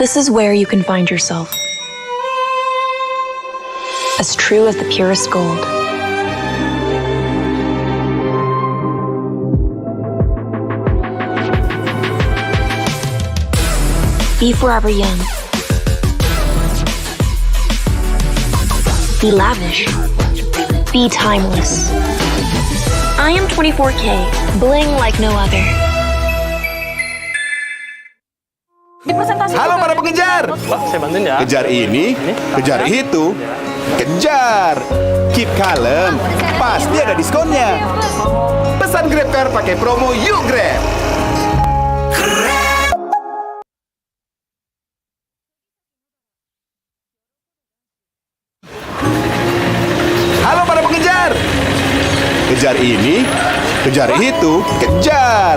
This is where you can find yourself. As true as the purest gold. Be forever young. Be lavish. Be timeless. I am 24K, bling like no other. Halo para pengejar. Pak, saya bantuin ya. Kejar ini, kejar itu, kejar. Keep kalem, pasti ada diskonnya. Pesan GrabCar pakai promo Yuk Grab. Halo para pengejar. Kejar ini, kejar itu, kejar.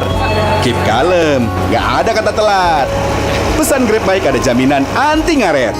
Keep kalem, gak ada kata telat. Pesan Grab Bike ada jaminan anti ngaret.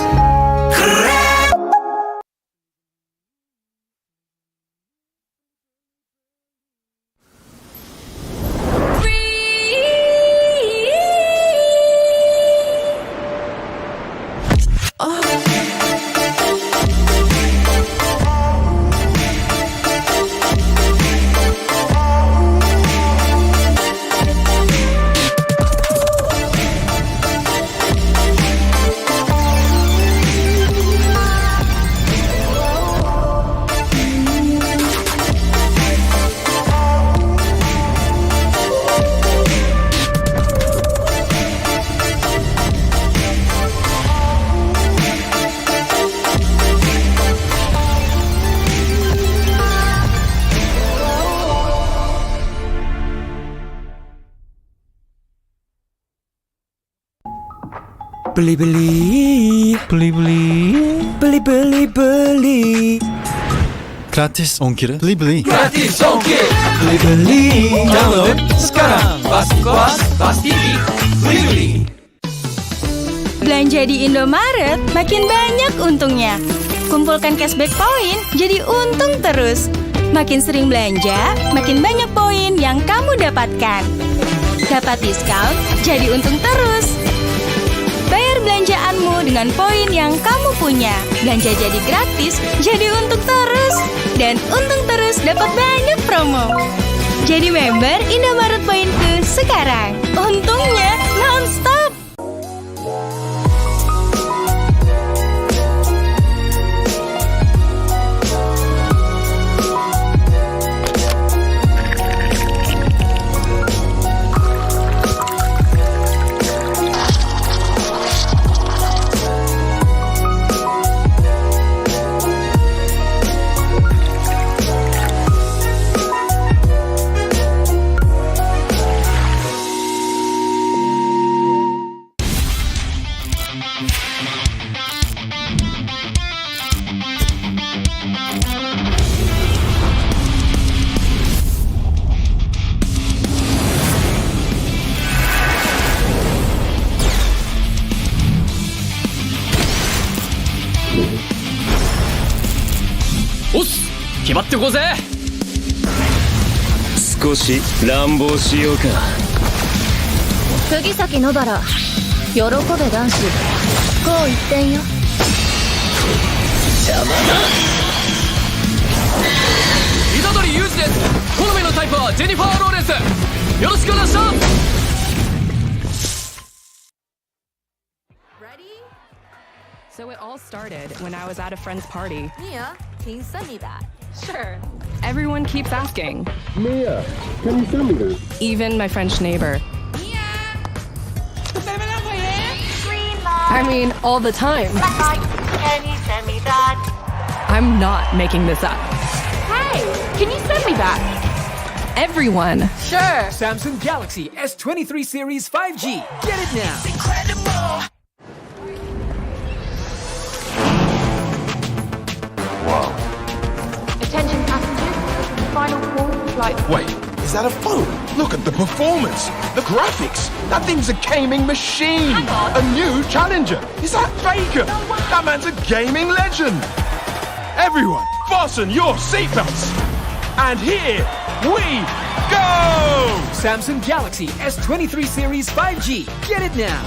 Beli. Gratis ongkir, beli. Gratis ongkir. Beli. Download sekarang. Pas TV. Beli. Belanja di Indomaret makin banyak untungnya. Kumpulkan cashback poin jadi untung terus. Makin sering belanja, makin banyak poin yang kamu dapatkan. Dapat diskon, jadi untung terus. Bayar belanjaanmu dengan poin yang kamu punya. Belanja jadi gratis, jadi untung terus. Dan untung terus dapat banyak promo. Jadi member Indomaret Poinku sekarang. Untungnya non-stop.少し乱暴しようか。釘崎野原、喜べ男子、こう一点よ。邪魔だ。虎杖裕二です。好みのタイプはジェニファー・ローレンス。よろしくお願いします。 Ready? So it all started when I was at a friend's party. Mia, can you send me that? Sure. Everyone keeps asking. Mia, can you send me that? Even my French neighbor. Mia! I mean, all the time. Can you send me that? I'm not making this up. Hey, can you send me that? Everyone. Sure. Samsung Galaxy S23 Series 5G. Get it now. Incredible. Wow. Attention passengers, final call for flight. Wait, is that a phone? Look at the performance, the graphics. That thing's a gaming machine. Hang on. A new challenger. Is that Faker? That man's a gaming legend. Everyone, fasten your seatbelts. And here we go! Samsung Galaxy S23 Series 5G. Get it now.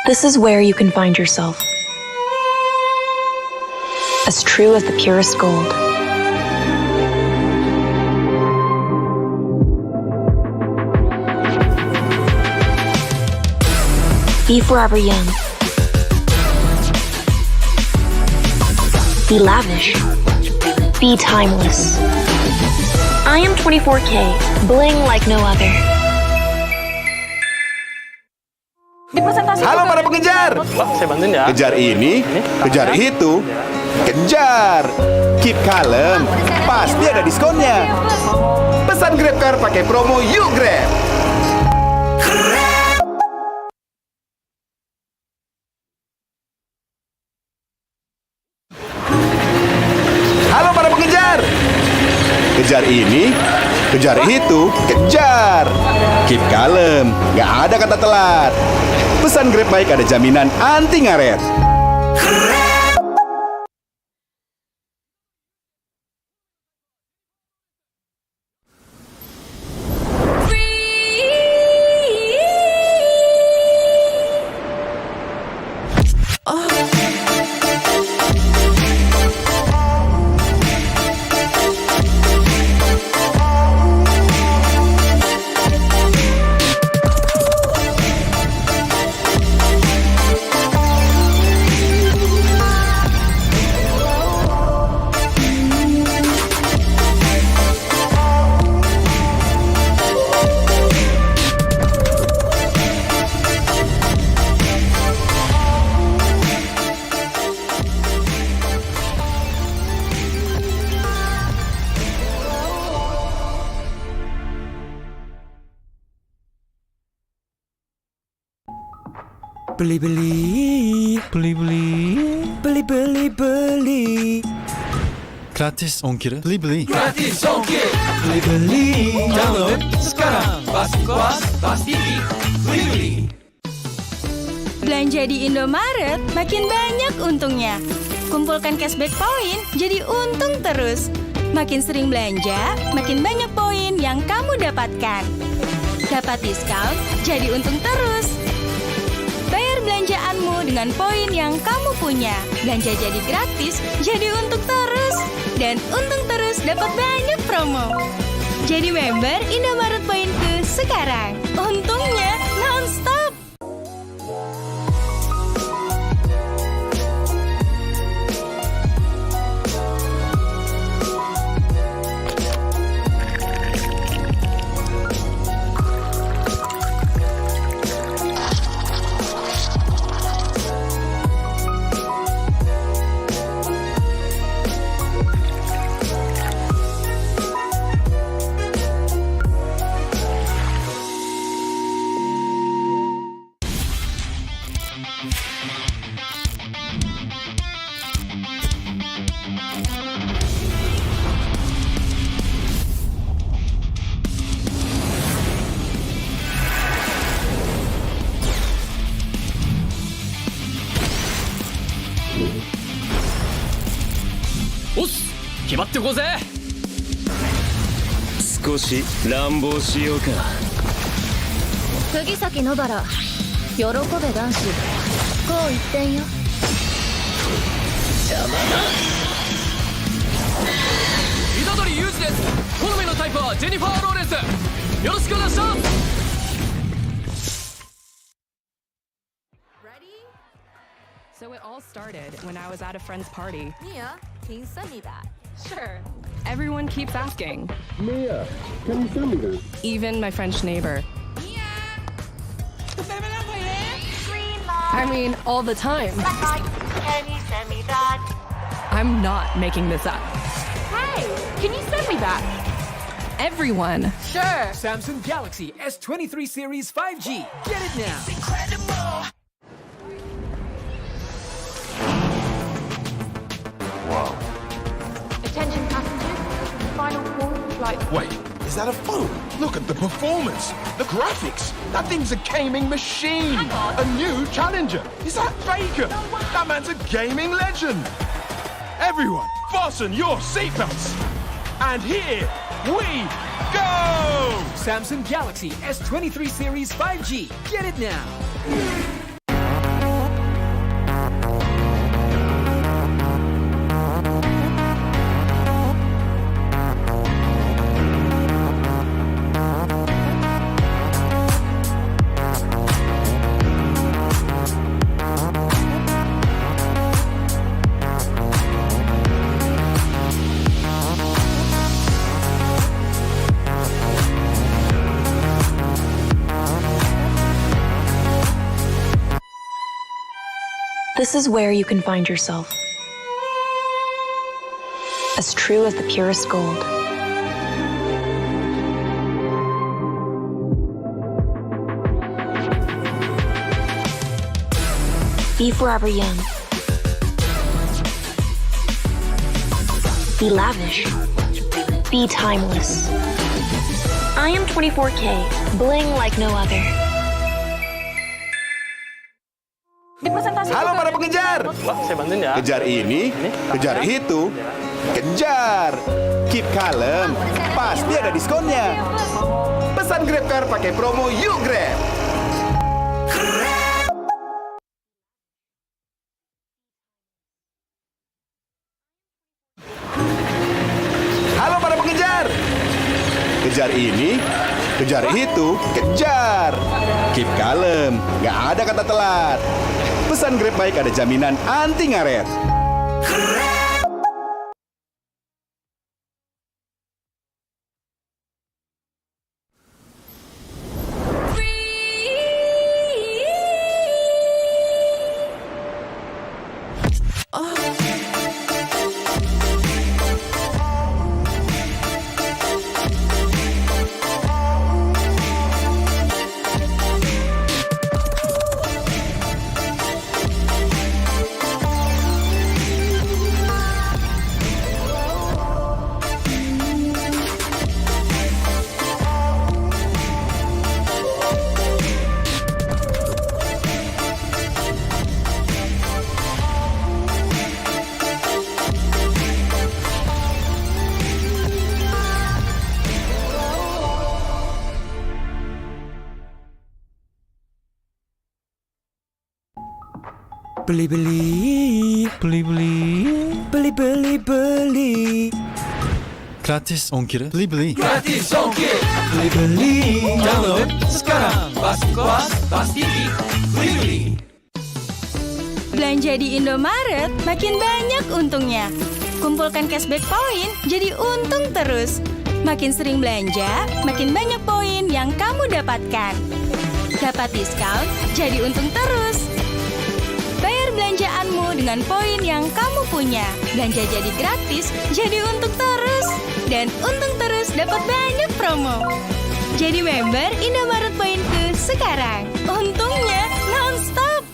This is where you can find yourself. As true as the purest gold. Be forever young. Be lavish. Be timeless. I am 24K, bling like no other. Halo para pengejar. Saya bantuin ya. Kejar ini, kejar itu, kejar. Keep kalem, pasti ada diskonnya. Pesan GrabCar pakai promo Yuk Grab. Halo para pengejar. Kejar ini, kejar itu, kejar. Keep kalem, nggak ada kata telat. Pesan Grab baik ada jaminan anti ngaret. Beli. Gratis ongkir. Beli. Gratis ongkir. Beli. Download sekarang. Bas TV. Beli. Belanja di Indomaret makin banyak untungnya. Kumpulkan cashback poin jadi untung terus. Makin sering belanja, makin banyak poin yang kamu dapatkan. Dapat diskon, jadi untung terus. Bayar belanjaanmu dengan poin yang kamu punya. Belanja jadi gratis, jadi untung terus. Dan untung terus dapat banyak promo. Jadi member Indomaret Poinku sekarang. Untungnya non-stop. Os! 決まってこうぜ。少し乱暴しようか。釘崎野原、喜べ男子。こう一点よ。虎杖裕二です。好みのタイプはジェニファー・ローレンス。よろしくお願いします。So it all started when I was at a friend's party. Mia, can you send me that? Sure. Everyone keeps asking. Mia, can you send me that? Even my French neighbor. I mean, all the time. Can you send me that? I'm not making this up. Hey, can you send me that? Everyone. Sure. Samsung Galaxy S23 Series 5G. Get it now. Attention passengers. Final call for flight. Wait, is that a phone? Look at the performance, the graphics. That thing's a gaming machine. A new challenger. Is that Faker? That man's a gaming legend. Everyone, fasten your seatbelts. And here we go! Samsung Galaxy S23 Series 5G. Get it now. This is where you can find yourself. As true as the purest gold. Be forever young. Be lavish. Be timeless. I am 24K, bling like no other. Halo para pengejar. Saya bantuin ya. Kejar ini, kejar itu, kejar. Keep kalem, pasti ada diskonnya. Pesan GrabCar pakai promo Yuk Grab. Halo para pengejar. Kejar ini, kejar itu, kejar. Keep kalem, nggak ada kata telat. Pesan Grab Bike ada jaminan anti ngaret. Beli. Gratis ongkir. Beli. Gratis ongkir. Beli. Download sekarang. Bas TV. Beli. Belanja di Indomaret makin banyak untungnya. Kumpulkan cashback poin jadi untung terus. Makin sering belanja, makin banyak poin yang kamu dapatkan. Dapat diskon, jadi untung terus. Bayar belanjaanmu dengan poin yang kamu punya. Belanja jadi gratis, jadi untung terus. Dan untung terus dapat banyak promo. Jadi member Indomaret Poinku sekarang. Untungnya non-stop.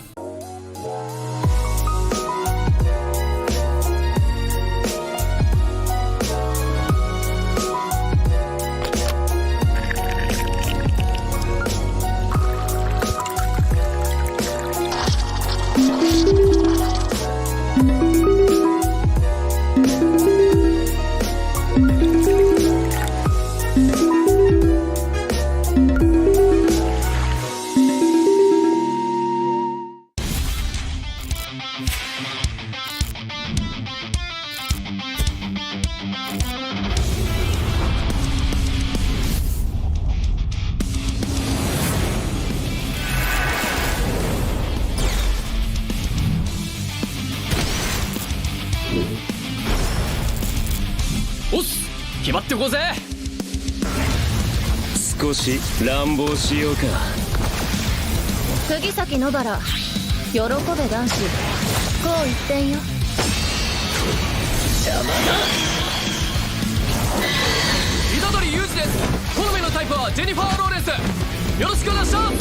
Os! 決まってこうぜ。少し乱暴しようか。釘崎野原、喜べ男子。こう一点よ。虎杖裕二です。好みのタイプはジェニファー・ローレンス。よろしくお願いします。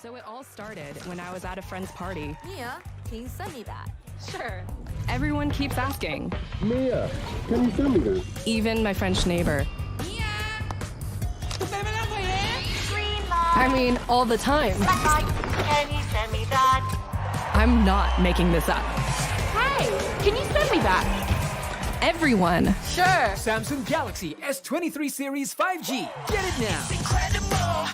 So it all started when I was at a friend's party. Mia, can you send me that? Sure. Everyone keeps asking. Mia, can you send me that? Even my French neighbor. I mean, all the time. Can you send me that? I'm not making this up. Hey, can you send me that? Everyone. Sure. Samsung Galaxy S23 Series 5G. Get it now. Incredible.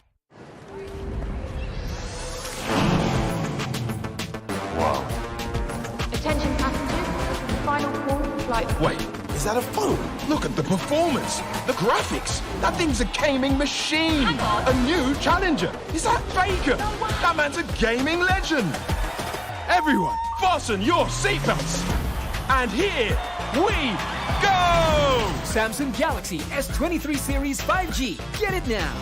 Attention passengers. Final call for flight. Wait, is that a phone? Look at the performance, the graphics. That thing's a gaming machine. A new challenger. Is that Faker? That man's a gaming legend. Everyone, fasten your seatbelts. And here we go! Samsung Galaxy S23 Series 5G. Get it now.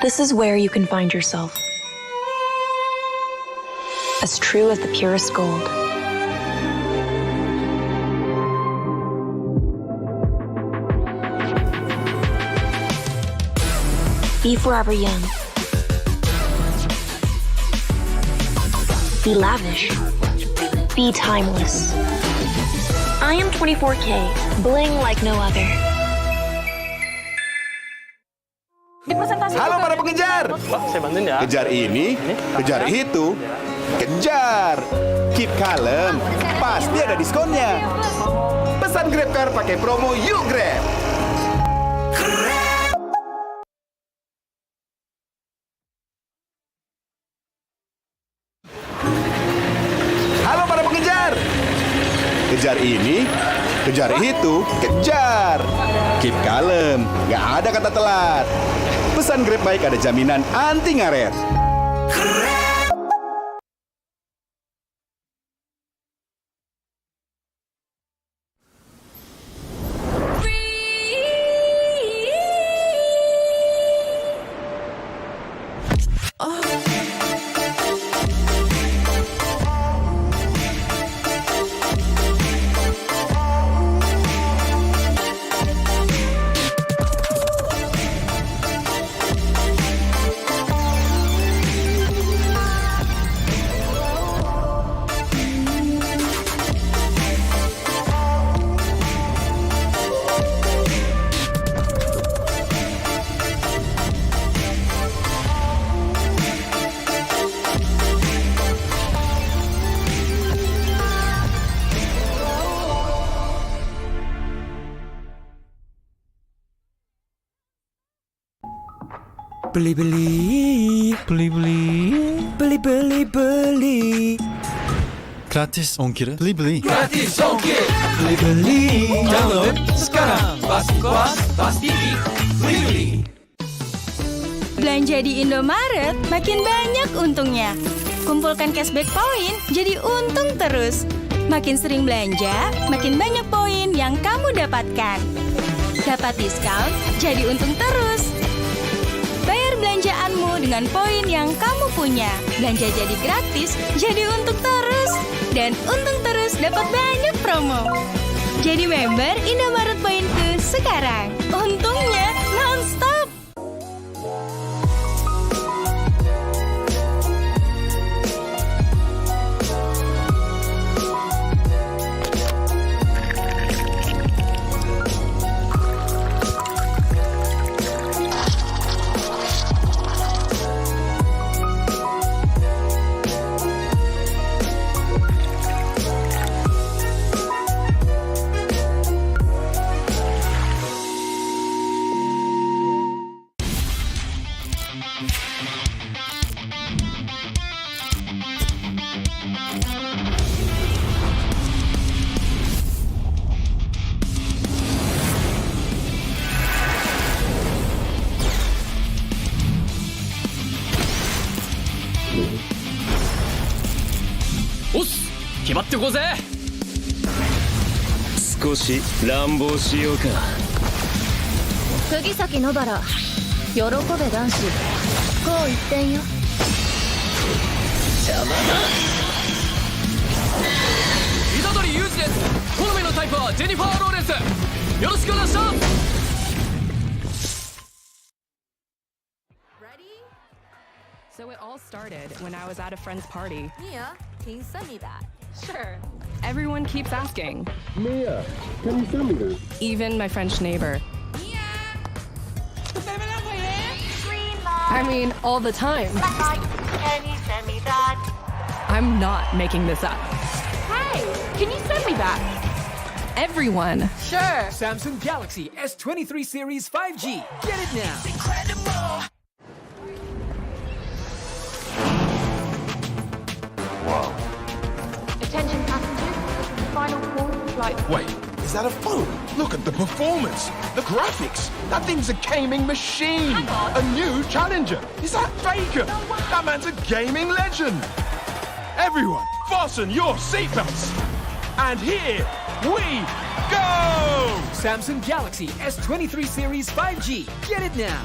This is where you can find yourself. As true as the purest gold. Be forever young. Be lavish. Be timeless. I am 24K, bling like no other. Halo para pengejar. Saya bantuin ya. Kejar ini, kejar itu, kejar. Keep kalem, pasti ada diskonnya. Pesan GrabCar pakai promo Yuk Grab. Halo para pengejar. Kejar ini, kejar itu, kejar. Keep kalem, nggak ada kata telat. Pesan Grab baik ada jaminan anti ngaret. Beli. Gratis ongkir. Beli. Gratis ongkir. Beli. Download sekarang. Bas TV. Beli. Belanja di Indomaret makin banyak untungnya. Kumpulkan cashback poin jadi untung terus. Makin sering belanja, makin banyak poin yang kamu dapatkan. Dapat diskon, jadi untung terus. Bayar belanjaanmu dengan poin yang kamu punya. Belanja jadi gratis, jadi untung terus. Dan untung terus dapat banyak promo. Jadi member Indomaret Poinku sekarang. Untungnya non-stop.釘崎野原、喜べ男子。こう一点よ。虎杖裕二です。好みのタイプはジェニファー・ローレンス。よろしくお願いします。 So it all started when I was at a friend's party. Mia, can you send me that? Sure. Everyone keeps asking. Mia, can you send me that? Even my French neighbor. I mean, all the time. Can you send me that? I'm not making this up. Hey, can you send me that? Everyone. Sure. Samsung Galaxy S23 Series 5G. Get it now. Attention passengers, final call for flight. Wait, is that a phone? Look at the performance, the graphics. That thing's a gaming machine. A new challenger. Is that Faker? That man's a gaming legend. Everyone, fasten your seatbelts. And here we go! Samsung Galaxy S23 Series 5G. Get it now.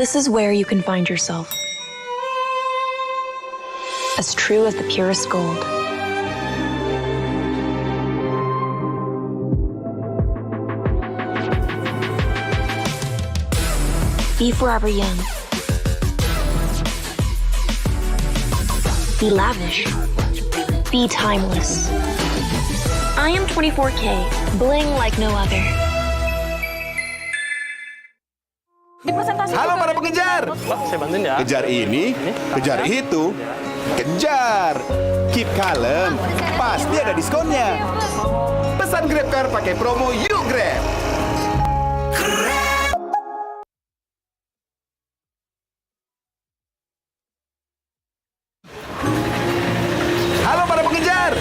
This is where you can find yourself. As true as the purest gold. Be forever young. Be lavish. Be timeless. I am 24K, bling like no other. Halo para pengejar. Saya bantuin ya. Kejar ini, kejar itu, kejar. Keep kalem, pasti ada diskonnya. Pesan Grab Car pakai promo Yuk Grab. Halo para pengejar.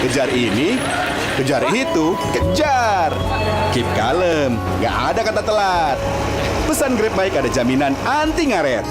Kejar ini, kejar itu, kejar. Keep kalem, nggak ada kata telat. Pesan Grab Bike ada jaminan anti ngaret.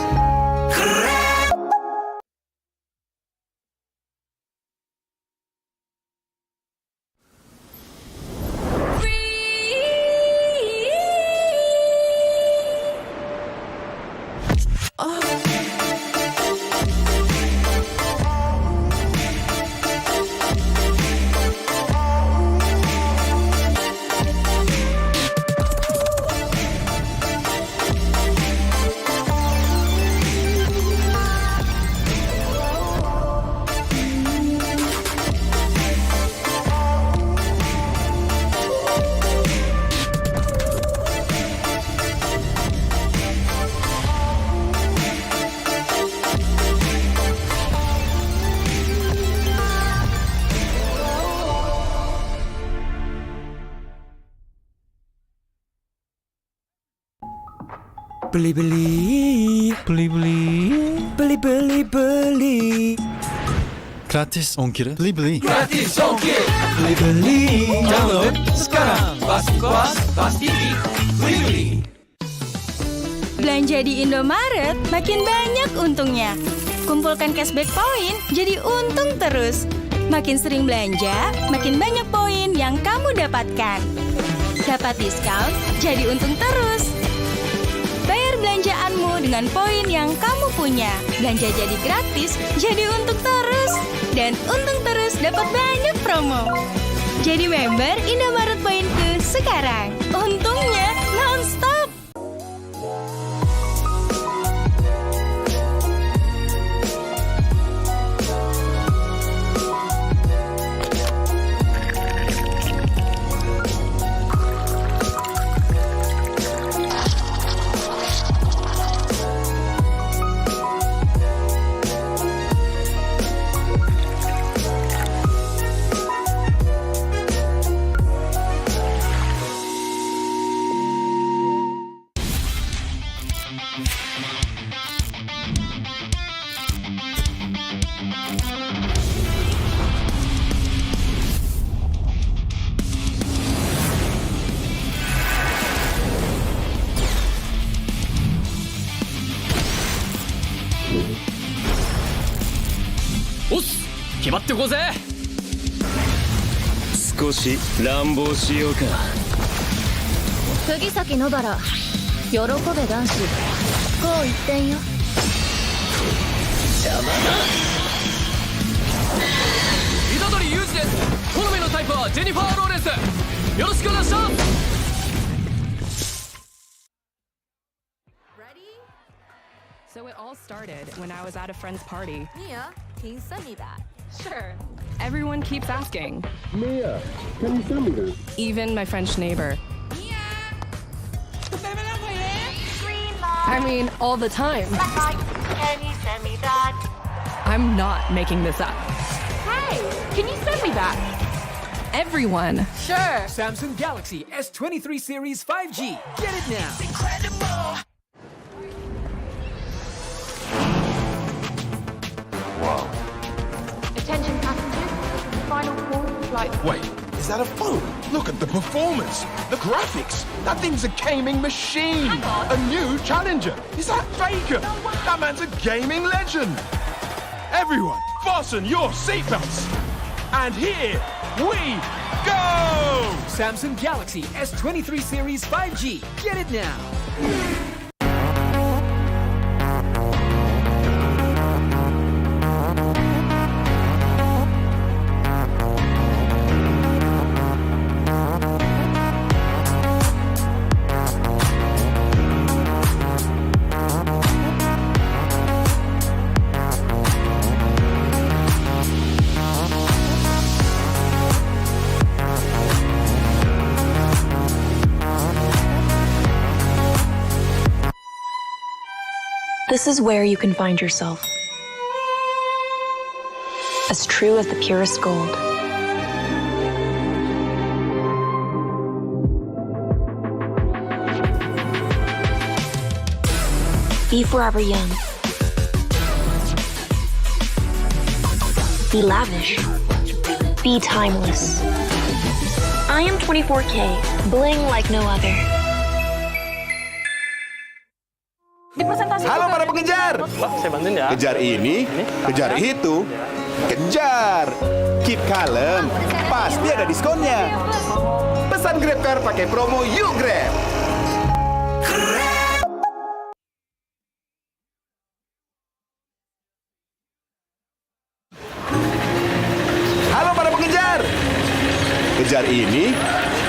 Beli. Gratis ongkir. Beli. Gratis ongkir. Beli. Download sekarang. Pasti beli. Belanja di Indomaret makin banyak untungnya. Kumpulkan cashback poin jadi untung terus. Makin sering belanja, makin banyak poin yang kamu dapatkan. Dapat diskon, jadi untung terus. Bayar belanjaanmu dengan poin yang kamu punya. Belanja jadi gratis, jadi untung terus. Dan untung terus dapat banyak promo. Jadi member Indomaret Poinku sekarang. Untungnya non-stop. Os! 決まってこうぜ。少し乱暴しようか。釘崎野原喜べ男子こう一点よ。虎杖裕二です。好みのタイプはジェニファー・ローレンス。よろしくお願いします。So it all started when I was at a friend's party. Mia, can you send me that? Sure. Everyone keeps asking, Mia, can you send me that? even my French neighbor. I mean, all the time. Can you send me that? I'm not making this up. Hey, can you send me that? Everyone. Sure. Samsung Galaxy S23 Series 5G. Get it now. Attention passengers. Final call for flight. Wait, is that a phone? Look at the performance, the graphics. That thing's a gaming machine. Hang on. A new challenger. Is that Faker? That man's a gaming legend. Everyone, fasten your seatbelts. And here we go! Samsung Galaxy S23 Series 5G. Get it now. This is where you can find yourself. As true as the purest gold. Be forever young. Be lavish. Be timeless. I am 24K, bling like no other. Halo para pengejar. Saya bantuin ya. Kejar ini, kejar itu, kejar. Keep kalem, pasti ada diskonnya. Pesan Grab Car pakai promo Yuk Grab. Halo para pengejar. Kejar ini,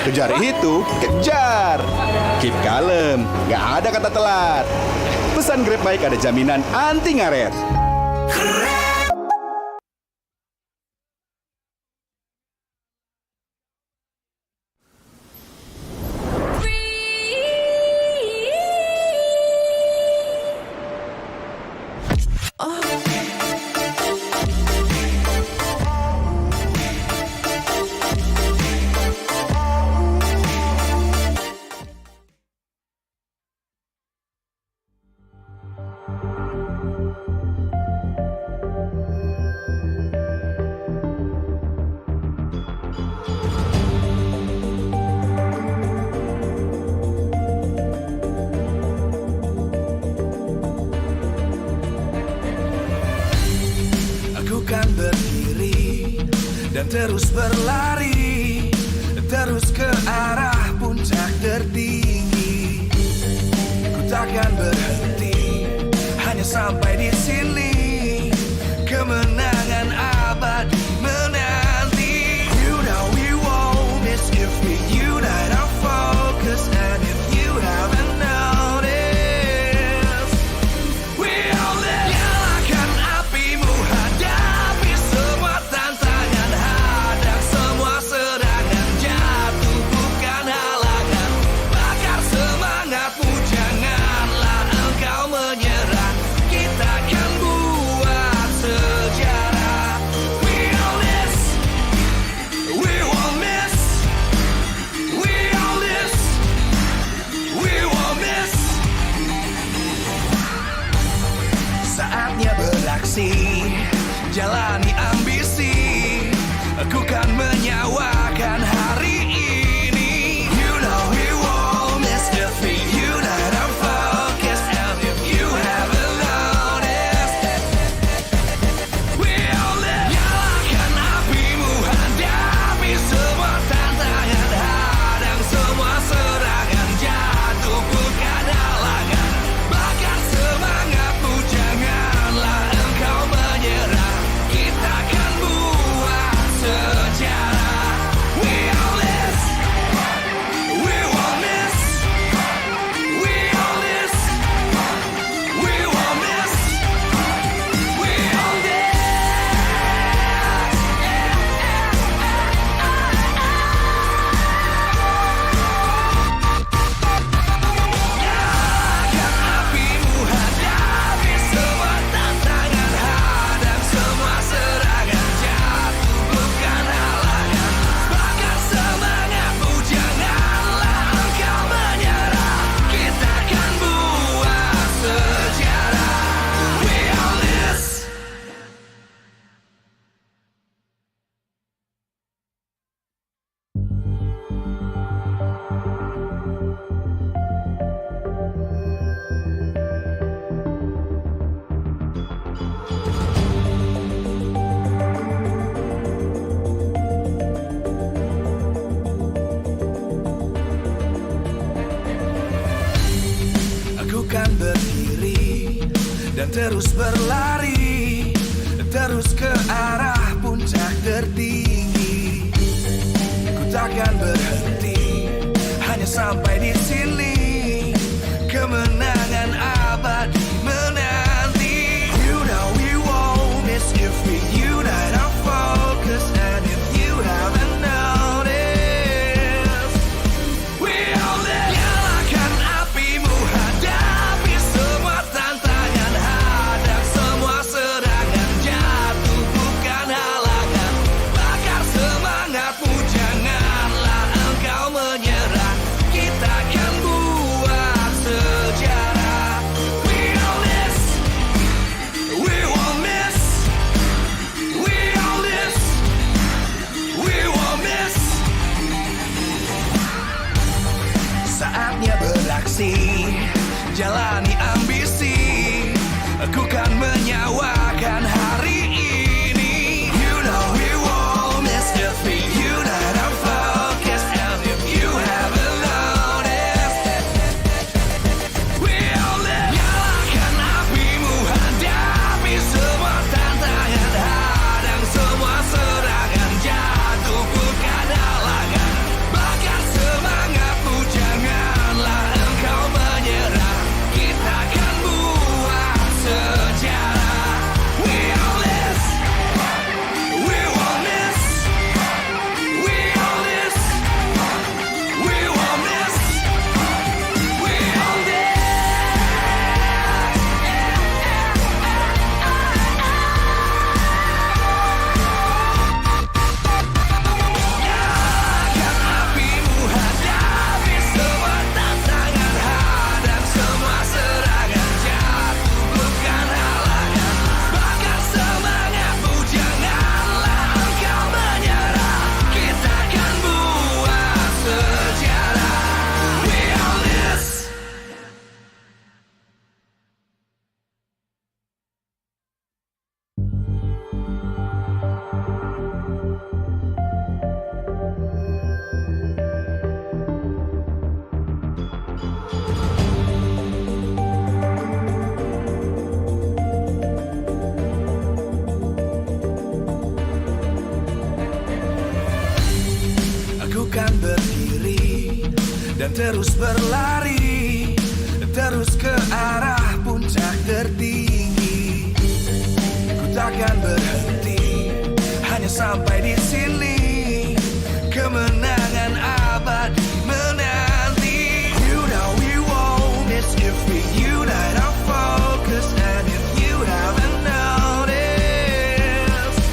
kejar itu, kejar. Keep kalem, nggak ada kata telat. Pesan Grab Bike ada jaminan anti ngaret. Kan berdiri dan terus berlari, terus ke arah puncak tertinggi. Ku takkan berhenti, hanya sampai di sini. Kemenangan abadi menanti. You know we won't miss if we unite our focus. And if you haven't noticed, we all live. Nyalakan apimu, hadapi semua tantangan, hadang semua serangan, jatuh bukan halangan. Bakar semangatmu, janganlah engkau menyerah. Kita akan buat sejarah. We all this, we won't miss. We all this, we won't miss. Saatnya beraksi, jalani ambisi. Aku kan menyawakan hari ini. You know we won't miss if we unite our focus. And if you haven't noticed, we all live. Nyalakan apimu, hadapi semua tantangan, hadang semua serangan, jatuh bukan halangan. Bakar semangatmu, janganlah engkau menyerah. Kita akan buat sejarah. We all this, we won't miss. We all this, we won't miss. We all this. Nyalakan apimu, hadapi semua tantangan, hadang semua serangan, jatuh bukan halangan. Bakar semangatmu, janganlah engkau menyerah. Kita akan buat sejarah. We all this. Aku kan berdiri dan terus berlari, terus ke arah puncak tertinggi. Ku takkan berhenti, hanya sampai di sini. Kemenangan abadi menanti. You know we won't miss if we unite our focus. And if you haven't noticed, we all live. Nyalakan apimu, hadapi semua tantangan, beraksi, jalani ambisi. Aku kan menyawakan hari ini. You know we won't miss if we unite our focus. And if you haven't noticed, we all live. Nyalakan apimu, hadapi semua tantangan, hadang semua serangan, jatuh bukan halangan. Bakar semangatmu, janganlah engkau menyerah. Kita akan buat sejarah. We all this, we won't miss. We all this, we won't miss. We all this. Nyalakan apimu, hadapi semua tantangan, hadang semua serangan, jatuh bukan halangan. Bakar semangatmu, janganlah engkau menyerah. Kita akan buat sejarah. We all this. Aku kan berdiri dan terus berlari, terus ke arah puncak tertinggi. Ku takkan berhenti, hanya sampai di sini. Kemenangan abadi menanti. You know we won't miss if we unite our focus. And if you haven't noticed,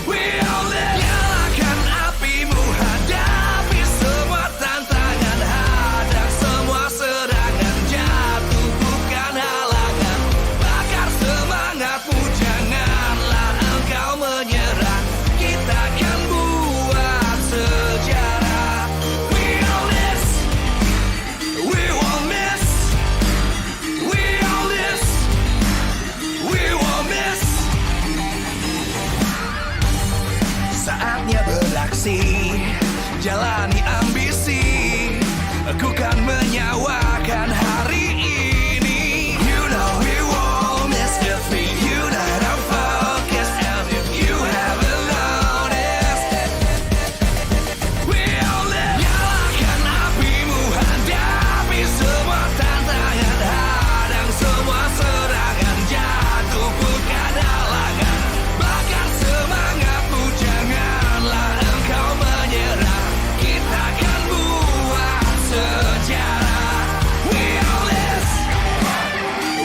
we all live. Nyalakan apimu, hadapi semua tantangan, hadang semua serangan, jatuh bukan halangan. Bakar semangatmu, janganlah engkau menyerah. Kita akan buat sejarah. We all this, we won't miss. We all this, we won't miss. Saatnya beraksi, jalani ambisi. Aku kan menyawakan hari ini. You know we won't miss if we unite our focus. And if you haven't noticed, we all live. Nyalakan apimu, hadapi semua tantangan, hadang semua serangan, jatuh bukan halangan. Bakar semangatmu, janganlah engkau menyerah. Kita akan buat sejarah. We all this,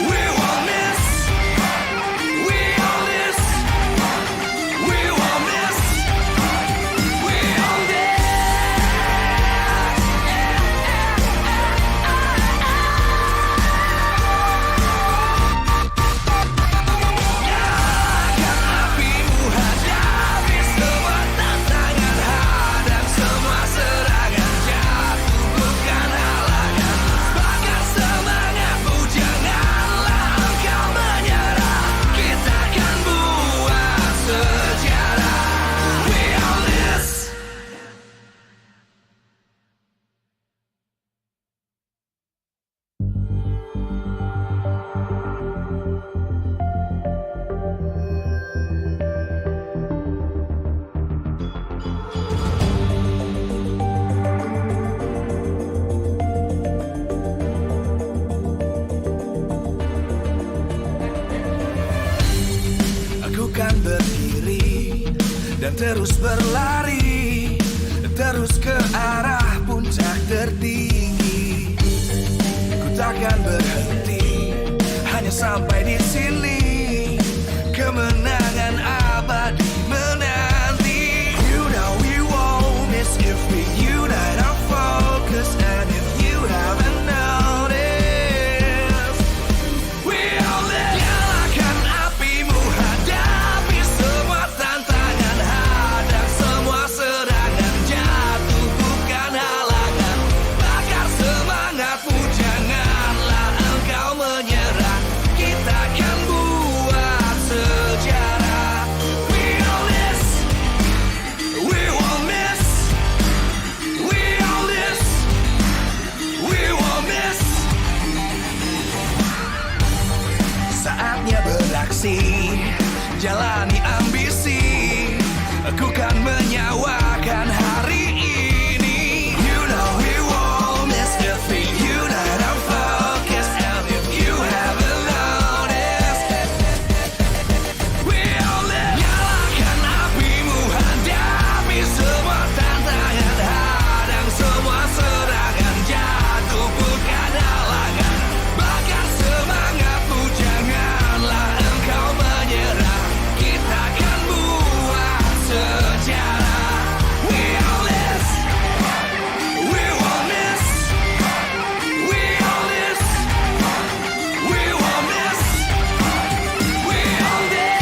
we won't miss. We all this, we won't miss. We all this. Nyalakan apimu, hadapi semua tantangan, hadang semua serangan, jatuh bukan halangan. Bakar semangatmu, janganlah engkau menyerah. Kita akan buat sejarah. We all this. Aku kan berdiri dan terus berlari, terus ke arah puncak tertinggi. Ku takkan berhenti, hanya sampai di sini. Kemenangan abadi menanti. You know we won't miss if we unite our focus. And if you haven't noticed, we all live. Nyalakan apimu, hadapi semua tantangan, hadang semua serangan, jatuh bukan halangan. Bakar semangatmu, jangan prestasi, jalani ambisi, aku kan menyawakan hari ini. You know we won't miss a thing. Unite our focus, and if you haven't noticed, we all live. Nyalakan apimu, hadapi semua tantangan, hadang semua serangan, jatuh bukan halangan. Bakar semangatmu, janganlah engkau menyerah. Kita akan buat sejarah. We all this, we won't miss. We all this, we won't miss. We all this.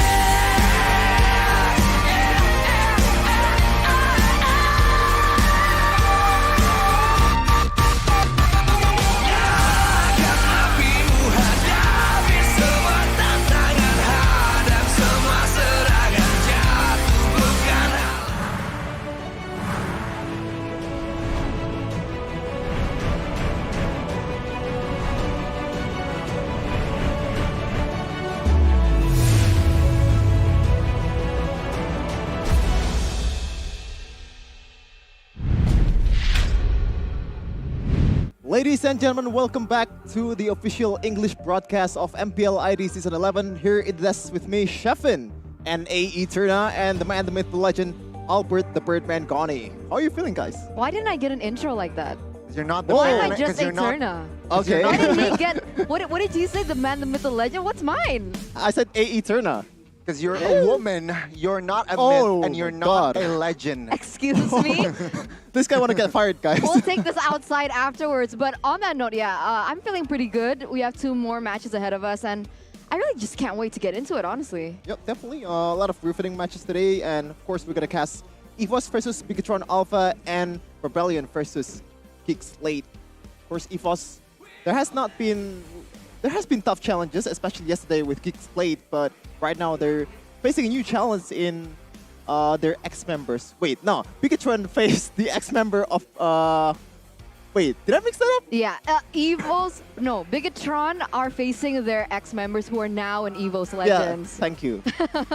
Nyalakan apimu, hadapi semua tantangan, hadang semua serangan, jatuh bukan halangan. Ladies and gentlemen, welcome back to the official English broadcast of MPL ID Season 11. Here it is with me, Sheffin, and AE Turna, and the man, the myth, the legend, Albert the Birdman Goni. How are you feeling, guys? Why didn't I get an intro like that? You're not Why am I just Eterna? Okay. Why did he get... What did you say? The man, the myth, the legend? What's mine? I said AE Turna. Because you're a woman, you're not a myth, and you're not a legend. Excuse me? This guy want to get fired, guys. We'll take this outside afterwards. But on that note, yeah, I'm feeling pretty good. We have 2 more matches ahead of us, and I really just can't wait to get into it, honestly. Yep, definitely. A lot of riveting matches today, and of course, we're going to cast EVOS versus Bigetron Alpha and Rebellion versus GEEK SLATE. Of course, EVOS, there has been tough challenges, especially yesterday with GEEK SLATE, but right now they're facing a new challenge in their ex-members. Wait, no, Bigetron faced the ex-member of wait, did I mix that up? Yeah, Bigetron are facing their ex-members who are now in EVOS Legends. Yeah, thank you.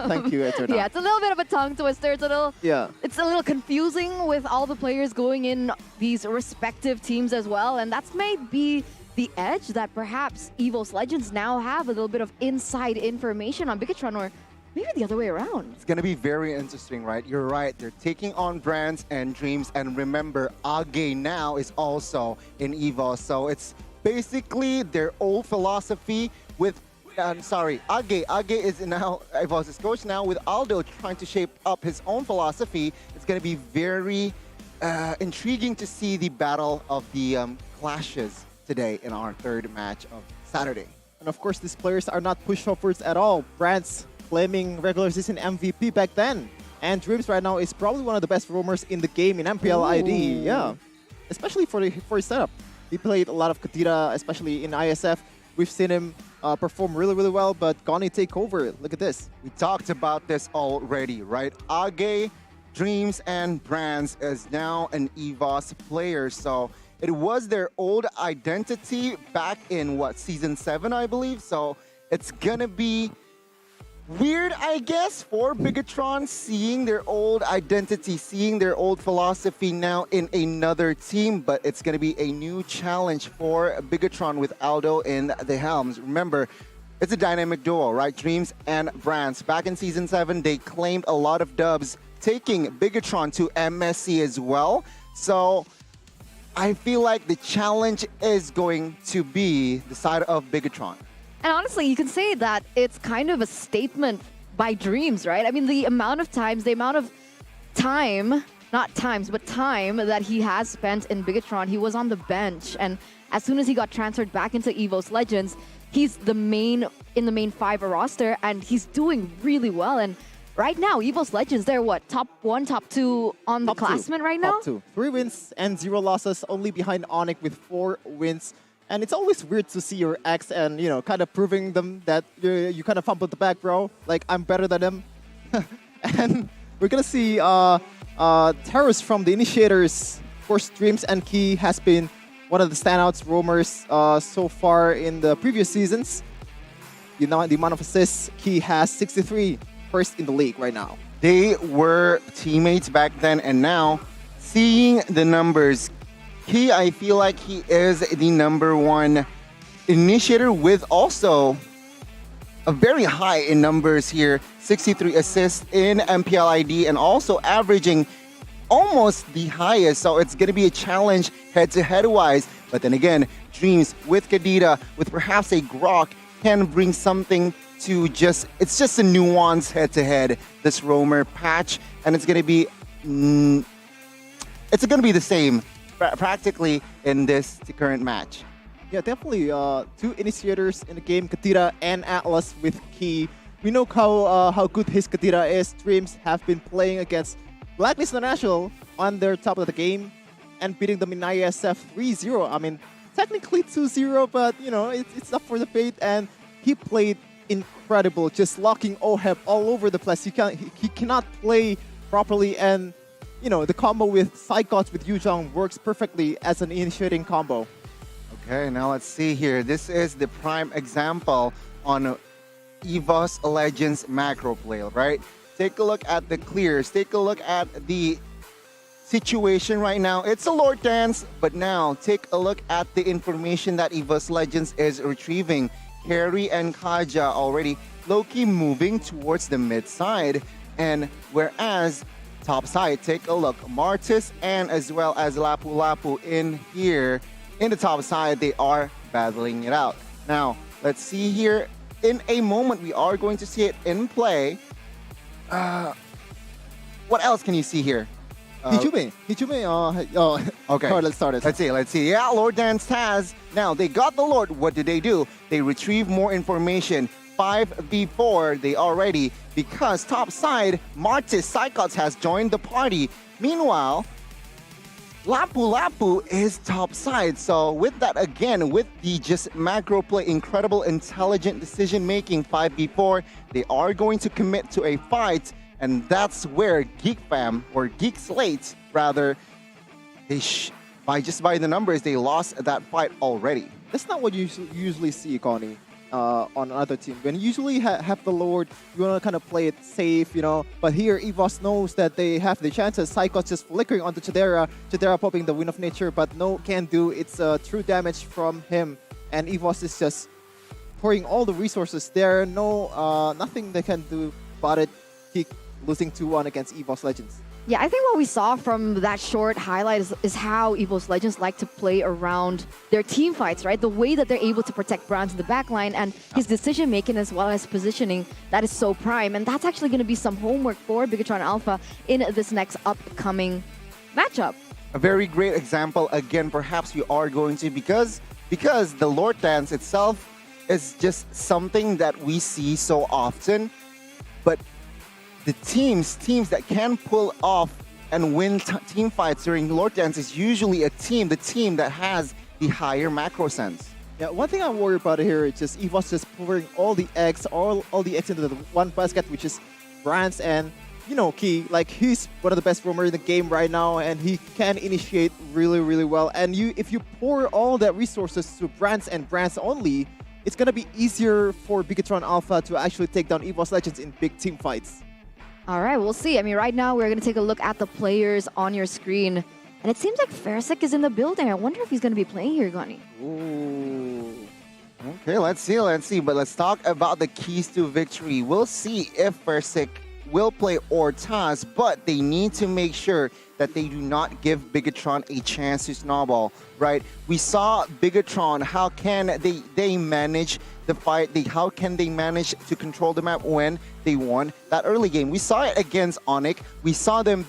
Thank you, Eterna. Yeah, it's a little bit of a tongue twister. It's a little confusing with all the players going in these respective teams as well, and that's maybe the edge that perhaps EVOS Legends now have a little bit of inside information on Bigetron, or maybe the other way around. It's going to be very interesting, right? You're right. They're taking on brands and dreams. And remember, Age now is also in EVOS. So it's basically their old philosophy with... Age is now EVOS' coach now, with Aldo trying to shape up his own philosophy. It's going to be very intriguing to see the battle of the clashes today in our 3rd match of Saturday. And of course, these players are not pushovers at all. Brands claiming regular season MVP back then. And Dreams right now is probably one of the best roamers in the game in MPL ID. Yeah, especially for his setup. He played a lot of Katira, especially in ISF. We've seen him perform really, really well, but Goni take over. Look at this. We talked about this already, right? Age, Dreams, and Brands is now an EVOS player. So it was their old identity back in, Season 7, I believe. So it's gonna be weird, I guess, for Bigetron seeing their old identity, seeing their old philosophy now in another team. But it's gonna be a new challenge for Bigetron with Aldo in the helms. Remember, it's a dynamic duo, right? Dreams and Brands. Back in Season 7, they claimed a lot of dubs, taking Bigetron to MSC as well. So I feel like the challenge is going to be the side of Bigetron. And honestly, you can say that it's kind of a statement by Dreams, right? I mean, the amount of time that he has spent in Bigetron, he was on the bench. And as soon as he got transferred back into EVOS Legends, he's in the main 5 roster, and he's doing really well. And right now, EVOS Legends, they're what? Top 1, top 2 on the classmen right now? Top 2. 3 wins and 0 losses, only behind ONIC with 4 wins. And it's always weird to see your ex and, you know, kind of proving them that you kind of fumbled the bag, bro. Like, I'm better than them. And we're going to see Terrors from the Initiators. Of course, Dreams and Key has been one of the standouts roamers so far in the previous seasons. the amount of assists, he has 63, first in the league right now. They were teammates back then, and now seeing the numbers, I feel like he is the #1 initiator with also a very high in numbers here, 63 assists in MPL ID and also averaging almost the highest. So it's going to be a challenge head-to-head wise. But then again, Dreams with Kadita, with perhaps a Grok, can bring something to it's just a nuance head-to-head, this Roamer patch. And it's going to be, the same practically in this current match. Yeah, definitely. Two initiators in the game, Kadita and Atlas with Key. We know how good his Kadita is. Dreams have been playing against Blacklist International on their top of the game and beating them in ISF 3-0. I mean, technically 2-0, but you know, it's up for debate. And he played incredible, just locking OHEB all over the place. He cannot play properly, and you know, the combo with Psychots with Yujong works perfectly as an initiating combo. Okay, now let's see here. This is the prime example on EVOS Legends macro play, right? Take a look at the clears. Take a look at the situation right now. It's a Lord Dance, but now take a look at the information that EVOS Legends is retrieving. Carry and Kaja already low-key moving towards the mid side, and whereas top side, take a look, Martis and as well as Lapu Lapu in here. In the top side, they are battling it out. Now, let's see here. In a moment, we are going to see it in play. What else can you see here? Hichume. Okay. All right, let's start it. Let's see. Yeah, Lord Dance Taz. Now, they got the Lord. What did they do? They retrieve more information. 5v4, they are ready. Because top side, Martis Psychots has joined the party. Meanwhile, Lapu Lapu is top side. So with that again, with the just macro play, incredible intelligent decision making, 5v4, they are going to commit to a fight, and that's where Geek Fam, or Geek Slate rather, by the numbers, they lost that fight already. That's not what you usually see, Connie. On another team. When you usually have the Lord, you want to kind of play it safe, you know. But here, EVOS knows that they have the chances. Psycho's just flickering onto Chidera. Chidera popping the Wind of Nature, but no can do. It's true damage from him. And EVOS is just pouring all the resources there. No, nothing they can do about it. Keep losing 2-1 against EVOS Legends. Yeah, I think what we saw from that short highlight is how EVOS Legends like to play around their team fights, right? The way that they're able to protect Brands in the backline and his decision making as well as positioning, that is so prime. And that's actually going to be some homework for Bigetron Alpha in this next upcoming matchup. A very great example. Again, perhaps we are going to, because the Lord Dance itself is just something that we see so often, but the teams that can pull off and win team fights during Lord Dance is usually the team that has the higher macro sense. Yeah, one thing I'm worried about here is just EVOS just pouring all the eggs into the one basket, which is Brands. And you know, Key, like, he's one of the best roamer in the game right now, and he can initiate really, really well. And if you pour all that resources to Brands and Brands only, it's gonna be easier for Bigetron Alpha to actually take down EVOS Legends in big team fights. All right, we'll see. I mean, right now we're going to take a look at the players on your screen. And it seems like Fersik is in the building. I wonder if he's going to be playing here, Gani. Ooh. Okay, let's see. But let's talk about the keys to victory. We'll see if Fersik will play or Taz, but they need to make sure that they do not give Bigetron a chance to snowball, right? We saw Bigetron, how can they manage the fight? How can they manage to control the map when they won that early game? We saw it against ONIC. We saw them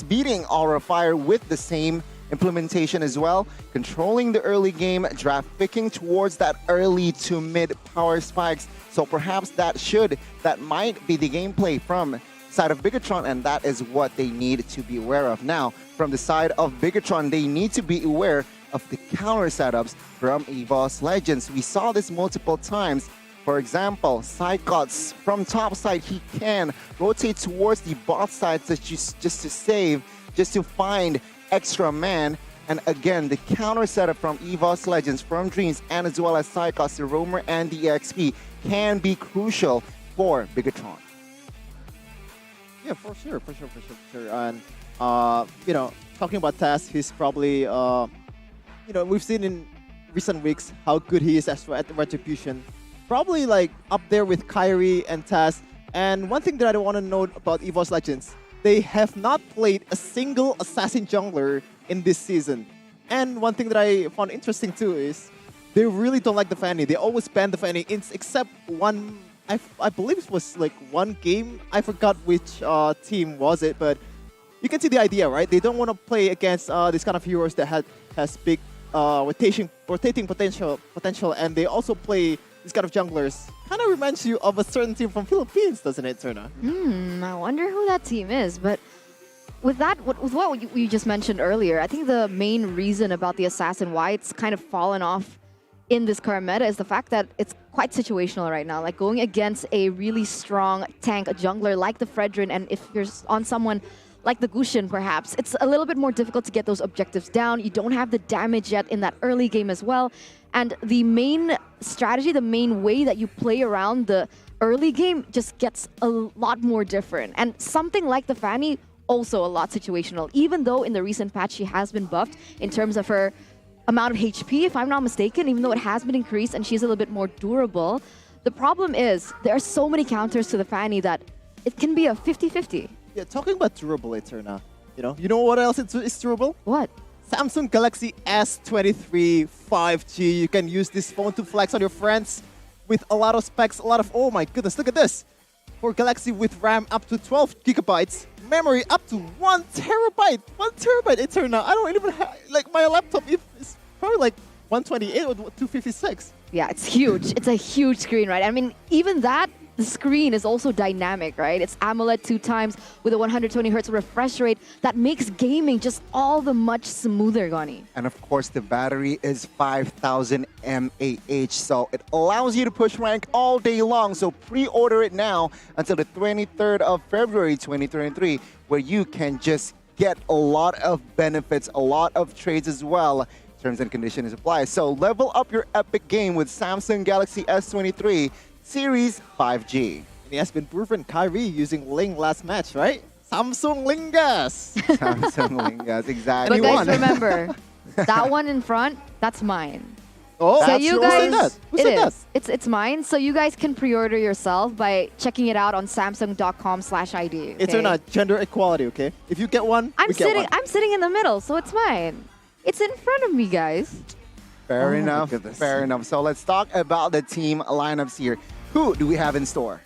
beating Aura Fire with the same implementation as well, controlling the early game, draft picking towards that early to mid power spikes. So perhaps that might be the gameplay from side of Bigetron, and that is what they need to be aware of. Now, from the side of Bigetron, they need to be aware of the counter setups from EVOS Legends. We saw this multiple times. For example, Psychots from top side, he can rotate towards the bot side just to find extra man. And again, the counter setup from EVOS Legends, from Dreams, and as well as Psychos, the Roamer, and the XP can be crucial for Bigetron. Yeah, for sure. And, talking about Taz, he's probably, we've seen in recent weeks how good he is at Retribution. Probably like up there with Kyrie and Taz. And one thing that I want to note about EVOS Legends, they have not played a single assassin jungler in this season. And one thing that I found interesting too is they really don't like the Fanny. They always ban the Fanny, except one, I believe it was like one game. I forgot which team was it, but you can see the idea, right? They don't want to play against this kind of heroes that has big rotating potential, and they also play these kind of junglers. Kind of reminds you of a certain team from Philippines, doesn't it, Turna? I wonder who that team is, but with what you just mentioned earlier, I think the main reason about the Assassin, why it's kind of fallen off in this current meta, is the fact that it's quite situational right now. Like going against a really strong tank, a jungler like the Fredrin, and if you're on someone like the Gusion perhaps, it's a little bit more difficult to get those objectives down. You don't have the damage yet in that early game as well. And the main strategy, the main way that you play around the early game just gets a lot more different. And something like the Fanny, also a lot situational. Even though in the recent patch she has been buffed in terms of her amount of HP, if I'm not mistaken, even though it has been increased and she's a little bit more durable. The problem is there are so many counters to the Fanny that it can be a 50-50. Yeah, talking about durable, Eterna, you know what else is durable? What? Samsung Galaxy S23 5G. You can use this phone to flex on your friends with a lot of specs, oh my goodness, look at this. For Galaxy with RAM up to 12 gigabytes, memory up to 1 terabyte. 1 terabyte, Eterna. I don't even have, like, my laptop is probably like 128 or 256. Yeah, it's huge. It's a huge screen, right? I mean, even that, the screen is also dynamic, right? It's AMOLED 2 times with a 120 Hz refresh rate that makes gaming just all the much smoother, Goni. And of course, the battery is 5,000 mAh, so it allows you to push rank all day long. So pre-order it now until the 23rd of February 2023, where you can just get a lot of benefits, a lot of trades as well. Terms and conditions apply. So level up your epic game with Samsung Galaxy S23 Series 5G. He has been proven Kyrie using Ling last match, right? Samsung Lingas. Samsung Lingas, exactly. But guys, remember, that one in front, that's mine. Oh, so you guys, Who said that? It's mine. So you guys can pre-order yourself by checking it out on Samsung.com/ID. Okay? It's not gender equality, okay? If you get one, we get one. I'm sitting in the middle, so it's mine. It's in front of me, guys. Fair enough. Fair enough. So let's talk about the team lineups here. Who do we have in store?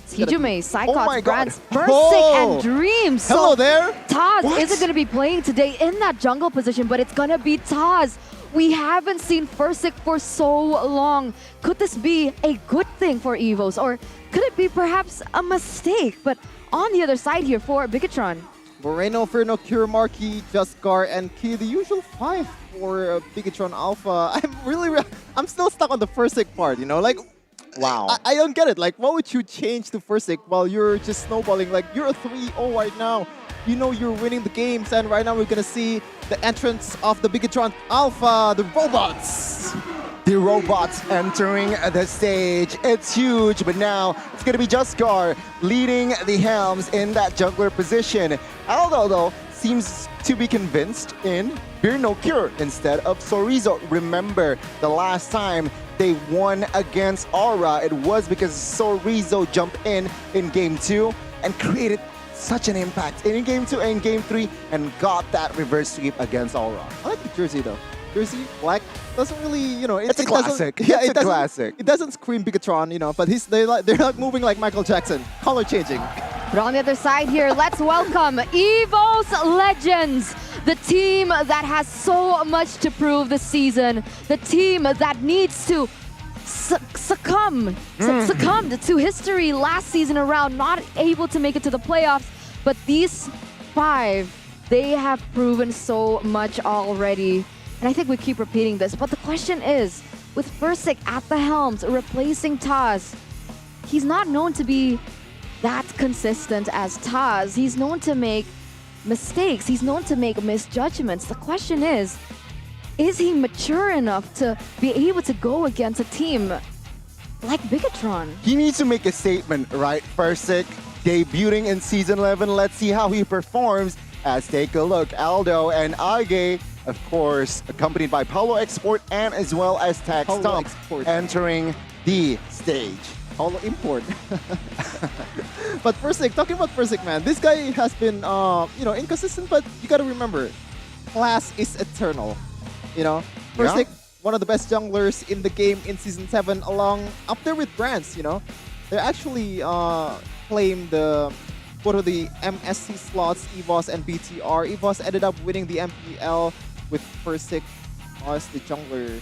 Hijume, Psychos, Brands, Oh. and Dreams. Hello So there. Taz What? isn't going to be playing today in that jungle position, but it's going to be Taz. We haven't seen Fursic for so long. Could this be a good thing for EVOS, or could it be perhaps a mistake? But on the other side here for Bigetron, Moreno, Ferno, Kiramarki, Juskar, and Ki, the usual 5 for Bigetron Alpha. I'm still stuck on the Fursic part, like, wow. I don't get it. Like, what would you change to Fursic while you're just snowballing? Like, you're a 3-0 right now. You're winning the games, and right now we're gonna see the entrance of the Bigetron Alpha, the robots. The robots entering the stage. It's huge, but now it's going to be Juskar leading the helms in that jungler position. Aldo, though, seems to be convinced in Fear No Cure instead of Sorizo. Remember, the last time they won against Aura, it was because Sorizo jumped in Game 2 and created such an impact in Game 2 and Game 3 and got that reverse sweep against Aura. I like the jersey, though. Jersey, black, doesn't really, it's a classic. It classic. It doesn't scream Bigetron, but they're like moving like Michael Jackson, color changing. But on the other side here, let's welcome EVOS Legends, the team that has so much to prove this season, the team that needs to succumb to history last season around, not able to make it to the playoffs. But these 5, they have proven so much already. And I think we keep repeating this, but the question is, with Fursic at the helms, replacing Taz, he's not known to be that consistent as Taz. He's known to make mistakes. He's known to make misjudgments. The question is he mature enough to be able to go against a team like Bigetron? He needs to make a statement, right? Versik debuting in Season 11. Let's see how he performs. Let's take a look. Aldo and Age, of course, accompanied by Paulo Export and as well as Tag Stomp, entering the stage. Paulo Import. But Versik, talking about Versik, man, this guy has been, inconsistent, but you gotta remember, class is eternal. Versik, one of the best junglers in the game in Season 7, up there with Brands, They actually claimed the MSC slots, EVOS and BTR. EVOS ended up winning the MPL with Versik as the jungler.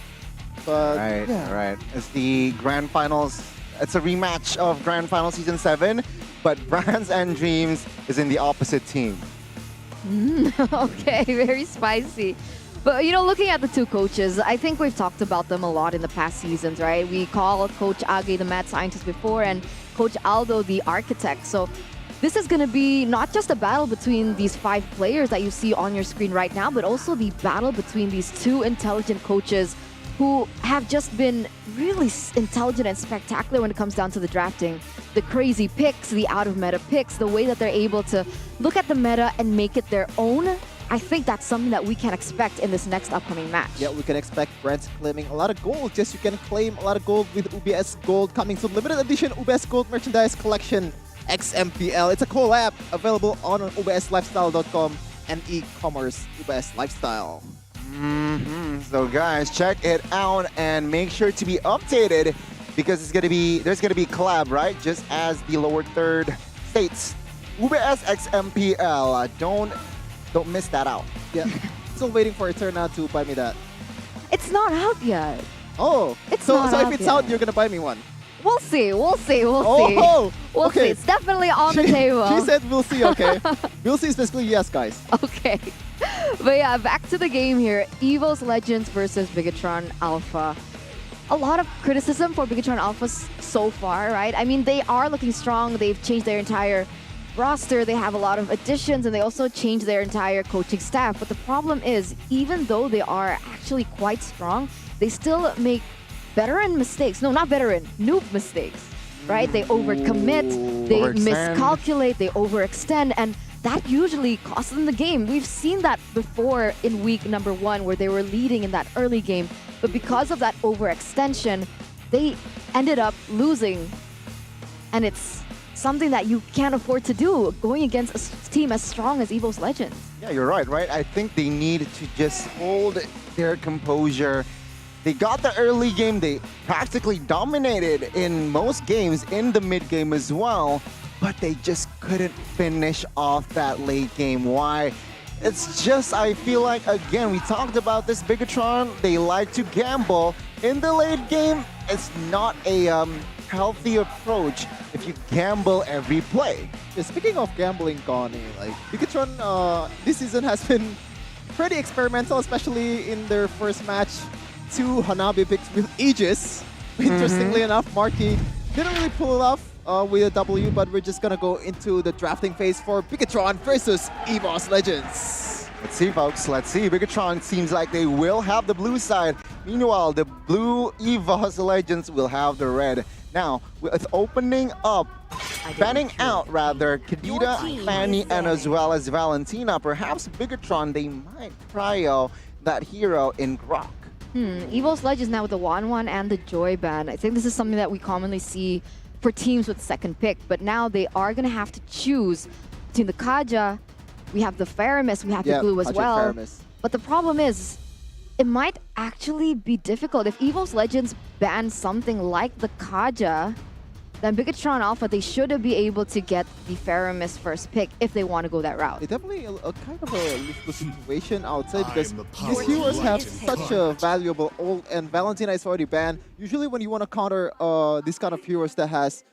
But Right. It's the Grand Finals. It's a rematch of Grand Finals Season 7, but Brands and Dreams is in the opposite team. Okay, very spicy. But, looking at the two coaches, I think we've talked about them a lot in the past seasons, right? We call Coach Age the mad scientist before and Coach Aldo the architect. So this is going to be not just a battle between these 5 players that you see on your screen right now, but also the battle between these 2 intelligent coaches who have just been really intelligent and spectacular when it comes down to the drafting. The crazy picks, the out-of-meta picks, the way that they're able to look at the meta and make it their own. I think that's something that we can expect in this next upcoming match. Yeah, we can expect Brands claiming a lot of gold. Just you can claim a lot of gold with UBS Gold coming soon. Limited edition UBS Gold merchandise collection XMPL. It's a collab available on ubslifestyle.com and e-commerce UBS Lifestyle. So guys, check it out and make sure to be updated because there's gonna be collab, right? Just as the lower third states. UBS XMPL. Don't miss that out. Yeah. Still waiting for Eterna to buy me that. It's not out yet. Oh. So if it's out, you're gonna buy me one. We'll see. We'll see. Oh, We'll see. It's definitely on the table. She said we'll see, okay. We'll see is basically yes, guys. Okay. But yeah, back to the game here. EVOS Legends versus Bigetron Alpha. A lot of criticism for Bigetron Alpha so far, right? I mean, they are looking strong. They've changed their entire roster. They have a lot of additions, and they also changed their entire coaching staff. But the problem is, even though they are actually quite strong, they still make veteran mistakes. No, not veteran, noob mistakes, right? They overcommit, they miscalculate, they overextend, and that usually costs them the game. We've seen that before in week number 1 where they were leading in that early game, but because of that overextension, they ended up losing. And it's something that you can't afford to do going against a team as strong as EVOS Legends. Yeah, you're right? I think they need to just hold their composure. They got the early game, they practically dominated in most games, in the mid game as well, but they just couldn't finish off that late game. Why? It's just, I feel like, again, we talked about this, Bigetron, they like to gamble. In the late game, it's not a healthy approach if you gamble every play. Yeah, speaking of gambling, Connie, Bigetron this season has been pretty experimental, especially in their first match. 2 Hanabi picks with Aegis. Interestingly enough, Marky didn't really pull it off with a W, but we're just gonna go into the drafting phase for Bigetron versus EVOS Legends. Let's see, folks. Let's see. Bigetron seems like they will have the blue side. Meanwhile, the blue EVOS Legends will have the red. Now, with opening up, banning out rather, Kadita, Fanny, and as well as Valentina, perhaps Bigetron, they might prio that hero in Grok. EVOS Legends now with the 1-1 and the Joy ban. I think this is something that we commonly see for teams with second pick, but now they are going to have to choose between the Kaja, we have the Faramis, we have the Glue as well. But the problem is, it might actually be difficult. If EVOS Legends ban something like the Kaja, then Bigetron Alpha, they should be able to get the Faramis first pick if they want to go that route. It's definitely a kind of a lose situation, I would say, because these heroes have such a valuable ult, and Valentina is already banned. Usually when you want to counter this kind of heroes that has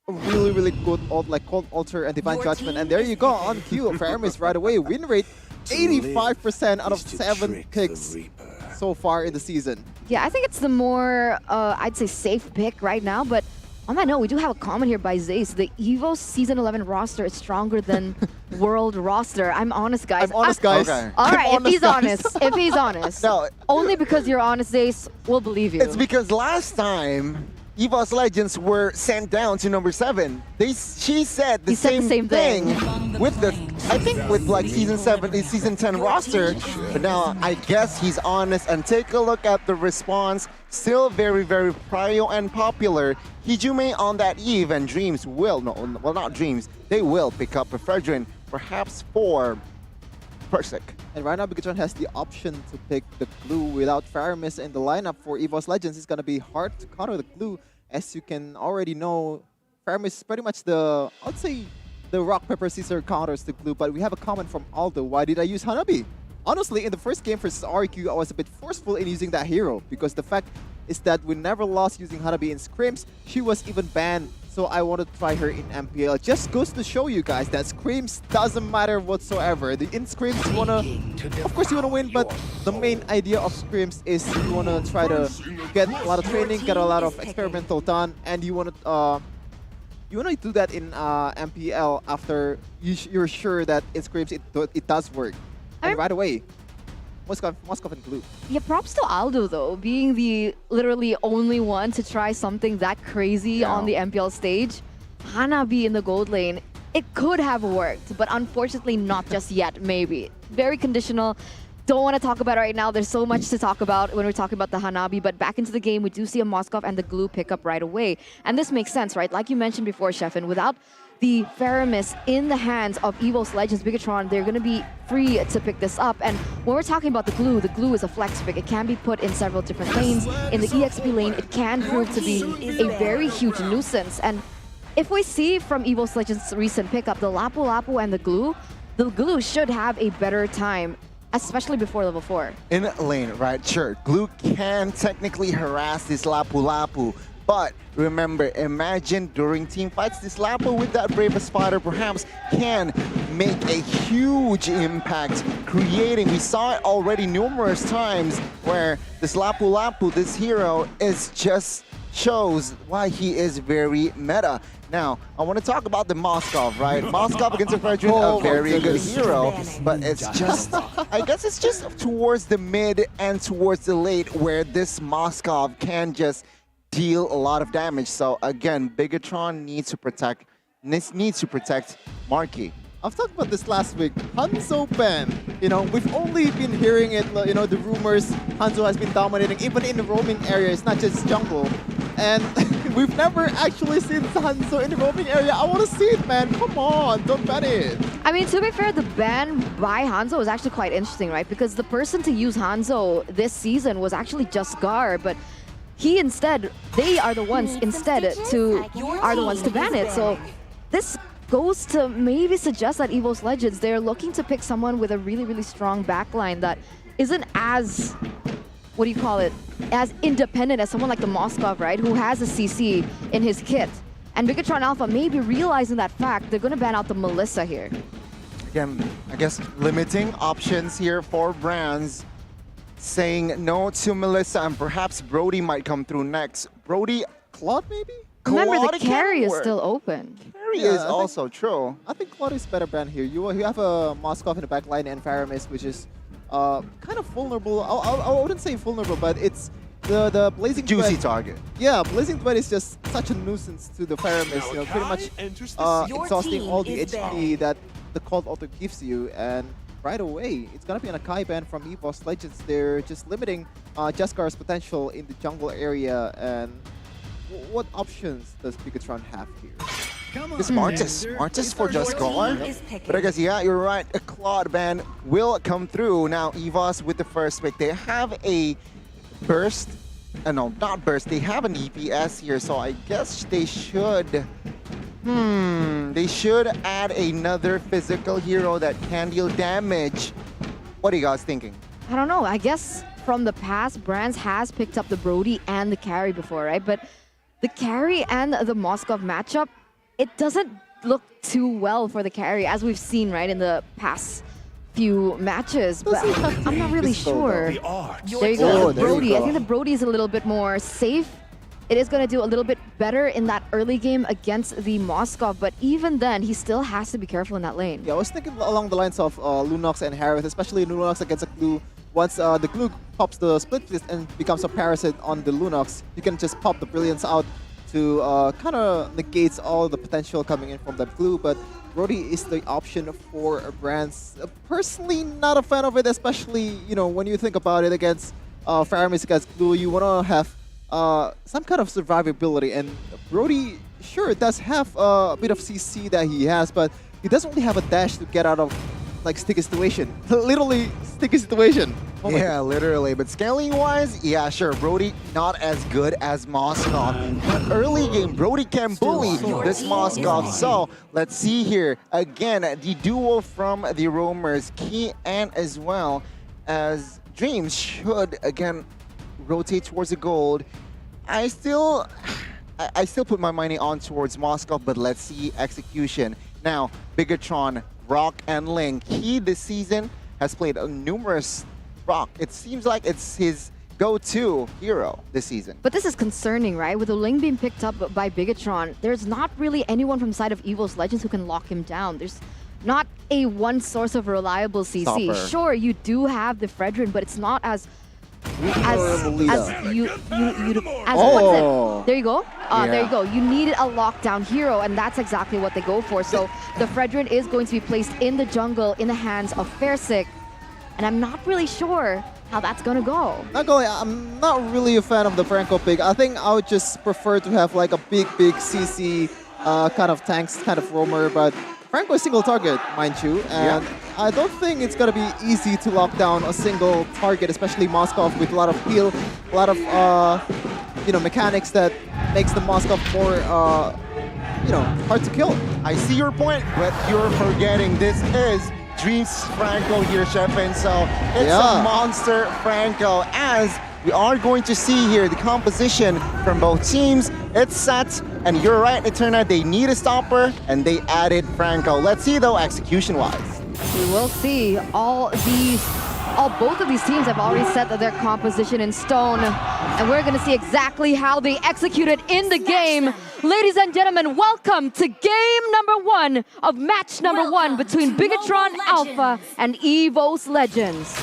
a really, really good ult, like Cold Altar and Divine Judgment, and there you go, on cue, Faramis right away. Win rate 85% out of 7 picks so far in the season. Yeah, I think it's the more, I'd say, safe pick right now, but On that note, we do have a comment here by Zace. The EVOS Season 11 roster is stronger than World roster. I'm honest, guys. I'm honest, guys. Okay. All right, I'm if he's honest, honest, if he's honest. No. Only because you're honest, Zace, we'll believe you. It's because last time EVOS Legends were sent down to number 7. She said the same thing with the, I think with like season 7, season 10 roster. But now I guess he's honest and take a look at the response. Still very, very prio and popular. Hijume on that eve and Dreams will, well not Dreams, they will pick up Refrigerant, perhaps for Persik. And right now, Bigetron has the option to pick the glue. Without Faramis in the lineup for EVOS Legends, it's going to be hard to counter the glue. As you can already know, Faramis is pretty much the, I'd say, the rock, paper, scissors counters the glue. But we have a comment from Aldo. Why did I use Hanabi? Honestly, in the first game versus RRQ, I was a bit forceful in using that hero. Because the fact is that we never lost using Hanabi in scrims. She was even banned. So I wanted to try her in MPL. Just goes to show you guys that scrims doesn't matter whatsoever. In scrims, you wanna, of course you wanna win, but the main idea of scrims is you wanna try to get a lot of training, get a lot of experimental done, and you wanna do that in MPL after you're sure that in scrims it does work. And right away, Moskov and glue. Yeah, props to Aldo though, being the literally only one to try something that crazy on the MPL stage. Hanabi in the gold lane, it could have worked, but unfortunately not just yet, maybe. Very conditional. Don't want to talk about it right now. There's so much to talk about when we're talking about the Hanabi, but back into the game, we do see a Moskov and the glue pick up right away. And this makes sense, right? Like you mentioned before, Sheffin, without the Faramis in the hands of EVOS Legends Bigetron, they're going to be free to pick this up. And when we're talking about the glue is a flex pick. It can be put in several different lanes. In the EXP lane, it can prove to be a very huge nuisance. And if we see from EVOS Legends' recent pickup, the Lapu Lapu and the glue should have a better time, especially before level 4. In lane, right? Sure. Glue can technically harass this Lapu Lapu. But remember, imagine during team fights, this Lapu with that Brave Spider perhaps can make a huge impact, creating, we saw it already numerous times, where this Lapu Lapu, this hero, is just shows why he is very meta. Now, I want to talk about the Moskov, right? Moskov against a Fredrin, a very good hero, but it's just, I guess it's just towards the mid and towards the late where this Moskov can just deal a lot of damage. So again, Bigetron needs to protect Marky. I've talked about this last week. Hanzo ban. You know, we've only been hearing it, you know, the rumors Hanzo has been dominating even in the roaming area. It's not just jungle. And we've never actually seen Hanzo in the roaming area. I want to see it, man. Come on, don't ban it. I mean, to be fair, the ban by Hanzo was actually quite interesting, right? Because the person to use Hanzo this season was actually just Gar, but they are the ones to ban it. So this goes to maybe suggest that EVOS Legends, they're looking to pick someone with a really, really strong backline that isn't as, as independent as someone like the Moskov, right? Who has a CC in his kit. And Bigetron Alpha, maybe realizing that fact, they're going to ban out the Melissa here. Again, I guess limiting options here for brands. Saying no to Melissa, and perhaps Brody might come through next. Brody, Claude maybe? Remember, Claude the carry is still open. Carry is also true. I think Claude is better brand here. You have a Moskov in the back line and Faramis, which is kind of vulnerable. I wouldn't say vulnerable, but it's the Blazing Juicy Thread. target. Yeah, Blazing Thread is just such a nuisance to the Faramis. You know, pretty much exhausting all the HP that the Cold Auto gives you, and right away, it's gonna be an Akai ban from EVOS Legends. They're just limiting Jeskar's potential in the jungle area. And what options does Bigetron have here? This Martis for Jaskar. But I guess, yeah, you're right. A Claude ban will come through. Now, EVOS with the first pick. They have a burst. No, not burst. They have an EPS here, so I guess they should... they should add another physical hero that can deal damage. What are you guys thinking? I don't know. I guess from the past, Brands has picked up the Brody and the carry before, right? But the carry and the Moskov matchup, it doesn't look too well for the carry, as we've seen, right, in the past few matches. But I'm not really sure. There you go, the Brody. I think the Brody is a little bit more safe it is going to do a little bit better in that early game against the Moskov, but even then, he still has to be careful in that lane. Yeah, I was thinking along the lines of Lunox and Harith, especially Lunox against a Glue. Once the Glue pops the split fist and becomes a parasite on the Lunox, you can just pop the Brilliance out to kind of negates all the potential coming in from that Glue, but Brody is the option for Brands. Personally, not a fan of it, especially, you know, when you think about it against Faramis against Glue, you want to have some kind of survivability, and Brody sure does have a bit of CC that he has, but he doesn't really have a dash to get out of like sticky situation. Literally sticky situation. Oh yeah, literally. But scaling wise, yeah, sure. Brody not as good as Moskov. But early game, Brody can bully this Moskov. So let's see here. Again, the duo from the Roamers, Key and as well as Dreams should again rotate towards the gold. I still put my money on towards Moskov, but let's see execution. Now, Bigetron, Rock, and Ling. He this season has played numerous Rock. It seems like it's his go-to hero this season. But this is concerning, right? With the Ling being picked up by Bigetron, there's not really anyone from side of EVOS Legends who can lock him down. There's not a one source of reliable CC. Stopper. Sure, you do have the Fredrin, but it's not as you Oh. there you go. There Yeah. you go. You needed a lockdown hero, and that's exactly what they go for. So the Fredrin is going to be placed in the jungle in the hands of Fairsick, and I'm not really sure how that's gonna go. I'm not really a fan of the Franco pick. I think I would just prefer to have like a big CC kind of tanks, kind of roamer, but Franco is single target, mind you, and I don't think it's gonna be easy to lock down a single target, especially Moskov with a lot of heal, a lot of you know, mechanics that makes the Moskov more you know, hard to kill. I see your point, but you're forgetting this is Dreams Franco here, Shepin. So it's a monster Franco, as we are going to see here the composition from both teams. It's set, and you're right, Eterna, they need a stopper, and they added Franco. Let's see though, execution-wise. We will see. Both of these teams have already set their composition in stone, and we're gonna see exactly how they executed in the game. Ladies and gentlemen, welcome to game number 1 of match number 1 between Bigetron Alpha and EVOS Legends.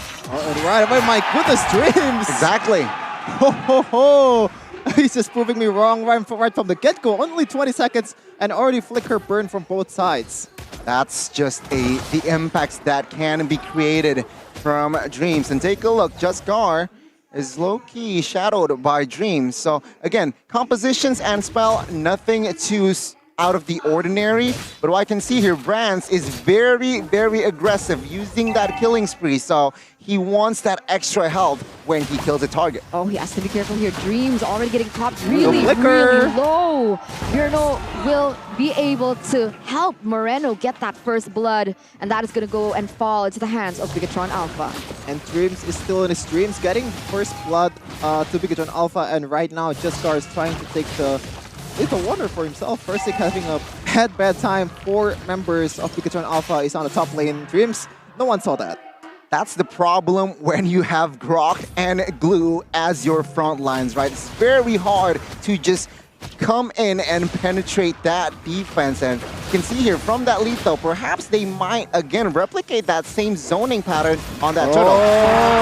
Right, oh my goodness, Dreams! Exactly. Ho ho ho! He's just proving me wrong right from the get-go. Only 20 seconds and already flicker burn from both sides. That's just the impacts that can be created from Dreams. And take a look, Jaskar is low-key shadowed by Dreams. So again, compositions and spell, nothing too out of the ordinary. But what I can see here, Brands is very, very aggressive using that killing spree. So he wants that extra health when he kills a target. Oh, he has to be careful here. Dreams already getting popped really low. Virno will be able to help Moreno get that first blood, and that is going to go and fall into the hands of Bigetron Alpha. And Dreams is still in his dreams, getting first blood to Bigetron Alpha, and right now Jaskar is trying to take the little wonder for himself. First having a bad time. 4 members of Bigetron Alpha is on the top lane. Dreams, no one saw that. That's the problem when you have Grok and Glue as your front lines, right? It's very hard to just come in and penetrate that defense. And you can see here from that lead though, perhaps they might again replicate that same zoning pattern on that turtle.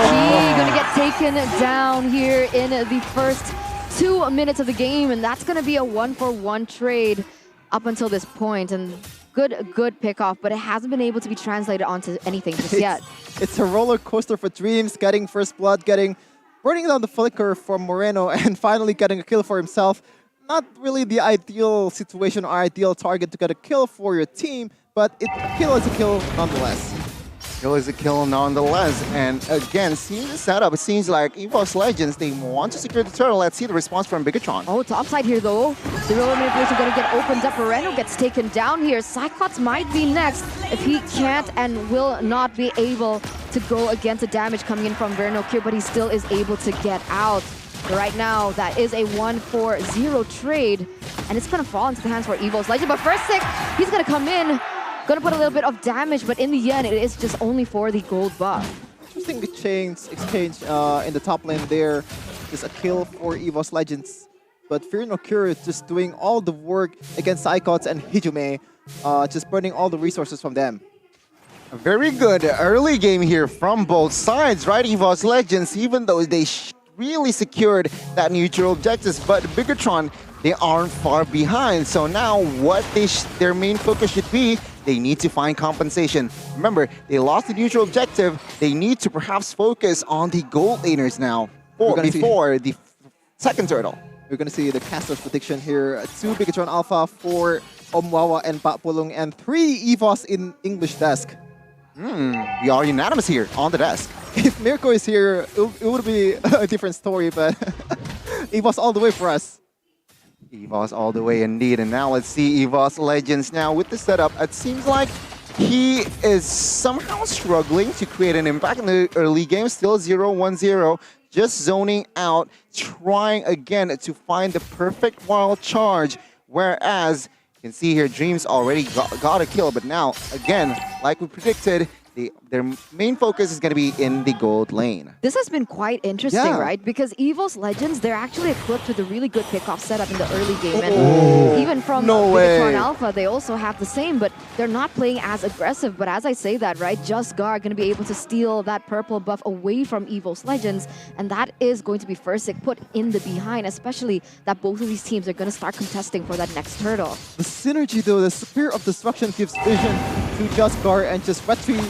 He gonna get taken down here in the first 2 minutes of the game, and that's gonna be a 1-for-1 trade up until this point. And good pick-off, but it hasn't been able to be translated onto anything just yet. It's a roller coaster for Dreams, getting first blood, burning down the flicker from Moreno, and finally getting a kill for himself. Not really the ideal situation or ideal target to get a kill for your team, but kill is a kill nonetheless. Kill is a kill nonetheless. And again, seeing the setup, it seems like EVOS Legends, they want to secure the turtle. Let's see the response from Bigetron. Oh, topside here though. The real manipulation going to get opened up. Moreno gets taken down here. Cyclops might be next if he can't and will not be able to go against the damage coming in from Verno here, but he still is able to get out. So right now, that is a 1-for-0 trade, and it's going to fall into the hands for EVOS Legend. But first he's going to come in, going to put a little bit of damage, but in the end, it is just only for the gold buff. Interesting exchange in the top lane there. Just a kill for EVOS Legends. but Fear No Cure is just doing all the work against Psychots and Hijume, just burning all the resources from them. A very good early game here from both sides, right? EVOS Legends, even though they really secured that neutral objectives, but Bigetron, they aren't far behind. So now what their main focus should be, they need to find compensation. Remember, they lost the neutral objective. They need to perhaps focus on the gold laners now before the second turtle. We're going to see the caster's prediction here. 2 Bigetron Alpha, 4 Omwawa and Pak Pulung, and 3 EVOS in English desk. We are unanimous here on the desk. If Mirko is here, it would be a different story, but EVOS all the way for us. EVOS all the way indeed. And now let's see EVOS Legends now with the setup. It seems like he is somehow struggling to create an impact in the early game. Still 0-1-0. Just zoning out, trying again to find the perfect wild charge. Whereas you can see here, Dreams already got a kill, but now, again, like we predicted, their main focus is going to be in the gold lane. This has been quite interesting, right? Because EVOS Legends, they're actually equipped with a really good pickoff setup in the early game. And even from Bigetron Alpha, they also have the same, but they're not playing as aggressive. But as I say that, right, Just Gar going to be able to steal that purple buff away from EVOS Legends. And that is going to be Fursic put in the behind, especially that both of these teams are going to start contesting for that next turtle. The synergy, though, the Spear of Destruction gives vision to Just Gar and just retreat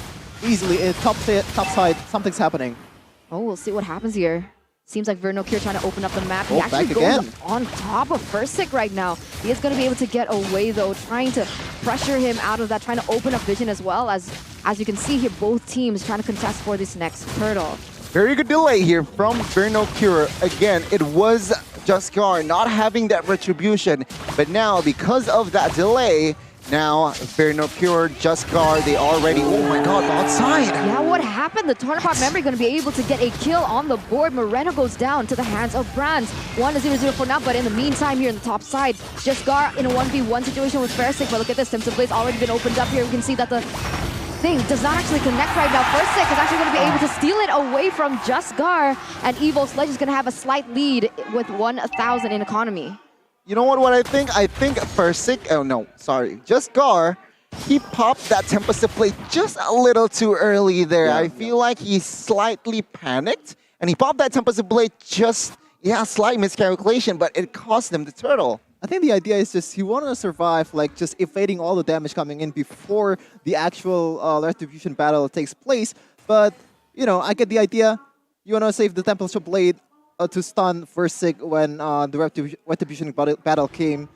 easily in top side. Something's happening. Oh, we'll see what happens here. Seems like Vernokir trying to open up the map. He back actually again. goes on top of Fursic right now. He is going to be able to get away, though, trying to pressure him out of that, trying to open up vision as well. As you can see here, both teams trying to contest for this next turtle. Very good delay here from Vernokir. Again, it was Just Gar not having that retribution, but now because of that delay, now, Vernokir, Just Gar, they already, oh my god, outside. Yeah, what happened? The Tornapot memory going to be able to get a kill on the board. Moreno goes down to the hands of Brands. 1-0-0 for now, but in the meantime here in the top side, Just Gar in a 1v1 situation with Fursic. But look at this, Timson Blade's already been opened up here. We can see that the thing does not actually connect right now. Fursic is actually going to be able to steal it away from Just Gar, and EVOS Legends going to have a slight lead with 1,000 in economy. You know what I think? I think Fursic, oh no, sorry, Just Gar, he popped that Tempest Blade just a little too early there. I feel like he slightly panicked, and he popped that Tempest Blade just, slight miscalculation, but it cost him the turtle. I think the idea is just he wanted to survive, like just evading all the damage coming in before the actual retribution battle takes place. But, you know, I get the idea. You want to save the Tempest Blade to stun Fursic when the retribution battle came.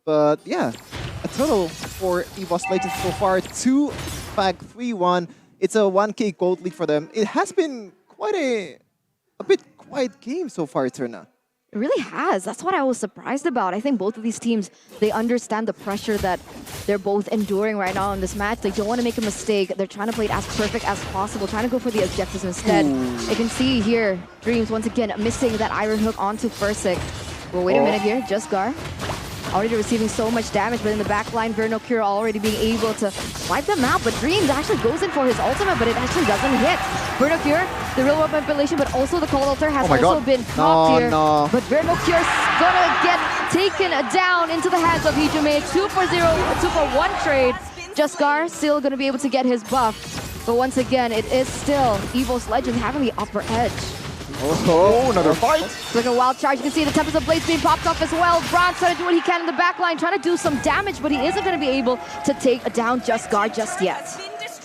But yeah, a total for EVOS Legends so far, 2-3-1. It's a 1k gold lead for them. It has been quite a bit quiet game so far, Eterna. It really has. That's what I was surprised about. I think both of these teams, they understand the pressure that they're both enduring right now in this match. They don't want to make a mistake. They're trying to play it as perfect as possible, trying to go for the objectives instead. You can see here, Dreams once again missing that iron hook onto Fursic. Well, wait a minute here, Just Gar already receiving so much damage, but in the back line, Vernokir already being able to wipe them out. But Dreams actually goes in for his ultimate, but it actually doesn't hit. Vernokir, the real world manipulation, but also the Cold Altar has also been popped here. But Vernokir's gonna get taken down into the hands of Hijume. 2-for-1 trade. Just Gar still gonna be able to get his buff. But once again, it is still EVOS Legends having the upper edge. Oh, another fight. Like a wild charge. You can see the Tempest of Blades being popped off as well. Bronze trying to do what he can in the back line, trying to do some damage, but he isn't going to be able to take down Just Gar just yet.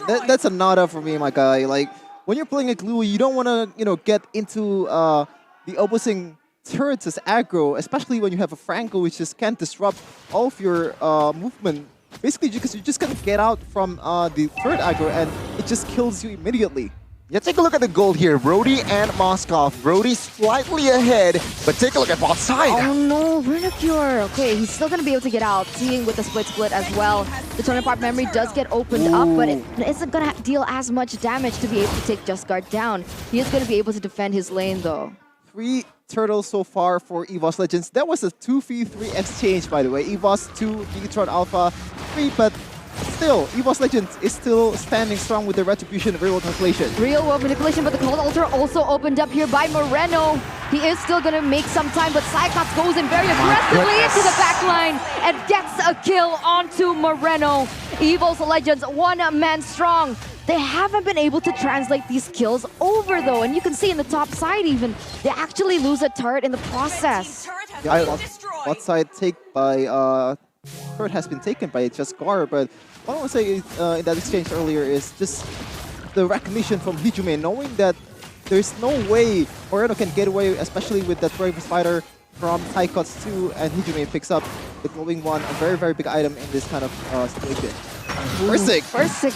That's a nada for me, my guy. Like, when you're playing a glue, you don't want to, you know, get into the opposing turrets as aggro, especially when you have a Franco which just can't disrupt all of your movement. Basically, because you just can't get out from the third aggro and it just kills you immediately. Yeah, take a look at the gold here. Brody and Moskov. Brody slightly ahead, but take a look at both sides. Oh no, Vernokir. Okay, he's still going to be able to get out, seeing with the split as well. The Tornapot memory does get opened up, but it isn't going to deal as much damage to be able to take Just Gar down. He is going to be able to defend his lane though. 3 turtles so far for EVOS Legends. That was a 2v3 exchange, by the way. EVOS 2, Bigetron Alpha 3, but still, EVOS Legends is still standing strong with the Retribution real world manipulation. Real world manipulation, but the Cold Altar also opened up here by Moreno. He is still going to make some time, but Cyclops goes in very aggressively into the back line and gets a kill onto Moreno. EVOS Legends, one man strong. They haven't been able to translate these kills over though, and you can see in the top side even, they actually lose a turret in the process. Yeah, bot side take by turret has been taken by just Gar, but what I want to say is, in that exchange earlier is just the recognition from Hijume, knowing that there's no way Moreno can get away, especially with that Brave Spider from Tycots 2, and Hijume picks up the glowing one, a very, very big item in this kind of situation. First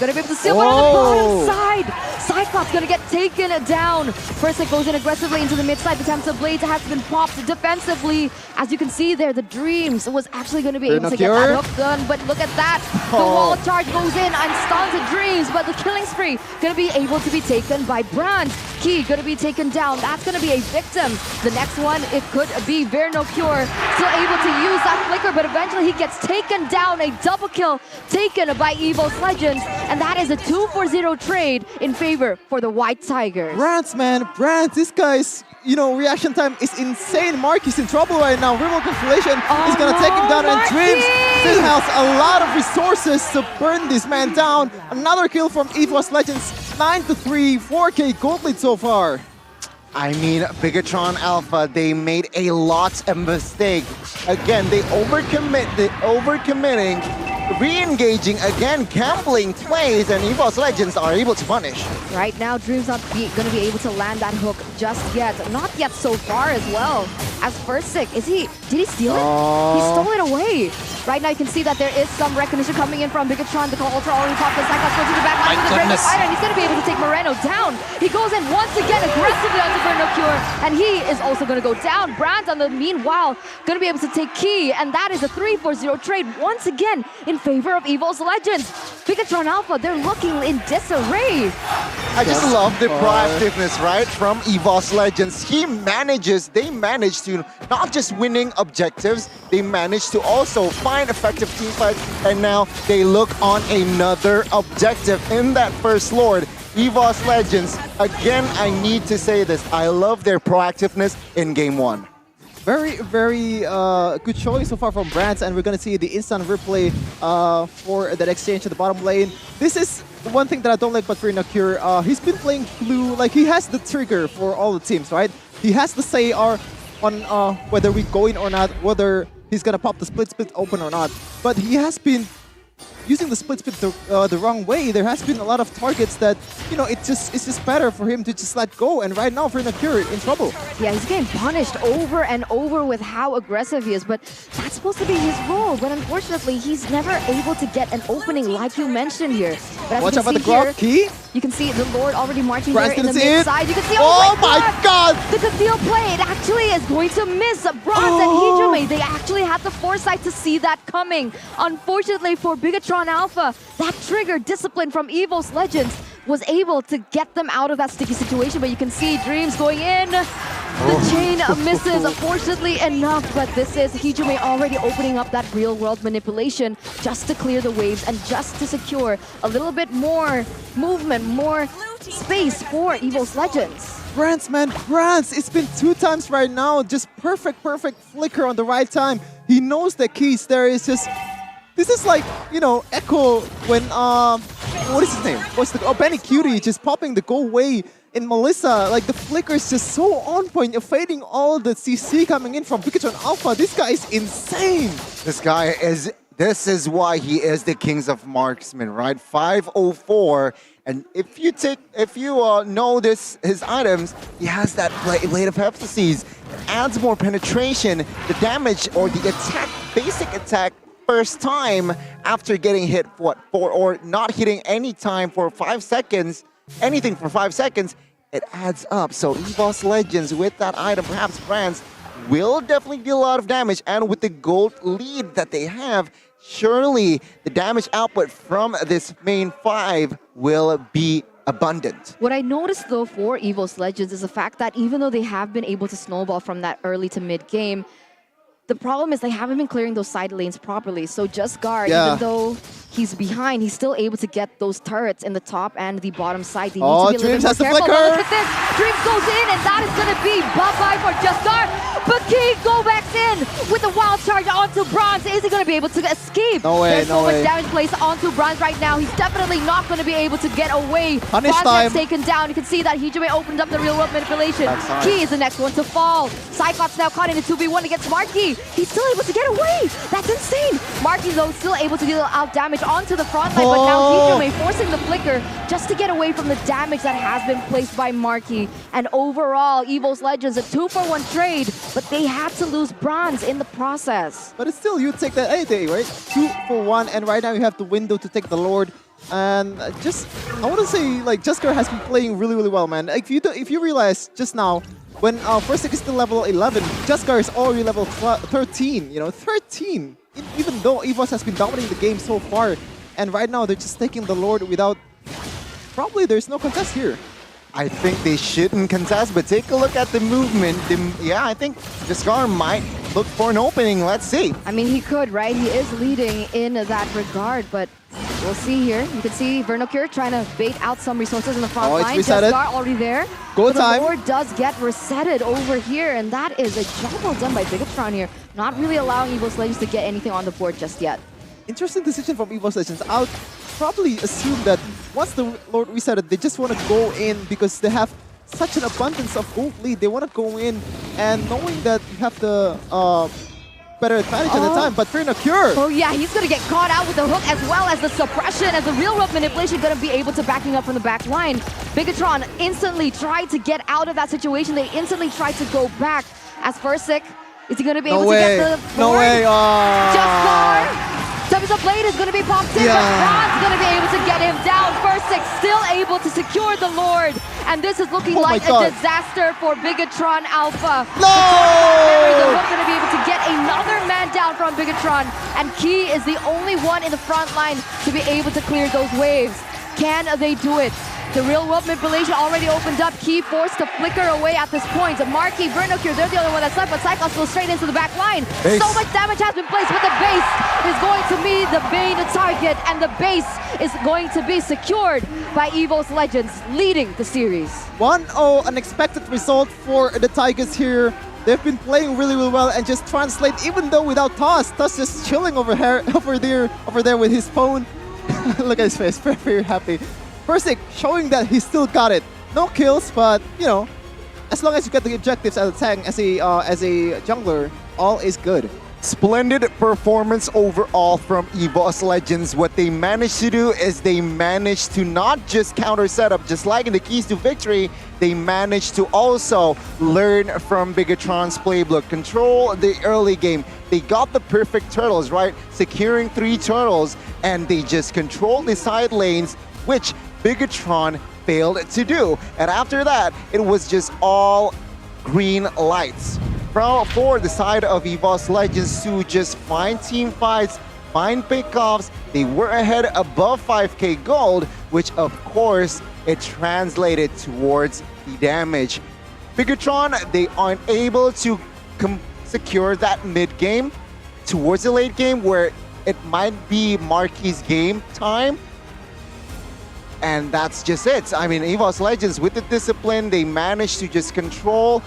gonna be able to steal, but on the bottom side, Cyclops gonna get taken down. First goes in aggressively into the mid side. The Tempter Blade has been popped defensively. As you can see there, the Dreams was actually gonna be able to get that hook gun, but look at that. The wall charge goes in and stuns the Dreams, but the killing spree gonna be able to be taken by Brand. Key gonna be taken down. That's gonna be a victim. The next one, it could be Vernocure, still able to use that flicker, but eventually he gets taken down. A double kill taken by EVOS Legends, and that is a 2-for-0 trade in favor for the White Tigers. Brands, man, Brands, this guy's, reaction time is insane. Mark is in trouble right now. Remote Conflation is gonna take him down, and Dreams still has a lot of resources to burn this man down. Another kill from EVOS Legends, 9-3, 4K gold lead so far. I mean, Bigetron Alpha, they made a lot of mistake. Again, they overcommitting, re-engaging again, gambling plays, and EVOS Legends are able to punish. Right now, Dream's not going to be able to land that hook just yet. Not yet so far as well. As Versik, did he steal it? He stole it away. Right now, you can see that there is some recognition coming in from Bigetron. The Ultra already popped the Cyclops goes to the back line with the Brave Spider, and he's going to be able to take Moreno down. He goes in once again aggressively onto Vernocure, and he is also going to go down. Brand, on the meanwhile, going to be able to take Key, and that is a 3-for-0 trade once again in favor of EVOS Legends. Bigetron Alpha, they're looking in disarray. I just love the proactiveness, right, from EVOS Legends. They manage to not just winning objectives, they manage to also find effective team fights, and now they look on another objective in that First Lord. EVOS Legends, again, I need to say this, I love their proactiveness in Game 1. Very, very good showing so far from Brands, and we're going to see the instant replay for that exchange at the bottom lane. This is one thing that I don't like about Vernocure. He's been playing blue, like he has the trigger for all the teams, right? He has the say on whether we go in or not, whether he's going to pop the split open or not. But he has been using the split the wrong way. There has been a lot of targets that, it's just better for him to just let go. And right now, Vernocure in trouble. Yeah, he's getting punished over and over with how aggressive he is, but that's supposed to be his role. But unfortunately, he's never able to get an opening like you mentioned here. But watch out for the grab, Key. You can see the Lord already marching Brand's there in the mid side. You can see, oh my God! The Cathedral play, it actually is going to miss. Bronze and Hijume, they actually had the foresight to see that coming. Unfortunately for Bigetron Alpha, that trigger discipline from EVOS Legends was able to get them out of that sticky situation, but you can see Dreams going in. The chain misses, unfortunately enough, but this is Hijume already opening up that real-world manipulation just to clear the waves and just to secure a little bit more movement, more space for EVOS Legends. Brands, man, Brands, it's been 2 times right now, just perfect flicker on the right time. He knows the keys there is just... This is like, Echo when, what is his name? Benny Cutie just popping the go away in Melissa. Like, the flicker is just so on point, evading all the CC coming in from Bigetron Alpha. This guy is insane. This is why he is the Kings of Marksman, right? 504. And if you know his items, he has that Blade of Hephaestus. It adds more penetration, the damage or the attack, basic attack, first time after getting hit or not hitting any time for 5 seconds, anything for 5 seconds, it adds up. So EVOS Legends with that item, perhaps Brands, will definitely deal a lot of damage, and with the gold lead that they have, surely the damage output from this main 5 will be abundant. What I noticed though for EVOS Legends is the fact that even though they have been able to snowball from that early to mid game, the problem is they haven't been clearing those side lanes properly. So Just Guard, even though he's behind, he's still able to get those turrets in the top and the bottom side. They need Oh, to be a little Dreams bit has the more careful. flicker. But look at this. Dreams goes in, and that is going to be bye-bye for Jastar. But King go back in with the wild charge onto Bronze. Is he going to be able to escape? No way, There's so no much way. damage placed onto Bronze right now. He's definitely not going to be able to get away. Punish Bronze time. gets taken down. You can see that Hijime opened up the real world manipulation. Backside. Key is the next one to fall. Psychot's now caught in a 2v1 against Marky. He's still able to get away. That's insane. Marky, though, still able to deal out damage onto the front line, but now Hijime forcing the flicker just to get away from the damage that has been placed by Marky. And overall, EVOS Legends, a 2-for-1 trade, but they had to lose Bronze in the process. But it's still, you take that any day, right? 2 for 1, and right now you have the window to take the Lord. And just, I want to say, like, Jaskar has been playing really, really well, man. If you realize just now, when First is still level 11, Jaskar is already level 13, you know, 13! Even though EVOS has been dominating the game so far, and right now they're just taking the Lord without, probably there's no contest here. I think they shouldn't contest, but take a look at the movement. Yeah, I think Jaskar might look for an opening. Let's see. I mean, he could, right? He is leading in that regard, but we'll see here. You can see Vernocure trying to bait out some resources in the front line. Resetted. Jaskar already there. Go But time. the Lord does get resetted over here, and that is a job well done by Bigetron here. Not really allowing EVOS Legends to get anything on the board just yet. Interesting decision from EVOS Legends. I would probably assume that once the Lord resetted, they just want to go in because they have such an abundance of gold lead. They want to go in, and knowing that you have the better advantage at the time, but Vernocure. Oh yeah, he's going to get caught out with the hook as well as the suppression, as the real world manipulation going to be able to backing up from the back line. Bigetron instantly tried to get out of that situation. They instantly tried to go back. As Versik, is he going to be able to get the No board? way! Jaskar! Subs Blade is going to be popped in, but Bronze going to be able to get him down. Versik still able to secure the Lord. And this is looking like a disaster for Bigetron Alpha. No! The Hook going to be able to get another man down from Bigetron. And Key is the only one in the front line to be able to clear those waves. Can they do it? The real world manipulation already opened up. Key forced to flicker away at this point. Marky, Vernocure, they're the only one that's left, but Cyclops goes straight into the back line. Base. So much damage has been placed, but the base is going to be the main target, and the base is going to be secured by EVOS Legends, leading the series. 1-0, unexpected result for the Tigers here. They've been playing really, really well, and just translate, even though without Toss. Toss just chilling over there with his phone. Look at his face, very, very happy. Versik showing that he still got it. No kills, but you know, as long as you get the objectives as a tank, as a jungler, all is good. Splendid performance overall from EVOS Legends. What they managed to do is they managed to not just counter setup, just like in the keys to victory, they managed to also learn from Bigetron's playbook, control the early game. They got the perfect turtles, right? Securing 3 turtles, and they just controlled the side lanes, which Bigetron failed to do. And after that, it was just all green lights. For the side of EVOS Legends to just find team fights, find pickoffs, they were ahead above 5k gold, which of course, it translated towards the damage. Bigetron, they aren't able to secure that mid game towards the late game where it might be Marky's game time. And that's just it. I mean, EVOS Legends, with the discipline, they managed to just control.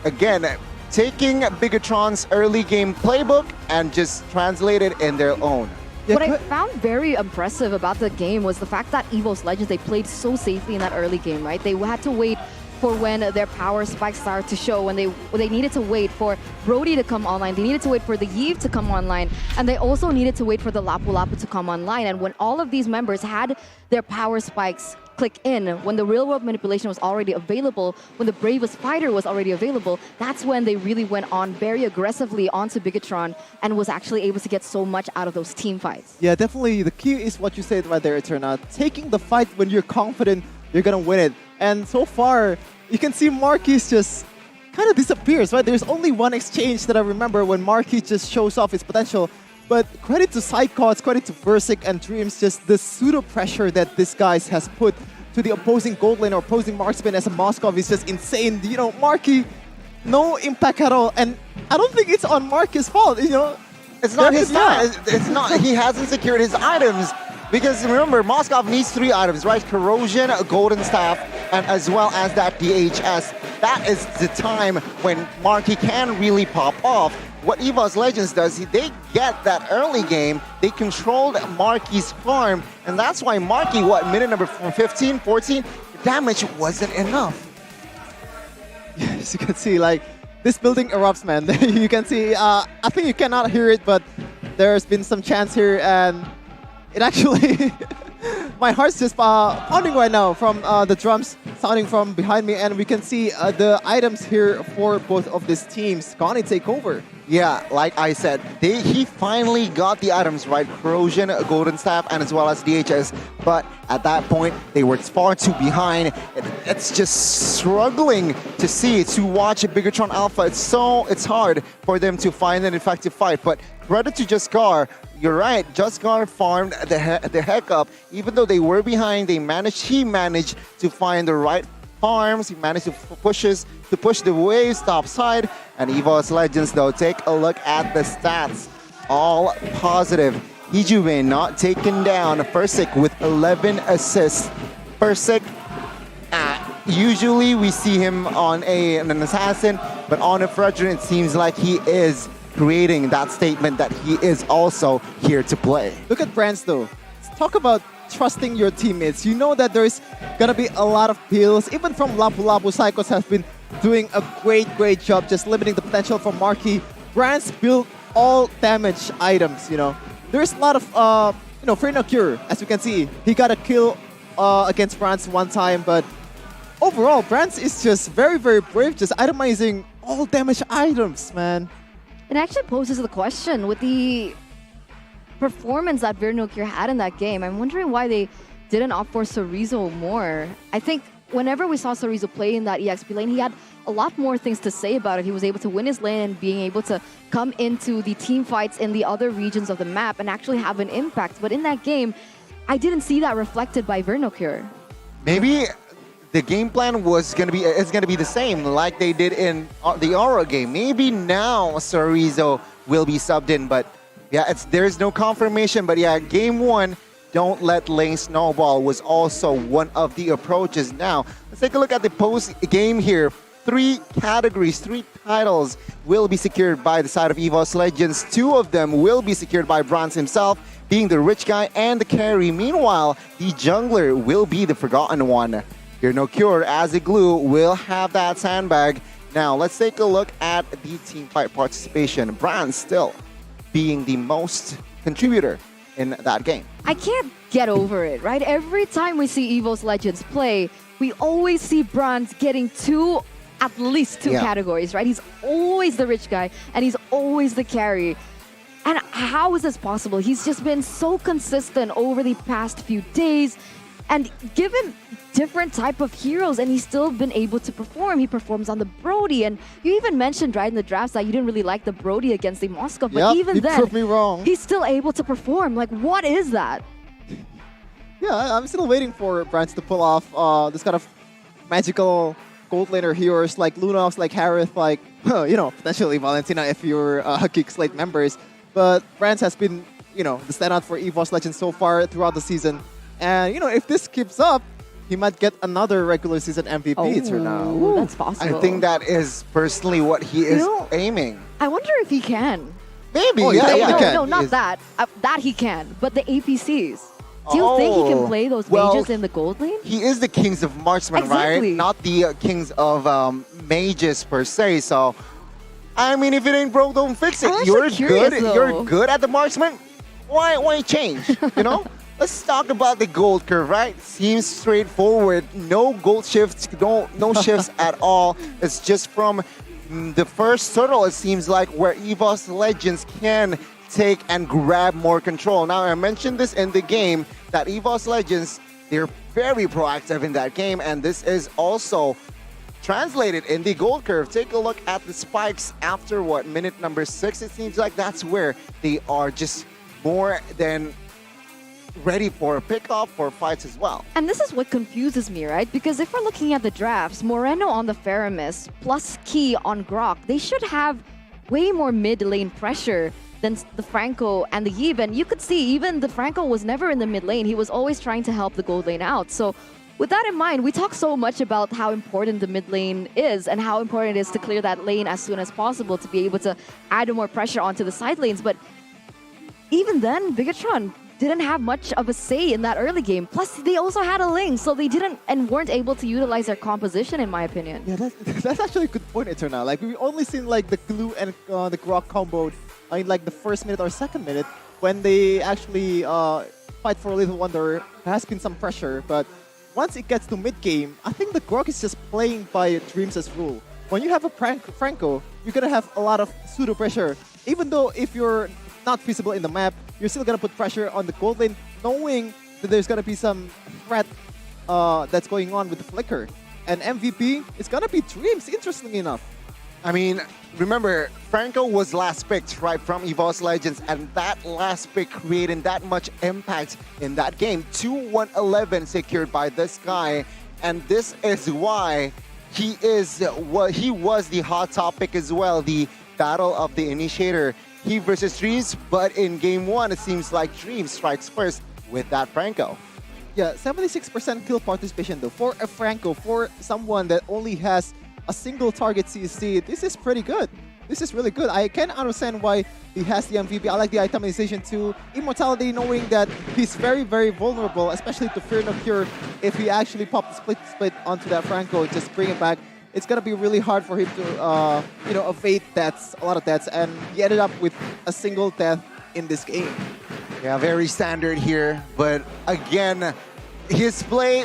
Again, taking Bigetron's early game playbook and just translate it in their own. What I found very impressive about the game was the fact that EVOS Legends, they played so safely in that early game, right? They had to wait for when their power spikes started to show, when they needed to wait for Brody to come online, they needed to wait for the Yves to come online, and they also needed to wait for the Lapu Lapu to come online. And when all of these members had their power spikes click in, when the real world manipulation was already available, when the bravest fighter was already available, that's when they really went on very aggressively onto Bigetron and was actually able to get so much out of those team fights. Yeah, definitely. The key is what you said right there, Eterna. Taking the fight when you're confident you're gonna win it. And so far, you can see Marquis just kind of disappears, right? There's only one exchange that I remember when Marquis just shows off his potential. But credit to Psychots, credit to Versik and Dreams, just the pseudo-pressure that this guy has put to the opposing gold lane or opposing marksman as a Moskov is just insane. You know, Marquis, no impact at all. And I don't think it's on Marquis' fault, you know. It's not his time. It's not. He hasn't secured his items. Because remember, Moskov needs 3 items, right? Corrosion, Golden Staff, and as well as that DHS. That is the time when Marky can really pop off. What EVOS Legends does, they get that early game, they controlled Marky's farm, and that's why Marky, minute number 15, 14, the damage wasn't enough. As you can see, like, this building erupts, man. You can see, I think you cannot hear it, but there's been some chants here, and it actually, my heart's just pounding right now from the drums sounding from behind me, and we can see the items here for both of these teams. Connie take over. Yeah, like I said, he finally got the items right. Corrosion, Golden Staff, and as well as DHS. But at that point, they were far too behind. It's just struggling to watch a Bigetron Alpha. It's hard for them to find an effective fight. But credit to Jaskar. You're right, Jaskar farmed the heck up. Even though they were behind, he managed to find the right farms. He managed to push the waves top side. And EVOS Legends, though, take a look at the stats. All positive. Hijube not taken down. Persik with 11 assists. Persik, usually we see him on an assassin, but on a Fredrin, it seems like he is creating that statement that he is also here to play. Look at Brands, though. Let's talk about trusting your teammates. You know that there's gonna be a lot of pills. Even from Lapu Lapu, Psychos have been doing a great job just limiting the potential from Marky. Brands built all damage items, you know. There's a lot of, Free No Cure, as you can see. He got a kill against Brands one time, but overall, Brands is just very brave, just itemizing all damage items, man. It actually poses the question with the performance that Vernokir had in that game. I'm wondering why they didn't opt for Sorizo more. I think whenever we saw Sorizo play in that EXP lane, he had a lot more things to say about it. He was able to win his lane and being able to come into the team fights in the other regions of the map and actually have an impact. But in that game, I didn't see that reflected by Vernokir. Maybe the game plan is gonna be the same like they did in the Aura game. Maybe now Sorizo will be subbed in, but yeah, there's no confirmation. But yeah, game 1, don't let lane snowball was also one of the approaches. Now let's take a look at the post game here. 3 categories, 3 titles will be secured by the side of EVOS Legends. 2 of them will be secured by Bronze himself, being the rich guy and the carry. Meanwhile, the jungler will be the forgotten one. Here, No Cure, as a glue, will have that sandbag. Now, let's take a look at the team fight participation. Brand still being the most contributor in that game. I can't get over it, right? Every time we see EVOS Legends play, we always see Bronze getting at least two categories, right? He's always the rich guy, and he's always the carry. And how is this possible? He's just been so consistent over the past few days, and given different type of heroes, and he's still been able to perform. He performs on the Brody, and you even mentioned right in the drafts that you didn't really like the Brody against the Moscow, but even then, proved me wrong. He's still able to perform. Like, what is that? Yeah, I'm still waiting for Brands to pull off this kind of magical gold laner heroes like Lunox, like Harith, like, potentially Valentina if you're GEEK SLATE members. But Brands has been, the standout for EVOS Legends so far throughout the season. And, if this keeps up, he might get another regular season MVP turn out. That's possible. I think that is personally what he is aiming. I wonder if he can. Maybe, No, not that. That he can. But the APCs. Do you think he can play those mages in the gold lane? He is the kings of marksmen, right? Not the kings of mages per se. So, I mean, if it ain't broke, don't fix it. You're good. You're good at the marksman. Why change? Let's talk about the gold curve, right? Seems straightforward. No gold shifts, no shifts at all. It's just from the first turtle, it seems like, where EVOS Legends can take and grab more control. Now, I mentioned this in the game, that EVOS Legends, they're very proactive in that game, and this is also translated in the gold curve. Take a look at the spikes after, minute number 6? It seems like that's where they are just more than ready for a pickoff, for fights as well. And this is what confuses me, right? Because if we're looking at the drafts, Moreno on the Feramis plus Key on Grok, they should have way more mid lane pressure. than the Franco and the Yib. And you could see even the Franco was never in the mid lane. He was always trying to help the gold lane out. So with that in mind, we talk so much about how important the mid lane is and how important it is to clear that lane as soon as possible to be able to add more pressure onto the side lanes. But even then, Bigetron didn't have much of a say in that early game. Plus, they also had a Ling, so they didn't and weren't able to utilize their composition, in my opinion. Yeah, that's actually a good point, Eternal. Like, we've only seen like the glue and the grok combo in like the first minute or second minute when they actually fight for a little while. There has been some pressure, but once it gets to mid game, I think the grok is just playing by Dreams' rule. When you have a Franco, you're gonna have a lot of pseudo pressure. Even though if you're not visible in the map, you're still gonna put pressure on the gold lane, knowing that there's gonna be some threat that's going on with the flicker. And MVP is gonna be Dreams, interestingly enough. I mean, remember, Franco was last picked, right, from EVOS Legends, and that last pick created that much impact in that game. 2-1-11 secured by this guy, and this is why he was the hot topic as well, the battle of the initiator. He versus Dreams, but in game one, it seems like Dreams strikes first with that Franco. Yeah, 76% kill participation though. For a Franco, for someone that only has a single target CC, this is pretty good. This is really good. I can understand why he has the MVP. I like the itemization too. Immortality, knowing that he's very, very vulnerable, especially to Fear No Cure. If he actually popped the split onto that Franco, just bring it back. It's gonna be really hard for him to, evade deaths, a lot of deaths, and he ended up with a single death in this game. Yeah, very standard here, but again, his play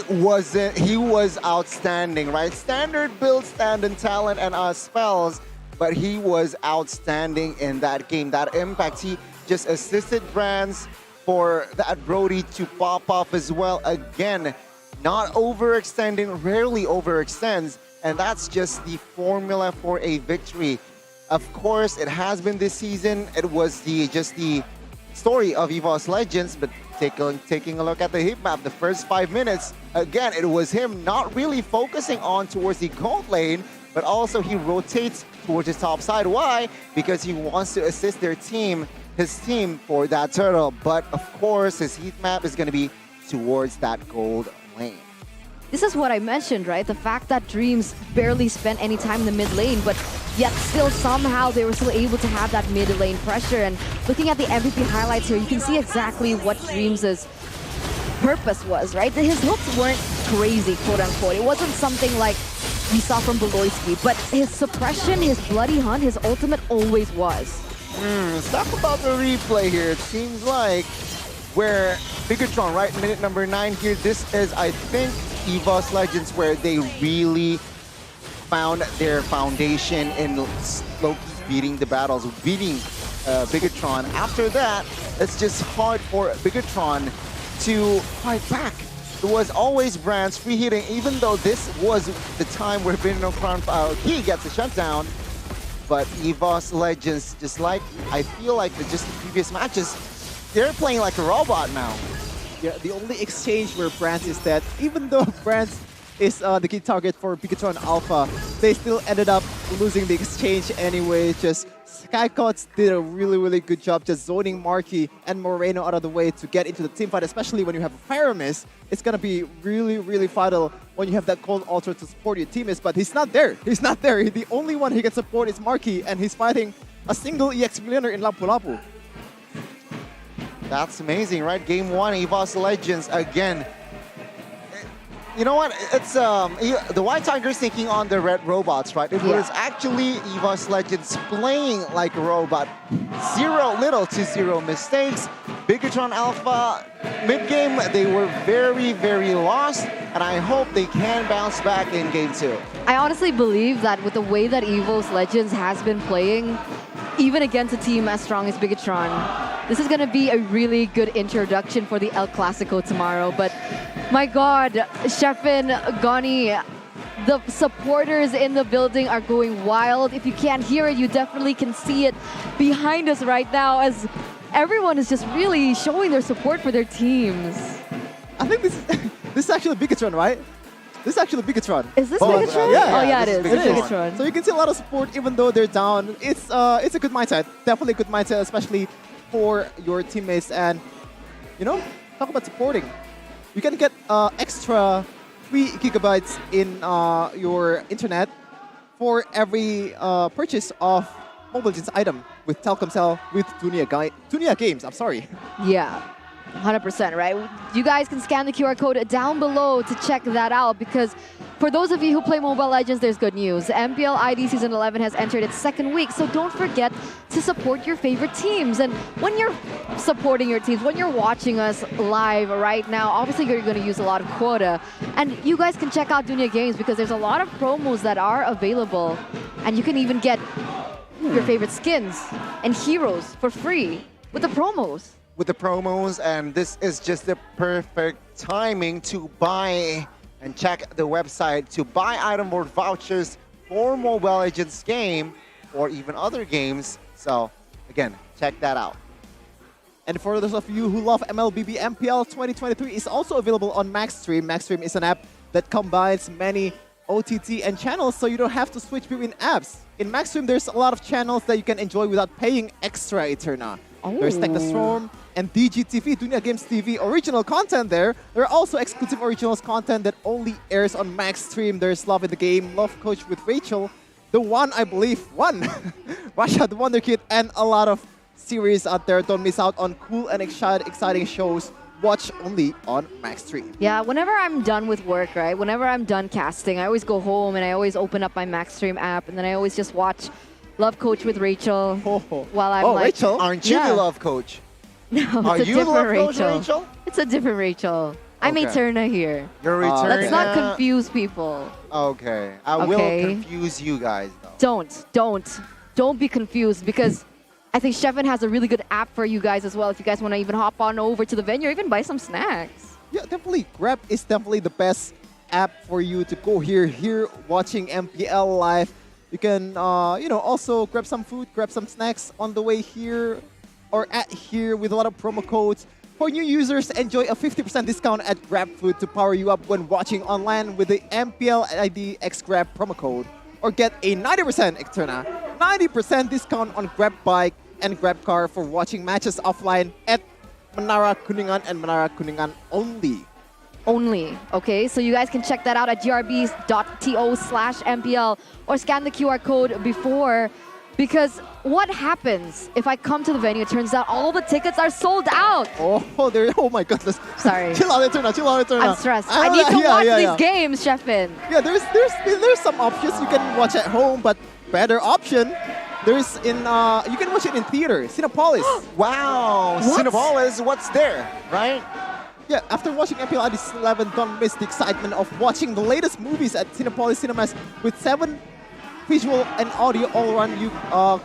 he was outstanding, right? Standard build, standard talent, and spells, but he was outstanding in that game. That impact, he just assisted Brands for that Brody to pop off as well. Again, not overextending, rarely overextends, and that's just the formula for a victory. Of course, it has been this season. It was just the story of EVOS Legends, but taking a look at the heat map, the first 5 minutes, again, it was him not really focusing on towards the gold lane, but also he rotates towards his top side. Why? Because he wants to assist his team for that turtle. But of course, his heat map is going to be towards that gold lane. This is what I mentioned, right? The fact that Dreams barely spent any time in the mid lane, but yet still somehow they were still able to have that mid lane pressure. And looking at the MVP highlights here, you can see exactly what Dreams' purpose was, right? His hooks weren't crazy, quote unquote. It wasn't something like we saw from Beloyski, but his suppression, his bloody hunt, his ultimate always was. Let's talk about the replay here. It seems like where Bigetron, right, minute number 9 here, this is, I think, EVOS Legends where they really found their foundation in Loki beating the battles, beating Bigetron. After that, it's just hard for Bigetron to fight back. It was always Brands free hitting, even though this was the time where he gets a shutdown. But EVOS Legends, just like I feel like just the previous matches, they're playing like a robot now. Yeah, the only exchange where Brands is that, even though Brands is the key target for Bigetron Alpha, they still ended up losing the exchange anyway. Just Skycots did a really, really good job just zoning Marky and Moreno out of the way to get into the team fight, especially when you have a Pyramis. It's gonna be really, really vital when you have that Cold Ultra to support your teammates, but he's not there. He's not there. The only one he can support is Marky, and he's fighting a single EX millionaire in Lapu Lapu. That's amazing, right? Game 1, EVOS Legends again. You know what? It's the White Tigers taking on the Red Robots, right? It was actually EVOS Legends playing like a robot. Little to zero mistakes. Bigetron Alpha, mid-game, they were very, very lost, and I hope they can bounce back in Game 2. I honestly believe that with the way that EVOS Legends has been playing, even against a team as strong as Bigetron, this is going to be a really good introduction for the El Clasico tomorrow. But my God, Sheffin, Goni, the supporters in the building are going wild. If you can't hear it, you definitely can see it behind us right now as everyone is just really showing their support for their teams. I think this is actually Bigetron, right? This is actually Bigetron. Is this Bigetron? Yeah, Oh yeah, it this is. is It's Bigetron. So you can see a lot of support even though they're down. It's a good mindset. Definitely a good mindset, especially for your teammates. And you know, talk about supporting. You can get extra 3 gigabytes in your internet for every purchase of Mobile Legends item with Telkomsel with Dunia Games. I'm sorry. Yeah, 100%, right? You guys can scan the QR code down below to check that out because for those of you who play Mobile Legends, there's good news. MPL ID Season 11 has entered its 2nd week, so don't forget to support your favorite teams. And when you're supporting your teams, when you're watching us live right now, obviously you're going to use a lot of quota. And you guys can check out Dunia Games because there's a lot of promos that are available. And you can even get your favorite skins and heroes for free with the promos. With the promos, and this is just the perfect timing to buy and check the website to buy item or vouchers for Mobile Legends game or even other games. So again, check that out. And for those of you who love MLBB, MPL 2023 is also available on Maxstream. Maxstream is an app that combines many OTT and channels, so you don't have to switch between apps. In Maxstream, there's a lot of channels that you can enjoy without paying extra, Eterna. There's Tech the Storm and DGTV, Dunia Games TV, original content there. There are also exclusive originals content that only airs on Maxstream. There's Love in the Game, Love Coach with Rachel, the one, I believe, Rasha the Wonder Kid, and a lot of series out there. Don't miss out on cool and exciting shows. Watch only on Maxstream. Yeah, whenever I'm done with work, right? Whenever I'm done casting, I always go home and I always open up my Maxstream app and then I always just watch Love Coach with Rachel while I'm like... Rachel? Aren't you the Love Coach? No, it's Are a you the different Love Coach, Rachel. Rachel? It's a different Rachel. I'm Okay. Eterna here. You're Eterna. Let's not confuse people. Okay, I will confuse you guys though. Don't be confused because I think Shevin has a really good app for you guys as well if you guys want to even hop on over to the venue or even buy some snacks. Yeah, definitely. Grab is definitely the best app for you to go here watching MPL live. You can, also grab some food, grab some snacks on the way here or at here with a lot of promo codes. For new users, enjoy a 50% discount at GrabFood to power you up when watching online with the MPL ID XGrab promo code. Or get a 90% Eterna, 90% discount on Grab Bike and Grab Car for watching matches offline at Menara Kuningan and Menara Kuningan only. Okay? So you guys can check that out at grbs.to/MPL or scan the QR code before. Because what happens if I come to the venue, it turns out all the tickets are sold out. Oh my goodness. Sorry. Chill out, Eterna. I'm stressed. I need to watch these games, Shefin. Yeah, there's some options you can watch at home, but better option, you can watch it in theater, Cinepolis. Wow, What? Cinepolis, what's there, right? Yeah, after watching MPL ID S11, don't miss the excitement of watching the latest movies at Cinepolis Cinemas with 7 visual and audio all-around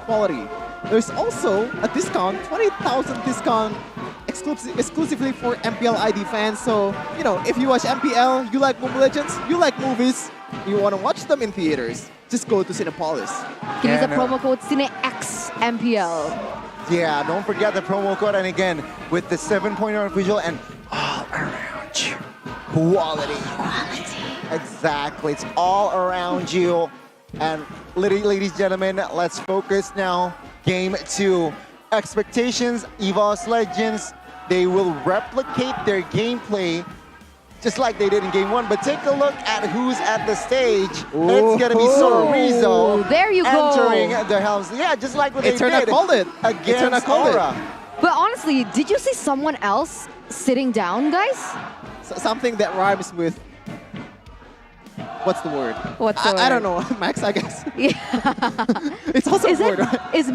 quality. There's also a discount, 20,000 discount exclusively for MPL ID fans. So, if you watch MPL, you like Mobile Legends, you like movies, you want to watch them in theaters, just go to Cinepolis. Can use the promo code CineXMPL. Yeah, don't forget the promo code. And again, with the 7.0 visual and all around you quality. Exactly, it's all around you. And ladies and gentlemen, let's focus now. Game 2. Expectations, EVOS Legends, they will replicate their gameplay just like they did in Game 1. But take a look at who's at the stage. It's going to be Sorriso there you go. entering the house. Yeah, just like what they did called it. against Aura. But honestly, did you see someone else sitting down, guys? Something that rhymes with... What's the word? I don't know. Max, I guess. Yeah. It's also a word, right? Is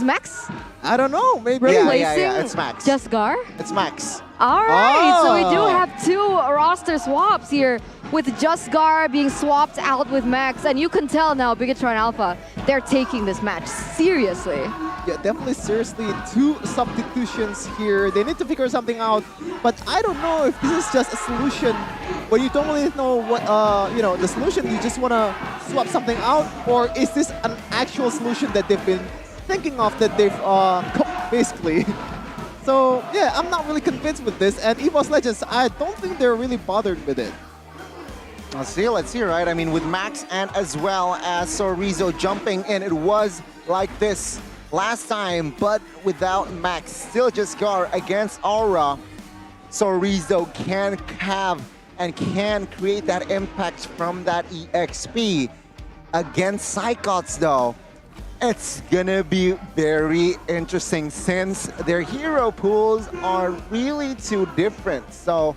Max I don't know. Maybe. replacing it's Max. Justgar? It's Max. All right, so we do Oh. have 2 roster swaps here with Justgar being swapped out with Max. And you can tell now, Bigetron Alpha, they're taking this match seriously. Yeah, definitely seriously. 2 substitutions here. They need to figure something out. But I don't know if this is just a solution. When you don't really know what, the solution, you just want to swap something out? Or is this an actual solution that they've been thinking of that they've, basically? So, yeah, I'm not really convinced with this. And EVOS Legends, I don't think they're really bothered with it. Let's see, right? I mean, with Max and as well as Sorizo jumping in, it was like this last time, but without Max. Still just guard against Aura. Sorizo can have and can create that impact from that EXP. Against Psychots, though, it's gonna be very interesting since their hero pools are really too different. So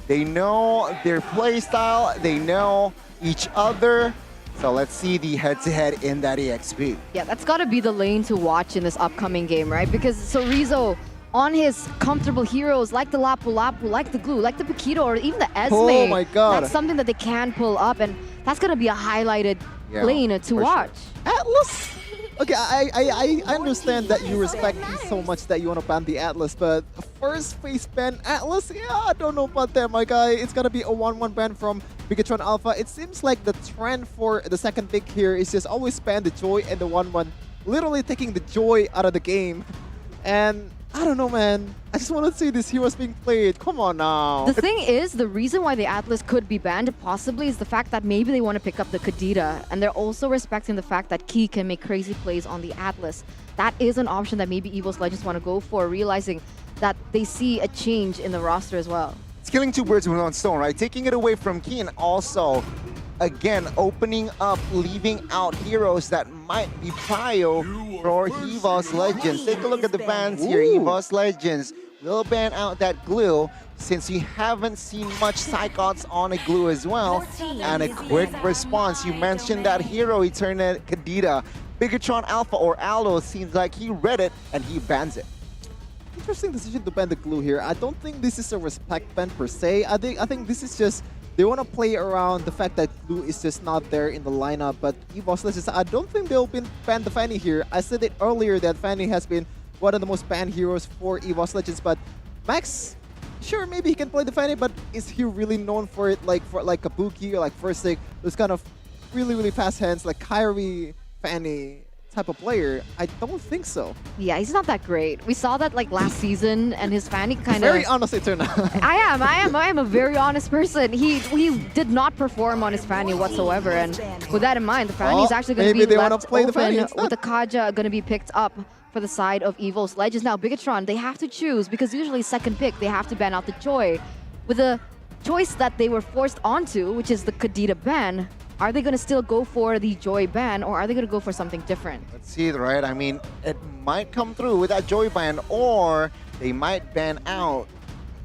they know their play style, they know each other. So let's see the head-to-head in that EXP. Yeah, that's got to be the lane to watch in this upcoming game, right? Because Sorizo, on his comfortable heroes like the Lapu Lapu, like the Glue, like the Paquito, or even the Esme, Oh my God. that's something that they can pull up, and that's going to be a highlighted lane to watch. Atlas? Okay, I understand that you respect me so much that you want to ban the Atlas, but first face ban Atlas? Yeah, I don't know about that, my guy. It's gonna be a 1-1 ban from Bigetron Alpha. It seems like the trend for the second pick here is just always ban the Joy and the 1-1, literally taking the joy out of the game. And I don't know, man. I just want to see these heroes being played. Come on now. The thing is, the reason why the Atlas could be banned possibly is the fact that maybe they want to pick up the Kadita, and they're also respecting the fact that Key can make crazy plays on the Atlas. That is an option that maybe EVOS Legends want to go for, realizing that they see a change in the roster as well. It's killing two birds with one stone, right? Taking it away from Key and also, again, opening up, leaving out heroes that might be prio for EVOS Legends. Take a look at the bans here. EVOS Legends will ban out that Glue since you haven't seen much Psychots on a Glue as well. And a quick response. You mentioned that hero, Eternal Kadita. Bigetron Alpha or Aldo seems like he read it and he bans it. Interesting decision to ban the Glue here. I don't think this is a respect ban per se. I think this is just they want to play around the fact that Glue is just not there in the lineup. But EVOS Legends, I don't think they'll ban the Fanny here. I said it earlier that Fanny has been one of the most banned heroes for EVOS Legends. But Max, sure, maybe he can play the Fanny, but is he really known for it like Kabuki or like Versik? Those kind of really fast hands like Kyrie, Fanny type of player? I don't think so. Yeah, he's not that great. We saw that like last season, and his Fanny kind of... Very honest, Eternal. I am a very honest person. He did not perform on his Fanny whatsoever, and with that in mind, the Fanny is actually going to be left open with the Kaja going to be picked up for the side of EVOS Legends. Now, Bigetron, they have to choose, because usually second pick, they have to ban out the Joy. With the choice that they were forced onto, which is the Kadita ban, are they going to still go for the Joy ban, or are they going to go for something different? Let's see, right? I mean, it might come through with that Joy ban, or they might ban out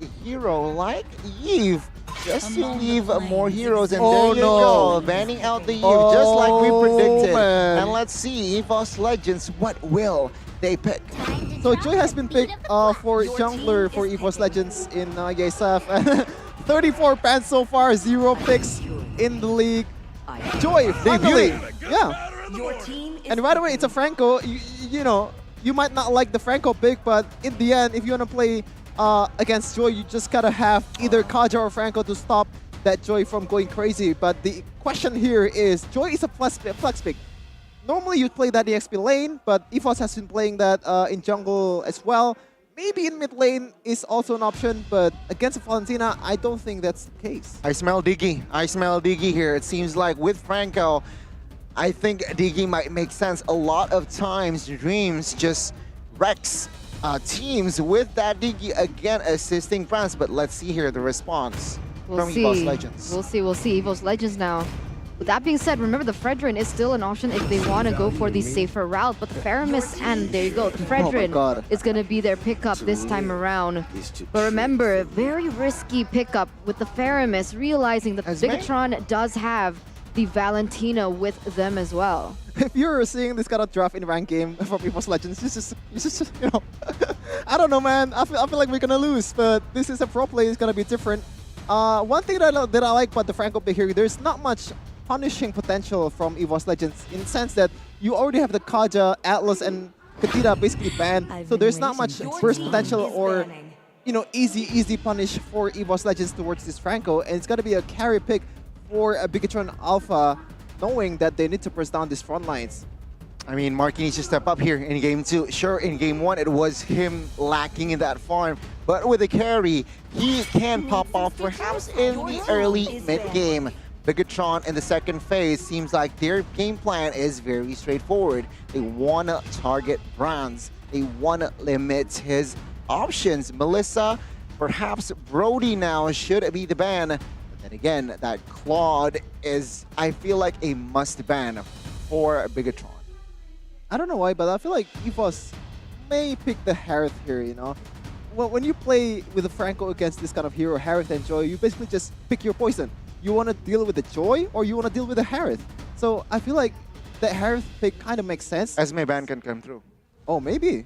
a hero like Eve, just to leave more heroes. And there you go, banning out the Eve, just like we predicted. Man. And let's see, EVOS Legends, what will they pick? So Joy has been picked for jungler for EVOS Legends in YSF. 34 bans so far, 0 picks in the league. Joy, finally! Yeah. And by the way, it's a Franco. You know, you might not like the Franco pick, but in the end, if you want to play against Joy, you just gotta have either Kaja or Franco to stop that Joy from going crazy. But the question here is, Joy is a flex pick. Normally you'd play that EXP lane, but EVOS has been playing that in jungle as well. Maybe in mid lane is also an option, but against Valentina, I don't think that's the case. I smell Diggy here. It seems like with Franco, I think Diggy might make sense. A lot of times, Dreams just wrecks teams with that Diggy, again assisting France. But let's see here the response from EVOS Legends. We'll see. EVOS Legends now. With that being said, remember the Fredrin is still an option if they want to go for the safer route. But the Faramis, and there you go, the Fredrin is going to be their pickup this time around. But remember, very risky pickup with the Faramis, realizing that Bigetron does have the Valentina with them as well. If you're seeing this kind of draft in rank game from EVOS Legends, it's just you know, I don't know, man. I feel like we're gonna lose, but this is a pro play. It's gonna be different. One thing that I like about the Franco pick here, there's not much punishing potential from EVOS Legends in the sense that you already have the Kaja, Atlas, and Kadita basically banned, so there's not much burst potential or easy punish for EVOS Legends towards this Franco, and it's gonna be a carry pick for a Bigetron Alpha, knowing that they need to press down these front lines. I mean, Marky needs to step up here in Game 2. Sure, in Game 1, it was him lacking in that farm, but with a carry, he can pop off perhaps in the early mid-game. Bigetron in the second phase seems like their game plan is very straightforward. They want to target Brands. They want to limit his options. Melissa, perhaps Brody now should be the ban. But then again, that Claude is, I feel like, a must ban for Bigetron. I don't know why, but I feel like EVOS may pick the Harith here, you know? Well, when you play with a Franco against this kind of hero, Harith and Joy, you basically just pick your poison. You want to deal with the Joy or you want to deal with the Harith. So I feel like the Harith pick kind of makes sense. Esme ban can come through. Oh, maybe.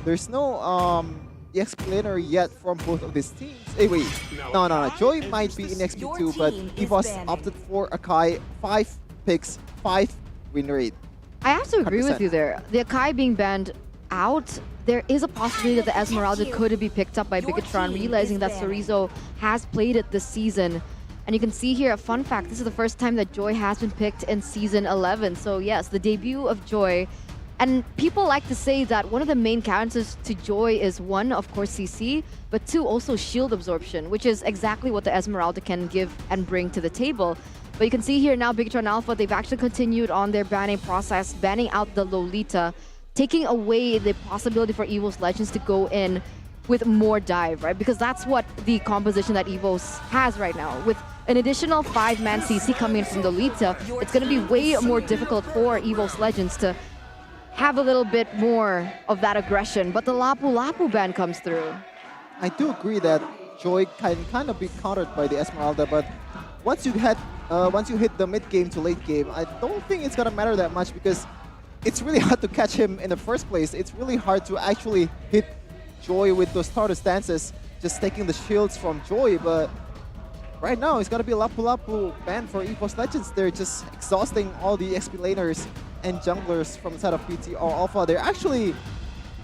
There's no explainer yet from both of these teams. Hey, wait. No. Joy might be in XP2, but EVOS opted for Akai. 5 picks, 5 win rate. I have to agree 100%. with you there. The Akai being banned out, there is a possibility that the Esmeralda could be picked up by Bigetron, realizing that Sorizo has played it this season. And you can see here a fun fact, this is the first time that Joy has been picked in Season 11. So yes, the debut of Joy. And people like to say that one of the main counters to Joy is 1, of course, CC, but 2, also shield absorption, which is exactly what the Esmeralda can give and bring to the table. But you can see here now, Bigetron Alpha, they've actually continued on their banning process, banning out the Lolita, taking away the possibility for EVOS Legends to go in with more dive, right? Because that's what the composition that EVOS has right now. With an additional 5-man CC coming in from Lolita, it's going to be way more difficult for EVOS Legends to have a little bit more of that aggression. But the Lapu Lapu ban comes through. I do agree that Joy can kind of be countered by the Esmeralda, but once you hit the mid game to late game, I don't think it's gonna matter that much because it's really hard to catch him in the first place. It's really hard to actually hit Joy with those Stardust dances, just taking the shields from Joy. But right now, it's gonna be a Lapu Lapu ban for EVOS Legends. They're just exhausting all the XP laners and junglers from the side of PT or Alpha. They're actually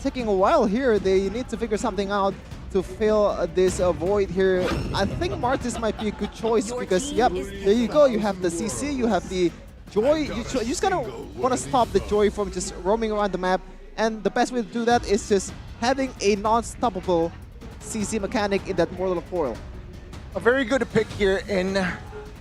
taking a while here. They need to figure something out to fill this void here. I think Martis might be a good choice because, yep, there you go. You have the CC, you have the Joy. You just kind of want to stop the Joy from just roaming around the map. And the best way to do that is just having a non-stoppable CC mechanic in that Mortal Coil. A very good pick here in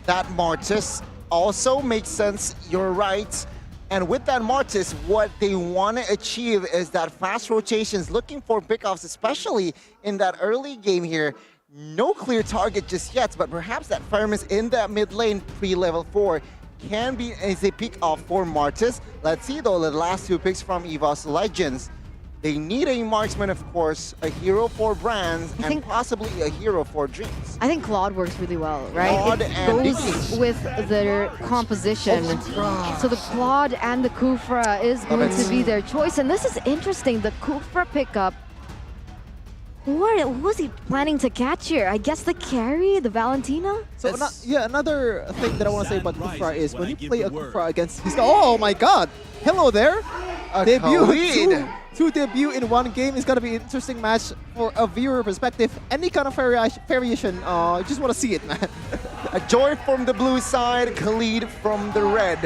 that Martis. Also makes sense, you're right. And with that Martis, what they want to achieve is that fast rotations, looking for pickoffs, especially in that early game here. No clear target just yet, but perhaps that Firmus in that mid lane pre-level 4 can be as a pick off for Martis. Let's see though, the last 2 picks from EVOS Legends. They need a marksman, of course, a hero for Brands, and possibly a hero for Dreams. I think Claude works really well, right? Claude it and goes Dicky. with their composition. So the Claude and the Kufra is going to be their choice. And this is interesting, the Kufra pickup. Who was he planning to catch here? I guess the carry, the Valentina? So another thing that I want to say about Kufra is when you play a Kufra against his... Oh my god! Hello there! Two debut in one game is gonna be an interesting match for a viewer perspective. Any kind of variation, just want to see it, man. A Joy from the blue side, Khalid from the red.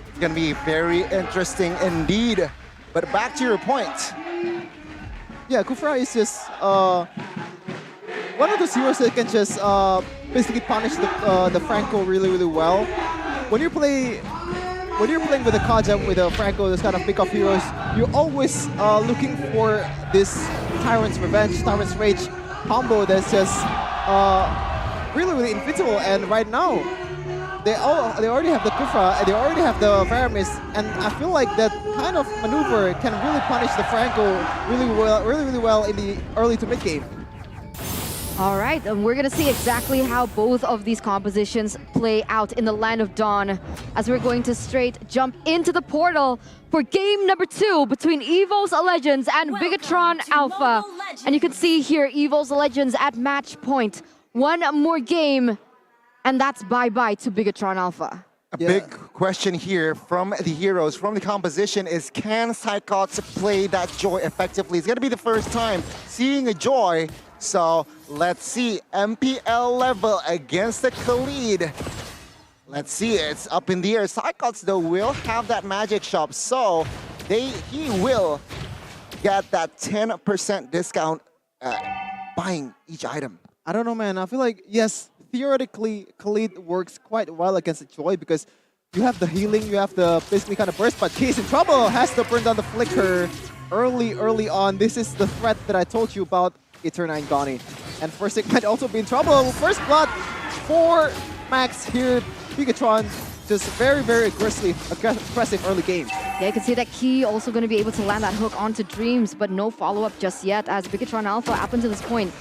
It's gonna be very interesting indeed. But back to your point. Yeah, Kufra is just one of those heroes that can just basically punish the Franco really, really well. When you're playing with a Kaja, with a Franco, this kind of pick-off heroes, you're always looking for this Tyrant's Revenge, Tyrant's Rage combo that's just really, really invincible. And right now, they already have the Kufra, and they already have the Varamis, and I feel like that kind of maneuver can really punish the Franco really well in the early to mid game. All right, and we're gonna see exactly how both of these compositions play out in the Land of Dawn, as we're going to straight jump into the portal for game number 2 between EVOS Legends and Bigetron Alpha. And you can see here EVOS Legends at match point. One more game, and that's bye-bye to Bigetron Alpha. A big question here from the heroes, from the composition is, can Psychots play that Joy effectively? It's gonna be the first time seeing a Joy. So let's see, MPL level against the Khalid. Let's see, it's up in the air. Psychots though will have that magic shop, so he will get that 10% discount buying each item. I don't know, man. I feel like, yes, theoretically, Khalid works quite well against the Joy because you have the healing, you have the basically kind of burst, but he's in trouble. Has to burn down the flicker early on. This is the threat that I told you about Eterna and Goni. And Fursic might also be in trouble. First blood for Max here. Bigetron just very aggressive early game. Yeah, you can see that Key also going to be able to land that hook onto Dreams, but no follow-up just yet as Bigetron Alpha up until this point.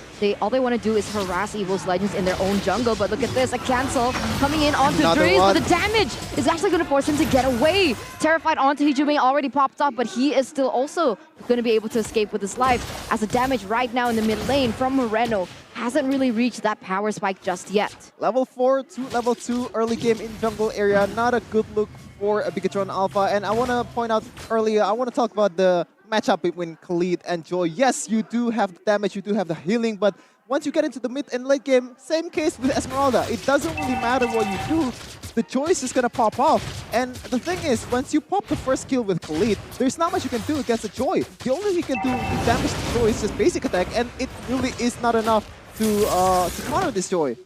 All they want to do is harass EVOS Legends in their own jungle, but look at this, a cancel coming in onto Dreams, but the damage is actually going to force him to get away. Terrified onto Hijume already popped up, but he is still also going to be able to escape with his life as the damage right now in the mid lane from Moreno hasn't really reached that power spike just yet. Level 4 to level 2 early game in jungle area, not a good look for a Bigetron Alpha. And I want to point out earlier, I want to talk about the matchup between Khalid and Joy. Yes, you do have the damage, you do have the healing, but once you get into the mid and late game, same case with Esmeralda. It doesn't really matter what you do. The Joy is just going to pop off. And the thing is, once you pop the first kill with Khalid, there's not much you can do against the Joy. The only thing you can do to damage the Joy is just basic attack, and it really is not enough to counter this Joy.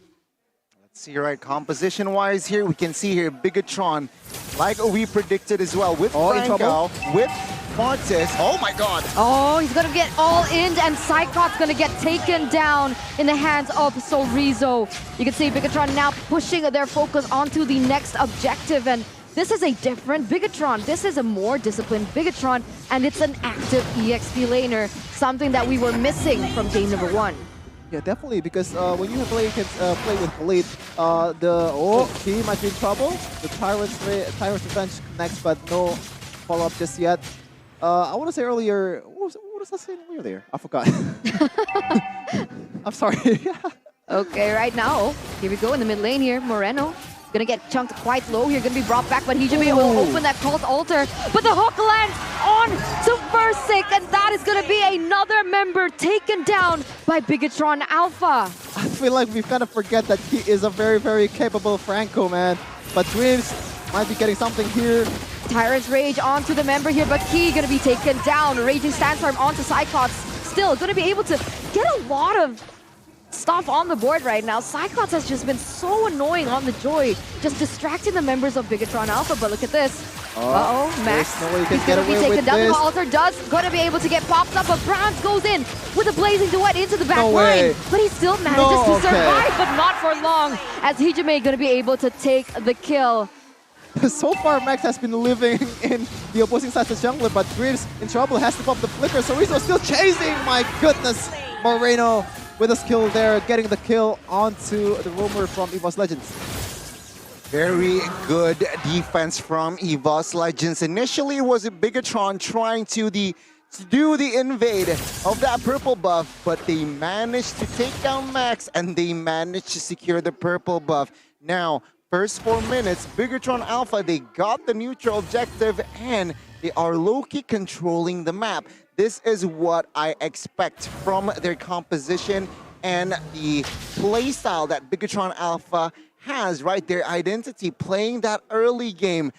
Let's see, right, composition-wise here, we can see here Bigetron, like we predicted as well, with Franco, with Martis. Oh my god! Oh, he's gonna get all in, and Psychot's gonna get taken down in the hands of Sorizo. You can see Bigetron now pushing their focus onto the next objective, and this is a different Bigetron. This is a more disciplined Bigetron, and it's an active EXP laner, something that we were missing from game number 1. Yeah, definitely, because when you play with Khalid, he might be in trouble. The Tyrant's Revenge connects, but no follow-up just yet. I want to say earlier, what was I saying earlier? I forgot. I'm sorry. Okay, right now, here we go in the mid lane here. Moreno gonna get chunked quite low here, gonna be brought back, but Hijume will open that cult altar. But the hook lands on to Fursic, and that is gonna be another member taken down by Bigetron Alpha. I feel like we kind of forget that he is a very capable Franco, man. But Dreams might be getting something here. Tyrant's Rage onto the member here, but Key gonna be taken down. Raging Sandstorm onto Psychots. Still gonna be able to get a lot of stuff on the board right now. Psychots has just been so annoying on the Joy, just distracting the members of Bigetron Alpha, but look at this. Max, no way you can he's get gonna be away taken with down. this. The altar gonna be able to get popped up, but Browns goes in with a blazing duet into the back line, but he still manages to survive, but not for long, as Hijume gonna be able to take the kill. So far, Max has been living in the opposing side's jungler, but Dreams in trouble, has to pop the flicker. Sorizo still chasing, my goodness. Moreno with a skill there, getting the kill onto the roamer from EVOS Legends. Very good defense from EVOS Legends. Initially, it was a Bigetron trying to do the invade of that purple buff, but they managed to take down Max, and they managed to secure the purple buff. Now, first 4 minutes, Bigetron Alpha, they got the neutral objective, and they are low-key controlling the map. This is what I expect from their composition and the playstyle that Bigetron Alpha has, right? Their identity, playing that early game.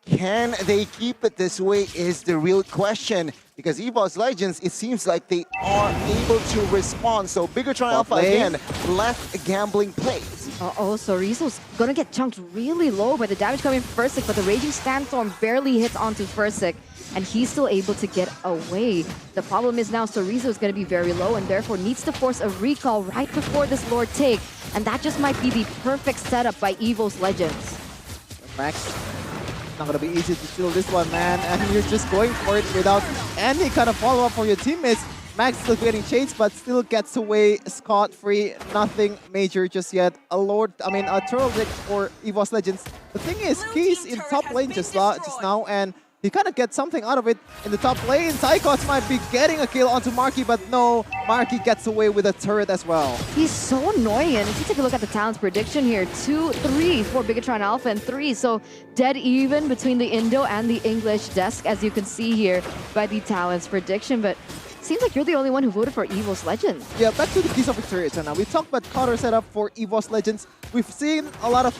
Can they keep it this way is the real question. Because EVOS Legends, it seems like they are able to respond. So Bigetron Alpha, again, less gambling plays. Sorizo's gonna get chunked really low by the damage coming from Fursic, but the Raging Sandstorm barely hits onto Fursic, and he's still able to get away. The problem is now Sorizo is gonna be very low, and therefore needs to force a recall right before this Lord take, and that just might be the perfect setup by EVOS Legends. Max, not gonna be easy to steal this one, man, and you're just going for it without any kind of follow-up from your teammates. Max still getting chased, but still gets away scot-free. Nothing major just yet. A turtle deck for EVOS Legends. The thing is, Key's in top lane just now, and he kind of gets something out of it in the top lane. Psychots might be getting a kill onto Marky, but no, Marky gets away with a turret as well. He's so annoying, and if you take a look at the talents prediction here, 2, 3 for Bigetron Alpha, and 3, so dead even between the Indo and the English desk, as you can see here by the talents prediction, but seems like you're the only one who voted for EVOS Legends. Yeah, back to the keys of victory now. We talked about counter setup for EVOS Legends. We've seen a lot of,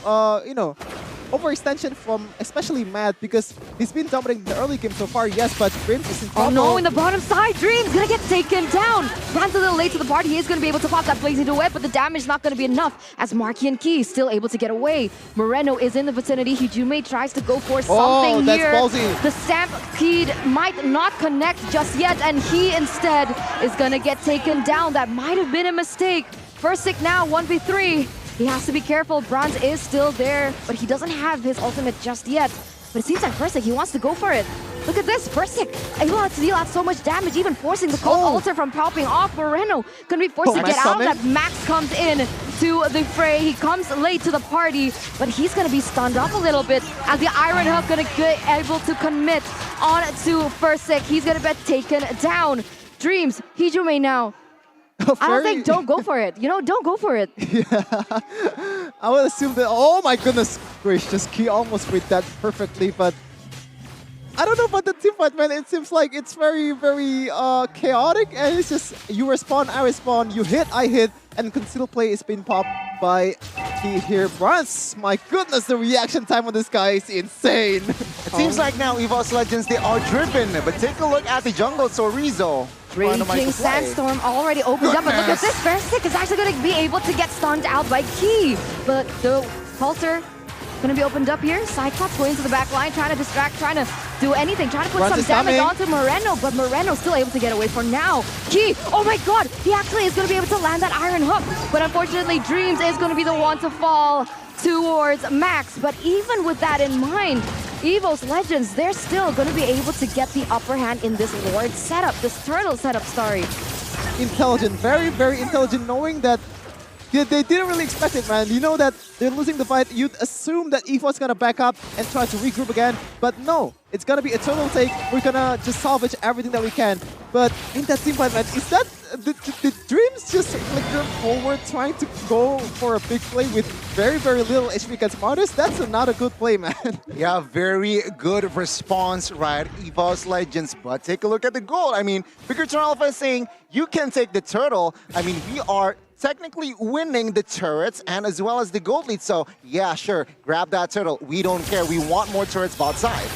overextension from especially Matt because he's been dominating the early game so far, yes, but Dreams is in trouble. Oh no, in the bottom side, Dreams gonna get taken down. Runs a little late to the party. He's gonna be able to pop that blazing duet, but the damage not gonna be enough as Marky and Key still able to get away. Moreno is in the vicinity. Hijume tries to go for something that's here. ballsy. The Stampede might not connect just yet, and he instead is gonna get taken down. That might have been a mistake. Versick now 1v3. He has to be careful. Bronze is still there, but he doesn't have his ultimate just yet. But it seems like Versick, he wants to go for it. Look at this, Versick able to deal out so much damage, even forcing the cold altar from popping off. Moreno gonna be forced to get out. That Max comes in to the fray. He comes late to the party, but he's gonna be stunned up a little bit as the Iron Hook gonna get able to commit on to Versick. He's gonna get taken down. Dreams, Hijume now. I don't think don't go for it. You know, don't go for it. Yeah. I would assume that, oh my goodness gracious, Key almost read that perfectly, but I don't know about the team fight, man. It seems like it's very, very chaotic, and it's just you respawn, I respawn, you hit, I hit, and conceal play is being popped by Key here. Bronze, my goodness, the reaction time on this guy is insane. It seems like now EVOS Legends, they are driven, but take a look at the jungle, Sorizo. Raging Sandstorm already opens up, but look at this. Versick is actually going to be able to get stunned out by Key. But the Pulsar going to be opened up here. Cyclops going to the back line, trying to distract, trying to do anything, trying to put some damage onto Moreno, but Moreno still able to get away for now. Key, oh my god, he actually is going to be able to land that Iron Hook, but unfortunately Dreams is going to be the one to fall towards Max. But even with that in mind, EVOS Legends, they're still going to be able to get the upper hand in this Lord setup, this turtle setup, sorry. Intelligent, very, very intelligent, knowing that they didn't really expect it, man. You know that they're losing the fight. You'd assume that EVOS is going to back up and try to regroup again, but no. It's going to be a total take. We're going to just salvage everything that we can. But in that team fight, man, is that the Dreams just flicker forward trying to go for a big play with very, very little HP against Martyrs? That's not a good play, man. Yeah, very good response, right? EVOS Legends, but take a look at the goal. I mean, Bigetron Alpha is saying, you can take the turtle. I mean, we are technically winning the turrets and as well as the gold lead. So yeah, sure, grab that turtle. We don't care. We want more turrets bot side.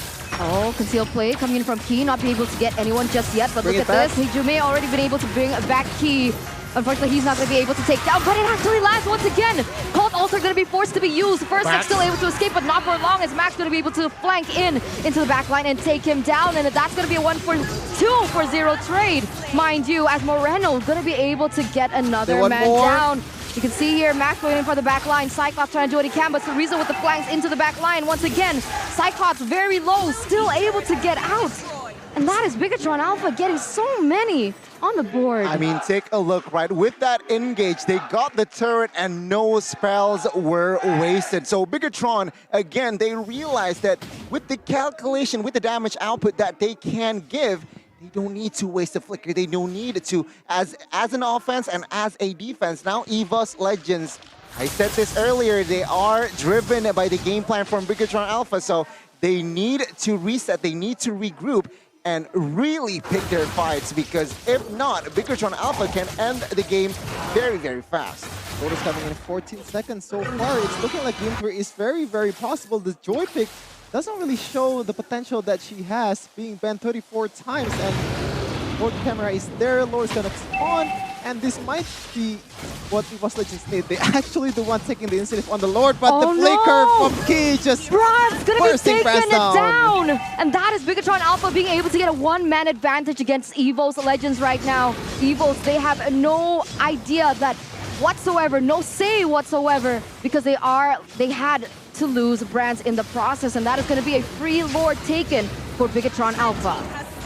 Oh, concealed play coming in from Key, not being able to get anyone just yet, but look at this. Hijume already been able to bring back Key. Unfortunately, he's not going to be able to take down, but it actually lands once again. Cold Ulcer going to be forced to be used. Versick still able to escape, but not for long, as Max going to be able to flank in into the back line and take him down. And that's going to be a 1-for-2 for 0 trade, mind you, as Moreno going to be able to get another man down. You can see here, Max going in for the back line. Cyclops trying to do what he can, but Sorizo with the flanks into the back line. Once again, Cyclops very low, still able to get out. And that is Bigetron Alpha getting so many on the board. I mean, take a look, right? With that engage, they got the turret and no spells were wasted. So Bigetron, again, they realized that with the calculation, with the damage output that they can give, they don't need to waste a flicker. They don't need to. As an offense and as a defense, now EVOS Legends, I said this earlier, they are driven by the game plan from Bigetron Alpha. So they need to reset, they need to regroup and really pick their fights, because if not, Bigetron Alpha can end the game very, very fast. Gold is coming in 14 seconds so far. It's looking like game 3 is very, very possible. The Joy pick doesn't really show the potential that she has, being banned 34 times, and Lord camera is there. Lord is gonna spawn, and this might be what EVOS Legends need. They actually the one taking the initiative on the Lord, but the flicker from Key just Bronze gonna be taking it down. And that is Bigetron Alpha being able to get a one-man advantage against EVOS Legends right now. EVOS, they have no idea that whatsoever, no say whatsoever, because they had to lose brands in the process, and that is going to be a free Lord taken for Bigetron Alpha.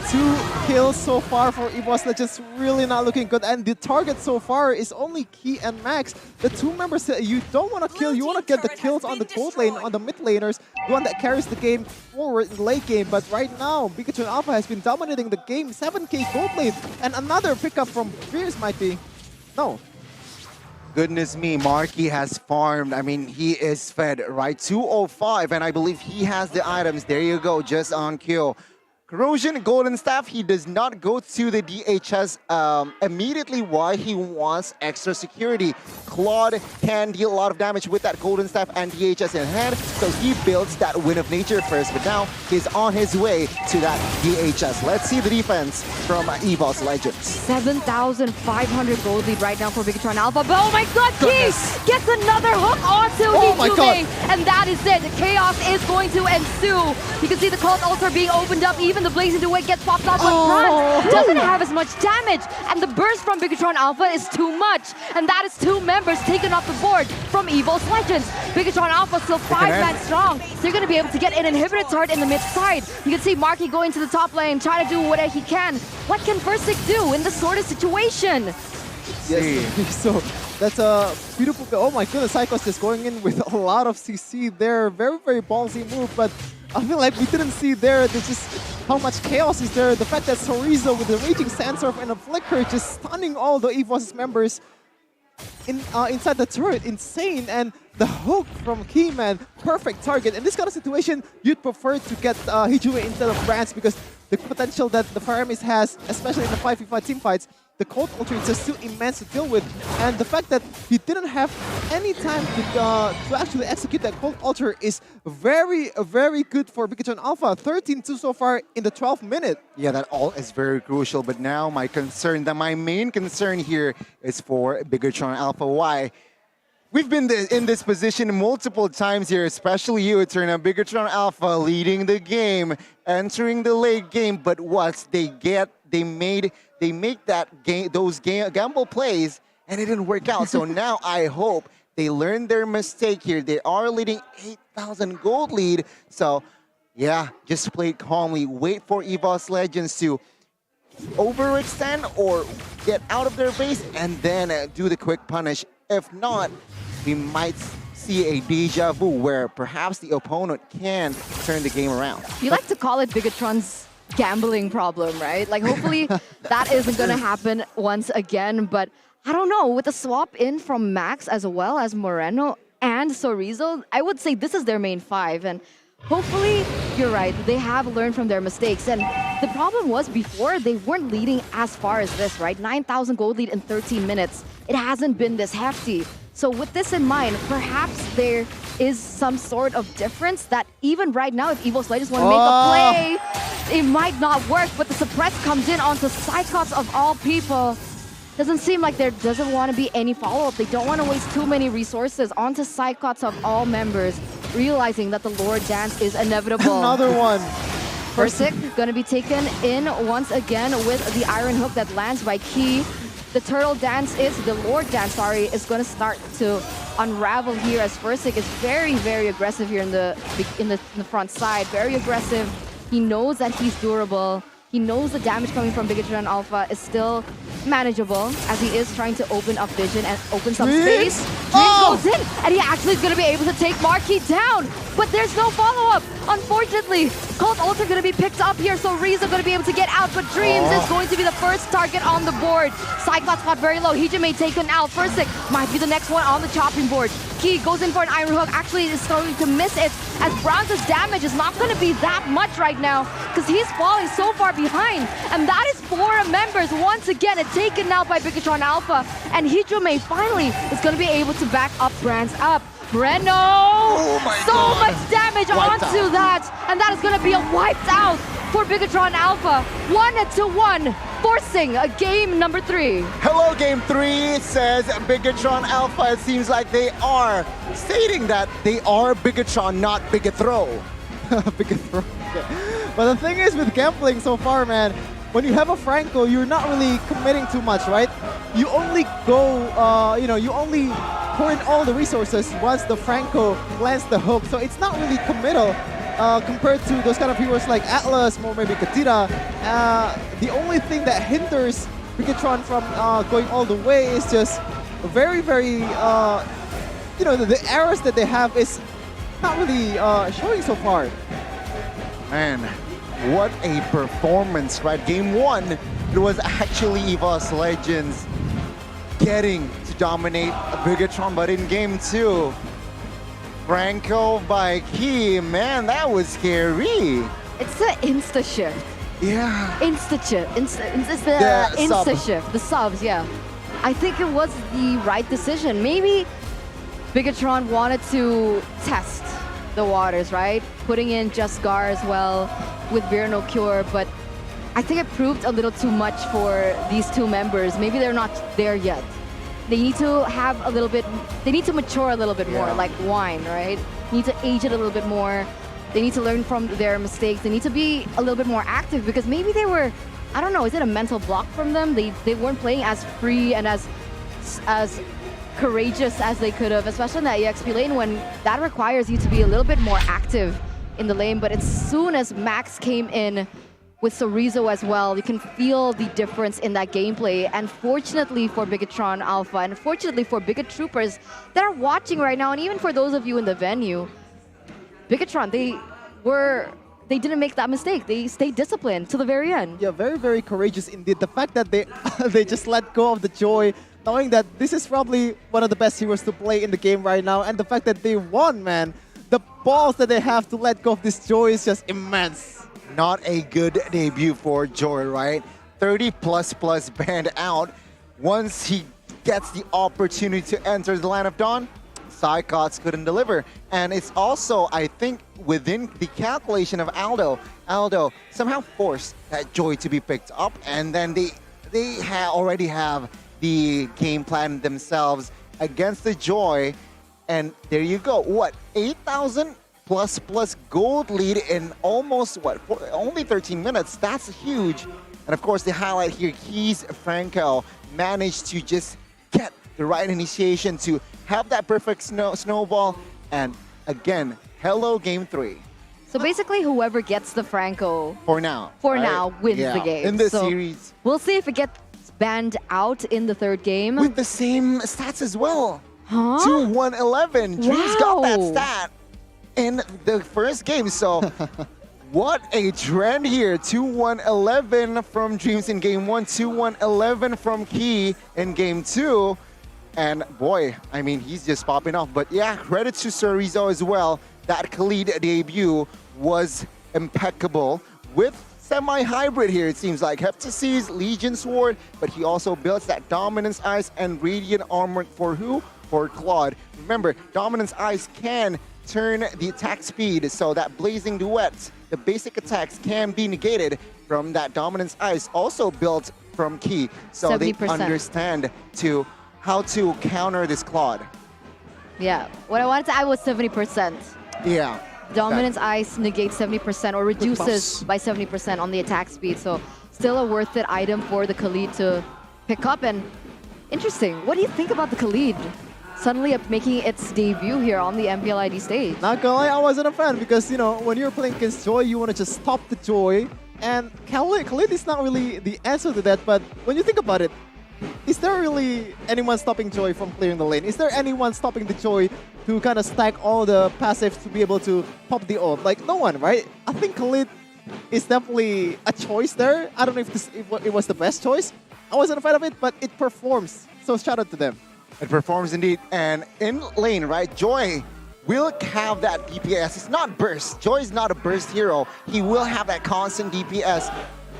2 kills so far for EVOS Legends, really not looking good, and the target so far is only Key and Max. The 2 members that you don't want to kill, you want to get the kills on the gold lane, on the mid laners, the one that carries the game forward in the late game. But right now, Bigetron Alpha has been dominating the game, 7k gold lane, and another pickup from Fierce might be. No. Goodness me, Marky has farmed. I mean, he is fed, right? 205, and I believe he has the items. There you go, just on kill. Corrosion, Golden Staff, he does not go to the DHS immediately. Why? He wants extra security. Claude can deal a lot of damage with that Golden Staff and DHS in hand, so he builds that Wind of Nature first, but now he's on his way to that DHS. Let's see the defense from EVOS Legends. 7,500 gold lead right now for Bigetron Alpha, but oh my god, Keith gets another hook onto Hijume, and that is it. Chaos is going to ensue. You can see the Cult Altar being opened up, even the Blazing Duet gets popped off, but Franz doesn't have as much damage, and the burst from Bigetron Alpha is too much, and that is 2 members taken off the board from EVOS Legends. Bigetron Alpha still 5-man strong, so you're going to be able to get an inhibitor turret in the mid side. You can see Marky going to the top lane, trying to do whatever he can. What can Versik do in this sort of situation? Yes, so that's a beautiful. Oh my goodness, Psychos just going in with a lot of CC there. Very, very ballsy move, but I feel like we didn't see there just how much chaos is there. The fact that Sorizo with the Raging Sandstorm and a Flicker just stunning all the EVOS members inside the turret, insane. And the hook from Keyman, perfect target. In this kind of situation, you'd prefer to get Hijume instead of Brands because the potential that the Fire Mist has, especially in the 5v5 team fights, the Cold Ultra is just too immense to deal with. And the fact that he didn't have any time to actually execute that Cold Ultra is very, very good for Bigetron Alpha. 13-2 so far in the 12th minute. Yeah, that all is very crucial. But now my main concern here is for Bigetron Alpha. Why? We've been in this position multiple times here, especially you, Eterna. Bigetron Alpha leading the game, entering the late game. But what they make that game, those gamble plays, and it didn't work out. So now I hope they learn their mistake here. They are leading 8,000 gold lead. So yeah, just play it calmly. Wait for EVOS Legends to overextend or get out of their base and then do the quick punish. If not, we might see a deja vu where perhaps the opponent can turn the game around. You like to call it Bigetron's gambling problem, right? Like, hopefully that isn't going to happen once again. But I don't know, with the swap in from Max as well as Moreno and Sorizo, I would say this is their main 5. And hopefully, you're right, they have learned from their mistakes. And the problem was before, they weren't leading as far as this, right? 9,000 gold lead in 13 minutes. It hasn't been this hefty. So with this in mind, perhaps there is some sort of difference that even right now, if EVOS Legends want to make a play, it might not work. But the suppress comes in onto Cyclops of all people. Doesn't seem like there doesn't want to be any follow-up. They don't want to waste too many resources onto Cyclops of all members, realizing that the Lord Dance is inevitable. Another one. Versik going to be taken in once again with the Iron Hook that lands by Key. The Turtle Dance the Lord Dance, sorry, is going to start to unravel here as Versik is very, very aggressive here in the front side. Very aggressive. He knows that he's durable. He knows the damage coming from Bigetron Alpha is still manageable as he is trying to open up vision and open some space. Goes in, and he actually is going to be able to take Marquis down, but there's no follow-up. Unfortunately, Cold Ultra going to be picked up here, so Riza going to be able to get out, but Dreams is going to be the first target on the board. Cyclops got very low. Hijume taken out. Versik might be the next one on the chopping board. Key goes in for an Iron Hook, actually is starting to miss it, as Bronze's damage is not going to be that much right now, because he's falling so far behind, and that is 4 members once again taken out by Bigetron Alpha, and Hijume finally is going to be able to back up Brands up. Breno! So much damage onto that, and that is going to be a wiped out for Bigetron Alpha. 1-1, forcing a game number 3. Hello, game 3, says Bigetron Alpha. It seems like they are stating that they are Bigetron, not Bigetro. Bigetro. Okay. But the thing is with gambling so far, man, when you have a Franco, you're not really committing too much, right? You only go, you only pour in all the resources once the Franco lands the hook. So it's not really committal compared to those kind of heroes like Atlas or maybe Katira. The only thing that hinders Bigetron from going all the way is just very, very, the errors that they have is not really showing so far. Man, what a performance, right? Game 1, it was actually EVOS Legends getting to dominate Bigetron, but in game 2, Franco by Key, man, that was scary. It's the insta-shift. Yeah. Insta shift, the subs, yeah. I think it was the right decision. Maybe Bigetron wanted to test the waters, right? Putting in just Gar as well with Beer No Cure, but I think it proved a little too much for these two members. Maybe they're not there yet. They need to have a little bit, they need to mature a little bit more, like wine, right? Need to age it a little bit more. They need to learn from their mistakes. They need to be a little bit more active because maybe they were, I don't know, is it a mental block from them? They weren't playing as free and as courageous as they could have, especially in that EXP lane when that requires you to be a little bit more active in the lane. But as soon as Max came in with Sorizo as well, you can feel the difference in that gameplay. And fortunately for Bigetron Alpha, and fortunately for Biget Troopers that are watching right now, and even for those of you in the venue, Bigetron, they didn't make that mistake. They stayed disciplined to the very end. Yeah, very, very courageous indeed. The fact that they they just let go of the joy, knowing that this is probably one of the best heroes to play in the game right now, and the fact that they won, man. The balls that they have to let go of this joy is just immense. Not a good debut for Joy, right? 30 plus banned out. Once he gets the opportunity to enter the Land of Dawn, Psychots couldn't deliver. And it's also, I think, within the calculation of Aldo. Aldo somehow forced that Joy to be picked up, and then they already have the game plan themselves against the Joy. And there you go. What, 8,000 plus gold lead in almost, only 13 minutes. That's huge. And of course, the highlight here, Keys Franco managed to just get the right initiation to have that perfect snowball. And again, hello game 3. So basically, whoever gets the Franco for now wins the game. In this series. We'll see if it gets banned out in the third game. With the same stats as well. Huh? 2-1-11. Dreams got that stat in the first game. So what a trend here. 2-1-11 from Dreams in game 1. 2-1-11 from Key in game 2. And boy, I mean, he's just popping off. But yeah, credit to Sorizo as well. That Khalid debut was impeccable with semi-hybrid here, it seems like. Heptasis, Legion Sword, but he also builds that Dominance Ice and Radiant Armor for who? For Claude. Remember, Dominance Ice can turn the attack speed, so that Blazing Duet, the basic attacks can be negated from that Dominance Ice, also built from Key. So 70%. They understand how to counter this Claude. Yeah, what I wanted to add was 70%. Yeah. Dominance Ice negates 70% or reduces by 70% on the attack speed. So still a worth it item for the Khalid to pick up. And interesting, what do you think about the Khalid suddenly making its debut here on the MPL ID stage? Not gonna lie, I wasn't a fan because, you know, when you're playing against Joy, you want to just stop the Joy. And Khalid is not really the answer to that, but when you think about it, is there really anyone stopping Joy from clearing the lane? Is there anyone stopping the Joy to kind of stack all the passives to be able to pop the ult? Like, no one, right? I think Khalid is definitely a choice there. I don't know if it was the best choice. I wasn't a fan of it, but it performs. So shout out to them. It performs indeed. And in lane, right, Joy will have that DPS. It's not burst. Joy is not a burst hero. He will have that constant DPS.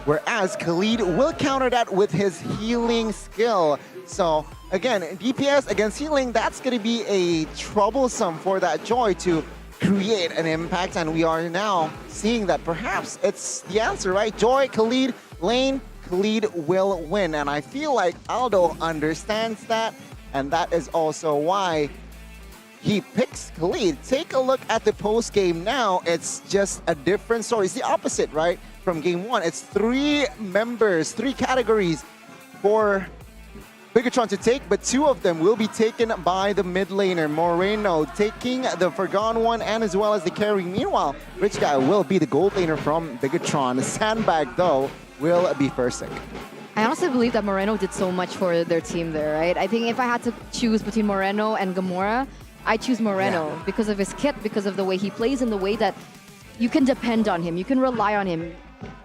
Whereas Khalid will counter that with his healing skill. So again, DPS against healing, that's going to be a troublesome for that Joy to create an impact. And we are now seeing that perhaps it's the answer, right? Joy, Khalid, lane, Khalid will win. And I feel like Aldo understands that. And that is also why he picks Khalid. Take a look at the post game now. It's just a different story. It's the opposite, right? From game 1, it's 3 members, 3 categories for Bigetron to take, but 2 of them will be taken by the mid laner, Moreno, taking the Forgone one and as well as the carry. Meanwhile, Rich Guy will be the gold laner from Bigetron. Sandbag, though, will be first pick. I honestly believe that Moreno did so much for their team there, right? I think if I had to choose between Moreno and Gamora, I choose Moreno because of his kit, because of the way he plays and the way that you can depend on him, you can rely on him.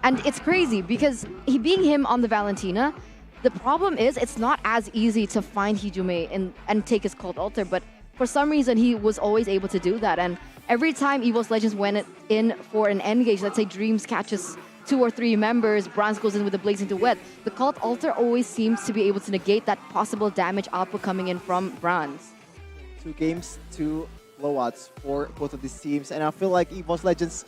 And it's crazy because being him on the Valentina, the problem is it's not as easy to find Hijime and take his Cold Altar, but for some reason he was always able to do that. And every time EVOS Legends went in for an engage, let's say Dreams catches 2 or 3 members, Bronze goes in with the Blaze into Wet. The Cult Altar always seems to be able to negate that possible damage output coming in from Bronze. 2 games, 2 blowouts for both of these teams, and I feel like EVOS Legends,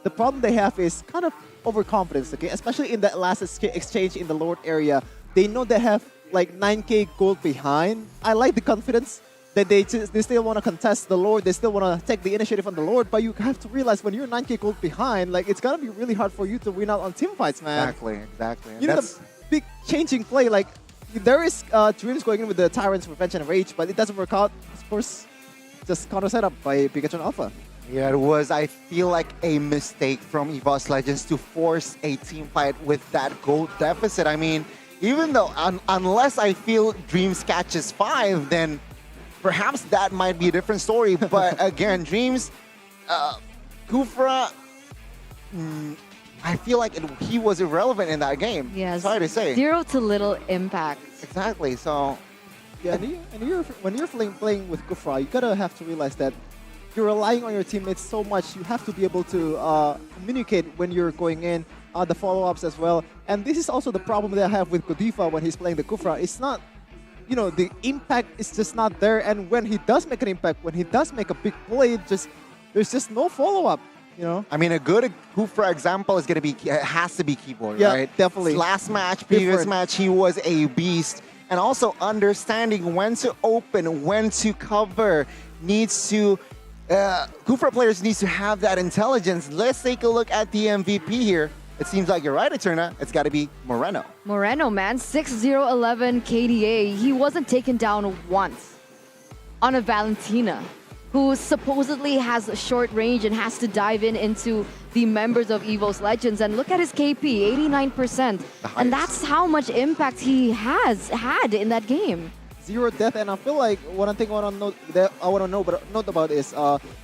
the problem they have is kind of overconfidence, okay? Especially in that last exchange in the Lord area. They know they have like 9k gold behind. I like the confidence that they still want to contest the Lord, they still want to take the initiative on the Lord, but you have to realize when you're 9k gold behind, like it's gonna be really hard for you to win out on team fights, man. Exactly. You know, the big changing play, like there is Dreams going in with the Tyrant's Revenge and Rage, but it doesn't work out. Of course, just counter setup by Bigetron Alpha. Yeah, it was, I feel like, a mistake from EVOS Legends to force a team fight with that gold deficit. I mean, even though, unless I feel Dreams catches 5, then perhaps that might be a different story. But again, Dreams, Kufra, I feel like he was irrelevant in that game. Yes. Sorry to say. 0 to little impact. Exactly, so... Yeah, when you're playing with Kufra, you gotta have to realize that you're relying on your teammates so much. You have to be able to communicate when you're going in, the follow-ups as well. And this is also the problem that I have with Godiva when he's playing the Kufra. It's not, you know, the impact is just not there. And when he does make an impact, when he does make a big play, there's just no follow-up. You know? I mean, a good Kufra example is gonna be has to be Keyboard, yeah, right? Definitely. Last match, previous match, he was a beast. And also understanding when to open, when to cover, needs to... Kufra players needs to have that intelligence. Let's take a look at the MVP here. It seems like you're right, Eterna. It's got to be Moreno. Moreno, man, 6-0-11 KDA. He wasn't taken down once on a Valentina, who supposedly has a short range and has to dive into the members of EVOS Legends. And look at his KP, 89%. And that's how much impact he has had in that game. 0 death, and I feel like one thing I want to note about is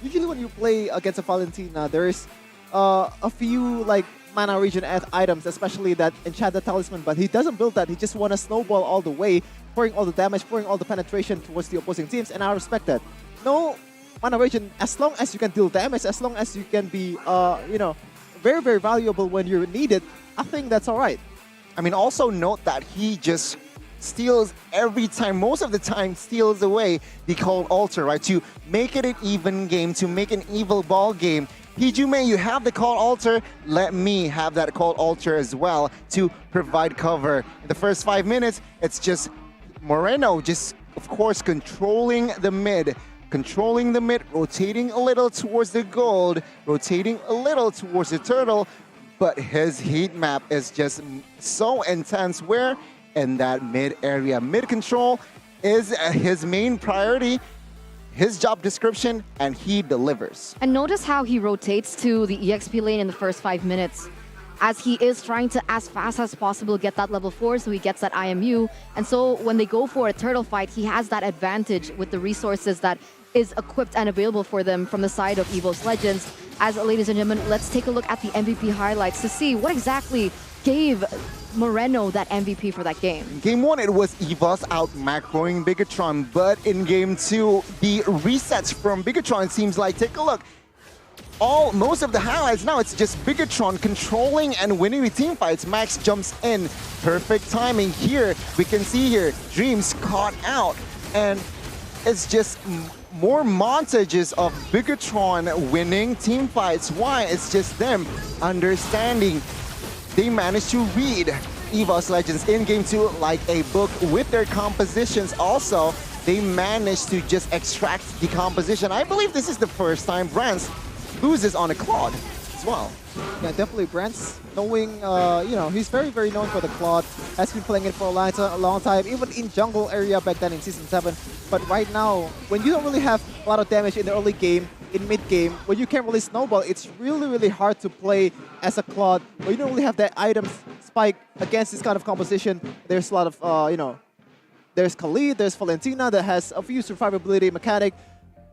usually when you play against a Valentina, there is a few like mana regen items, especially that Enchanted Talisman, but he doesn't build that. He just want to snowball all the way, pouring all the damage, pouring all the penetration towards the opposing teams, and I respect that. No mana regen, as long as you can deal damage, as long as you can be, you know, very, very valuable when you're needed, I think that's all right. I mean, also note that he just steals every time, most of the time steals away the Cold Altar, right? To make it an even game, to make an evil ball game. Hijume, you have the Cold Altar, let me have that Cold Altar as well to provide cover. In the first 5 minutes, it's just Moreno just, of course, controlling the mid, rotating a little towards the gold, rotating a little towards the turtle, but his heat map is just so intense where in that mid area. Mid control is his main priority, his job description, and he delivers. And notice how he rotates to the EXP lane in the first 5 minutes, as he is trying to, as fast as possible, get that level 4 so he gets that IMU. And so when they go for a turtle fight, he has that advantage with the resources that is equipped and available for them from the side of EVOS Legends. As ladies and gentlemen, let's take a look at the MVP highlights to see what exactly gave Moreno that MVP for that game. In game 1, it was EVOS out macroing Bigetron, but in game 2, the resets from Bigetron seems like, take a look, most of the highlights now, it's just Bigetron controlling and winning the team fights. Max jumps in, perfect timing here. We can see here, Dreams caught out, and it's just more montages of Bigetron winning team fights. Why? It's just them understanding. They managed to read EVOS Legends in game 2 like a book with their compositions. Also, they managed to just extract the composition. I believe this is the first time Brands loses on a Claude as well. Yeah, definitely Brands knowing, you know, he's very, very known for the Claude. Has been playing it for a long time, even in jungle area back then in Season 7. But right now, when you don't really have a lot of damage in the early game, in mid game, when you can't really snowball, it's really, really hard to play as a Claude. When you don't really have that item spike against this kind of composition, there's a lot of, you know, there's Khalid, there's Valentina that has a few survivability mechanic.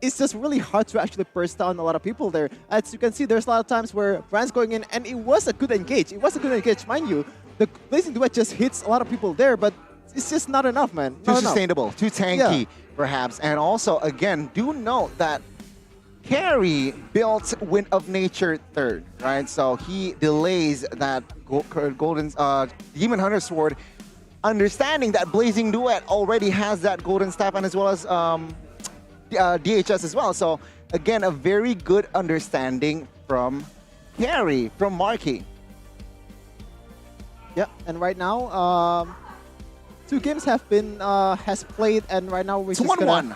It's just really hard to actually burst down a lot of people there. As you can see, there's a lot of times where Brand's going in, and it was a good engage. It was a good engage, mind you. The Blazing Duet just hits a lot of people there, but it's just not enough, man. Too sustainable, too tanky, perhaps. And also, again, do note that Carry built Wind of Nature third, right? So he delays that golden Demon Hunter Sword, understanding that Blazing Duet already has that golden staff and as well as DHS as well. So again, a very good understanding from Carry, from Marky. Yeah, and right now, 2 games have been has played, and right now we're It's a just 1-1.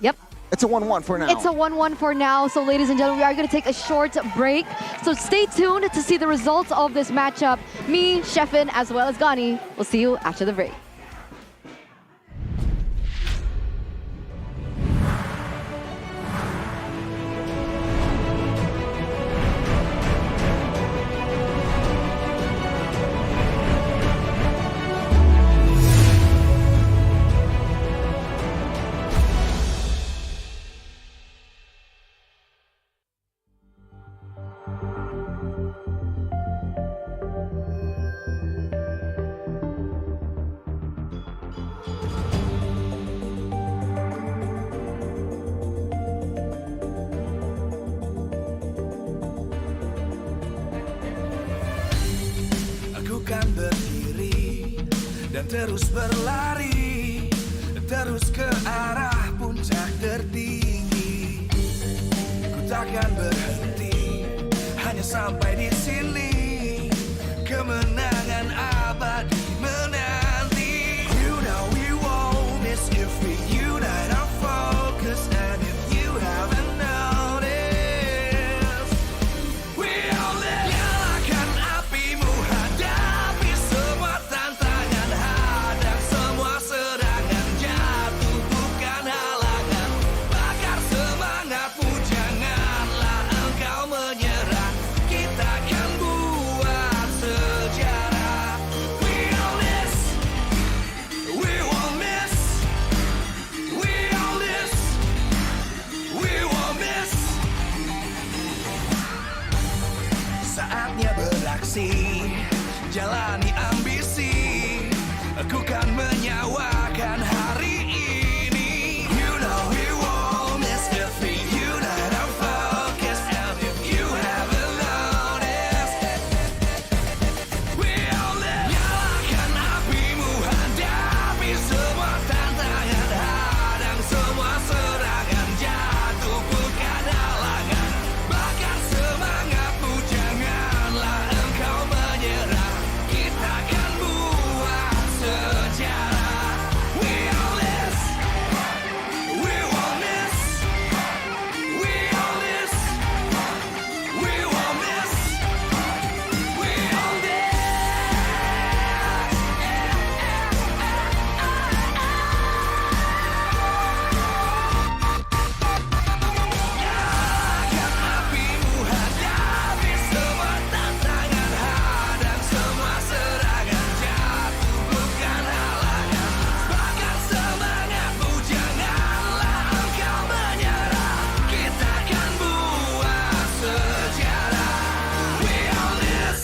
Yep. It's a 1-1 for now. It's a 1-1 for now. So ladies and gentlemen, we are going to take a short break. So stay tuned to see the results of this matchup. Me, Sheffin, as well as Gani. We'll see you after the break. Kan berdiri dan terus berlari, terus ke arah puncak tertinggi. Ku takkan berhenti, hanya sampai di sini. Kemenangan abadi menanti. You know we won't miss if we unite our focus. And if you haven't noticed, we all live. Nyalakan apimu, hadapi semua tantangan, hadang semua serangan, jatuh bukan halangan. Bakar semangatmu, janganlah engkau menyerah. Kita akan buat sejarah. We all this, we won't miss. We all this, we won't miss. Saatnya beraksi, jalani ambisi. Aku kan menyawakan hari ini. You know we won't miss if we unite our focus. And if you haven't noticed, we all live. Nyalakan apimu, hadapi semua tantangan, hadang semua serangan, jatuh bukan halangan. Bakar semangatmu, janganlah engkau menyerah. Kita akan buat sejarah. We all this, we won't miss. We all this, we won't miss. We all this. Nyalakan apimu, hadapi semua tantangan, hadang semua serangan, jatuh bukan halangan. Bakar semangatmu, janganlah engkau menyerah. Kita akan buat sejarah. We all this.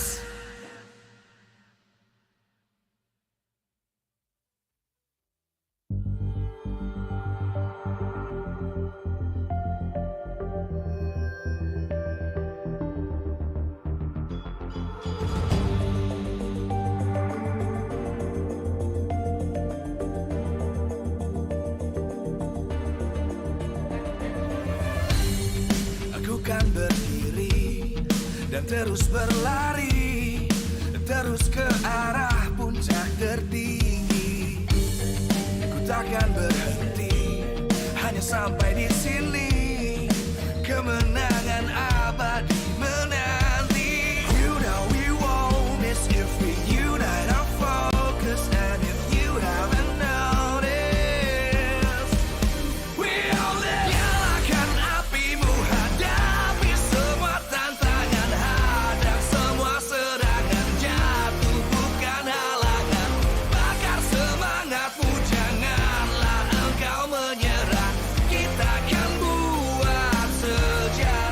Aku kan berdiri dan terus berlari, terus ke arah puncak tertinggi. Ku takkan berhenti, hanya sampai di sini. Kemenangan abadi menanti. You know we won't miss if we unite our focus. And if you haven't noticed, we all live. Nyalakan apimu, hadapi semua tantangan, hadang semua serangan, jatuh bukan halangan. Bakar semangatmu, janganlah engkau menyerah. Kita akan buat sejarah.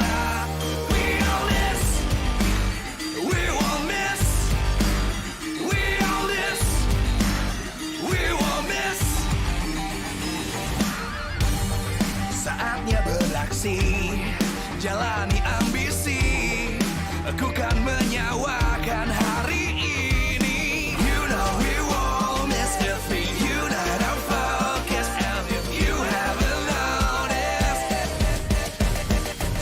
emosi, jalani ambisi. Aku kan menyawakan hari ini. You know we won't miss if we unite our focus. And if you haven't noticed,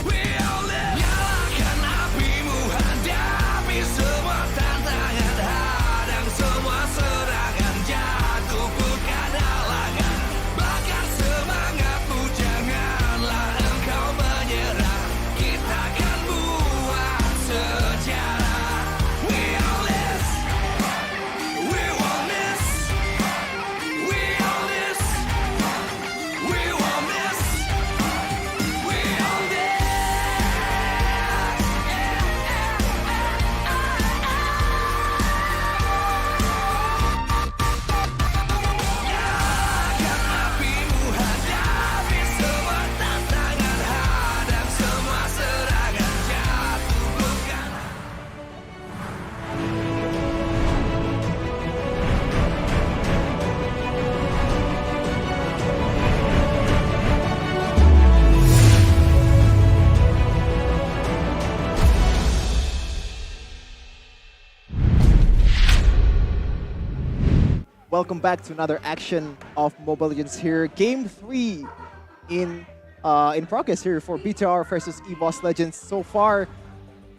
we all live. Nyalakan apimu, hadapi semua tantangan, hadang semua serangan, jatuh bukan halangan. Bakar semangatmu, janganlah engkau menyerah. Kita akan buat sejarah. We all this, we won't miss. We all this, we won't miss. We all this. Nyalakan apimu, hadapi semua tantangan, hadang semua serangan, jatuh bukan. Welcome back to another action of Mobile Legends here. Game 3 in progress here for BTR versus EVOS Legends. So far,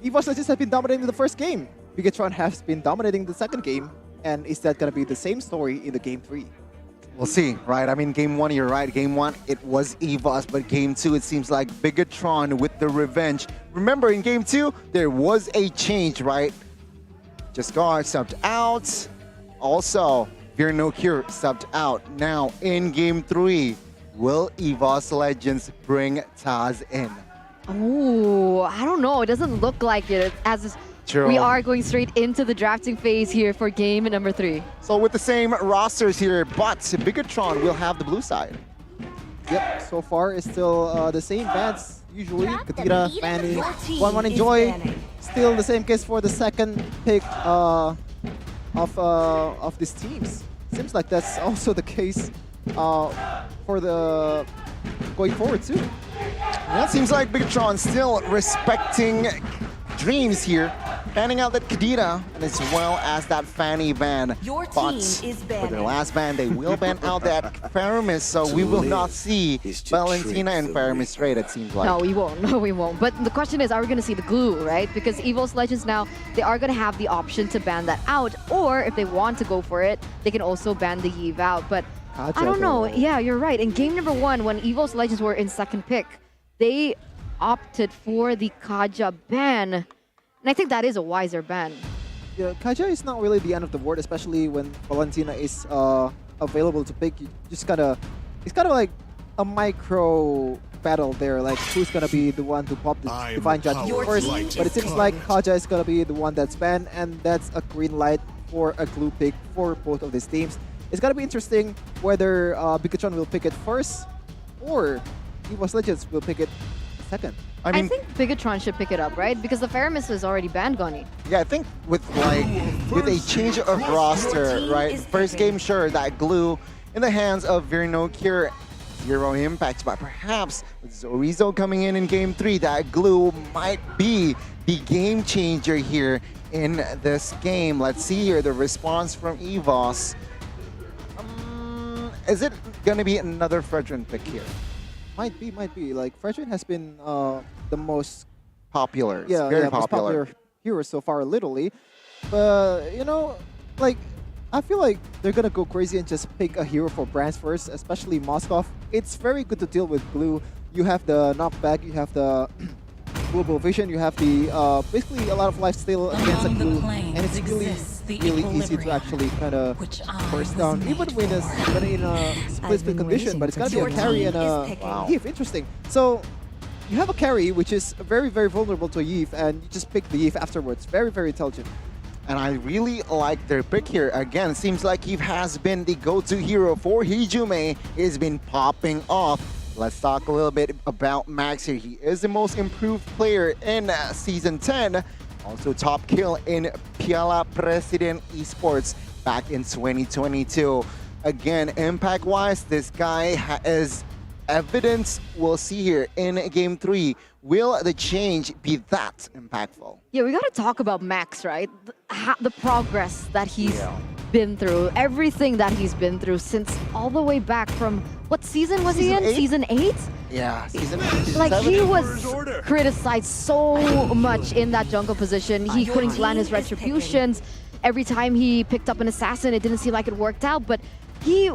EVOS Legends have been dominating the first game. Bigetron has been dominating the second game. And is that going to be the same story in the Game 3? We'll see, right? I mean, Game 1, you're right. Game 1, it was EVOS, but Game 2, it seems like Bigetron with the revenge. Remember, in Game 2, there was a change, right? Hedgehog subbed out. Also, Fear No Cure subbed out. Now, in Game 3, will EVOS Legends bring Taz in? Oh, I don't know. It doesn't look like it, as True. we are going straight into the drafting phase here for game number 3. So with the same rosters here, but Bigetron will have the blue side. Yep, so far it's still the same bans usually. Katira, Fanny, 1-1 Enjoy. Still the same case for the second pick of these teams. Seems like that's also the case for the going forward too. Yeah, it seems like Bigetron still respecting Dreams here, banning out that Kadira and as well as that Fanny ban. Your team But is for their banning. last ban, they will ban out that Faramis, so we will not see Valentina and Faramis trade, it seems like. No, we won't. No, we won't. But the question is, are we going to see the glue, right? Because EVOS Legends now, they are going to have the option to ban that out. Or if they want to go for it, they can also ban the Eve out. But I don't know. Yeah, you're right. In game number 1, when EVOS Legends were in second pick, they opted for the Kaja ban. And I think that is a wiser ban. Yeah, Kaja is not really the end of the world, especially when Valentina is available to pick. You just gotta, it's kind of like a micro battle there, like who's gonna be the one to pop the Divine Judgment first. But it seems like Kaja is gonna be the one that's banned, and that's a green light for a glue pick for both of these teams. It's gonna be interesting whether Bigetron will pick it first or EVOS Legends will pick it second. I think Bigetron should pick it up, right? Because the Faramis is already banned, Goni. Yeah, I think with a change of roster, right? First game, sure, that glue in the hands of Virno Cure, 0 impact, but perhaps with Zorizo coming in game 3, that glue might be the game changer here in this game. Let's see here the response from EVOS. Is it gonna be another Fredrin pick here? Might be. Like Fredrin has been the most popular. Yeah, very most popular hero so far, literally. But you know, like I feel like they're gonna go crazy and just pick a hero for brands first, especially Moskov. It's very good to deal with glue. You have the knockback, you have the global vision, you have the basically a lot of life steal against a glue, and it's really easy to actually kind of burst down, even when it's in a split condition. But it's gonna be a carry and a Yif. Interesting. So you have a carry which is very vulnerable to a Yif, and you just pick the Yif afterwards. Very intelligent. And I really like their pick here. Again, seems like he has been the go-to hero for Hijume. He's been popping off. Let's talk a little bit about Max here. He is the most improved player in Season 10. Also top kill in Piala President Esports back in 2022. Again, impact-wise, this guy is evidence we'll see here in Game 3. Will the change be that impactful? Yeah, we got to talk about Max, right? The progress that he's been through, everything that he's been through since all the way back from, what season was he in? Season 8? Yeah, season Like, 7. he was criticized so much in that jungle position. He couldn't land his retributions. Every time he picked up an assassin, it didn't seem like it worked out, but he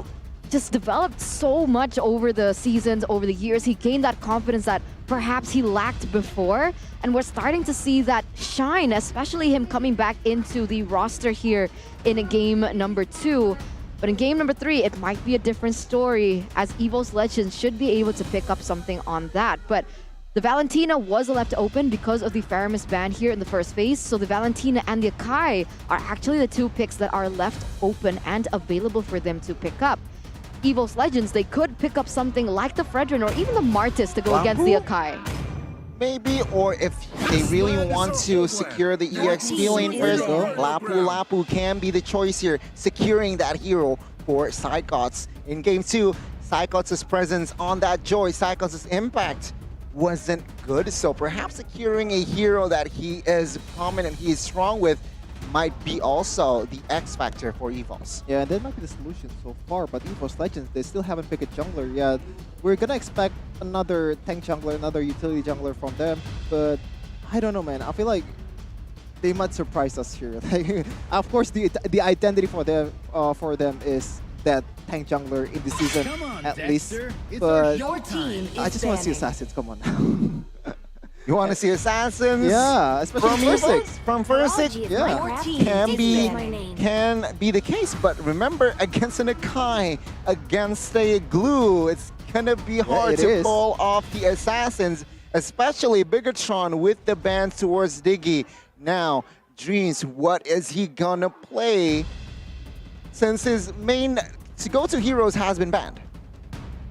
just developed so much over the seasons, over the years. He gained that confidence that perhaps he lacked before, and we're starting to see that shine, especially him coming back into the roster here in a game number 2. But in game number 3, it might be a different story, as EVOS Legends should be able to pick up something on that. But the Valentina was left open because of the Faramis ban here in the first phase, so the Valentina and the Akai are actually the 2 picks that are left open and available for them to pick up. EVOS Legends, they could pick up something like the Fredrin or even the Martis to go against the Akai. Maybe, or if they really want to secure the EXP lane first, Lapu can be the choice here, securing that hero for Psychots. In Game 2, Psychots' presence on that Joy, Psychots' impact wasn't good, so perhaps securing a hero that he is prominent, he is strong with, might be also the X factor for EVOS. Yeah, that might be the solution so far, but EVOS Legends, they still haven't picked a jungler yet. We're gonna expect another tank jungler, another utility jungler from them, but I don't know, man. I feel like they might surprise us here. Like, of course, the identity for them is that tank jungler in the season, at least. But I just want to see assassins. Come on now. You want to see assassins? Yeah, especially from first six. Yeah, can be the case. But remember, against an Akai, against a Glue, it's gonna be hard to pull off the assassins, especially Bigetron with the ban towards Diggy. Now, Dreams, what is he gonna play since his main to-go-to heroes has been banned?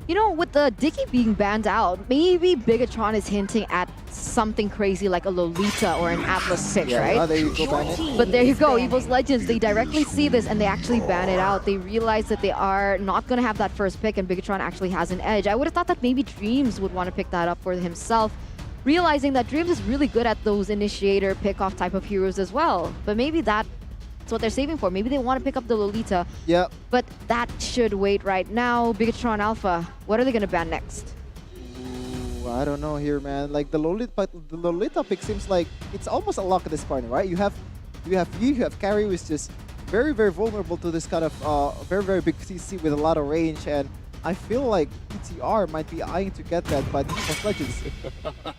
You know, with the Dicky being banned out, maybe Bigetron is hinting at something crazy like a Lolita or an Atlas pick, right? There you go, ban it. But there you go, EVOS Legends, they directly see this and they actually ban it out. They realize that they are not going to have that first pick and Bigetron actually has an edge. I would have thought that maybe Dreams would want to pick that up for himself, realizing that Dreams is really good at those initiator pick-off type of heroes as well. But maybe that's what they're saving for. Maybe they want to pick up the Lolita. Yeah. But that should wait right now. Bigetron Alpha, what are they going to ban next? Ooh, I don't know here, man. Like the Lolita pick seems like it's almost a lock at this point, right? You have Carry, who's just very, very vulnerable to this kind of very big CC with a lot of range, and I feel like PTR might be eyeing to get that, but EVOS Legends,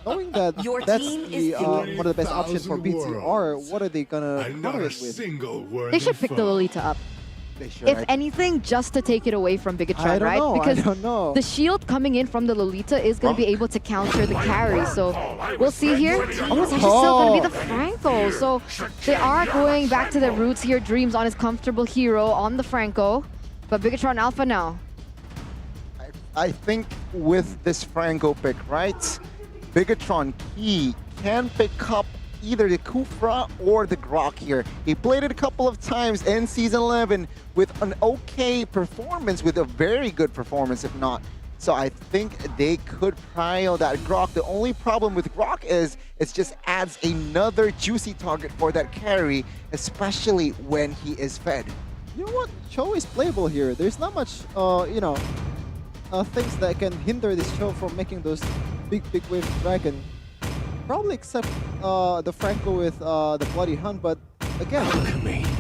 knowing that that's the, one of the best options for PTR, what are they gonna counter it with? They should pick the Lolita up. They should. If anything, just to take it away from Bigetron, right? Know, because I don't know. the shield coming in from the Lolita is going to be able to counter the carry. So we'll see here. Oh, it's actually still going to be the Franco. So they are going back to their roots here. Dreams on his comfortable hero on the Franco. But Bigetron Alpha now. I think with this Franco pick, right? Bigetron, he can pick up either the Kufra or the Grok here. He played it a couple of times in Season 11 with an okay performance, with a very good performance, if not. So I think they could prio that Grok. The only problem with Grok is it just adds another juicy target for that carry, especially when he is fed. You know what? Cho is playable here. There's not much, you know, things that can hinder this Cho from making those big wave dragon. Probably except the Franco with the Bloody Hunt, but again,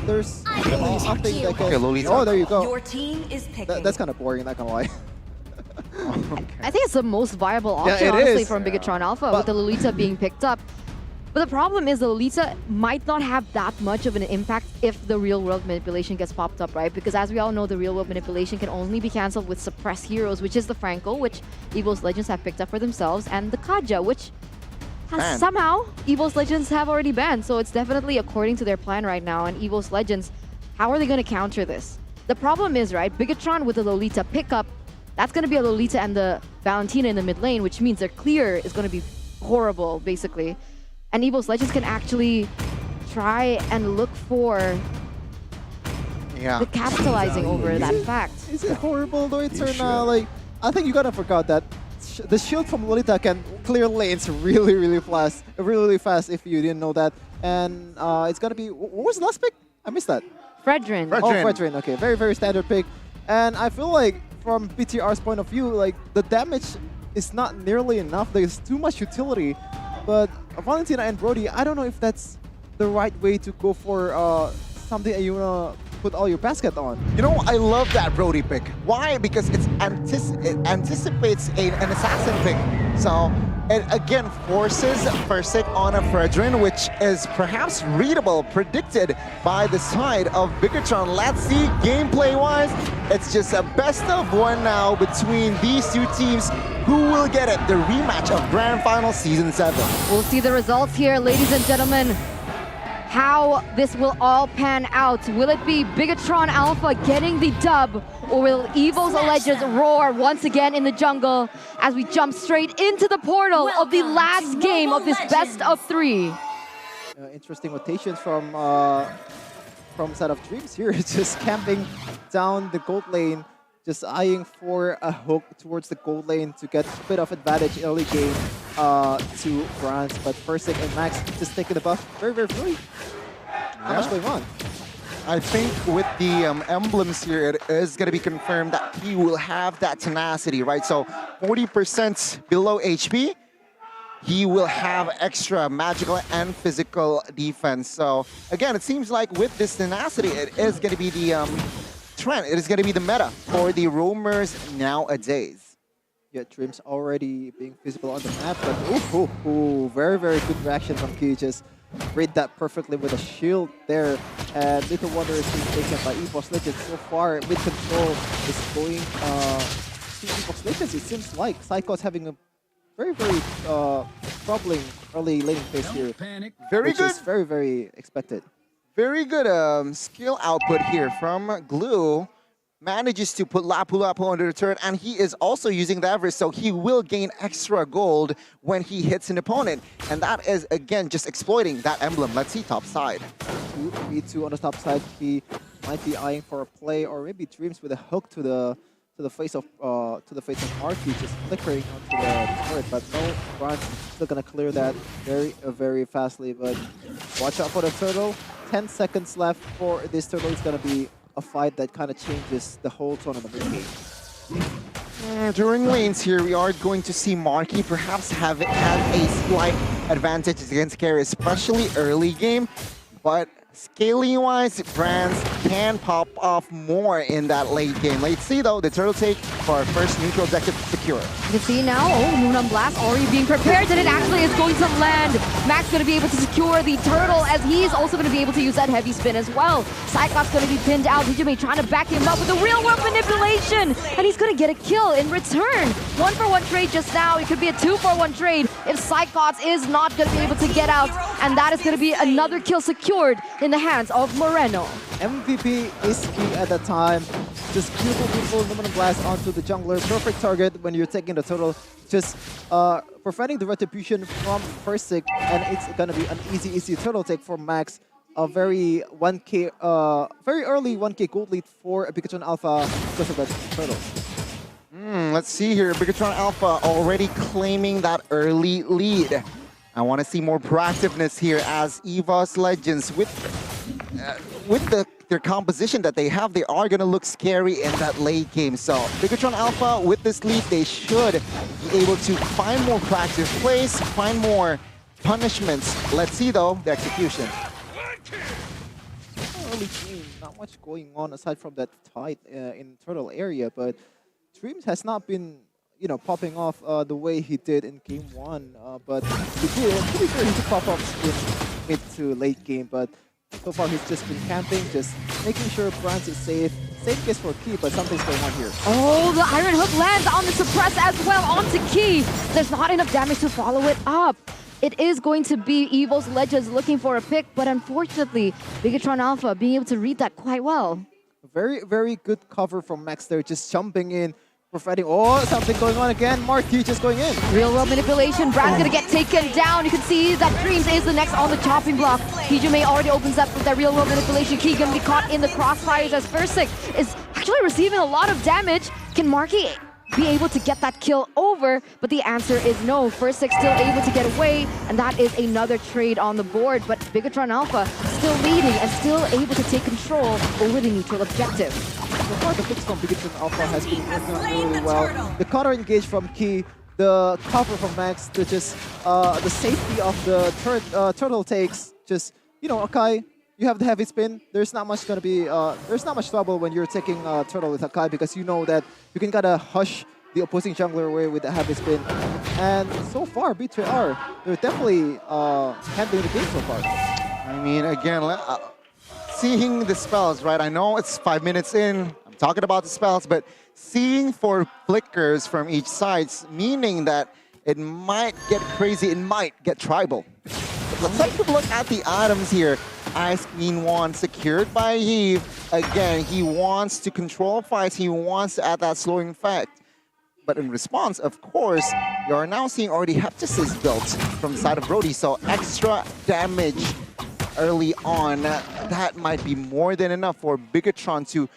there's nothing that can... Okay, oh, there you go. Your team is picking. That's kind of boring, not gonna lie. I think it's the most viable option, honestly, from Bigetron Alpha, with the Lolita being picked up. But the problem is the Lolita might not have that much of an impact if the real-world manipulation gets popped up, right? Because as we all know, the real-world manipulation can only be cancelled with suppressed heroes, which is the Franco, which EVOS Legends have picked up for themselves, and the Kaja, which has somehow EVOS Legends have already banned. So it's definitely according to their plan right now. And EVOS Legends, how are they going to counter this? The problem is, right, Bigetron with the Lolita pickup, that's going to be a Lolita and the Valentina in the mid lane, which means their clear is going to be horrible, basically. And EVOS Legends can actually try and look for the capitalizing over that fact. Is it horrible though? It's like, I think you gotta forget that the shield from Lolita can clear lanes really fast, if you didn't know that. And it's gonna be, what was the last pick? I missed that. Fredrin. Oh, Fredrin. Okay, very standard pick. And I feel like from BTR's point of view, like the damage is not nearly enough. There's too much utility. But Valentina and Brody, I don't know if that's the right way to go for something that you wanna put all your basket on. You know, I love that Brody pick. Why? Because it anticipates an assassin pick. So it again forces Fursic on a Fredrin, which is perhaps readable, predicted by the side of Bigetron. Let's see, gameplay-wise, it's just a best of one now between these two teams. Who will get it? The rematch of Grand Final Season 7. We'll see the results here, ladies and gentlemen. How this will all pan out. Will it be Bigetron Alpha getting the dub, or will EVOS Legends roar once again in the jungle as we jump straight into the portal of the last game of this best of 3? Interesting rotations from side of Dreams here, just camping down the gold lane, just eyeing for a hook towards the gold lane to get a bit of advantage early game to Bronze. But Fursic and Max just taking the buff very free. Not much going on. I think with the emblems here, it is going to be confirmed that he will have that tenacity, right? So 40% below HP, he will have extra magical and physical defense. So again, it seems like with this tenacity, it is going to be the trend. It is going to be the meta for the roamers nowadays. Yeah, Dreams already being visible on the map, but very good reaction from Key. Just read that perfectly with a shield there. And little wonder is being taken by EVOS Legends so far. Mid control is going to EVOS Legends. It seems like Psycho's having a very troubling early laning phase here. Very good. Is very expected. Very good skill output here from Glue. Manages to put Lapu under the turret, and he is also using the Everest, so he will gain extra gold when he hits an opponent. And that is, again, just exploiting that emblem. Let's see top side. 2v2 on the top side. He might be eyeing for a play, or maybe Dreams with a hook to the face of RRQ, just flickering onto the turret. But no, Bronze still gonna clear that very fastly. But watch out for the turtle. 10 seconds left for this turtle. It's gonna be a fight that kind of changes the whole tone of the game. During lanes here, we are going to see Marky perhaps have a slight advantage against Carry, especially early game. But scaling-wise, Brands can pop off more in that late game. Let's see though, the turtle take for our first neutral objective secure. You can see now, Lunam Blast already being prepared, and it actually is going to land. Max going to be able to secure the turtle, as he's also going to be able to use that heavy spin as well. Cyclops going to be pinned out. Hijime trying to back him up with the real-world manipulation, and he's going to get a kill in return. 1-for-1 trade just now. It could be a 2-for-1 trade if Cyclops is not going to be able to get out, and that is going to be another kill secured in the hands of Moreno. MVP is key at that time. Just beautiful Luminum Blast onto the jungler. Perfect target when you're taking the turtle. Just preventing the retribution from Fursic, and it's gonna be an easy turtle take for Max. A very 1k, very early 1k gold lead for Bigetron Alpha because of that turtle. Let's see here, Bigetron Alpha already claiming that early lead. I want to see more proactiveness here as EVOS Legends with their composition that they have. They are going to look scary in that late game. So Bigetron Alpha with this lead, they should be able to find more proactive plays, find more punishments. Let's see though the execution. Early game, not much going on aside from that fight in turtle area, but Dreams has not been, you know, popping off the way he did in game 1, but he did pretty sure he could pop up in mid to late game. But so far he's just been camping, just making sure Bronze is safe. Same case for Key, but something's going on here. Oh, the Iron Hook lands on the suppress as well onto Key. There's not enough damage to follow it up. It is going to be EVOS Legends looking for a pick, but unfortunately, Bigetron Alpha being able to read that quite well. Very good cover from Max there, just jumping in, providing, something going on again. Marquis just going in. Real-world manipulation. Brad's gonna get taken down. You can see that Dreams is the next on the chopping block. Hijime already opens up with that real-world manipulation. Key gonna be caught in the crossfires as Fursic is actually receiving a lot of damage. Can Marquis be able to get that kill over? But the answer is no. First Six still able to get away, and that is another trade on the board. But Bigetron Alpha still leading and still able to take control over the neutral objective. So far, the picks from Bigetron Alpha has been working out really well. The counter engage from Key, the cover from Max, the safety of the turtle takes. Just, you know, Akai, you have the heavy spin. There's not much trouble when you're taking turtle with Akai, because you know that you can kind of hush the opposing jungler away with the heavy spin. And so far, B3R, they're definitely handling the game so far. I mean, again, seeing the spells, right? I know it's 5 minutes in. I'm talking about the spells, but seeing 4 flickers from each side, meaning that it might get crazy, it might get tribal. Let's take a look at the items here. Ice Queen 1 secured by Heave. Again, he wants to control fights. He wants to add that slowing effect. But in response, of course, you are now seeing already Heptasis built from the side of Brody. So extra damage early on. That might be more than enough for Bigetron to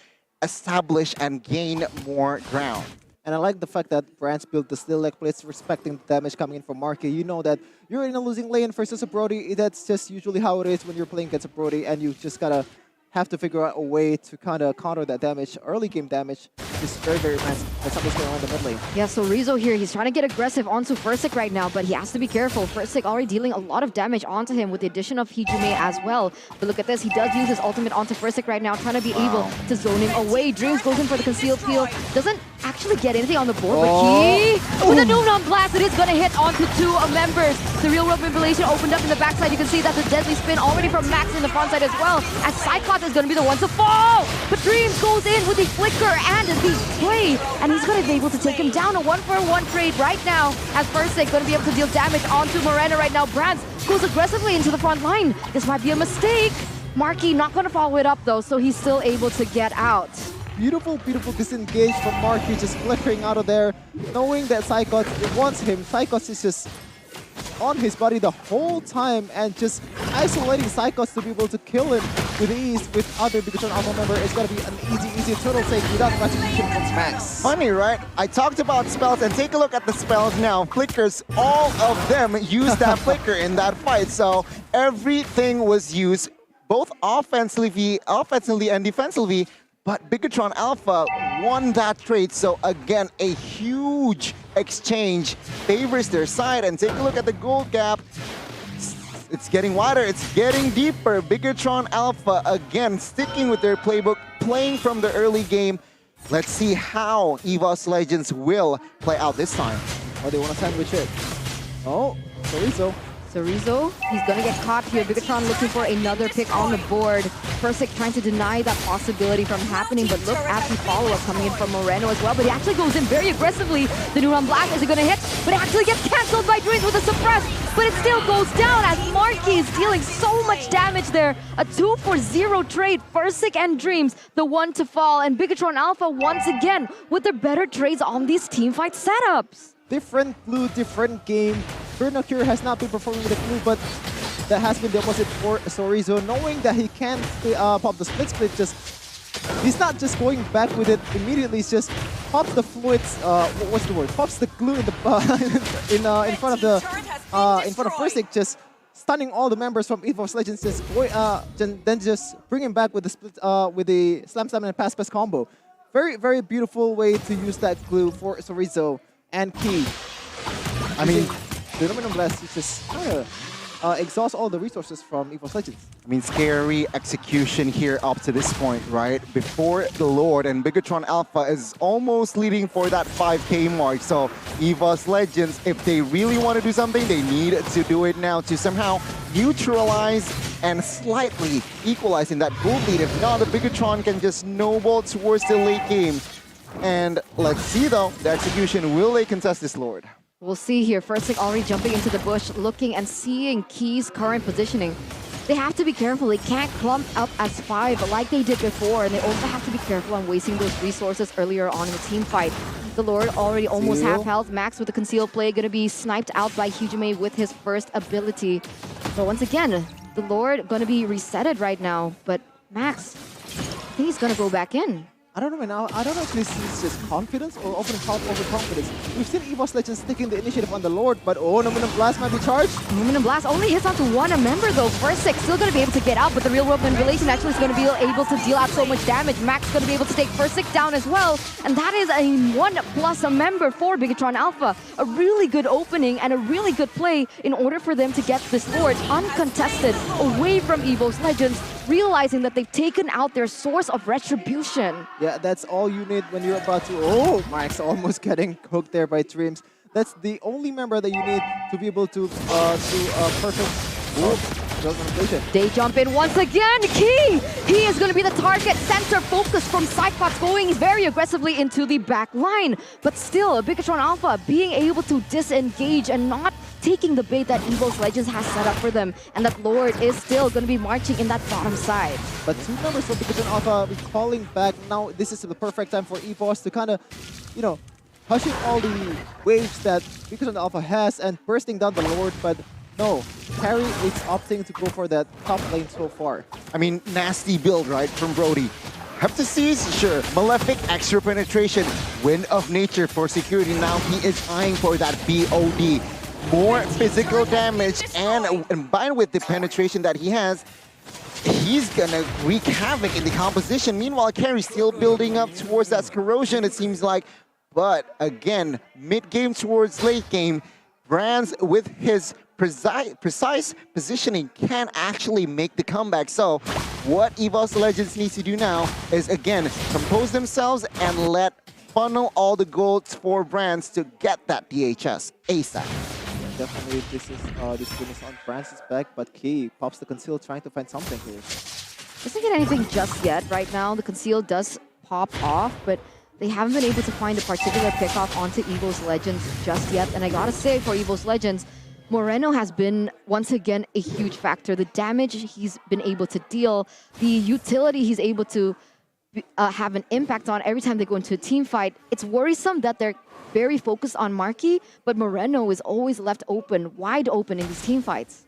establish and gain more ground. And I like the fact that Brands built the still leg plates, respecting the damage coming in from Marky. You know that you're in a losing lane versus a Brody. That's just usually how it is when you're playing against a Brody, and you just gotta have to figure out a way to kind of counter that damage. Early game damage is very, very massive. That's something's going on in the mid lane. Yeah, so Rizzo here, he's trying to get aggressive onto Fursic right now, but he has to be careful. Fursic already dealing a lot of damage onto him with the addition of Hijime as well. But look at this, he does use his ultimate onto Fursic right now, trying to be able to zone him away. Dreams goes in for the concealed peel. Doesn't actually get anything on the board, but he, with a Noonan Blast, it is going to hit onto 2 members. The real world manipulation opened up in the backside. You can see that the deadly spin already from Max in the front side as well, as Cyclops is going to be the one to fall. But Dreams goes in with the flicker and the play, and he's going to be able to take him down. A 1-for-1 trade right now, as Fursic going to be able to deal damage onto Morena right now. Brands goes aggressively into the front line. This might be a mistake. Marky not going to follow it up though, so he's still able to get out. Beautiful, beautiful disengage from Marky, just flickering out of there, knowing that Psychos wants him. Psychos is just on his body the whole time and just isolating Psychos to be able to kill him with ease. With other Bigetron Alpha member, it's going to be an easy turtle take without retribution from Max. Funny, right? I talked about spells, and take a look at the spells now. Flickers, all of them used that flicker in that fight, so everything was used both offensively and defensively. But Bigetron Alpha won that trade, so again, a huge exchange favors their side. And take a look at the gold gap. It's getting wider, it's getting deeper. Bigetron Alpha, again, sticking with their playbook, playing from the early game. Let's see how EVOS Legends will play out this time. Oh, they want to sandwich it. Oh, Chorizo. Rizzo, he's gonna get caught here. Bigetron looking for another pick on the board. Fursic trying to deny that possibility from happening, but look at the follow-up coming in from Moreno as well. But he actually goes in very aggressively. The Noonan Blast, is it gonna hit? But it actually gets cancelled by Dreams with a suppress. But it still goes down as Marky is dealing so much damage there. A 2-for-0 trade. Fursic and Dreams, the one to fall. And Bigetron Alpha once again with their better trades on these teamfight setups. Different blue, different game. Bernocure has not been performing with the blue, but that has been the opposite for Sorizo. Knowing that he can pop the split, he's not just going back with it immediately. He's just pops the fluids. What's the word? Pops the glue in the in front of Fursic, just stunning all the members from EVOS Legends. Then just bring him back with the split with the slam and pass combo. Very, very beautiful way to use that glue for Sorizo and Key. I mean, the Noonan Blast is just kind of exhaust all the resources from EVOS Legends. I mean, scary execution here up to this point, right? Before the Lord, and Bigetron Alpha is almost leading for that 5K mark. So EVOS Legends, if they really want to do something, they need to do it now to somehow neutralize and slightly equalize in that gold lead. If not, the Bigetron can just snowball towards the late game. And let's see though, the execution, will they contest this Lord? We'll see here. Fursic already jumping into the bush, looking and seeing Key's current positioning. They have to be careful. They can't clump up as 5 like they did before, and they also have to be careful on wasting those resources earlier on in the team fight. The Lord already almost half health. Max with the concealed play, going to be sniped out by Hijime with his first ability. But once again, the Lord going to be resetted right now, but Max, I think he's going to go back in. I don't know, man. I don't know if this is just confidence or overconfidence. We've seen EVOS Legends taking the initiative on the Lord, but oh, Aluminum Blast might be charged. Aluminum Blast only hits onto one member though. First Six still going to be able to get out, but the real world manipulation actually is going to be able to deal out so much damage. Max going to be able to take First Six down as well, and that is a 1+ member for Bigetron Alpha. A really good opening and a really good play in order for them to get this Lord uncontested away from EVOS Legends, realizing that they've taken out their source of retribution. Yeah, that's all you need when you're about to... Oh, Max almost getting hooked there by Dreams. That's the only member that you need to be able to do a perfect manipulation. They jump in once again. Key! He is going to be the target. Center focus from Cyclops going very aggressively into the back line. But still, Bigetron Alpha being able to disengage and not taking the bait that EVOS Legends has set up for them. And that Lord is still going to be marching in that bottom side. But 2 members of Bigetron Alpha calling back. Now, this is the perfect time for EVOS to kind of, you know, hushing all the waves that Bigetron Alpha has and bursting down the Lord. But no, Carry is opting to go for that top lane so far. I mean, nasty build, right, from Brody. Have to seize, sure. Malefic, extra penetration. Wind of Nature for security. Now he is eyeing for that BOD. More physical damage, and combined with the penetration that he has, he's gonna wreak havoc in the composition. Meanwhile, Carry still building up towards that corrosion, it seems like. But again, mid-game towards late game, Brands with his precise positioning can actually make the comeback. So what EVOS Legends needs to do now is, again, compose themselves and funnel all the gold for Brands to get that DHS ASAP. Definitely, this game is on Francis' back, but Key pops the conceal, trying to find something here. Doesn't get anything just yet. Right now, the conceal does pop off, but they haven't been able to find a particular pickoff onto EVOS Legends just yet. And I gotta say, for EVOS Legends, Moreno has been, once again, a huge factor. The damage he's been able to deal, the utility he's able to have an impact on every time they go into a team fight. It's worrisome that they're very focused on Marky, but Moreno is always left open, wide open in these team fights.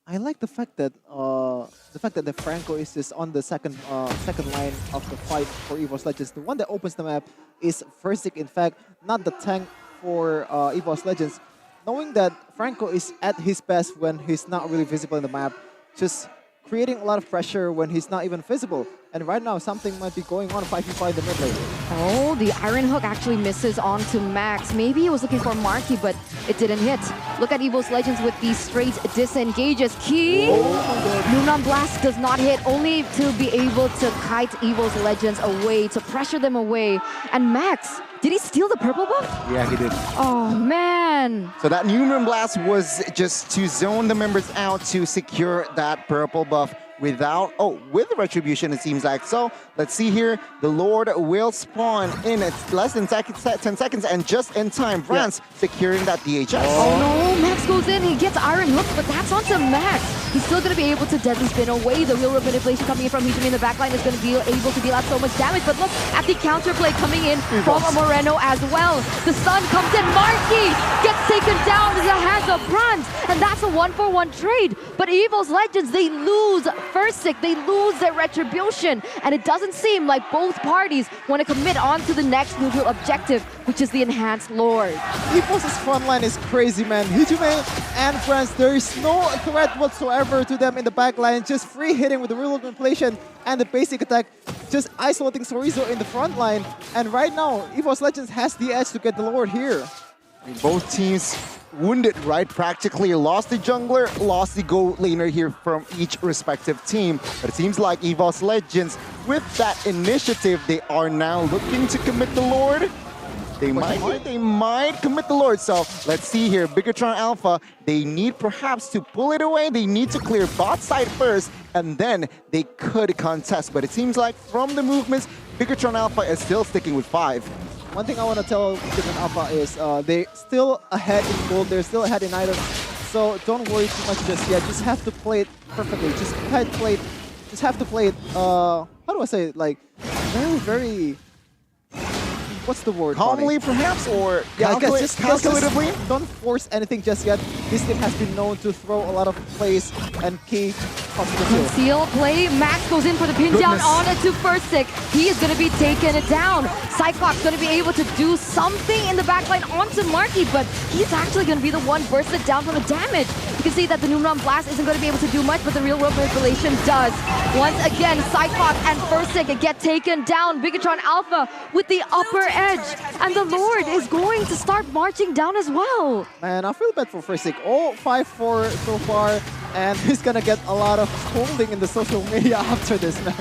I like the fact that the Franco is just on the second line of the fight for EVOS Legends. The one that opens the map is Verzik, in fact, not the tank for EVOS Legends. Knowing that Franco is at his best when he's not really visible in the map, just creating a lot of pressure when he's not even visible. And right now, something might be going on 5v5 in the mid lane. Oh, the Iron Hook actually misses onto Max. Maybe he was looking for Marky, but it didn't hit. Look at EVOS Legends with these straight disengages. Key! Lunan Blast does not hit, only to be able to kite EVOS Legends away, to pressure them away. And Max, did he steal the purple buff? Yeah, he did. Oh, man. So that Lunan Blast was just to zone the members out to secure that purple buff without, with Retribution, it seems like. So let's see here. The Lord will spawn in less than 10 seconds, and just in time, France securing that DHS. Oh no, Max goes in, he gets Iron Hook, but that's onto Max. He's still going to be able to deadly spin away. The real manipulation coming in from Hijimi in the backline is going to be able to deal out so much damage. But look at the counterplay coming in from Moreno as well. The sun comes in, Marky gets taken down in the hands of Bronze, and that's a 1-for-1 trade. But EVOS Legends, they lose Verzik, they lose their Retribution, and it doesn't seem like both parties want to commit on to the next neutral objective, which is the Enhanced Lord. EVOS' front line is crazy, man. Hijime and France, there is no threat whatsoever to them in the back line, just free hitting with the real manipulation and the basic attack, just isolating Sorizo in the front line. And right now, EVOS Legends has the edge to get the Lord here. I mean, both teams wounded, right? Practically lost the jungler, lost the gold laner here from each respective team. But it seems like EVOS Legends, with that initiative, they are now looking to commit the Lord. They might commit the Lord. So let's see here. Bigetron Alpha, they need perhaps to pull it away. They need to clear bot side first, and then they could contest. But it seems like from the movements, Bigetron Alpha is still sticking with 5. One thing I want to tell Bigetron Alpha is they're still ahead in gold. They're still ahead in items. So don't worry too much just yet. Just have to play it perfectly. Just have to play it, how do I say it? Like, very... What's the word? Calmly, perhaps, or calculatively? Don't force anything just yet. This team has been known to throw a lot of plays and key Conceal play. Max goes in for the pin down on it to Fursick. He is going to be taken down. Cyclops going to be able to do something in the backline onto Marky, but he's actually going to be the one bursted down from the damage. You can see that the Noonron Blast isn't going to be able to do much, but the real world manipulation does. Once again, Cyclops and Fursick get taken down. Bigetron Alpha with the upper edge, and the Lord is going to start marching down as well. Man, I feel bad for Fursick. All 5-4 so far, and he's gonna get a lot of scolding in the social media after this, man.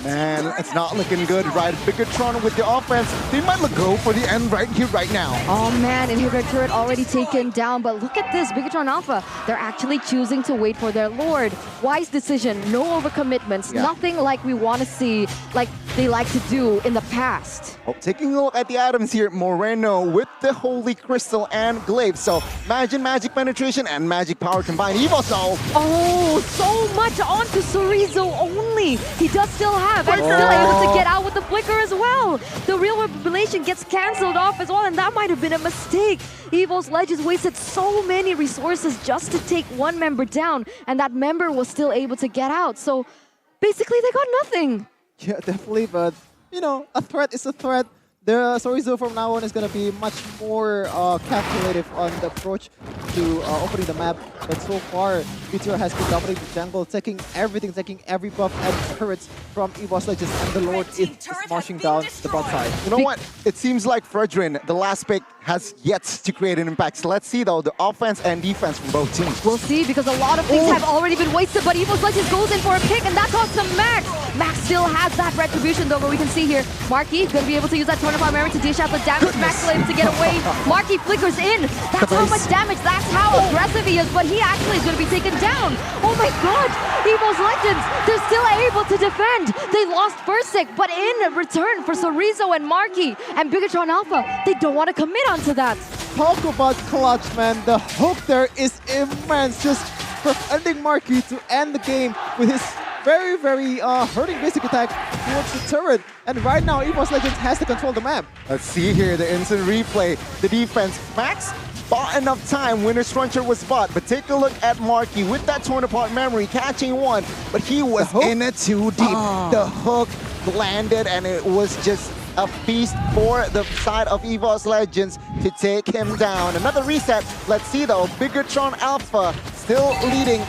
Man, it's not looking good, right? Bigetron with the offense, they might go for the end right here, right now. Oh man, inhibitor turret already taken down, but look at this, Bigetron Alpha, they're actually choosing to wait for their Lord. Wise decision, no overcommitments, nothing like we want to see, like they like to do in the past. Oh, taking a look at the items here, Moreno with the Holy Crystal and Glaive. So, magic penetration and magic power combined. EVOS though. Oh, so much onto Sorizo only. He does still have, and still able to get out with the flicker as well. The real revelation gets cancelled off as well, and that might have been a mistake. EVOS Legends wasted so many resources just to take one member down, and that member was still able to get out. So, basically, they got nothing. Yeah, definitely, but you know, a threat is a threat. The Sorizo from now on is going to be much more calculative on the approach to opening the map. But so far, BTR has been dominating the jungle, taking everything, taking every buff and turrets from EVOS Legends, and the Lord is marching down the bot side. You know what? It seems like Fredrin, the last pick, has yet to create an impact. So let's see though, the offense and defense from both teams. We'll see, because a lot of things have already been wasted, but EVOS Legends goes in for a pick, and that's on to Max. Max still has that retribution though, but we can see here, Marky going to be able to use that Torn Apart Memory to dish out the damage. Max still able to get away. Marky flickers in. That's how much damage, that's how aggressive he is, but he actually is going to be taken down. Oh my god, EVOS Legends, they're still able to defend. They lost Fursick, but in return for Sorizo and Marky and Bigetron Alpha, they don't want to commit onto that. Talk about clutch, man. The hook there is immense. Just preventing Marky to end the game with his very hurting basic attack towards the turret. And right now, EVOS Legends has to control the map. Let's see here, the instant replay. The defense, Max bought enough time. Winner's Cruncher was bought, but take a look at Marky with that Torn Apart Memory, catching one, but he was in it too deep. The hook landed, and it was just a feast for the side of EVOS Legends to take him down. Another reset. Let's see though, Bigetron Alpha still leading.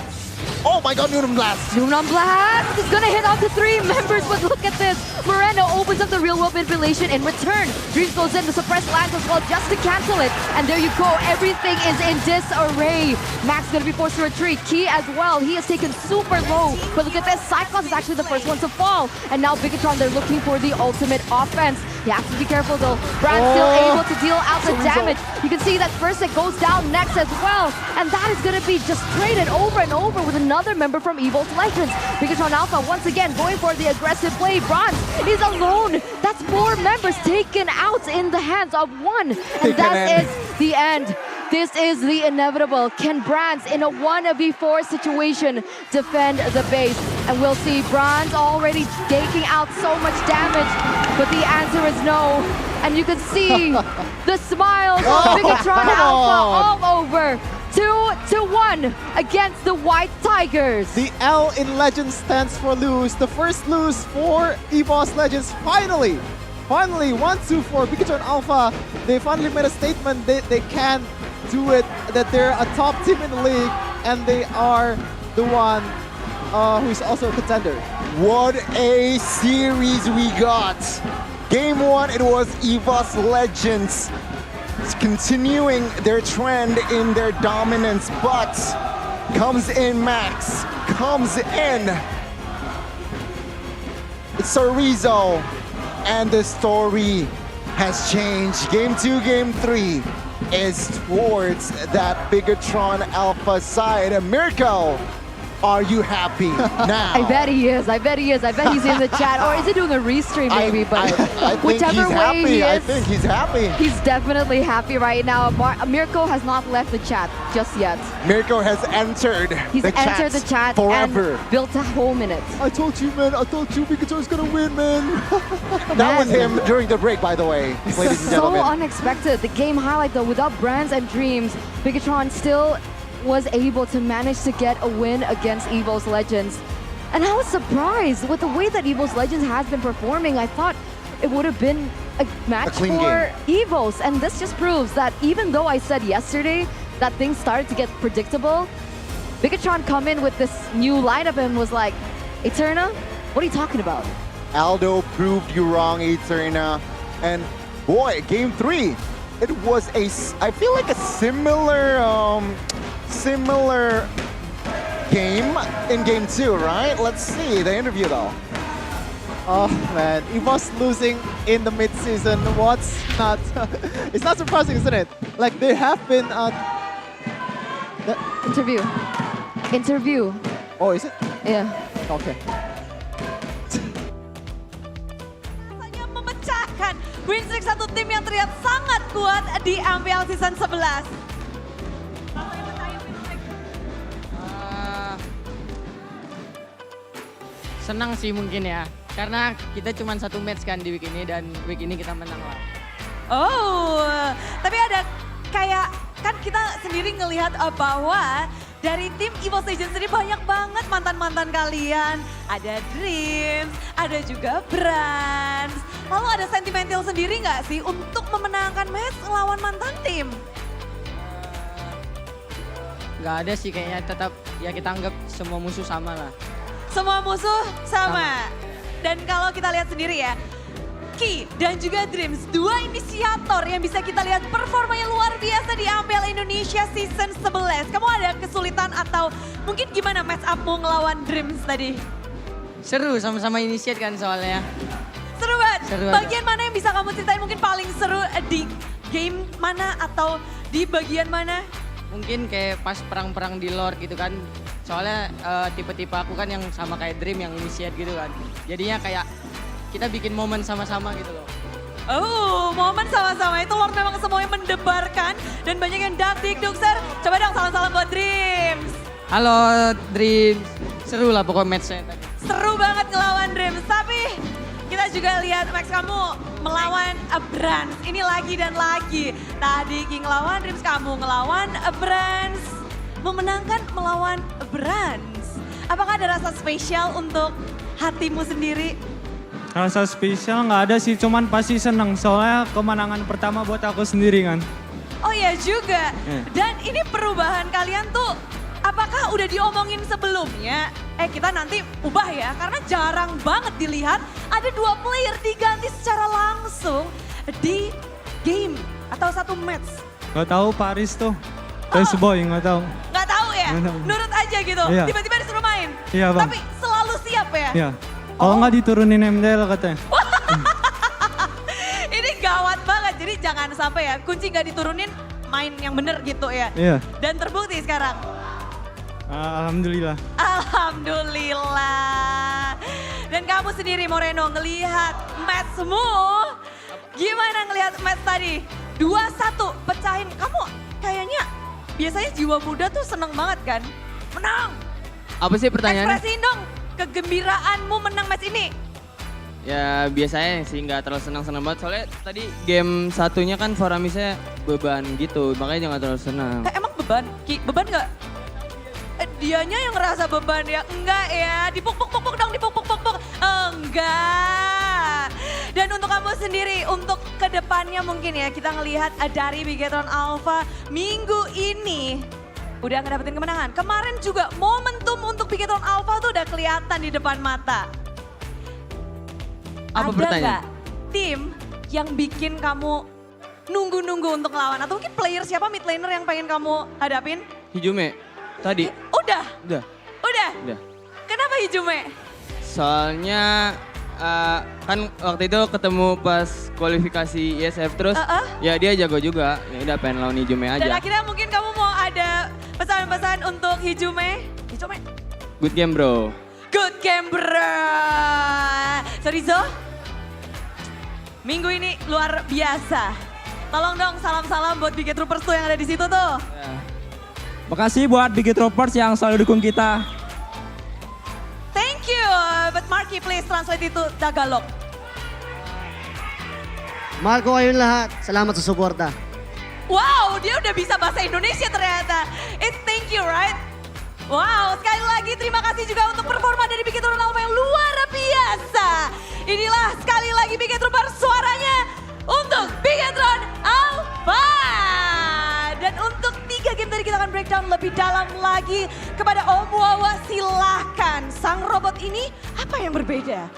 Oh my god, Noonron Blast! Noonron Blast is gonna hit onto 3 members, but look at this. Moreno opens up the real world manipulation in return. Dreams goes in, the suppressed lands as well just to cancel it. And there you go, everything is in disarray. Max gonna be forced to retreat. Key as well, he is taken super low. But look at this, Cyclops is actually the first one to fall. And now Bigetron, they're looking for the ultimate offense. You have to be careful though. Brand's still able to deal out the damage. You can see that first it goes down next as well. And that is gonna be just traded over and over with another member from EVOS Legends. Bigetron Alpha once again going for the aggressive play. Bronze is alone. That's 4 members taken out in the hands of one. And that is the end. This is the inevitable. Can Brands in a 1v4 situation defend the base? And we'll see Brands already taking out so much damage, but the answer is no. And you can see the smiles of Bigetron Alpha all over. 2-1 against the White Tigers. The L in Legends stands for lose. The first lose for EVOS Legends. Finally, 1-2 for Bigetron Alpha. They finally made a statement that they can do it, that they're a top team in the league, and they are the one who is also a contender. What a series we got. Game 1, it was EVOS Legends continuing their trend in their dominance, but comes in Max, comes in Sorizo, and the story has changed. Game 2, Game 3 is towards that Bigetron Alpha side. Mirko, are you happy now? I bet he is. I bet he is. I bet he's in the chat. Or is he doing a restream maybe? But whichever way he is, I think he's happy. He's definitely happy right now. Mirko has not left the chat just yet. Mirko has entered the chat forever. And built a home in it. I told you, man. I told you Bigetron's gonna win, man. That was him during the break, by the way, ladies and gentlemen. So unexpected. The game highlight though, without Brands and Dreams, Bigetron still was able to manage to get a win against EVOS Legends. And I was surprised with the way that EVOS Legends has been performing. I thought it would have been a match clean for EVOS. And this just proves that even though I said yesterday that things started to get predictable, Bigetron come in with this new lineup and was like, Eterna, what are you talking about? Aldo proved you wrong, Eterna. And boy, game 3, it was I feel like a similar game in game 2, right? Let's see the interview though. Oh man, EVOS losing in the mid-season. What's not? It's not surprising, isn't it? Like they have been. Interview. Oh, is it? Yeah. Okay. Memecahkan win streak satu tim yang terlihat sangat kuat di MPL Season 11. Senang sih mungkin ya, karena kita cuma satu match kan di week ini dan week ini kita menang lah. Oh, tapi ada kayak kan kita sendiri ngelihat bahwa dari tim EVOS Legends sendiri banyak banget mantan-mantan kalian. Ada Dreams, ada juga Brands. Lalu ada sentimental sendiri nggak sih untuk memenangkan match lawan mantan tim? Nggak ada sih kayaknya, tetap ya kita anggap semua musuh sama lah. Semua musuh sama. Dan kalau kita lihat sendiri ya, Ki dan juga Dreams, dua inisiator yang bisa kita lihat performanya luar biasa di MPL Indonesia Season 11. Kamu ada kesulitan atau mungkin gimana match up-mu ngelawan Dreams tadi? Seru, sama-sama initiate kan soalnya. Seru banget. Seru Bagian mana yang bisa kamu ceritain mungkin paling seru di game mana atau di bagian mana? Mungkin kayak pas perang-perang di Lord gitu kan. Soalnya tipe-tipe aku kan yang sama kayak Dream yang initiate gitu kan. Jadinya kayak kita bikin momen sama-sama gitu loh. Oh, momen sama-sama itu Lord memang semuanya mendebarkan dan banyak yang dukser. Coba dong salam-salam buat Dreams. Halo Dreams, seru lah pokoknya match-nya tadi. Seru banget ngelawan Dreams, tapi kita juga lihat Max kamu melawan Brands. Ini lagi dan lagi. Tadi King ngelawan Dreams, kamu ngelawan Brands. Memenangkan melawan Brands. Apakah ada rasa spesial untuk hatimu sendiri? Rasa spesial nggak ada sih, cuman pasti seneng. Soalnya kemenangan pertama buat aku sendiri kan. Oh iya juga. Dan ini perubahan kalian tuh apakah udah diomongin sebelumnya? Kita nanti ubah ya, karena jarang banget dilihat ada dua player diganti secara langsung di game atau satu match. Gak tahu Paris tuh, Test Boy nggak tahu. Nggak tahu ya, Nggak tahu. nurut aja gitu. Iya. Tiba-tiba disuruh main. Iya bang. Tapi selalu siap ya. Iya. Kalau nggak diturunin MDL katanya. Ini gawat banget, jadi jangan sampai ya kunci nggak diturunin, main yang bener gitu ya. Iya. Dan terbukti sekarang. Alhamdulillah. Alhamdulillah. Dan kamu sendiri Moreno ngelihat matchmu, gimana ngelihat match tadi? 2-1 pecahin, kamu kayaknya biasanya jiwa muda tuh seneng banget kan? Menang! Apa sih pertanyaannya? Ekspresiin dong kegembiraanmu menang match ini. Ya biasanya sih nggak terlalu senang-senang banget. Soalnya tadi game satunya kan Foramisnya beban gitu, makanya jangan terlalu senang. Emang beban? Ki, beban nggak? Dianya yang ngerasa beban ya? Enggak ya, dipuk-puk-puk dong, dipuk-puk-puk. Enggak. Dan untuk kamu sendiri, untuk kedepannya mungkin ya kita ngelihat dari Bigetron Alpha minggu ini udah ngedapetin kemenangan. Kemarin juga momentum untuk Bigetron Alpha tuh udah kelihatan di depan mata. Apa Ada pertanyaan? nggak tim yang bikin kamu nunggu-nunggu untuk ngelawan? Atau mungkin player siapa mid laner yang pengen kamu hadapin? Hijume tadi. Udah? Udah. Udah? Udah. Kenapa Hijume? Soalnya kan waktu itu ketemu pas kualifikasi ISF terus ya dia jago juga. Ya udah pengen lawan Hijume aja. Dan akhirnya mungkin kamu mau ada pesan-pesan untuk Hijume? Hijume? Good game bro. Good game bro. Sorry Zo. Minggu ini luar biasa. Tolong dong salam-salam buat Biget Troopers tuh yang ada di situ tuh. Ya. Makasih buat Bigetropers yang selalu dukung kita. Thank you. But Marky please translate itu Tagalog. Mahal ko kayong lahat. Salamat sa suporta. Wow, dia udah bisa bahasa Indonesia ternyata. Thank thank you, right? Wow, sekali lagi terima kasih juga untuk performa dari Bigetron Alpha yang luar biasa. Inilah sekali lagi Bigetron suaranya untuk Bigetron Alpha. Dan untuk 3 game tadi kita akan breakdown lebih dalam lagi kepada Om Wawa. Silahkan, sang robot ini apa yang berbeda?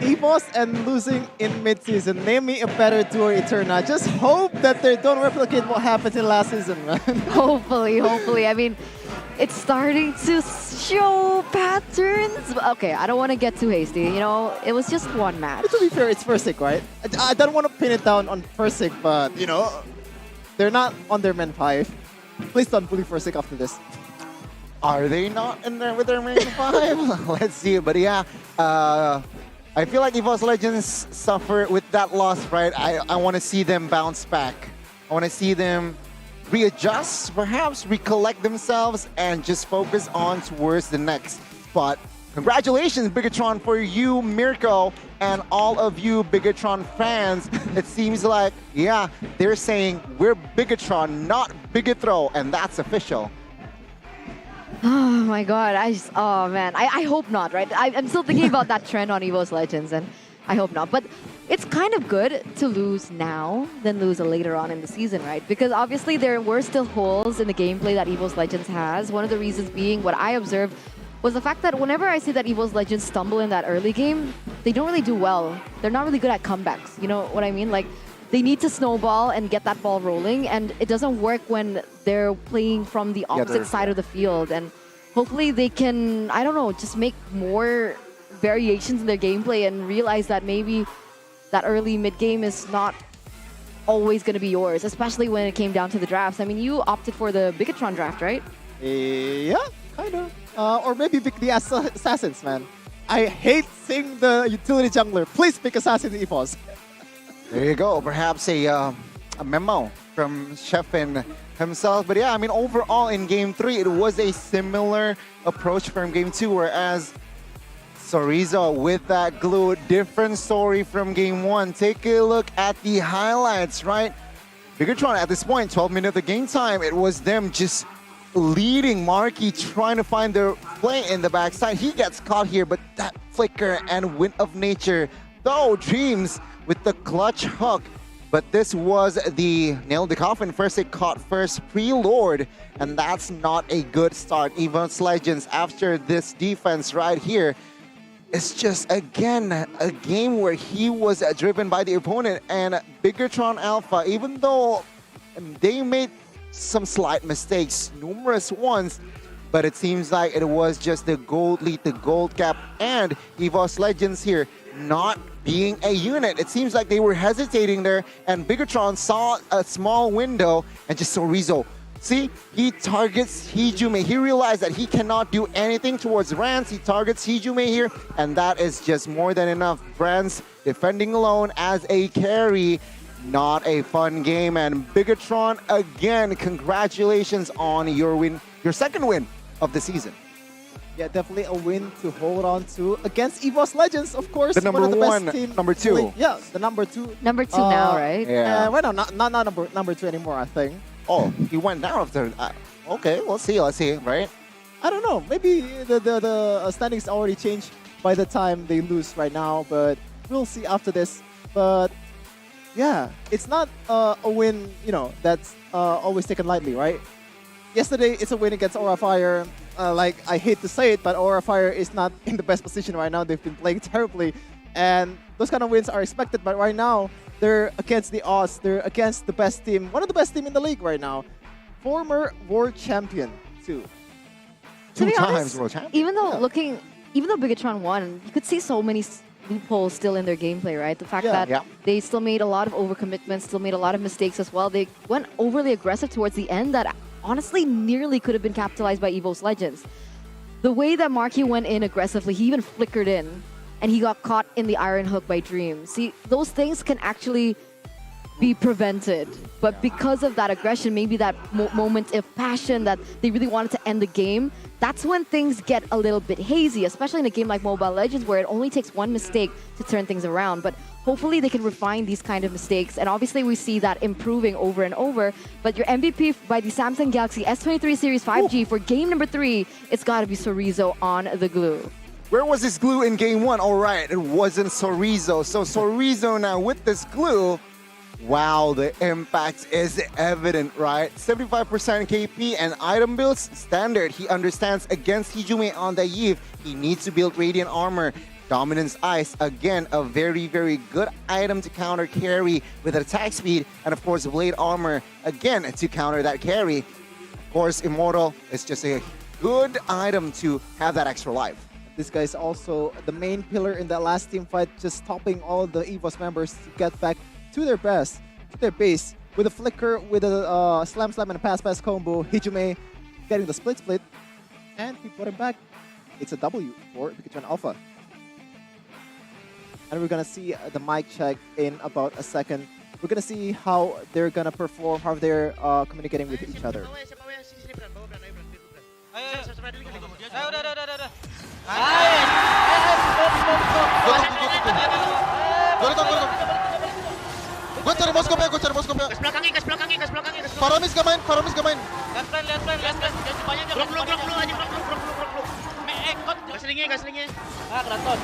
EVOS and losing in mid-season. Name me a better duo Eterna. Just hope that they don't replicate what happened in last season, man. Hopefully. I mean, it's starting to show patterns. Okay, I don't want to get too hasty. You know, it was just one match. But to be fair, it's Versik, right? I don't want to pin it down on Versik, but, you know, they're not on their main 5. Please don't bully Versik after this. Are they not in there with their main 5? Let's see. But yeah, I feel like EVOS Legends suffer with that loss, right? I want to see them bounce back. I want to see them readjust, perhaps recollect themselves, and just focus on towards the next spot. Congratulations, Bigetron, for you, Mirko, and all of you Bigetron fans. It seems like, yeah, they're saying we're Bigetron, not Bigetro, and that's official. Oh my god, oh man, I hope not, right? I'm still thinking about that trend on EVOS Legends, and I hope not. But it's kind of good to lose now than lose later on in the season, right? Because obviously there were still holes in the gameplay that EVOS Legends has. One of the reasons being what I observed was the fact that whenever I see that EVOS Legends stumble in that early game, they don't really do well. They're not really good at comebacks, you know what I mean? Like, they need to snowball and get that ball rolling, and it doesn't work when they're playing from the opposite side of the field. And hopefully they can, I don't know, just make more variations in their gameplay and realize that maybe that early mid-game is not always going to be yours, especially when it came down to the drafts. I mean, you opted for the Bigetron draft, right? Yeah, kind of. Or maybe pick the Assassins, man. I hate seeing the utility jungler. Please pick Assassin EVOS. There you go. Perhaps a memo from Sheffin himself. But yeah, I mean, overall in Game 3, it was a similar approach from Game 2, whereas Sorizo with that glue, different story from Game 1. Take a look at the highlights, right? Bigetron at this point, 12 minutes of game time, it was them just leading Marky, trying to find their play in the backside. He gets caught here, but that flicker and Wind of Nature, though Dreams with the clutch hook. But this was the nail the coffin. First it caught first pre-Lord, and that's not a good start. EVOS Legends, after this defense right here, it's just, again, a game where he was driven by the opponent. And Bigetron Alpha, even though they made some slight mistakes, numerous ones, but it seems like it was just the gold lead, the gold cap, and EVOS Legends here not being a unit. It seems like they were hesitating there, and Bigetron saw a small window and just saw Rizzo. See, he targets Hijume. He realized that he cannot do anything towards Rance. He targets Hijume here, and that is just more than enough. Rance defending alone as a carry. Not a fun game, and Bigetron, again, congratulations on your win, your second win of the season. Yeah, definitely a win to hold on to against EVOS Legends, of course. The number one of the one, best team number two. Yeah, the number two. Number two now, right? Yeah. Well, no, not number two anymore, I think. Oh, he went down after. Okay, let's see, right? I don't know. Maybe the standings already changed by the time they lose right now, but we'll see after this. But yeah, it's not a win, you know, that's always taken lightly, right? Yesterday, it's a win against Aura Fire. Like, I hate to say it, but Aura Fire is not in the best position right now. They've been playing terribly, and those kind of wins are expected. But right now, they're against the odds. They're against the best team, one of the best team in the league right now. Former world champion, too. To be 2 times honest, world champion. even though Bigetron won, you could see so many loopholes still in their gameplay, right? The fact that they still made a lot of overcommitments, still made a lot of mistakes as well. They went overly aggressive towards the end that honestly nearly could have been capitalized by EVOS Legends. The way that Marky went in aggressively, he even flickered in, and he got caught in the iron hook by Dream. See, those things can actually be prevented. But because of that aggression, maybe that moment of passion that they really wanted to end the game, that's when things get a little bit hazy, especially in a game like Mobile Legends where it only takes one mistake to turn things around. But hopefully they can refine these kind of mistakes. And obviously we see that improving over and over. But your MVP by the Samsung Galaxy S23 Series 5G for game number 3, it's got to be Sorizo on the glue. Where was this glue in game 1? All right, it wasn't Sorizo. So Sorizo now with this glue, wow, the impact is evident, right? 75% KP and item builds standard. He understands against Hijime on the Eve. He needs to build Radiant Armor. Dominance Ice, again, a very, very good item to counter carry with attack speed. And of course, Blade Armor, again, to counter that carry. Of course, Immortal is just a good item to have that extra life. This guy is also the main pillar in that last team fight, just stopping all the EVOS members to get back to their best, to their base. With a flicker, with a slam and a pass combo, Hijime getting the split, and he put him back. It's a W for Bigetron Alpha. And we're gonna see the mic check in about a second. We're gonna see how they're gonna perform, how they're communicating with each other. Gue cari moskopnya. Gas belakangnya. Faramis gak main. Left plan. Blok aja. Gaslingnya. Keraton.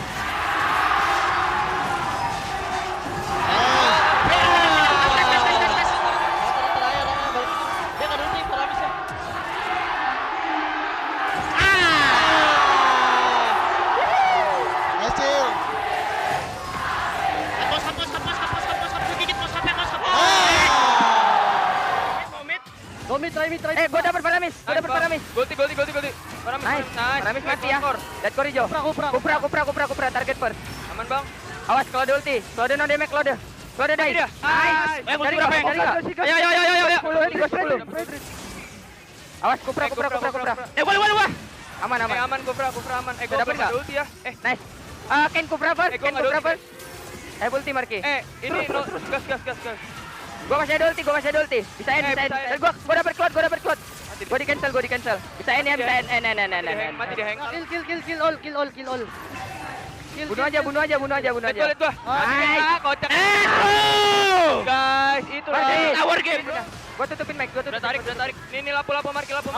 Mid. Gue dapet Paramis. Gulti. Paramis. Nice. Paramis mati ya. Lihat Korijo. Kupra. Target first. Aman bang. Awas Claude ulti. Claude no damage Claude. Claude die. Nice. Dari kau. Ayo. 10. Awas Kupra. Boleh. Aman Kupra aman. Gue dapet enggak? Ulti ya. Nice. Ken Kupra first. Ulti Marki. Ini gas. Gue masih ada ulti. Bisa end. Gue dapet cloud. Gue di cancel. Bisa end ya. Mati dia hang. Kill all. Bunuh aja. Lihat gua. Kocak. Guys, itu tower game. Gue tutupin mic. Udah tarik. Ini lapu Marki. Lapu.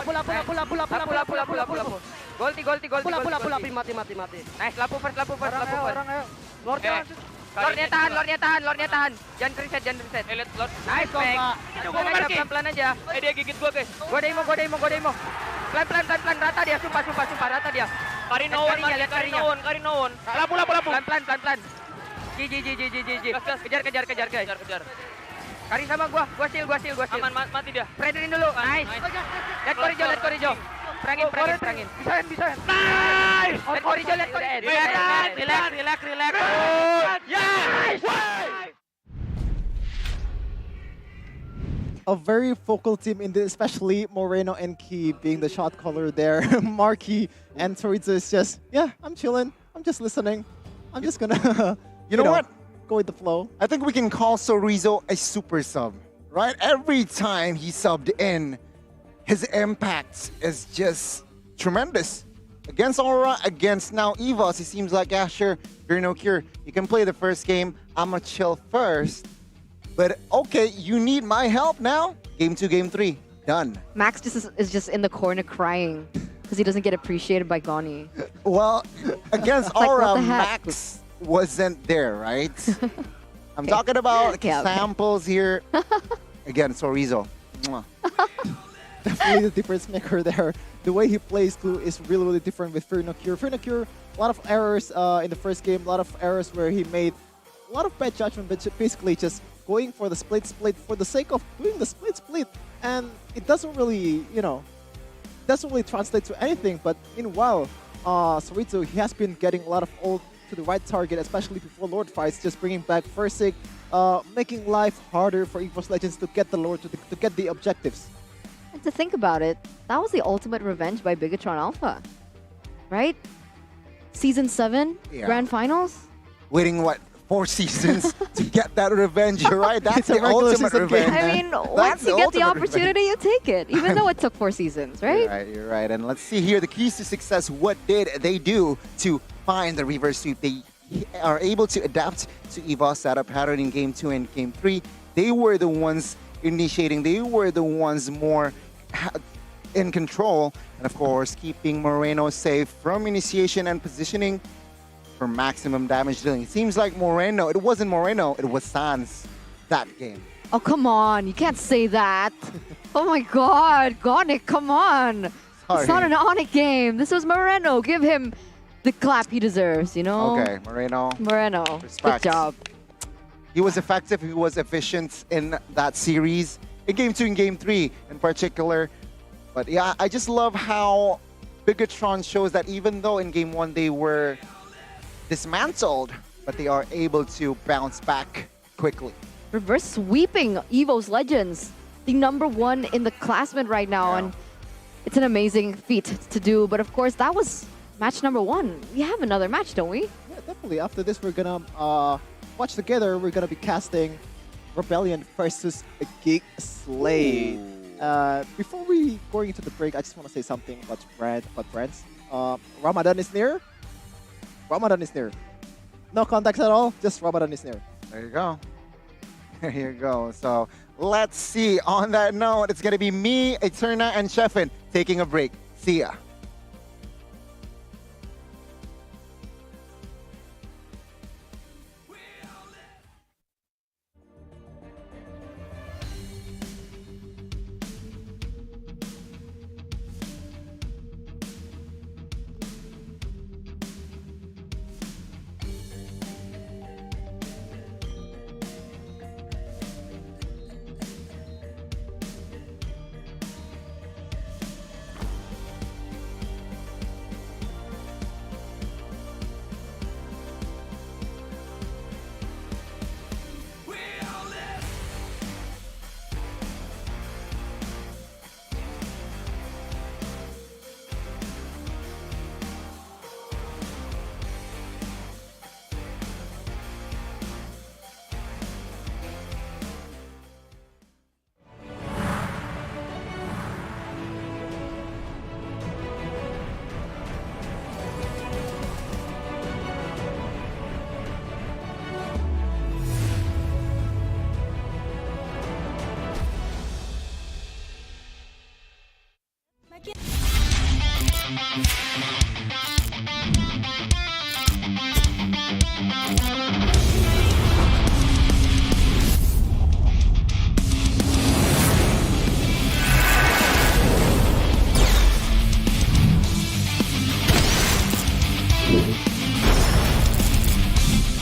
Golti. Mati. Nice, lapu first. Orang ayo. Lordnya tahan. Jangan reset. Lihat Lord. Nice, Meg. Pelan-pelan aja. Dia gigit gua, guys. Gua demo. Pelan-pelan rata dia, sumpah rata dia. Karinoon. Lapu. Pelan-pelan. Ji. Kejar, guys. Kari sama gua shield. Aman, mati dia. Predarin dulu. Nice. Lihat Korijo. Perangin. Bisa. Nice. Lihat Korijo. Relax. Yes. A very focal team in this, especially Moreno and Key being the shot caller there. Marky and Torizo is just, I'm chilling. I'm just listening. I'm just gonna, you know what? Go with the flow. I think we can call Sorizo a super sub, right? Every time he subbed in, his impact is just tremendous. Against Aura, against now EVOS, it seems like, sure, you're no cure. You can play the first game. I'ma chill first. But okay, you need my help now? Game 2, game 3, done. Max is just in the corner crying because he doesn't get appreciated by Goni. Well, against Aura, Max wasn't there, right? I'm talking about samples here. Again, Sorizo. Definitely the difference maker there. The way he plays Clue is really different with Fear No Cure. Fear No Cure, a lot of errors in the first game, a lot of errors where he made a lot of bad judgment, but basically just going for the split for the sake of doing the split. And it doesn't really, translate to anything. But meanwhile, Sorizo, he has been getting a lot of ult to the right target, especially before Lord fights, just bringing back Versig, making life harder for EVOS Legends to get the Lord, to get the objectives. And to think about it, that was the ultimate revenge by Bigetron Alpha, right? Season 7, Grand Finals? Waiting, more seasons to get that revenge, right? That's It's a the regular ultimate season revenge. game. I mean, That's once you get the ultimate opportunity, you take it, even though it took 4 seasons, right? You're right. And let's see here the keys to success. What did they do to find the reverse sweep? They are able to adapt to EVOS setup pattern in Game 2 and Game 3. They were the ones initiating. They were the ones more in control. And of course, keeping Moreno safe from initiation and positioning for maximum damage dealing. It seems like Moreno, it wasn't Moreno, it was Sans that game. Oh, come on. You can't say that. Oh my God. ONIC, come on. Sorry. It's not an ONIC game. This was Moreno. Give him the clap he deserves, you know? Okay, Moreno. Good job. He was effective, he was efficient in that series. In Game 2 and Game 3 in particular. But yeah, I just love how Bigetron shows that even though in Game 1 they were dismantled, but they are able to bounce back quickly. Reverse sweeping EVOS Legends, the #1 in the classmen right now. And it's an amazing feat to do. But of course, that was match #1. We have another match, don't we? Yeah, definitely. After this, we're gonna watch together. We're gonna be casting Rebellion versus GEEK SLATE. Before we going into the break, I just want to say something about brands. Ramadan is near. Ramadan is near. No contacts at all. Just Ramadan is near. There you go. There you go. So let's see. On that note, it's gonna be me, Eterna, and Sheffin taking a break. See ya.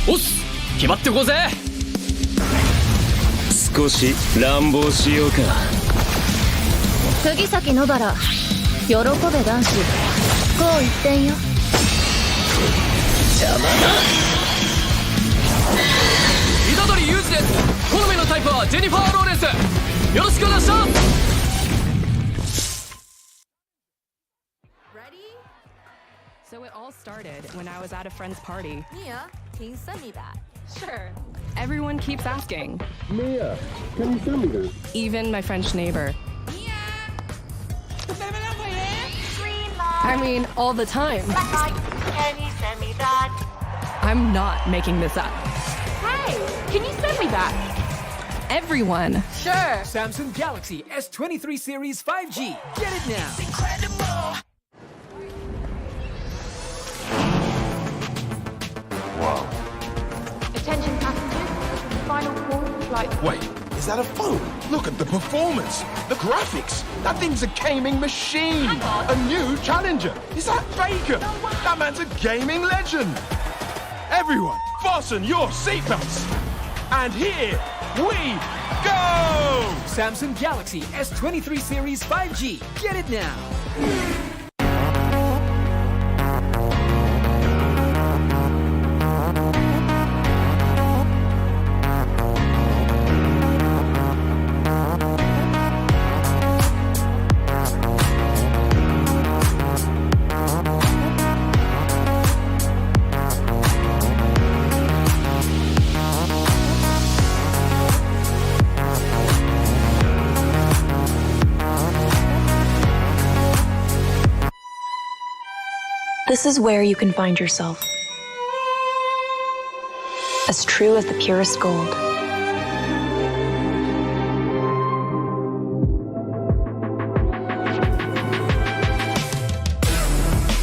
おっす決まってこうぜ少し乱暴しようか釘崎野原喜べ男子こう一点よ邪魔だ虎杖裕二です好みのタイプはジェニファー・ローレンスよろしくお願いします So it all started when I was at a friend's party. Mia, can you send me that? Sure. Everyone keeps asking. Mia, can you send me that? Even my French neighbor. I mean, all the time. Can you send me that? I'm not making this up. Hey, can you send me that? Everyone. Sure. Samsung Galaxy S23 Series 5G. Get it now. Incredible. Wow. Attention passengers, final call for flight. Wait, is that a phone? Look at the performance, the graphics. That thing's a gaming machine. A new challenger. Is that Faker? That man's a gaming legend. Everyone, fasten your seatbelts. And here we go! Samsung Galaxy S23 Series 5G. Get it now. This is where you can find yourself. As true as the purest gold.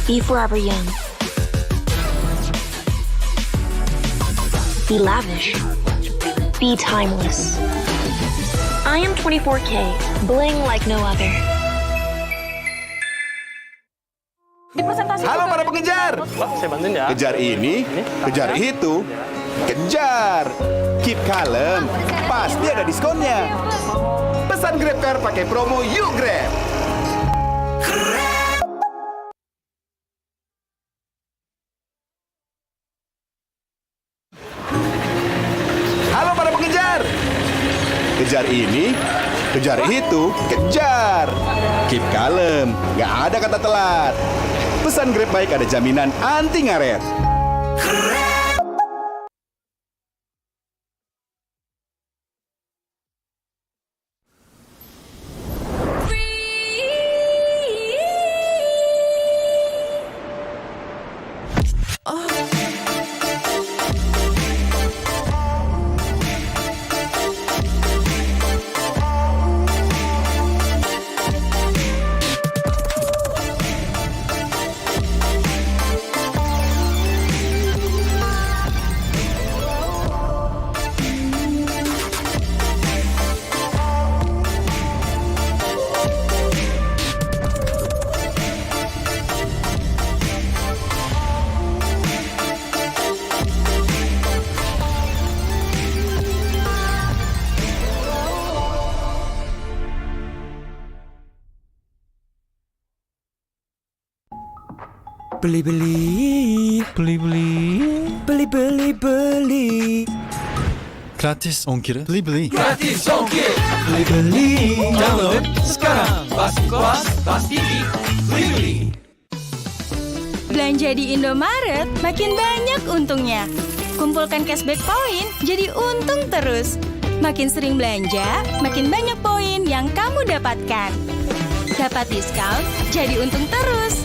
Be forever young. Be lavish. Be timeless. I am 24K, bling like no other. Halo para pengejar. Saya bantuin ya. Kejar ini, kejar itu, kejar. Keep kalem, pasti ada diskonnya. Pesan GrabCar pakai promo Yuk Grab. Halo para pengejar. Kejar ini, kejar itu, kejar. Keep kalem, nggak ada kata telat. Pesan Grab Bike ada jaminan anti ngaret. Beli. Gratis ongkir. Beli. Gratis ongkir. Beli. Download sekarang. Bas TV. Beli. Belanja di Indomaret makin banyak untungnya. Kumpulkan cashback poin jadi untung terus. Makin sering belanja, makin banyak poin yang kamu dapatkan. Dapat diskon, jadi untung terus.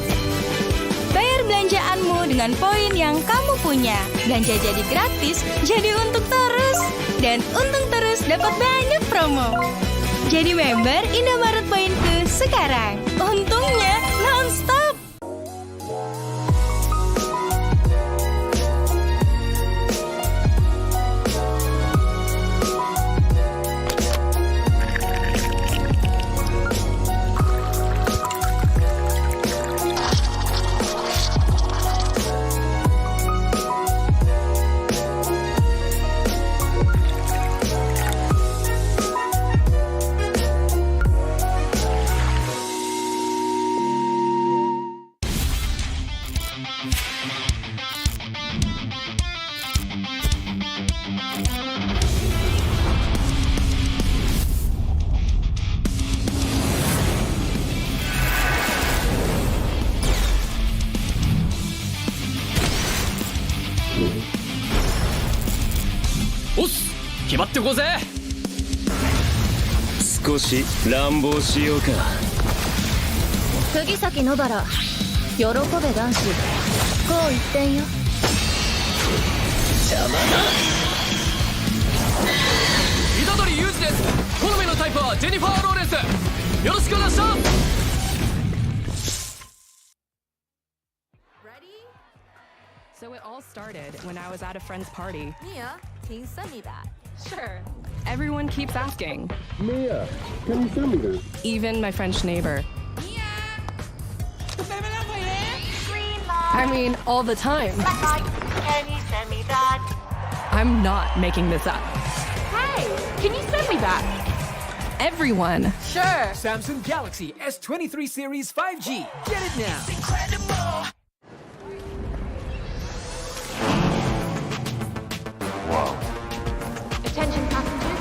Bayar belanjaanmu dengan poin yang kamu punya. Belanja jadi gratis, jadi untung terus. Dan untung terus dapat banyak promo. Jadi member Indomaret Poinku sekarang. Untungnya non-stop. Os! 決まってこうぜ。少し乱暴しようか。釘崎野原、喜べ男子。こう一点よ。邪魔だ。虎杖裕二です。好みのタイプはジェニファー・ローレンス。よろしくお願いします。So it all started when I was at a friend's party. Mia, can you send me that? Sure. Everyone keeps asking. Mia, can you send me that? Even my French neighbor. I mean, all the time. Can you send me that? I'm not making this up. Hey, can you send me that? Everyone. Sure. Samsung Galaxy S23 Series 5G. Get it now. Incredible. Wow. Attention passengers.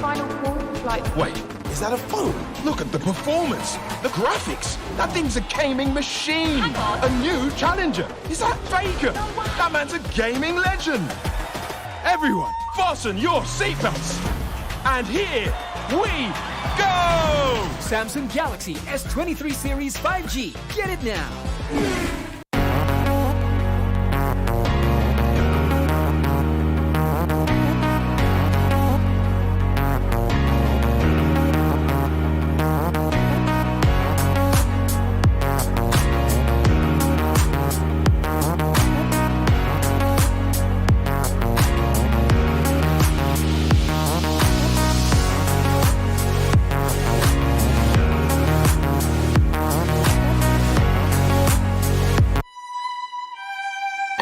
Final call for flight. Wait, is that a phone? Look at the performance, the graphics. That thing's a gaming machine. A new challenger. Is that Faker? That man's a gaming legend. Everyone, fasten your seatbelts. And here we go! Samsung Galaxy S23 Series 5G. Get it now.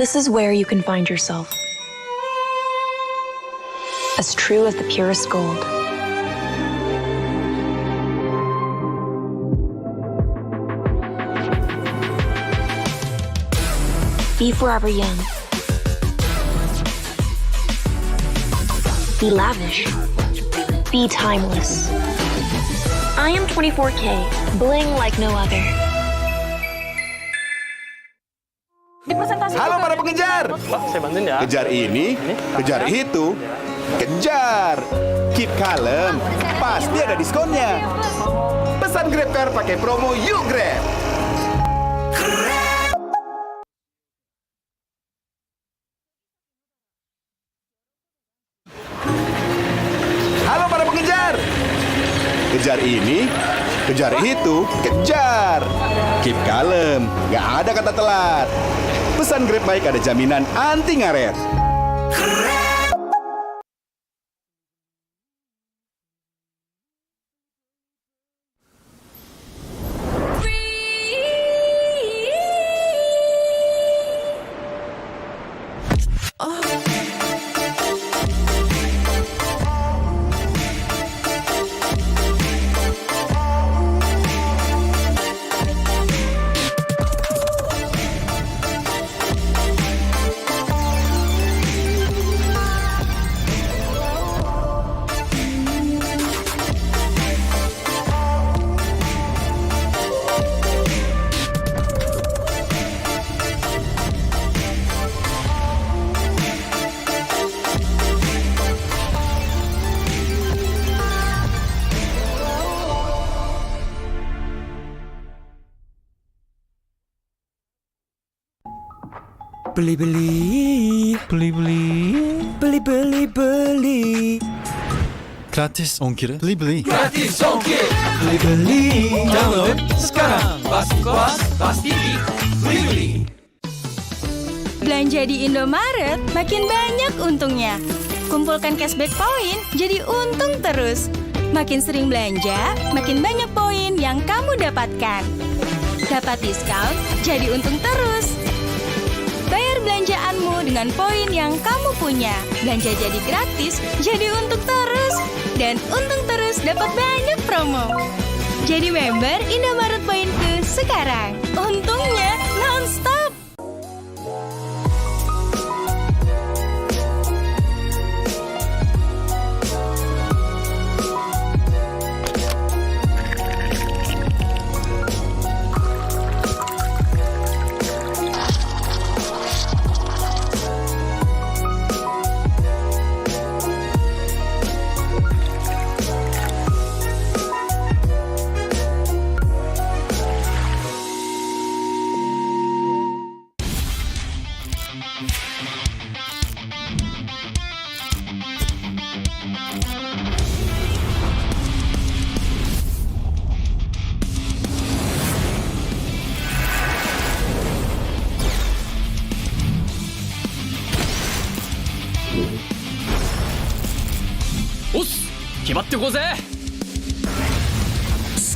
This is where you can find yourself. As true as the purest gold. Be forever young. Be lavish. Be timeless. I am 24K, bling like no other. Halo para pengejar. Pak, saya bantuin ya. Kejar ini, kejar itu, kejar. Keep kalem, pasti ada diskonnya. Pesan Grab Car pakai promo Yuk Grab. Halo para pengejar. Kejar ini, kejar itu, kejar. Keep kalem, nggak ada kata telat. Pesan Grab Bike ada jaminan anti ngaret. Beli-beli. Gratis ongkir. Beli-beli. Gratis ongkir. Beli-beli. Download sekarang. Pasti puas, pasti beli-beli. Belanja di Indomaret makin banyak untungnya. Kumpulkan cashback poin jadi untung terus. Makin sering belanja, makin banyak poin yang kamu dapatkan. Dapat diskon, jadi untung terus. Bayar belanjaanmu dengan poin yang kamu punya. Belanja jadi gratis, jadi untung terus. Dan untung terus dapat banyak promo. Jadi member Indomaret Poinku sekarang. Untungnya non-stop.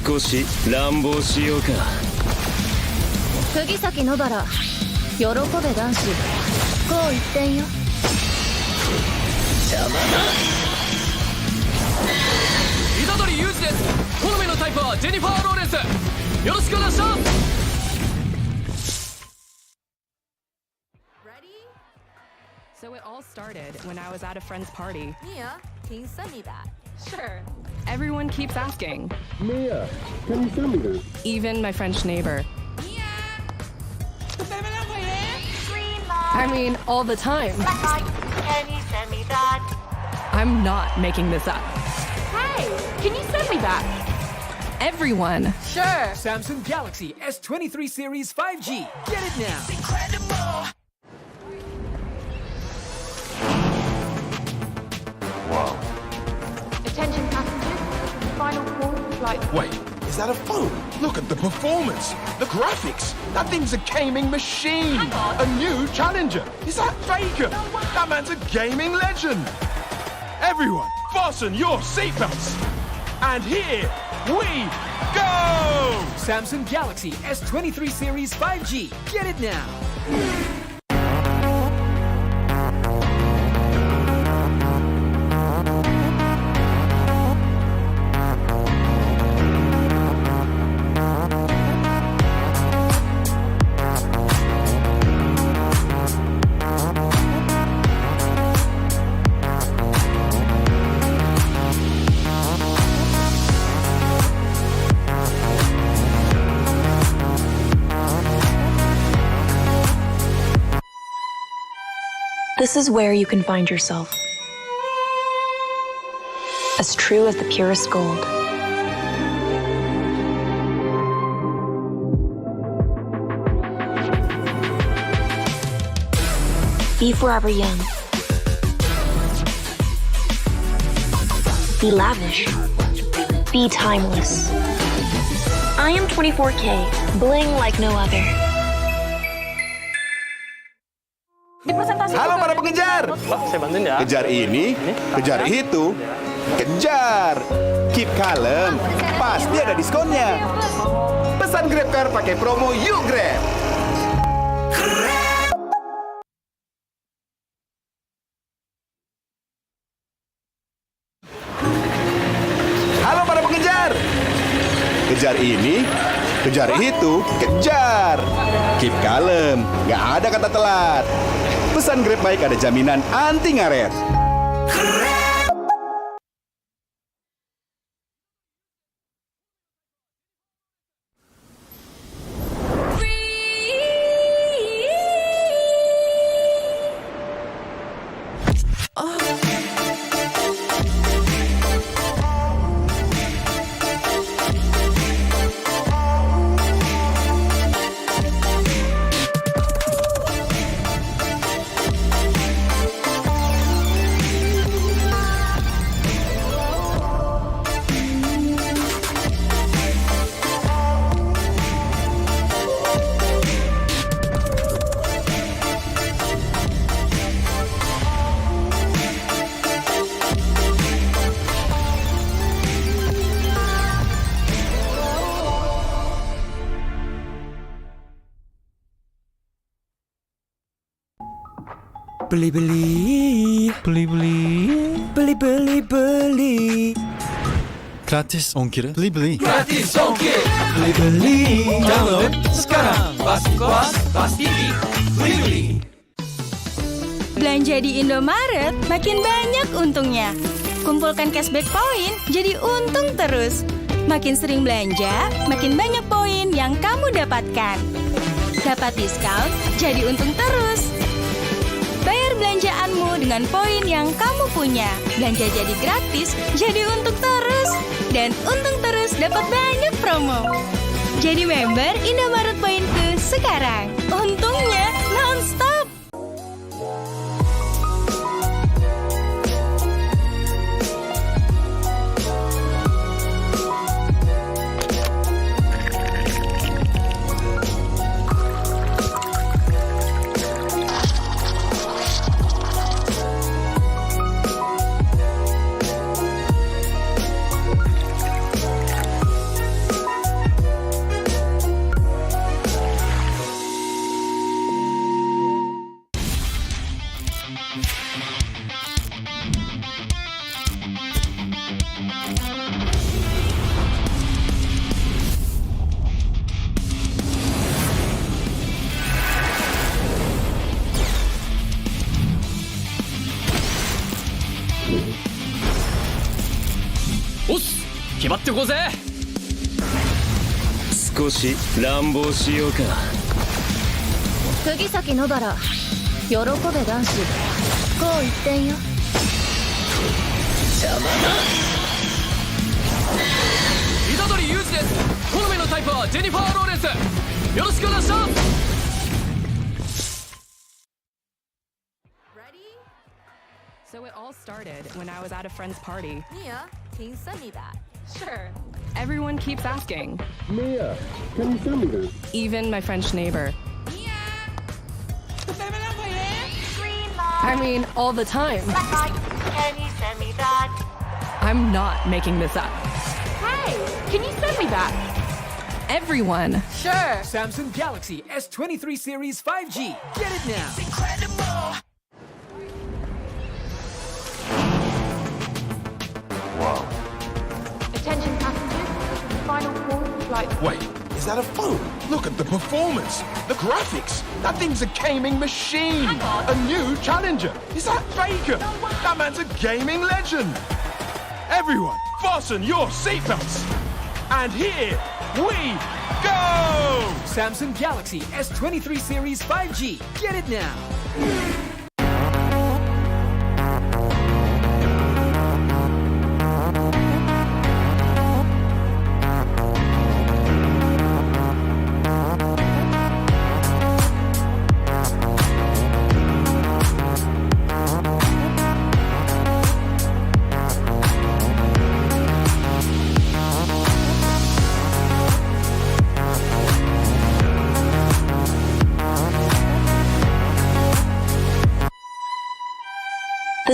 少し乱暴しようか。釘崎野原、喜べ男子。こう一点よ。邪魔だ。虎杖裕二です。好みのタイプはジェニファー・ローレンス。よろしくお願いします。 So it all started when I was at a friend's party. Mia, can you send me that? Sure. Everyone keeps asking. Mia, can you send me this? Even my French neighbor. I mean, all the time. Can you send me that? I'm not making this up. Hey, can you send me that? Everyone. Sure. Samsung Galaxy S23 Series 5G. Get it now. Incredible. Wow. Attention passengers. Final call for flight. Wait, is that a phone? Look at the performance, the graphics. That thing's a gaming machine. Hang on. A new challenger. Is that Faker? That man's a gaming legend. Everyone, fasten your seatbelts. And here we go! Samsung Galaxy S23 Series 5G. Get it now. This is where you can find yourself. As true as the purest gold. Be forever young. Be lavish. Be timeless. I am 24K, bling like no other. Halo para pengejar. Saya bantuin ya. Kejar ini, kejar itu, kejar. Keep kalem, pasti ada diskonnya. Pesan GrabCar pakai promo Yuk Grab. Halo para pengejar. Kejar ini, kejar itu, kejar. Keep kalem, nggak ada kata telat. Pesan Grab Bike ada jaminan anti ngaret. Beli. Gratis ongkir. Beli. Gratis ongkir. Beli. Download sekarang. Pasti puas, pasti beli. Belanja di Indomaret makin banyak untungnya. Kumpulkan cashback poin jadi untung terus. Makin sering belanja, makin banyak poin yang kamu dapatkan. Dapat diskon, jadi untung terus. Bayar belanjaanmu dengan poin yang kamu punya. Belanja jadi gratis, jadi untung terus. Dan untung terus dapat banyak promo. Jadi member Indomaret Poinku sekarang. Untungnya non-stop. Oss! 決まってこうぜ。少し乱暴しようか。釘崎野原、喜べ男子。こう一点よ。邪魔だ。虎杖裕二です。好みのタイプはジェニファー・ローレンス。よろしくお願いします。So it all started when I was at a friend's party. Mia, can you send me that? Sure. Everyone keeps asking. Mia, can you send me that? Even my French neighbor. I mean, all the time. Can you send me that? I'm not making this up. Hey, can you send me that? Everyone. Sure. Samsung Galaxy S23 Series 5G. Get it now. It's incredible. Wow. Attention passengers, final call for flight. Wait, is that a phone? Look at the performance, the graphics. That thing's a gaming machine. Hang on. A new challenger. Is that Faker? That man's a gaming legend. Everyone, fasten your seatbelts. And here we go! Samsung Galaxy S23 Series 5G. Get it now.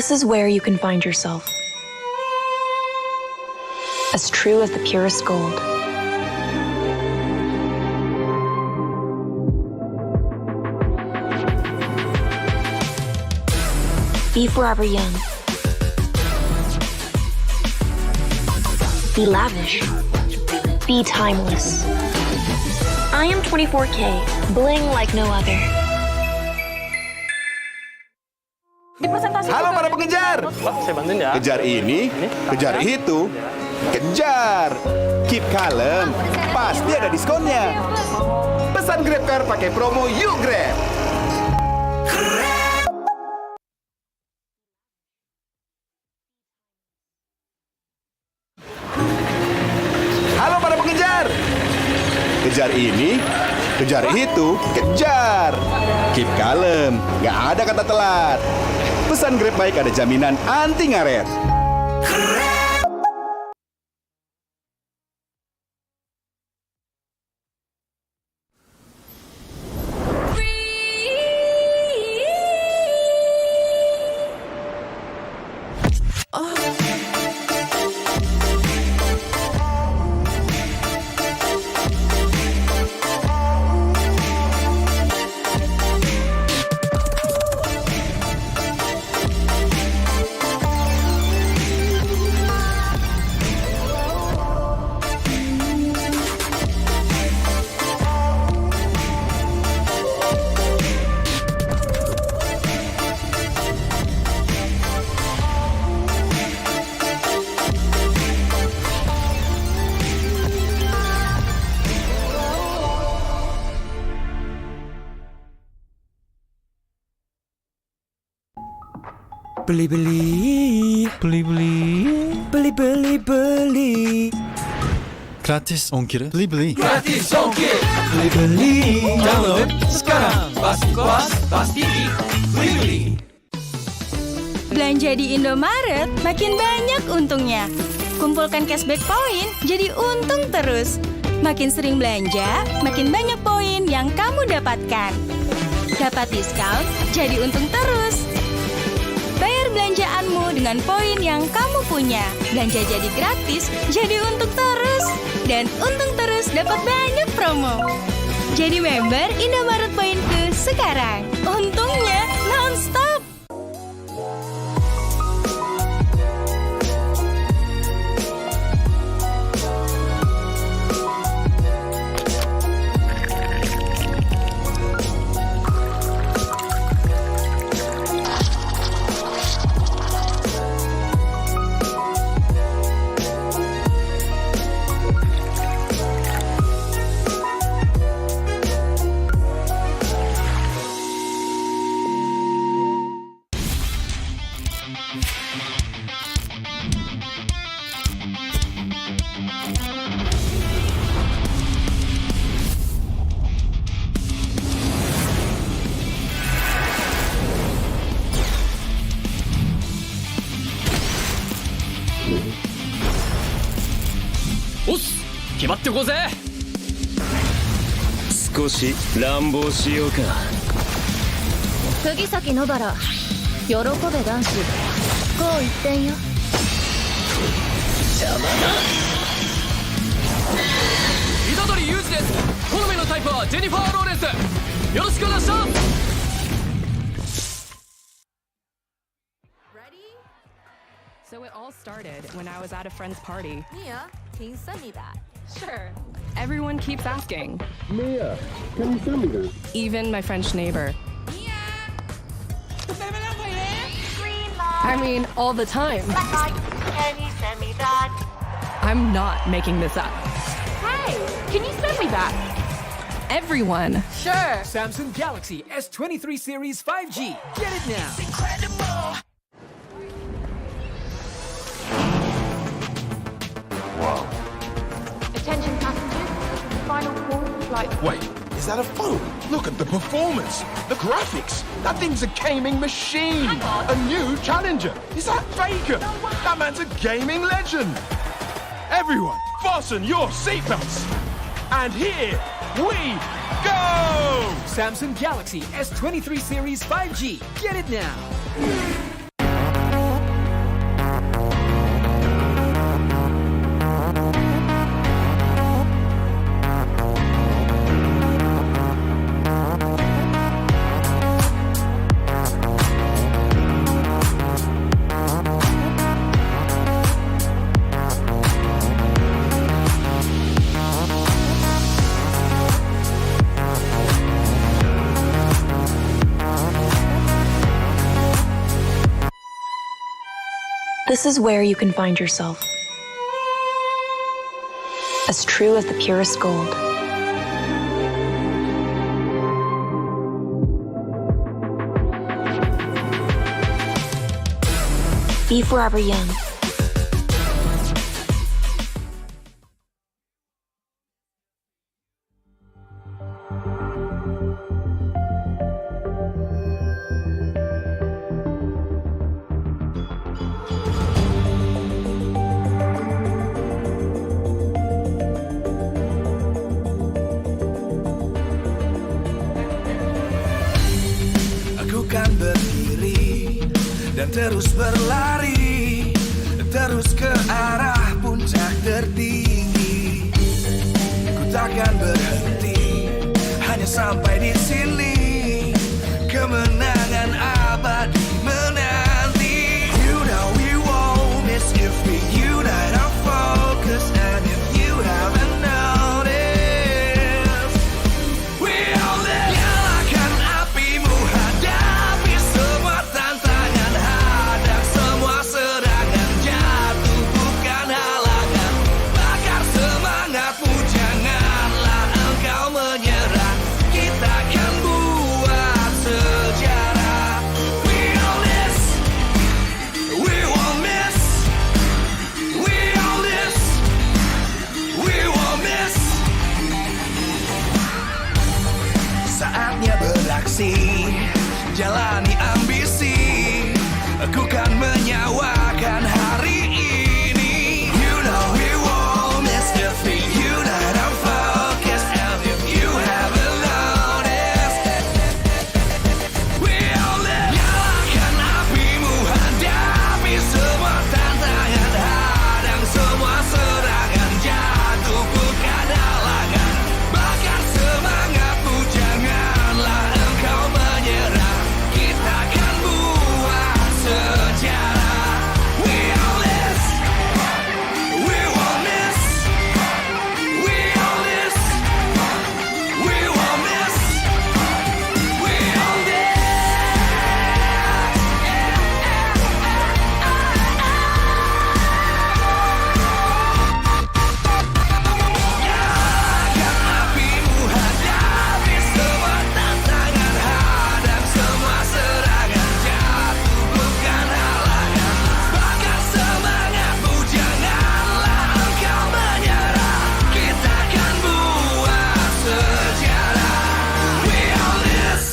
This is where you can find yourself. As true as the purest gold. Be forever young. Be lavish. Be timeless. I am 24K, bling like no other. Halo para pengejar. Saya bantuin ya. Kejar ini, kejar itu, kejar. Keep kalem, pasti ada diskonnya. Pesan Grab Car pakai promo Yuk Grab. Halo para pengejar. Kejar ini, kejar itu, kejar. Keep kalem, nggak ada kata telat. Pesan Grab Bike ada jaminan anti ngaret. Beli. Gratis ongkir. Beli. Gratis ongkir. Beli. Download sekarang. Pasti puas, pasti beli. Belanja di Indomaret makin banyak untungnya. Kumpulkan cashback poin jadi untung terus. Makin sering belanja, makin banyak poin yang kamu dapatkan. Dapat diskon, jadi untung terus. Bayar belanjaanmu dengan poin yang kamu punya. Belanja jadi gratis, jadi untung terus. Dan untung terus dapat banyak promo. Jadi member Indomaret Poinku sekarang. Untungnya non-stop. Os! 決まってこうぜ。少し乱暴しようか。釘崎野原、喜べ男子。こう一点よ。邪魔だ。虎杖裕二です。好みのタイプはジェニファー・ローレンス。よろしくお願いします。So it all started when I was at a friend's party. Mia, can you send me that? Sure. Everyone keeps asking. Mia, can you send me that? Even my French neighbor. I mean, all the time. Can you send me that? I'm not making this up. Hey, can you send me that? Everyone. Sure. Samsung Galaxy S23 Series 5G. Get it now. It's incredible. Wow. Attention passengers, final call for flight. Wait, is that a phone? Look at the performance, the graphics. That thing's a gaming machine. A new challenger. Is that Faker? That man's a gaming legend. Everyone, fasten your seatbelts. And here we go! Samsung Galaxy S23 Series 5G. Get it now. This is where you can find yourself. As true as the purest gold. Be forever young. Terus berlari, terus ke arah puncak tertinggi. Ku takkan berhenti, hanya sampai di sini. Kemenangan abadi menanti. You know we won't miss if we unite our focus. And if you haven't noticed, we all live. Nyalakan apimu, hadapi semua tantangan. Semua serangan jatuh bukan halangan. Bakar semangatmu, janganlah engkau menyerah. Kita akan buat sejarah. We all this, we won't miss. We all this, we won't miss. Saatnya beraksi, jalani ambisi. Aku kan menyawakan hari ini. You know we won't miss if we unite our focus. And if you haven't noticed, we all live. Nyalakan apimu, hadapi semua tantangan. Hadang semua serangan, jatuh bukan halangan. Bakar semangatmu, janganlah engkau menyerah. Kita akan buat sejarah. We all this, we won't miss. We all this, we won't miss. We all this. Nyalakan apimu, hadapi semua tantangan. Hadang semua serangan, jatuh bukan halangan. Bakar semangatmu, janganlah engkau menyerah. Kita akan buat sejarah. We all this.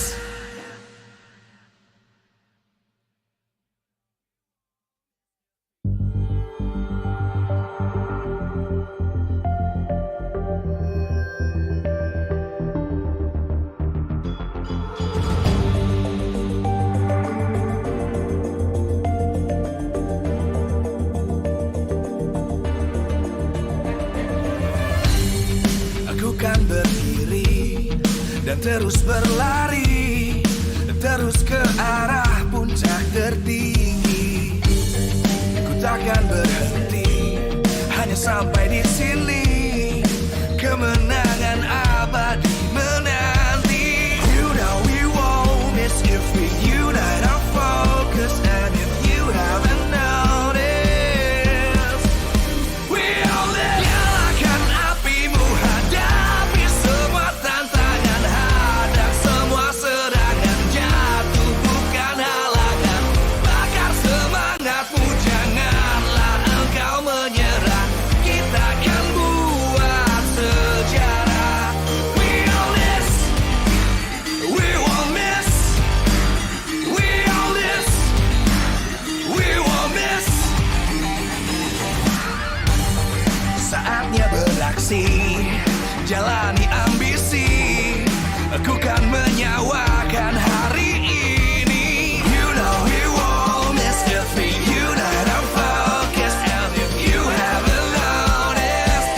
Aku kan berdiri dan terus berlari, terus ke arah puncak tertinggi. Ku takkan berhenti, hanya sampai di sini. Kemenangan abadi menanti. You know we won't miss if we unite our focus. And if you haven't noticed, we all live. Nyalakan apimu, hadapi semua tantangan. Hadang semua serangan, jatuh bukan halangan. Bakar semangatmu, janganlah engkau menyerah. Kita akan buat sejarah. We all this, we won't miss. We all this, we won't miss. Saatnya beraksi, jalani ambisi. Aku kan menyawakan hari ini. You know we won't miss if we unite our focus. And if you haven't noticed,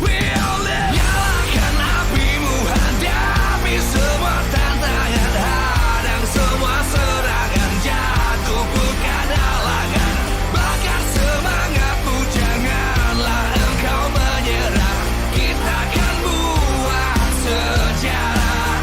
we all live. Nyalakan apimu, hadapi semua tantangan. Hadang semua serangan, jatuh bukan halangan. Bakar semangatmu, janganlah engkau menyerah. Kita akan buat sejarah.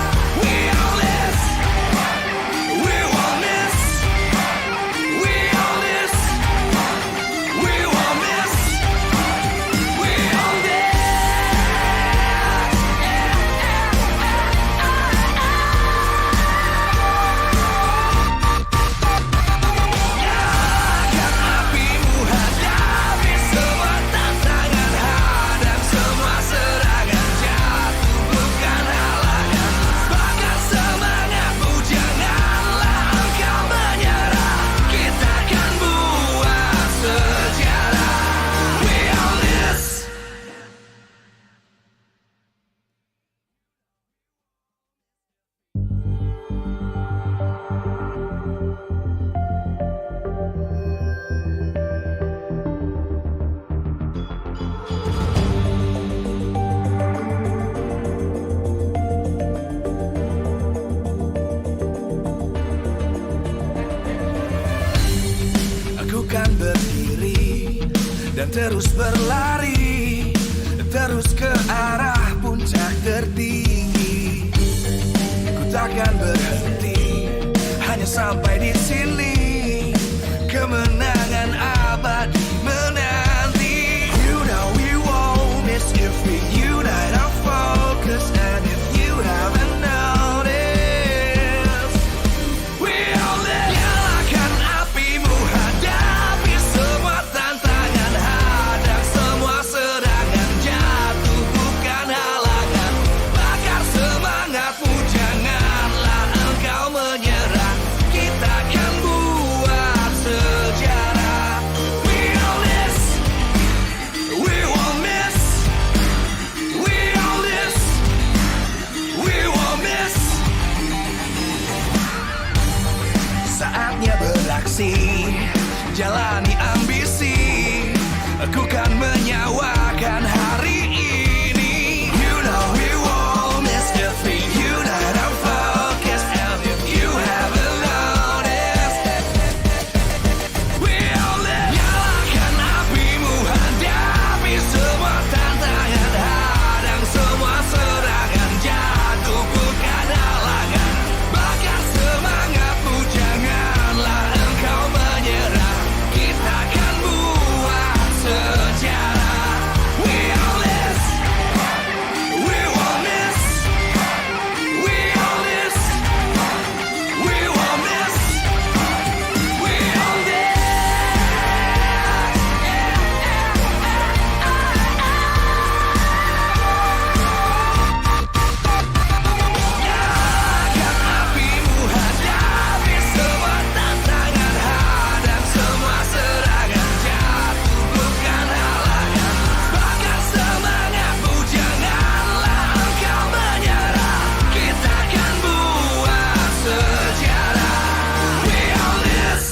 dan terus berlari, terus ke arah puncak tertinggi. Ku takkan berhenti, hanya sampai di sini. Kemenangan abadi menanti. You know we won't miss if we unite our focus. And if you haven't noticed, we all live. Nyalakan apimu, hadapi semua tantangan, hadang semua serangan, jatuh bukan halangan. Bakar semangatmu, janganlah engkau menyerah. Kita akan buat sejarah. We all this, we won't miss. We all this, we won't miss. Saatnya beraksi, jalani ambisi. Aku kan menyawakan hari ini. You know we won't miss if we unite our focus. And if you haven't noticed, we all live. Nyalakan apimu, hadapi semua tantangan, hadang semua serangan, jatuh bukan halangan. Bakar semangatmu, janganlah engkau menyerah. Kita akan buat sejarah. We all this, we won't miss. We all this, we won't miss. We all this. Nyalakan apimu, hadapi semua tantangan, hadang semua serangan, jatuh bukan halangan. Bakar semangatmu, janganlah engkau menyerah. Kita akan buat sejarah. We all this.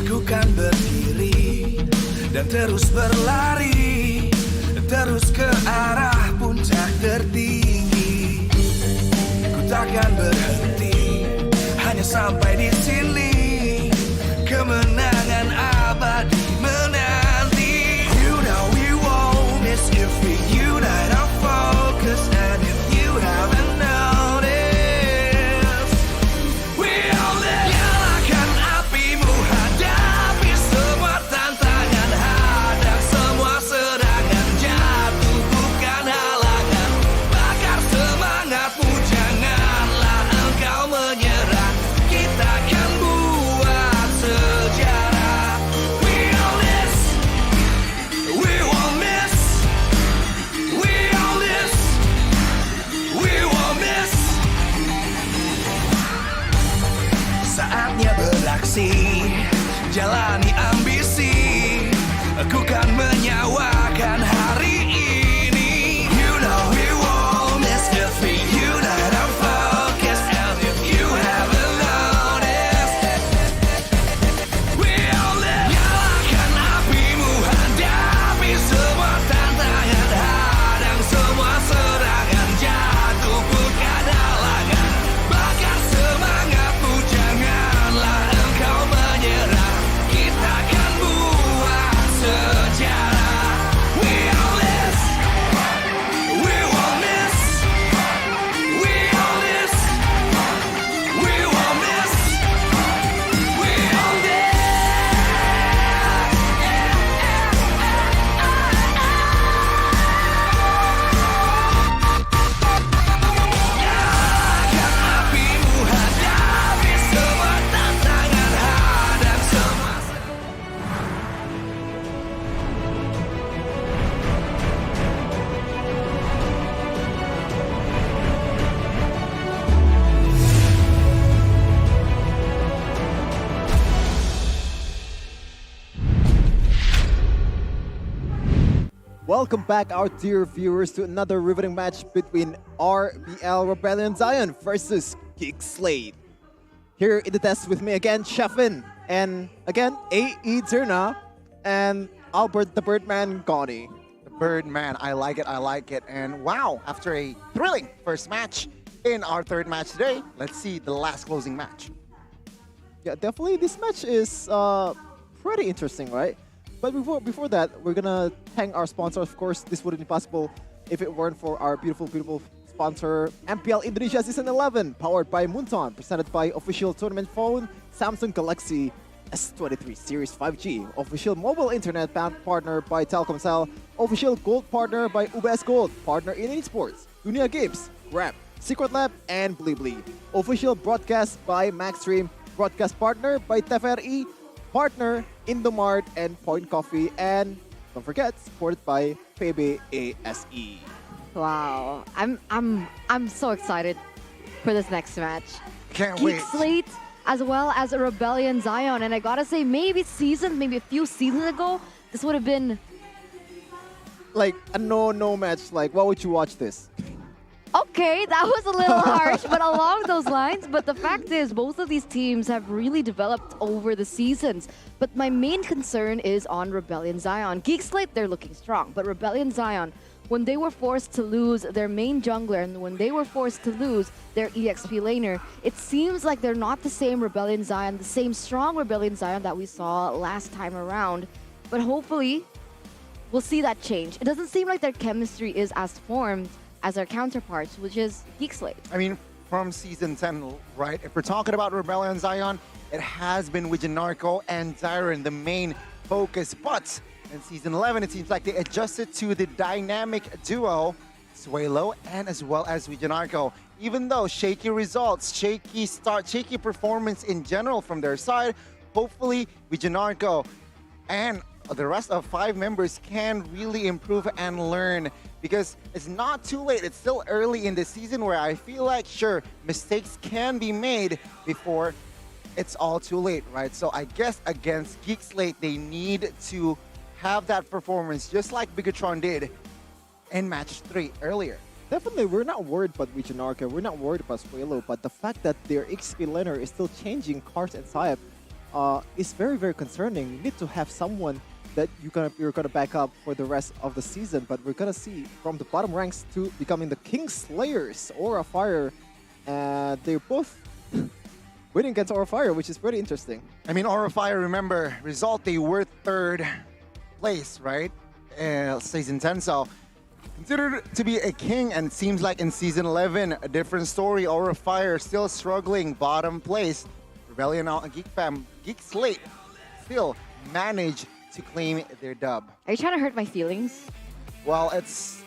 Aku kan berdiri dan terus berlari, terus ke arah puncak tertinggi. Ku takkan berhenti, hanya sampai di sini. Kemenangan abadi menanti. You know we won't miss if we unite our focus. And if you haven't noticed, we all live. Nyalakan apimu, hadapi semua tantangan, hadang semua serangan, jatuh bukan halangan. Bakar semangatmu, janganlah engkau menyerah. Kita akan buat sejarah. welcome back our dear viewers to another riveting match between RBL Rebellion Zion versus GEEK SLATE. Here in the test with me again, Sheffin, and again, AE Zerna, and Albert the Birdman Goni. The Birdman, I like it. And wow, after a thrilling first match in our third match today, let's see the last closing match. Yeah, definitely this match is pretty interesting, right? But before that, we're gonna thank our sponsor. Of course, this wouldn't be possible if it weren't for our beautiful sponsor, MPL Indonesia Season 11, powered by Moonton, presented by official tournament phone, Samsung Galaxy S23 Series 5G, official mobile internet partner by Telkomsel, official gold partner by UBS Gold, partner in Esports, Dunia Games, Grab, Secret Lab, and Blibli, official broadcast by Maxstream, broadcast partner by TVRI, partner Indomart and Point Coffee, and don't forget, supported by PBASE. Wow, I'm so excited for this next match. Can't GEEK wait. SLATE as well as a Rebellion Zion, and I gotta say, maybe a few seasons ago, this would have been like a no match. Like, why would you watch this? okay. That was a little harsh, but along those lines. But the fact is, both of these teams have really developed over the seasons. But my main concern is on Rebellion Zion. GEEK SLATE, they're looking strong, but Rebellion Zion, when they were forced to lose their main jungler and when they were forced to lose their EXP laner, it seems like they're not the same Rebellion Zion, the same strong Rebellion Zion that we saw last time around. But hopefully, we'll see that change. It doesn't seem like their chemistry is as formed as their counterparts, which is GEEK SLATE. I mean, from Season 10, right? If we're talking about Rebellion Zion, it has been with Janarko and Zyron, the main focus. But in Season 11, it seems like they adjusted to the dynamic duo, Suelo and as well as Wijanarko. Even though shaky results, shaky start, shaky performance in general from their side, hopefully Wijanarko and the rest of 5 members can really improve and learn, because it's not too late. It's still early in the season where I feel like, sure, mistakes can be made before it's all too late, right? So I guess against GEEK SLATE, they need to have that performance just like Bigetron did in match 3 earlier. Definitely, we're not worried about Wijanarka, we're not worried about Suelo, but the fact that their XP laner is still changing cards and Sayap is very concerning. You need to have someone that you're gonna back up for the rest of the season, but we're gonna see from the bottom ranks to becoming the King Slayers, Aura Fire, and they're both winning against Aura Fire, which is pretty interesting. I mean, Aura Fire, remember, result, they were 3rd place, right? Season 10, so considered to be a king, and seems like in Season 11, a different story. Aura Fire still struggling, bottom place. Rebellion GEEK SLATE still managed to claim their dub. Are you trying to hurt my feelings? Well, it's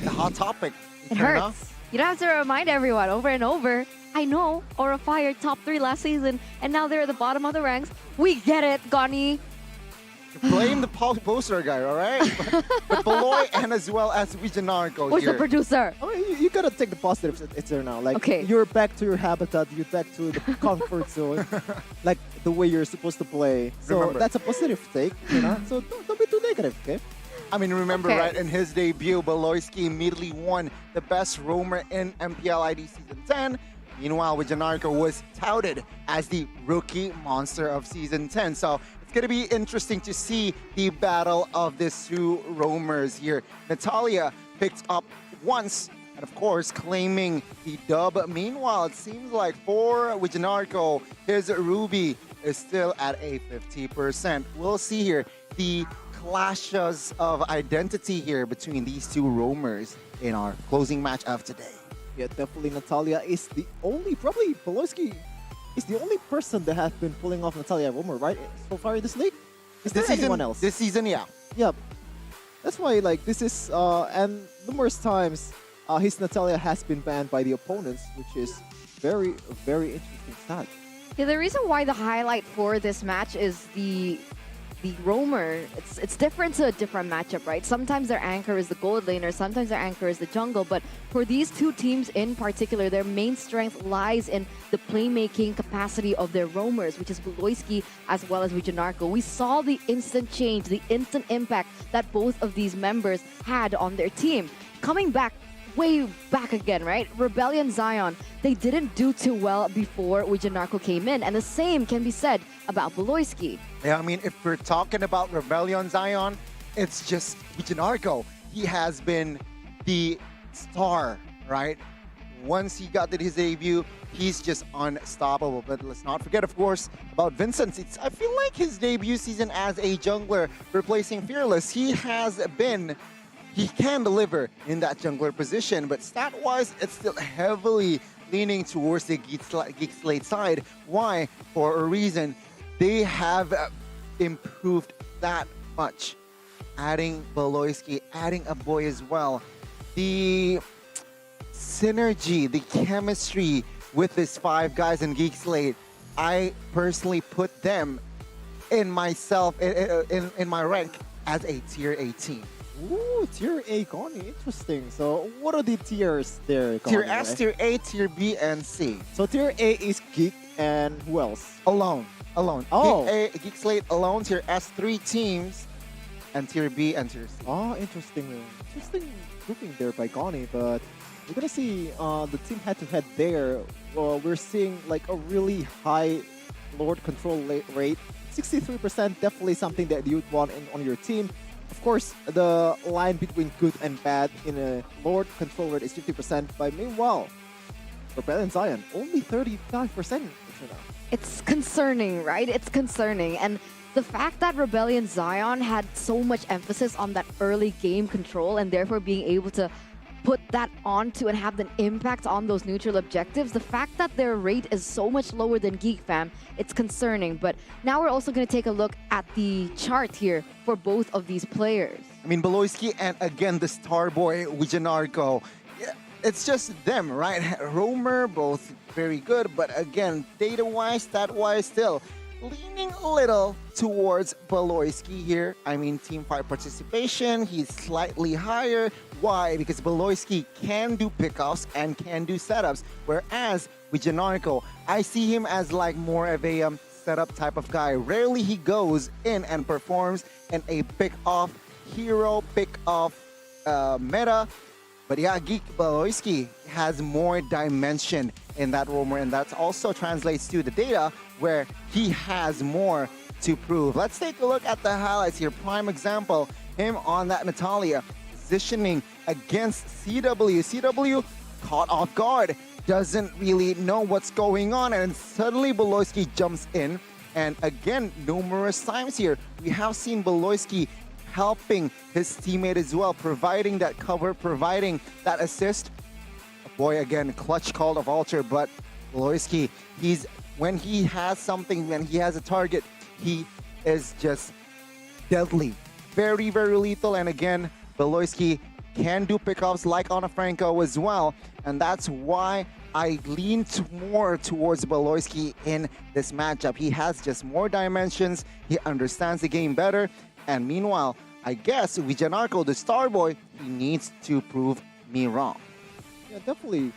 a hot topic. It hurts. You don't have to remind everyone over and over. I know, Aura Fire top 3 last season, and now they're at the bottom of the ranks. We get it, Goni. Blame the poster guy, all right? but Beloy and as well as Wijanarko Where's here. the producer? I mean, you gotta take the positives. It's there now. Like, okay, you're back to your habitat. You're back to the comfort zone, like the way you're supposed to play. So Remember, that's a positive take, you know. So don't be too negative, okay? I mean, remember, right, in his debut, Beloyski immediately won the best roamer in MPL ID Season 10. Meanwhile, Wijanarko was touted as the rookie monster of Season 10. So it's going to be interesting to see the battle of these 2 roamers here. Natalia picked up once, and of course, claiming the dub. Meanwhile, it seems like for Wijanarko, his Ruby is still at a 50%. We'll see here the clashes of identity here between these 2 roamers in our closing match of today. Yeah, definitely Natalia is the only, probably Beloyski is the only person that has been pulling off Natalia Romer, right? So far in this league? Is there anyone else? This season, yeah. Yep. That's why, like, this is, and numerous times, his Natalia has been banned by the opponents, which is very interesting stat. Yeah, the reason why the highlight for this match is the the roamer, it's different to a different matchup, right? Sometimes their anchor is the gold laner, sometimes their anchor is the jungle, but for these two teams in particular, their main strength lies in the playmaking capacity of their roamers, which is Beloyski as well as Wijanarko. We saw the instant change, the instant impact that both of these members had on their team. Coming back, way back again, right? Rebellion Zion, they didn't do too well before Wijanarko came in, and the same can be said about Beloyski. Yeah, I mean, if we're talking about Rebellion Zion, it's just Wijanarko. He has been the star, right? Once he got his debut, he's just unstoppable. But let's not forget, of course, about Vincent. I feel like his debut season as a jungler replacing Fearless, he can deliver in that jungler position, but stat-wise, it's still heavily leaning towards the GEEK SLATE side. Why? For a reason. They have improved that much. Adding Beloyski, adding a boy as well. The synergy, the chemistry with these 5 guys in GEEK SLATE, I personally put them in myself, in my rank as a tier 18. Ooh, tier A, Connie. Interesting. So, what are the tiers there, Connie? Tier S, tier A, tier B, and C. So, tier A is GEEK, and who else? Alone. Oh. GEEK SLATE alone, tier S, 3 teams, and tier B and tier C. Oh, interesting. Interesting grouping there by Connie, but we're gonna see the team head-to-head there. We're seeing like a really high Lord control rate. 63%, definitely something that you'd want on your team. Of course, the line between good and bad in a Lord control rate is 50%, but meanwhile, Rebellion Zion, only 35%. It's concerning, right? It's concerning. And the fact that Rebellion Zion had so much emphasis on that early game control and therefore being able to put that onto and have an impact on those neutral objectives, the fact that their rate is so much lower than GEEK Fam, it's concerning. But now we're also going to take a look at the chart here for both of these players. I mean, Beloyski and again the star boy Wijanarko. Yeah, it's just them, right? Roamer, both very good, but again, data-wise, stat-wise, still leaning a little towards Beloyski here. I mean, team fight participation, he's slightly higher. Why? Because Beloyski can do pickoffs and can do setups, whereas Wijanarko, I see him as like more of a setup type of guy. Rarely he goes in and performs in a pick-off hero, pick-off meta. But yeah, GEEK Beloyski has more dimension in that roamer, and that also translates to the data where he has more to prove. Let's take a look at the highlights here. Prime example, him on that Natalia, positioning against CW. CW caught off guard, doesn't really know what's going on, and suddenly Beloyski jumps in. And again, numerous times here, we have seen Beloyski helping his teammate as well, providing that cover, providing that assist. Boy, again, clutch call of Alter, but Beloyski, when he has something, when he has a target, he is just deadly. Very, very lethal. And again, Beloyski can do pickups like Ana Franco as well. And that's why I lean more towards Beloyski in this matchup. He has just more dimensions. He understands the game better. And meanwhile, I guess Wijanarko, the star boy, he needs to prove me wrong. Yeah, definitely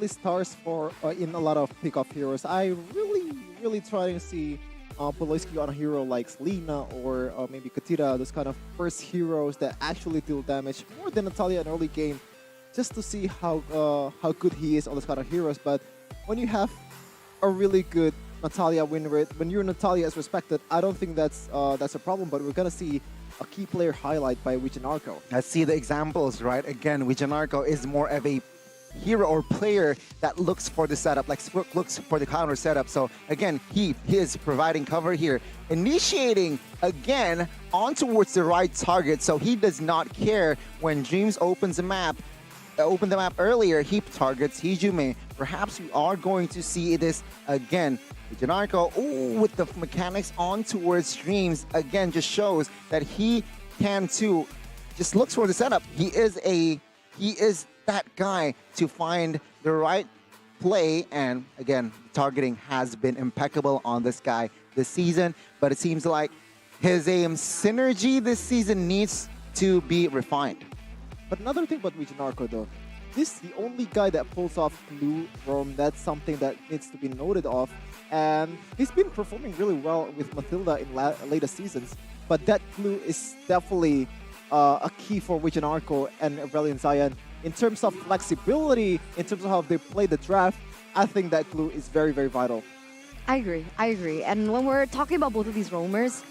stars for in a lot of pickoff heroes. I really try to see Beloyski on a hero like Selena or maybe Katira, those kind of first heroes that actually deal damage more than Natalia in early game, just to see how good he is on those kind of heroes. But when you have a really good Natalia win rate, when your Natalia is respected, I don't think that's a problem. But we're gonna see a key player highlight by Wijanarko. Let's see the examples, right? Again, Wijanarko is more of a hero or player that looks for the setup, like looks for the counter setup. So again, he is providing cover here, initiating again on towards the right target. So he does not care when Dreams opens the map. Opened the map earlier, he targets Hijume. Perhaps we are going to see this again. Wijanarko, with the mechanics on towards Dreams, again just shows that he can too. Just looks for the setup. He is that guy to find the right play, and again, targeting has been impeccable on this guy this season, but it seems like his aim synergy this season needs to be refined. But another thing about Wijanarko though, this is the only guy that pulls off Clue from. That's something that needs to be noted of. And he's been performing really well with Matilda in later seasons. But that Clue is definitely a key for Wijanarko and Rebellion Zion. In terms of flexibility, in terms of how they play the draft, I think that Clue is very, very vital. I agree. And when we're talking about both of these roamers,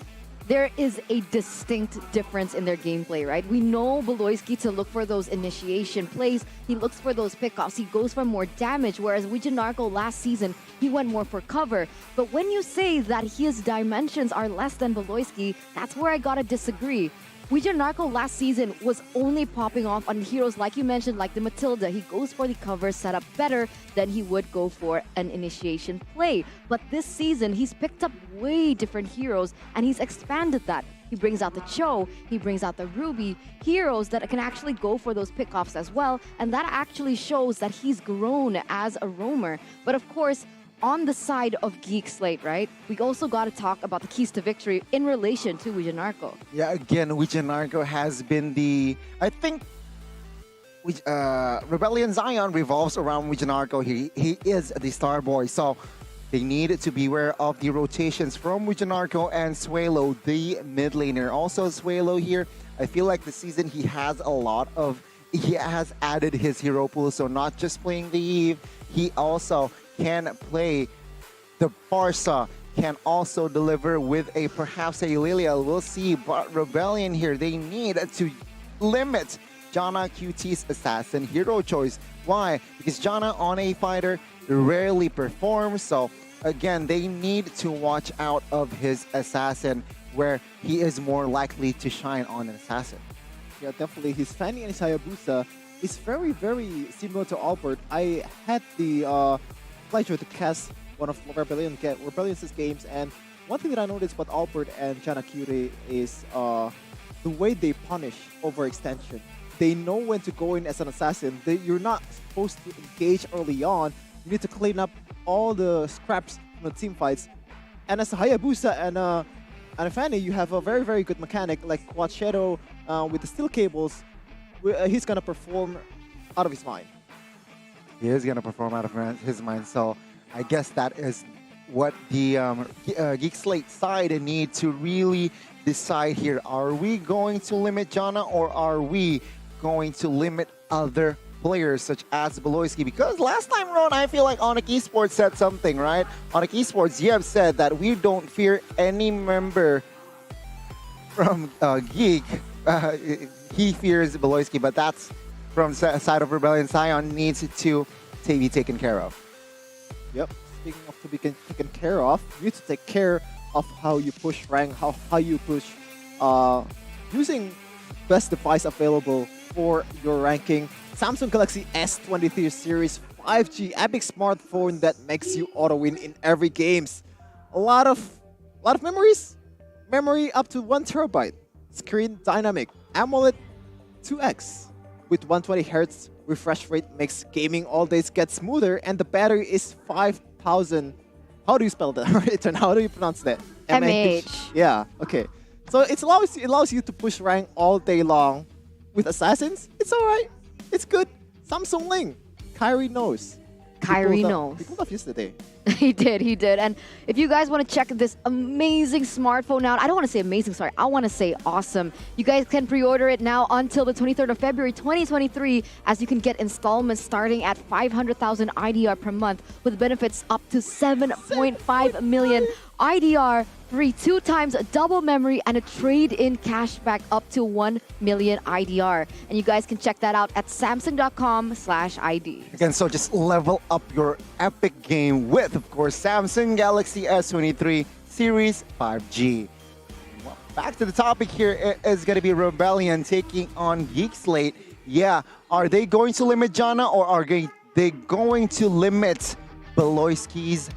there is a distinct difference in their gameplay, right? We know Beloyski to look for those initiation plays. He looks for those pickoffs. He goes for more damage, whereas Wijanarko last season, he went more for cover. But when you say that his dimensions are less than Beloyski, that's where I gotta disagree. Wijanarko last season was only popping off on heroes like you mentioned, like the Matilda. He goes for the cover setup better than he would go for an initiation play. But this season, he's picked up way different heroes and he's expanded that. He brings out the Cho, he brings out the Ruby, heroes that can actually go for those pickoffs as well. And that actually shows that he's grown as a roamer. But of course, on the side of GEEK SLATE, right? We also got to talk about the keys to victory in relation to Wijanarko. Yeah, again, Wijanarko has been the... I think Rebellion Zion revolves around Wijanarko. He is the star boy, so they need to beware of the rotations from Wijanarko and Suelo, the mid laner. Also, Suelo here, I feel like this season he has a lot of... He has added his hero pool, so not just playing the Eve, he also can play the Barca, can also deliver with a perhaps a Lilia. We'll see, but Rebellion here, they need to limit Janna QT's assassin hero choice. Why? Because Janna on a fighter rarely performs, so again, they need to watch out of his assassin where he is more likely to shine on an assassin. Yeah, definitely. His Fanny and his Hayabusa is very, very similar to Albert. I had the pleasure to cast one of Rebellion's games, and one thing that I noticed about Albert and Janna Kyurei is the way they punish overextension. They know when to go in as an assassin. You're not supposed to engage early on. You need to clean up all the scraps from the team fights. And as a Hayabusa and a Fanny, you have a very, very good mechanic like Quad Shadow with the steel cables. He's gonna perform out of his mind. He is going to perform out of his mind, so I guess that is what the GEEK SLATE side need to really decide here. Are we going to limit Janna, or are we going to limit other players such as Beloyski? Because last time around, I feel like ONIC Esports said something, right? ONIC Esports, you have said that we don't fear any member from GEEK. He fears Beloyski, but that's from the side of Rebellion. Zion needs to be taken care of. Yep. Speaking of to be taken care of, you need to take care of how you push rank, how you push using best device available for your ranking. Samsung Galaxy S23 Series 5G epic smartphone that makes you auto win in every games. A lot of memory up to 1 terabyte. Screen dynamic AMOLED 2X. With 120 Hz refresh rate makes gaming all days get smoother, and the battery is 5,000. How do you spell that? How do you pronounce that? MH. Yeah, okay. So it allows you to push rank all day long. With Assassins, it's alright. It's good. Samsung Ling. Kyrie knows. Kyrie knows. He pulled off yesterday. He did. And if you guys want to check this amazing smartphone out, I don't want to say amazing, sorry. I want to say awesome. You guys can pre-order it now until the 23rd of February 2023, as you can get installments starting at 500,000 IDR per month with benefits up to 7.5 million IDR, free 2 times double memory, and a trade-in cashback up to 1 million IDR. And you guys can check that out at samsung.com/ID. Again, so just level up your epic game with, of course, Samsung Galaxy S23 Series 5G. Well, back to the topic here is going to be Rebellion taking on GEEK SLATE. Yeah, are they going to limit Janna, or are they going to limit Beloyski's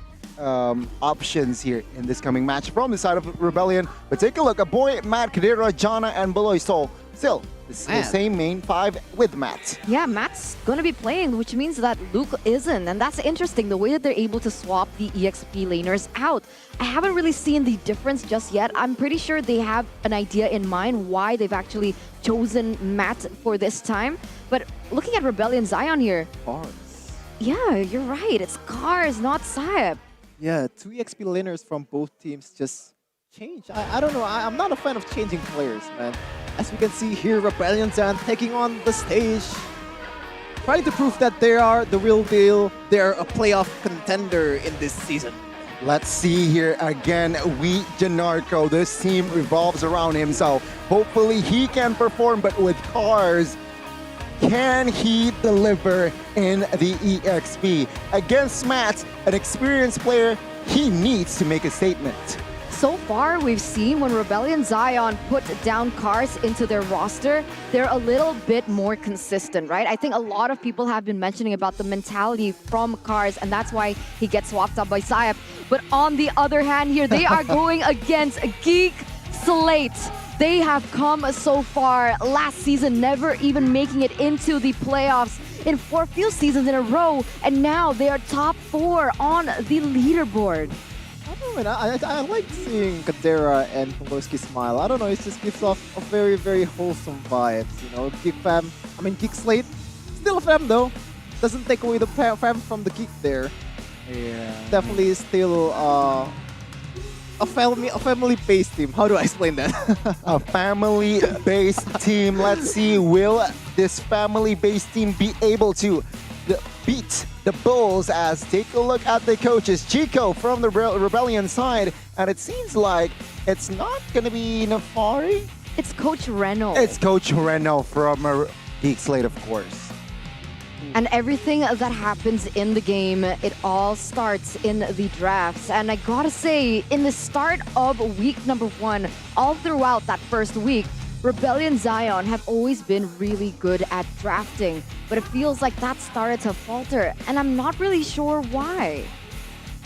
options here in this coming match from the side of Rebellion? But take a look, a boy, Matt Kadira, Janna, and Beloy. So still, it's the same main 5 with Matt. Yeah, Matt's gonna be playing, which means that Luke isn't. And that's interesting, the way that they're able to swap the EXP laners out. I haven't really seen the difference just yet. I'm pretty sure they have an idea in mind why they've actually chosen Matt for this time. But looking at Rebellion Zion here. Cars. Yeah, you're right. It's Cars, not Saeb. Yeah, 2 EXP laners from both teams just change. I don't know. I'm not a fan of changing players, man. As we can see here, Rebellion Zion taking on the stage, trying to prove that they are the real deal. They're a playoff contender in this season. Let's see here again. Janarko, this team revolves around him, so hopefully he can perform. But with Cars, can he deliver in the EXP? Against Matt, an experienced player, he needs to make a statement. So far, we've seen when Rebellion Zion put down Cars into their roster, they're a little bit more consistent, right? I think a lot of people have been mentioning about the mentality from Cars, and that's why he gets swapped up by Saeb. But on the other hand here, they are going against GEEK SLATE. They have come so far last season, never even making it into the playoffs in 4 few seasons in a row, and now they are top 4 on the leaderboard. I like seeing Kadera and Poloski smile. I don't know, it just gives off a very, very wholesome vibes. You know, GEEK SLATE, still a fam though. Doesn't take away the fam from the Geek there. Yeah. Definitely still a family-based team. How do I explain that? A family-based team. Let's see, will this family-based team be able to beat the Bulls? As take a look at the coaches. Chico from the Rebellion side, and it seems like it's not going to be Nafari. It's Coach Reno. It's Coach Reno from GEEK SLATE, of course. And everything that happens in the game, it all starts in the drafts. And I gotta say, in the start of week number 1, all throughout that first week, Rebellion Zion have always been really good at drafting. But it feels like that started to falter, and I'm not really sure why.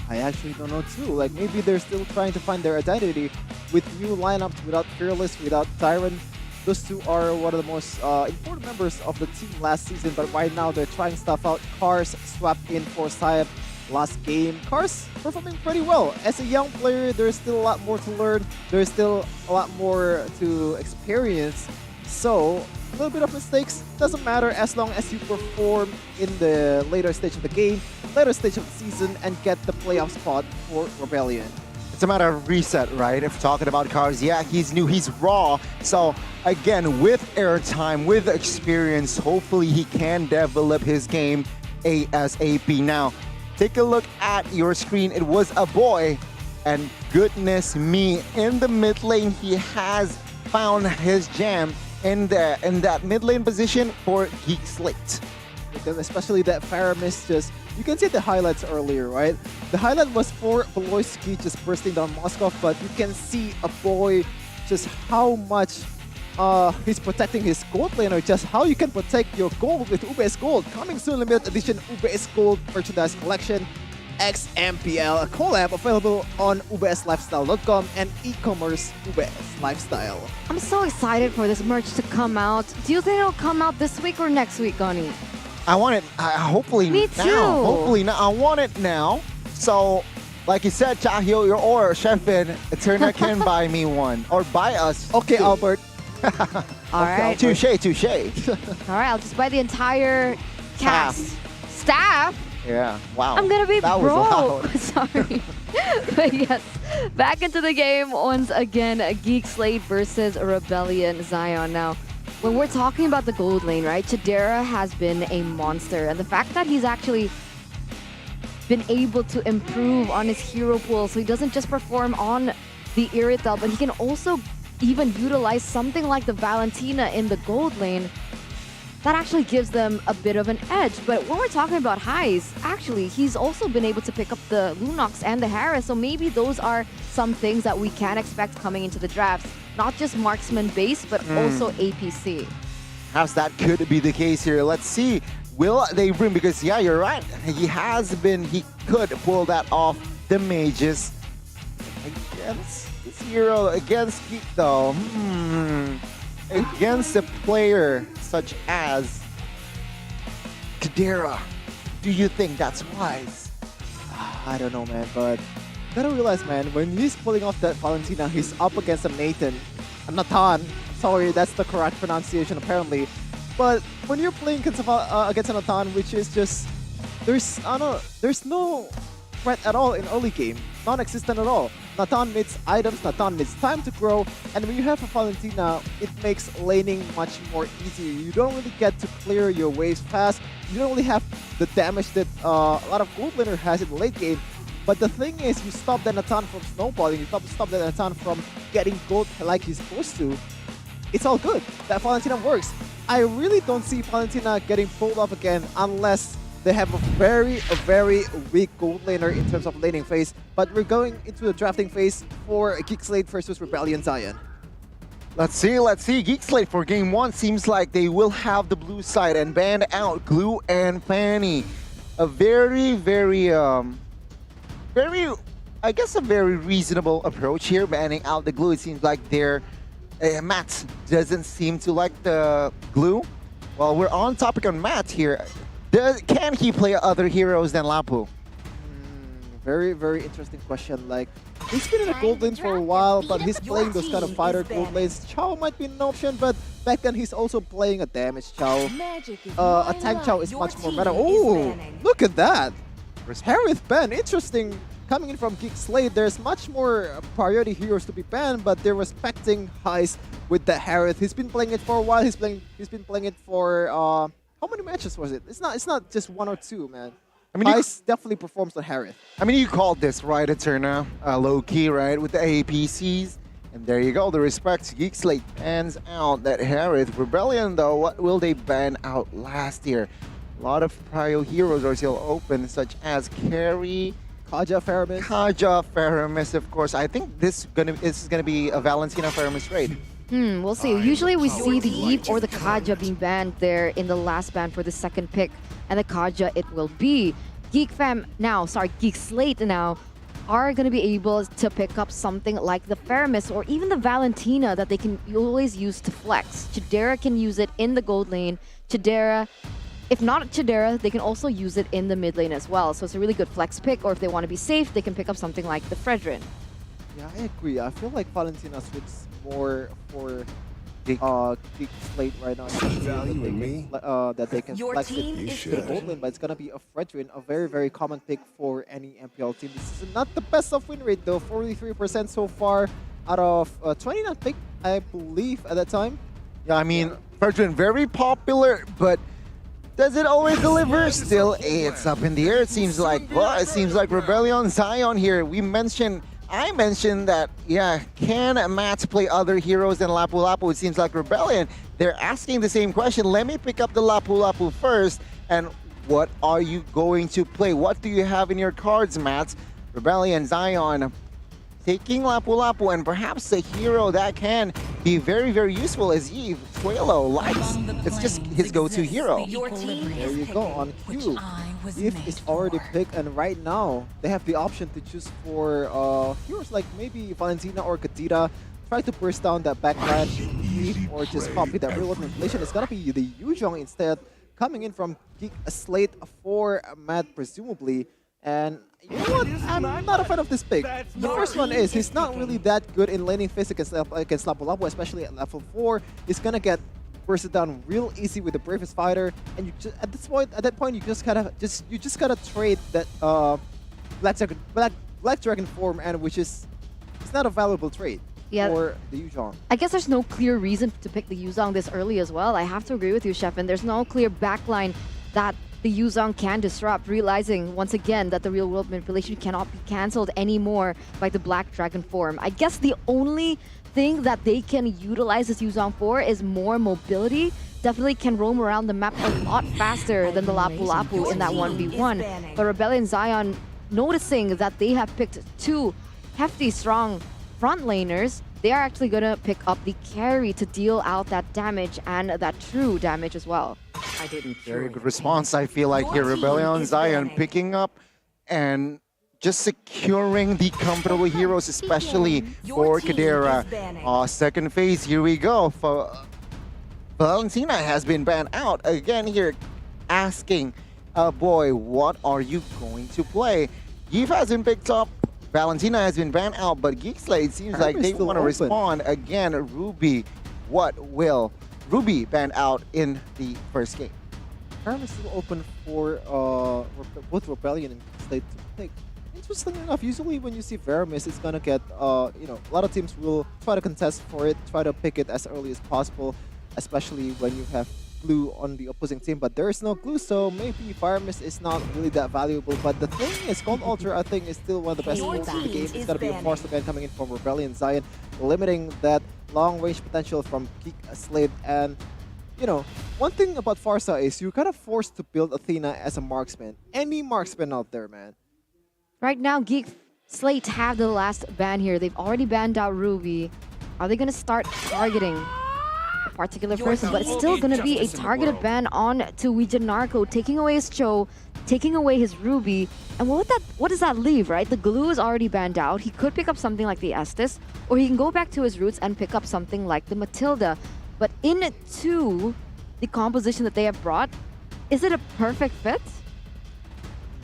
I actually don't know too. Like, maybe they're still trying to find their identity with new lineups, without Fearless, without Tyrant. Those two are one of the most important members of the team last season, but right now they're trying stuff out. Cars swapped in for Saeb last game. Cars performing pretty well. As a young player, there's still a lot more to learn. There's still a lot more to experience. So, a little bit of mistakes doesn't matter as long as you perform in the later stage of the game, later stage of the season, and get the playoff spot for Rebellion. It's a matter of reset, right? If talking about Cars, yeah, he's new, he's raw. So again, with airtime, with experience, hopefully he can develop his game ASAP. Now, take a look at your screen. It was a boy, and goodness me, in the mid lane, he has found his jam in that mid lane position for GEEK SLATE. Especially that Faramis just, you can see the highlights earlier, right? The highlight was for Poloski just bursting down Moskov, but you can see a boy just how much he's protecting his gold laner, just how you can protect your gold with UBS Gold. Coming soon, limited edition UBS Gold merchandise collection, X MPL, a collab available on ubslifestyle.com and e-commerce UBS Lifestyle. I'm so excited for this merch to come out. Do you think it'll come out this week or next week, Gani? I want it, hopefully Me now. too. Hopefully now. I want it now. So, like you said, Chahyo or Shefin, Eterna can buy me one. Or buy us. Okay, Albert. All right. Touche. All right, I'll just buy the entire cast. Staff? Yeah, wow. I'm gonna be that broke. Was loud. Sorry. But yes, back into the game once again. GEEK SLATE versus Rebellion Zion. Now, when we're talking about the gold lane, right, Chidera has been a monster. And the fact that he's actually been able to improve on his hero pool, so he doesn't just perform on the Irrital, but he can also even utilize something like the Valentina in the gold lane. That actually gives them a bit of an edge. But when we're talking about highs, actually, he's also been able to pick up the Lunox and the Harris. So maybe those are some things that we can expect coming into the drafts. Not just marksman base, but also APC. Perhaps that could be the case here. Let's see. Will they bring? Because yeah, you're right. He could pull that off. The mages against this hero against Geek though. against a player such as Kadera. Do you think that's wise? I don't know, man, but gotta realize, man, when he's pulling off that Valentina, he's up against a Nathan. Sorry, that's the correct pronunciation apparently. But when you're playing against a Nathan, which is just there's no threat at all in early game, non-existent at all. Nathan needs items, Nathan needs time to grow, and when you have a Valentina, it makes laning much more easier. You don't really get to clear your waves fast. You don't really have the damage that a lot of gold laner has in the late game. But the thing is, you stop the Nathan from snowballing, you stop the Nathan from getting gold like he's supposed to. It's all good. That Valentina works. I really don't see Valentina getting pulled off again unless they have a very weak gold laner in terms of laning phase. But we're going into the drafting phase for GEEK SLATE versus Rebellion Zion. Let's see. GEEK SLATE for game 1 seems like they will have the blue side and ban out Glue and Fanny. A very, I guess a very reasonable approach here, banning out the Glue. It seems like their Matt doesn't seem to like the Glue. Well, we're on topic on Matt here. Can he play other heroes than Lapu? Very interesting question. Like, he's been in the gold lanes for a while, but he's playing those kind of fighter gold lanes. Chow might be an option, but back then he's also playing a damage Chow. A tank Chow is much more meta. Oh, look at that! Harith ban, interesting. Coming in from GEEK SLATE, there's much more priority heroes to be banned, but they're respecting Heist with the Harith. He's been playing it for a while. He's been playing it for how many matches was it? It's not just 1 or 2, man. I mean, Heist definitely performs the Harith. I mean, you called this right, Eterna, low key, right, with the APCs, and there you go. The respect. GEEK SLATE bans out that Harith. Rebellion, though, what will they ban out last year? A lot of prio heroes are still open, such as Carry, Kaja Faramis, of course. I think this is gonna be a Valentina Faramis raid. We'll see. Usually we see the Eve or the Kaja being banned there in the last ban for the second pick. And the Kaja it will be. GEEK SLATE now are going to be able to pick up something like the Faramis or even the Valentina that they can always use to flex. Chidera can use it in the gold lane. If not Chidera, they can also use it in the mid lane as well. So it's a really good flex pick, or if they want to be safe, they can pick up something like the Fredrin. Yeah, I agree. I feel like Valentina switches more for GEEK SLATE right now. That they can flex it to the gold lane, but it's gonna be a Fredrin, a very common pick for any MPL team. This is not the best of win rate though, 43% so far out of 29 pick, I believe at that time. Yeah, I mean, Fredrin very popular, but does it always deliver? Still, it's up in the air. It seems like Rebellion Zion here. I mentioned that, yeah, can Matt play other heroes than Lapu Lapu? It seems like Rebellion, they're asking the same question. Let me pick up the Lapu Lapu first. And what are you going to play? What do you have in your cards, Matt? Rebellion Zion taking Lapu Lapu, and perhaps a hero that can be very useful as Eve. Tuelo likes. It's just his go-to hero. There you go, on Q. Eve is already picked, and right now they have the option to choose for heroes like maybe Valentina or Kadira. Try to burst down that backlash, Eve, or just copy that real-world manipulation. It's gonna be the Yuzhong instead, coming in from GEEK SLATE for Matt, presumably. And you know what? I'm not a fan of this pick. The first one is he's not really that good in laning phase against Lapu Lapu, especially at level 4. He's gonna get bursted down real easy with the bravest fighter, and you just, at that point you just gotta trade that Black Dragon form, and which is it's not a valuable trade for the Yuzhong. I guess there's no clear reason to pick the Yuzhong this early as well. I have to agree with you, Chef, and there's no clear backline that the Yuzhong can disrupt, realizing once again that the real world manipulation cannot be cancelled anymore by the Black Dragon form. I guess the only thing that they can utilize this Yuzhong for is more mobility. Definitely can roam around the map a lot faster than the Lapu Lapu in that 1v1. But Rebellion Zion, noticing that they have picked two hefty, strong front laners, they are actually going to pick up the carry to deal out that damage and that true damage as well. Very good response, I feel like here. Rebellion Zion picking up and just securing the comfortable heroes, especially for Kadera. Second phase, here we go. Valentina has been banned out. Again here, asking, boy, what are you going to play? Yeef has been picked up. Valentina has been banned out, but GEEK SLATE seems like they want to respond. Again, Ruby, what will Ruby ban out in the first game? Farm is still open for both Rebellion and Slate to pick. Interestingly enough, usually when you see Veramis, it's gonna get, a lot of teams will try to contest for it, try to pick it as early as possible, especially when you have glue on the opposing team, but there is no glue, so maybe Veramis is not really that valuable. But the thing is, Cold Ultra, I think, is still one of the best moves in the game. It's gonna be a force again coming in from Rebellion Zion, limiting that long-range potential from GEEK SLATE. And one thing about Farsa is you're kind of forced to build Athena as a marksman. Any marksman out there, man. Right now, GEEK SLATE have the last ban here. They've already banned out Ruby. Are they going to start targeting a particular person? But it's still going to be a targeted ban on to Wijanarko, taking away his Cho, taking away his Ruby. And what does that leave, right? The glue is already banned out. He could pick up something like the Estes, or he can go back to his roots and pick up something like the Matilda. But into the composition that they have brought, is it a perfect fit?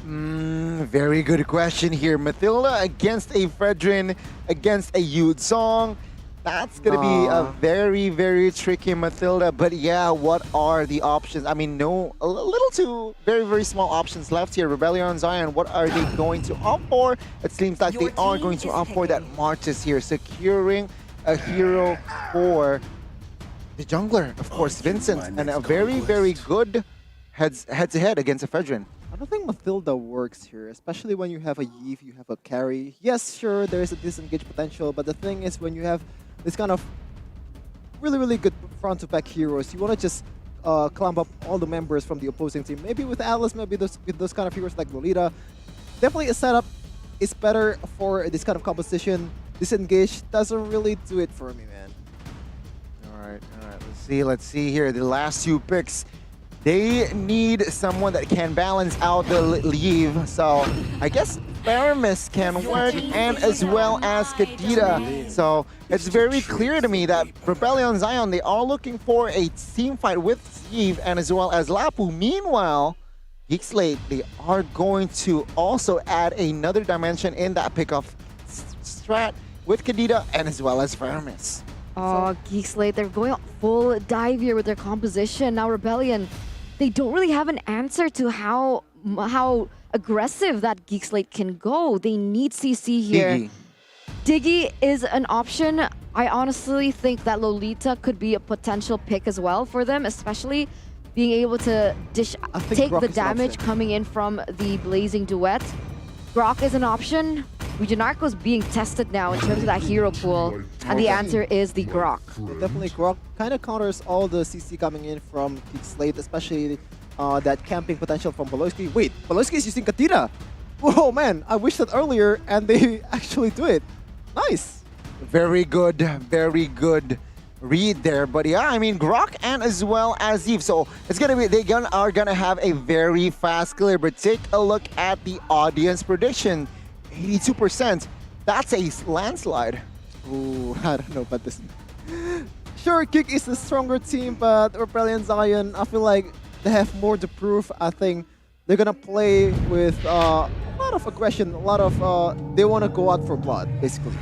Very good question here. Matilda against a Fredrin, against a Yu Zhong. That's going to be a very, very tricky Matilda. But yeah, what are the options? I mean, a little too very, very small options left here. Rebellion Zion, what are they going to opt for? It seems like they are going to opt for that Marches here, securing a hero for the jungler, of course, Vincent, and a very, very good head-to-head against a Fredrin. I don't think Matilda works here, especially when you have a Yeef, you have a carry. Yes, sure, there is a disengage potential, but the thing is, when you have this kind of really, really good front-to-back heroes, you want to just clamp up all the members from the opposing team. Maybe with Alice, maybe with those kind of heroes like Lolita. Definitely a setup is better for this kind of composition. Disengage doesn't really do it for me, man. All right, let's see here. The last two picks, they need someone that can balance out the leave. So I guess Faramis can work, and as well as Kadita. So it's very clear to me that Rebellion Zion, they are looking for a team fight with Steve and as well as Lapu. Meanwhile, GEEK SLATE, they are going to also add another dimension in that pick-off strat with Kadita and as well as Faramis. Oh, GEEK SLATE, they're going full dive here with their composition. Now Rebellion, they don't really have an answer to how aggressive that GEEK SLATE can go. They need CC here. Diggy is an option. I honestly think that Lolita could be a potential pick as well for them, especially being able to take the damage coming in from the Blazing Duet. Grok is an option. Wijanarko is being tested now in terms of that hero pool, and the answer is the Grok. Definitely, Grok kind of counters all the CC coming in from GEEK SLATE, especially that camping potential from Boloski. Wait, Boloski is using Kadita! Whoa, man, I wished that earlier, and they actually do it. Nice! Very good read there. But yeah, I mean, Grok and as well as Eve. So it's gonna be, are gonna have a very fast clear. But take a look at the audience prediction. 82%. That's a landslide. Ooh, I don't know about this. Sure, GEEK is the stronger team, but Rebellion Zion, I feel like they have more to prove. I think they're gonna play with a lot of aggression, a lot of they want to go out for blood, basically.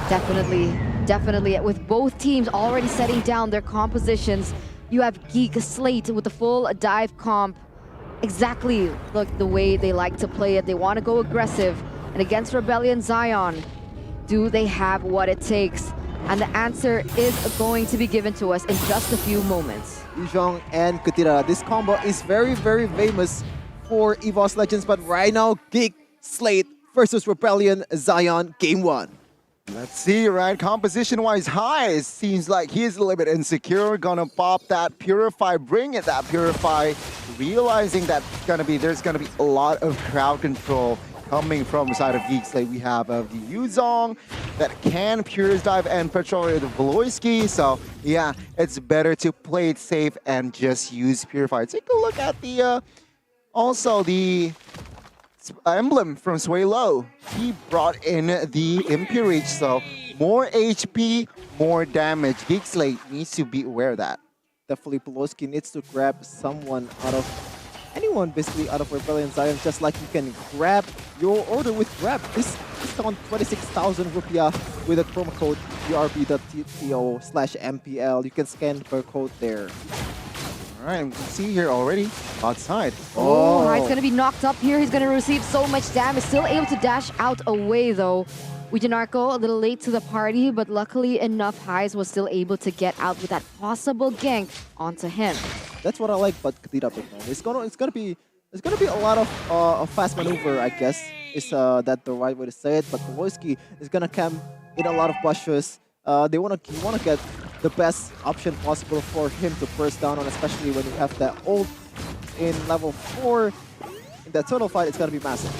Definitely. With both teams already setting down their compositions, you have GEEK SLATE with the full dive comp. Exactly like the way they like to play it. They want to go aggressive. And against Rebellion Zion, do they have what it takes? And the answer is going to be given to us in just a few moments. Yu Zhong and Kadita. This combo is very, very famous for EVOS Legends, but right now, GEEK SLATE versus Rebellion Zion, Game 1. Let's see, right? Composition-wise, High, it seems like he's a little bit insecure. Gonna pop that Purify, bring it that Purify, realizing that there's gonna be a lot of crowd control coming from the side of GEEK SLATE. We have the Yu Zhong that can Purist Dive and patrol the Voloisky. So yeah, it's better to play it safe and just use Purify. Take a look at the also the emblem from Sway Low. He brought in the MP Reach, so more HP, more damage. GEEK SLATE needs to be aware of that. definitely Poloski needs to grab someone out of anyone basically out of Rebellion Zion, just like you can grab your order with Grab. This discount 26,000 rupiah with a promo code urb.to/MPL. You can scan the code there. All right, we can see here already outside. Oh, he's going to be knocked up here. He's going to receive so much damage. Still able to dash out away though. Wijanarko a little late to the party, but luckily enough, Highs was still able to get out with that possible gank onto him. That's what I like about Kadira, man. It's gonna be a lot of fast maneuver, I guess. Is that the right way to say it? But Poloski is gonna come in a lot of bushes. You wanna get the best option possible for him to burst down on, especially when you have that ult in level 4. In that total fight, it's gonna be massive.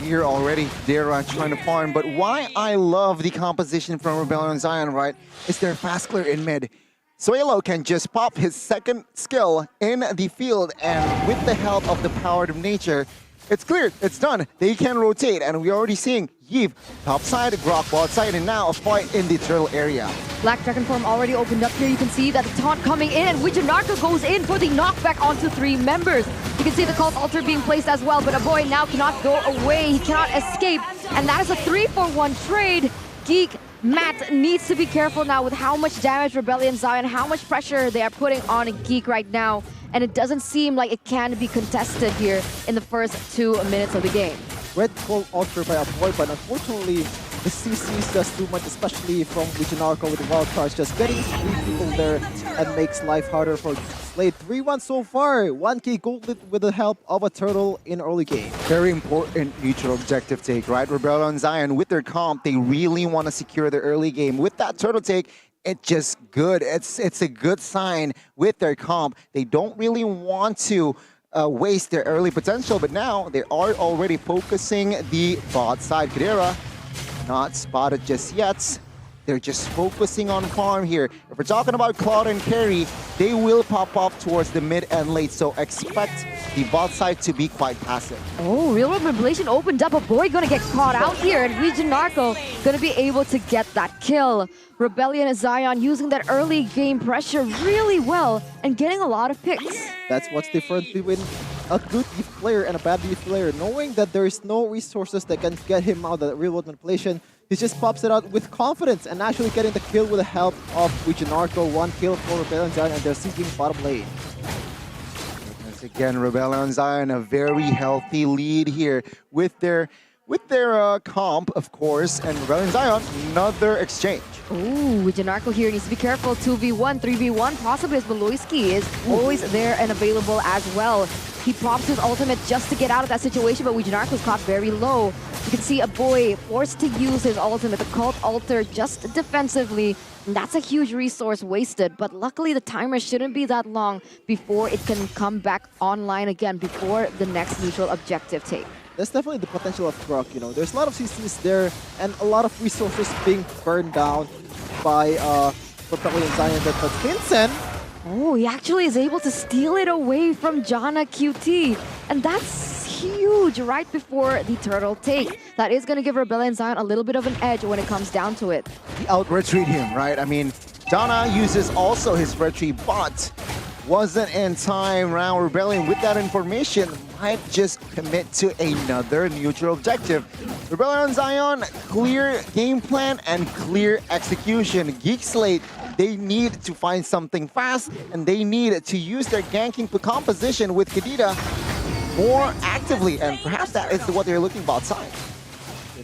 Here already, Dara trying to farm, but why I love the composition from Rebellion Zion, right, is their fast clear in mid. Suelo can just pop his second skill in the field, and with the help of the power of nature, it's cleared, it's done. They can rotate, and we're already seeing Yeeve top side, Grok bot side, and now a fight in the turtle area. Black Dragon form already opened up here. You can see that the taunt coming in, and Wijanarko goes in for the knockback onto 3 members. You can see the cult altar being placed as well, but a boy now cannot go away. He cannot escape, and that is a 3-for-1 trade. GEEK Matt needs to be careful now with how much damage Rebellion Zion, how much pressure they are putting on GEEK right now. And it doesn't seem like it can be contested here in the first 2 minutes of the game. Red Cold Ultra by a boy, but unfortunately the CCs does too much, especially from Wijanarko with the wild cards. Just getting 3 people there and makes life harder for Slate. 3-1 so far. 1k gold with the help of a turtle in early game. Very important neutral objective take, right? Rebellion Zion with their comp, they really want to secure the early game. With that turtle take, it's just good. It's a good sign with their comp. They don't really want to waste their early potential, but now they are already focusing the bot side. Kadira not spotted just yet. They're just focusing on farm here. If we're talking about Cloud and Carry, they will pop up towards the mid and late, so expect the bot side to be quite passive. Oh, Real World Manipulation opened up. A boy gonna get caught out here, and Wijanarko gonna be able to get that kill. Rebellion and Zion using that early game pressure really well and getting a lot of picks. That's what's different between a good EVE player and a bad EVE player. Knowing that there is no resources that can get him out of the Real World Manipulation, he just pops it out with confidence and actually getting the kill with the help of Wijanarko. 1 kill for Rebellion Zion, and they're seeking bottom lane. Once again, Rebellion Zion a very healthy lead here with their comp, of course, and Rebellion Zion, another exchange. Ooh, Wijanarko here needs to be careful. 2v1, 3v1, possibly as Beloyski is always there and available as well. He pops his ultimate just to get out of that situation, but Wijanarko's caught very low. You can see a boy forced to use his ultimate, the cult altar, just defensively. And that's a huge resource wasted, but luckily the timer shouldn't be that long before it can come back online again, before the next neutral objective take. That's definitely the potential of Grok, you know. There's a lot of CCs there and a lot of resources being burned down by Rebellion Zion. But Vincent... Oh, he actually is able to steal it away from Jana QT. And that's huge right before the turtle take. That is going to give Rebellion Zion a little bit of an edge when it comes down to it. He out-retreat him, right? I mean, Jana uses also his retreat, but wasn't in time. Round Rebellion with that information might just commit to another neutral objective. Rebellion Zion, clear game plan and clear execution. GEEK SLATE, they need to find something fast, and they need to use their ganking composition with Kadira more actively, and perhaps that is what they're looking for outside.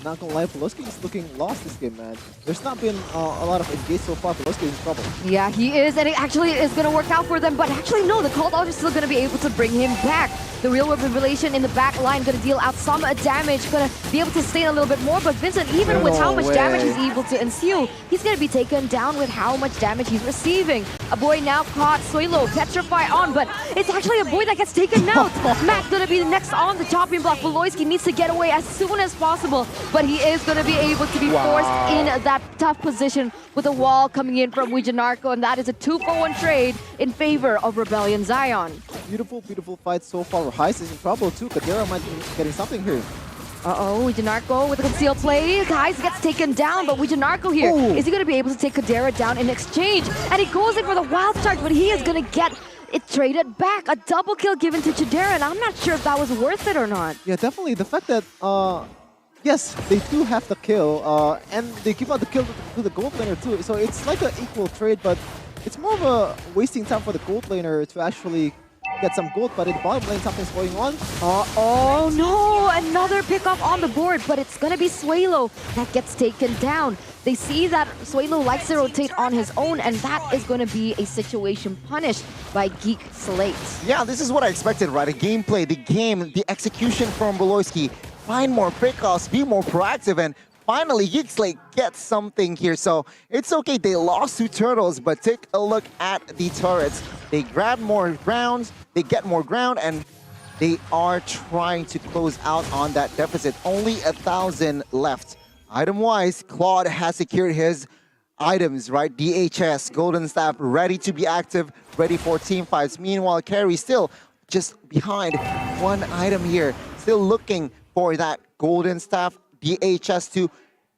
Not gonna lie, Poloski is looking lost this game, man. There's not been a lot of engage so far. Poloski is in trouble. Yeah, he is, and it actually is gonna work out for them. But actually, no, the cult out is still gonna be able to bring him back. The Real World Revelation in the back line gonna deal out some damage, gonna be able to sustain a little bit more. But Vincent, even with how much damage he's able to ensue, he's gonna be taken down with how much damage he's receiving. A boy now caught, Suelo, Petrify on, but it's actually a boy that gets taken out. Matt's gonna be the next on the chopping block. Beloyski needs to get away as soon as possible, but he is gonna be able to be forced in that tough position with a wall coming in from Wijanarko, and that is a 2-for-1 trade in favor of Rebellion Zion. Beautiful, beautiful fight so far. Heist is in trouble too. Kadira might be getting something here. Uh-oh, Wijanarko with a concealed play. Guys gets taken down, but Wijanarko here, is he going to be able to take Kadera down in exchange? And he goes in for the wild charge, but he is going to get it traded back. A double kill given to Chidera, and I'm not sure if that was worth it or not. Yeah, definitely. The fact that, yes, they do have the kill, and they give out the kill to the gold laner too. So it's like an equal trade, but it's more of a wasting time for the gold laner to actually get some gold, but in the bottom lane something's going on. Oh no, another pickoff on the board, but it's gonna be Suelo that gets taken down. They see that Suelo likes to rotate on his own, and that is gonna be a situation punished by GEEK SLATE. Yeah, this is what I expected, right? The gameplay, the game, the execution from Beloyski. Find more pickoffs, be more proactive, and finally, GEEK SLATE gets something here. So it's okay, they lost to Turtles, but take a look at the turrets. They grab more ground, they get more ground, and they are trying to close out on that deficit. Only 1,000 left. Item-wise, Claude has secured his items, right? DHS, Golden Staff, ready to be active, ready for team fights. Meanwhile, Carry still just behind one item here, still looking for that Golden Staff, DHS to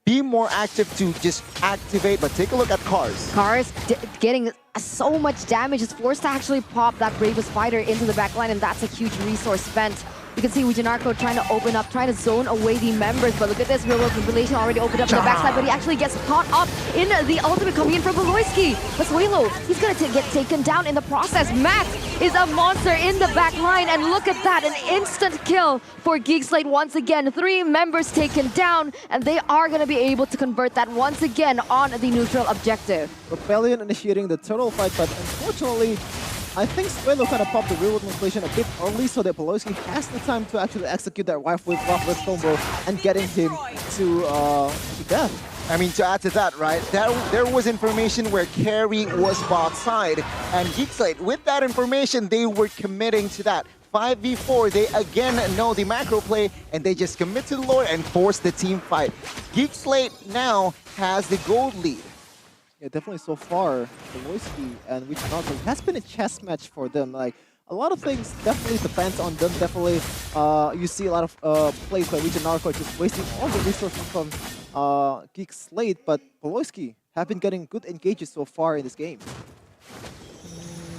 be more active to just activate, but take a look at Cars. Cars getting so much damage, is forced to actually pop that Bravest Fighter into the backline, and that's a huge resource spent. You can see Wijanarko trying to open up, trying to zone away the members, but look at this, real-world population already opened up in the backside, but he actually gets caught up in the ultimate coming in from Beloyski. But Suelo, he's going to get taken down in the process. Matt is a monster in the back line, and look at that, an instant kill for GEEK SLATE once again. 3 members taken down, and they are going to be able to convert that once again on the neutral objective. Rebellion initiating the turtle fight, but unfortunately, I think Suelo kind of popped the real-world manipulation a bit early so that Beloyski has the time to actually execute that wife with Roughless combo and getting him to death. I mean, to add to that, right, there was information where Carry was bot side, and GEEK SLATE, with that information, they were committing to that. 5v4, they again know the macro play, and they just commit to the lore and force the team fight. GEEK SLATE now has the gold lead. Yeah, definitely so far, Beloyski and Wijanarko has been a chess match for them. Like, a lot of things definitely depends on them. Definitely, you see a lot of plays by Wijanarko just wasting all the resources from GEEK SLATE, but Beloyski have been getting good engages so far in this game.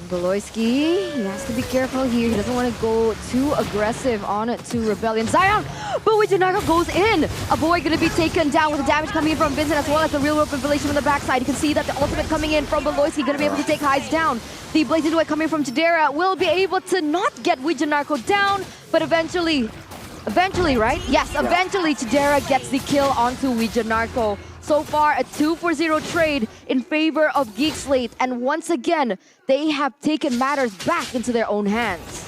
Beloyski, he has to be careful here. He doesn't want to go too aggressive on it to Rebellion. Zion, but Wijanarko goes in. A boy going to be taken down with the damage coming in from Vincent, as well as the real-world manipulation on the backside. You can see that the ultimate coming in from Beloyski, going to be able to take Hides down. The Blazing Duet coming from Chidera will be able to not get Wijanarko down, but eventually, right? Yes, eventually Chidera gets the kill onto Wijanarko. So far, a 2-for-0 trade in favor of GEEK SLATE, and once again, they have taken matters back into their own hands.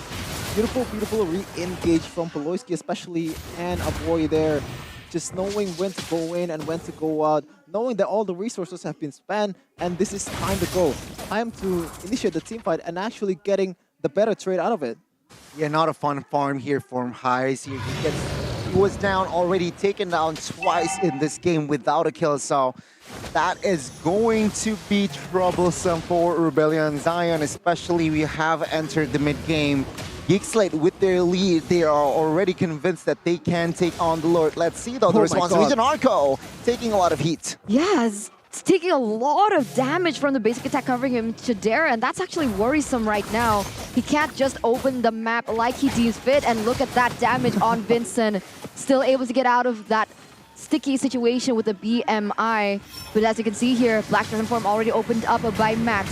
Beautiful, beautiful re-engage from Beloyski especially, and a boy there just knowing when to go in and when to go out, knowing that all the resources have been spent, and this is time to go. Time to initiate the team fight and actually getting the better trade out of it. Yeah, not a fun farm here for Highs. He was down already, taken down twice in this game without a kill, so that is going to be troublesome for Rebellion. Zion especially, we have entered the mid-game. GEEK SLATE with their lead, they are already convinced that they can take on the Lord. Let's see though the response. Wijanarko taking a lot of heat. Yes. It's taking a lot of damage from the basic attack covering him, Chidera, and that's actually worrisome right now. He can't just open the map like he deems fit, and look at that damage on Vincent. Still able to get out of that sticky situation with the BMI. But as you can see here, Black Dragon form already opened up by Matt.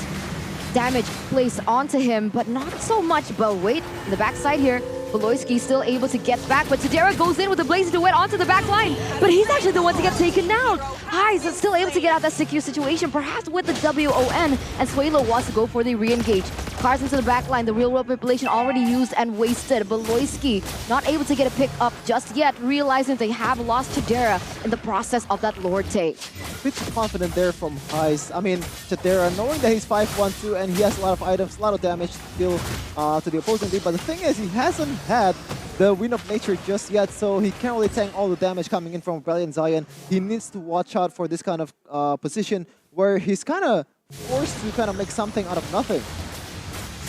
Damage placed onto him, but not so much. But wait, in the backside here, Beloyski still able to get back, but Chidera goes in with the Blazing Duet onto the back line, but he's actually the one to get taken down. Highs is still able to get out that secure situation, perhaps with the WON, and Suelo wants to go for the re-engage. Cars into the back line, the real-world manipulation already used and wasted. Beloyski not able to get a pick up just yet, realizing they have lost Chidera in the process of that Lord take. Bit confident there from Highs. I mean, Chidera, knowing that he's 5-1-2 and he has a lot of items, a lot of damage to deal to the opposing team, but the thing is, he hasn't had the Wind of Nature just yet, so he can't really tank all the damage coming in from Rebellion Zion. He needs to watch out for this kind of position where he's kind of forced to kind of make something out of nothing.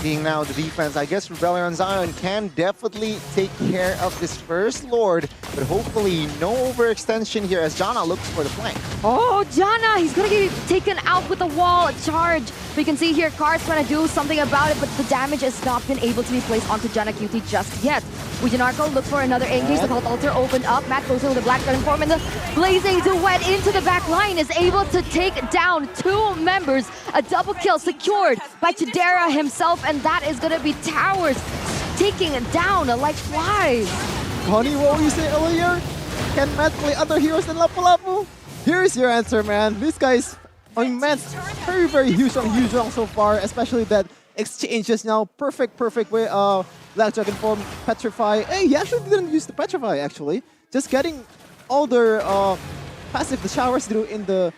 Seeing now the defense, I guess Rebellion Zion can definitely take care of this first Lord, but hopefully no overextension here as Janna looks for the flank. Oh, Janna, he's gonna get taken out with the wall charge. We can see here Cars trying to do something about it, but the damage has not been able to be placed onto Janna QT just yet. Wijanarko looks for another engage. The Cult Altar opened up. Matt goes in with the Black Dragon form, and the Blazing Duet into the back line is able to take down 2 members. A double kill secured by Chidera himself, and that is gonna be Towers taking it down like flies. Honey, what you say earlier? Can Matt play other heroes than Lapu Lapu? Here's your answer, man. This guy's, I mean, Matt's very, very huge on Hugong so far, especially that exchange just now. Perfect way. Black Dragon form, Petrify. Hey, he actually didn't use the Petrify, actually. Just getting all their passive, the showers through in the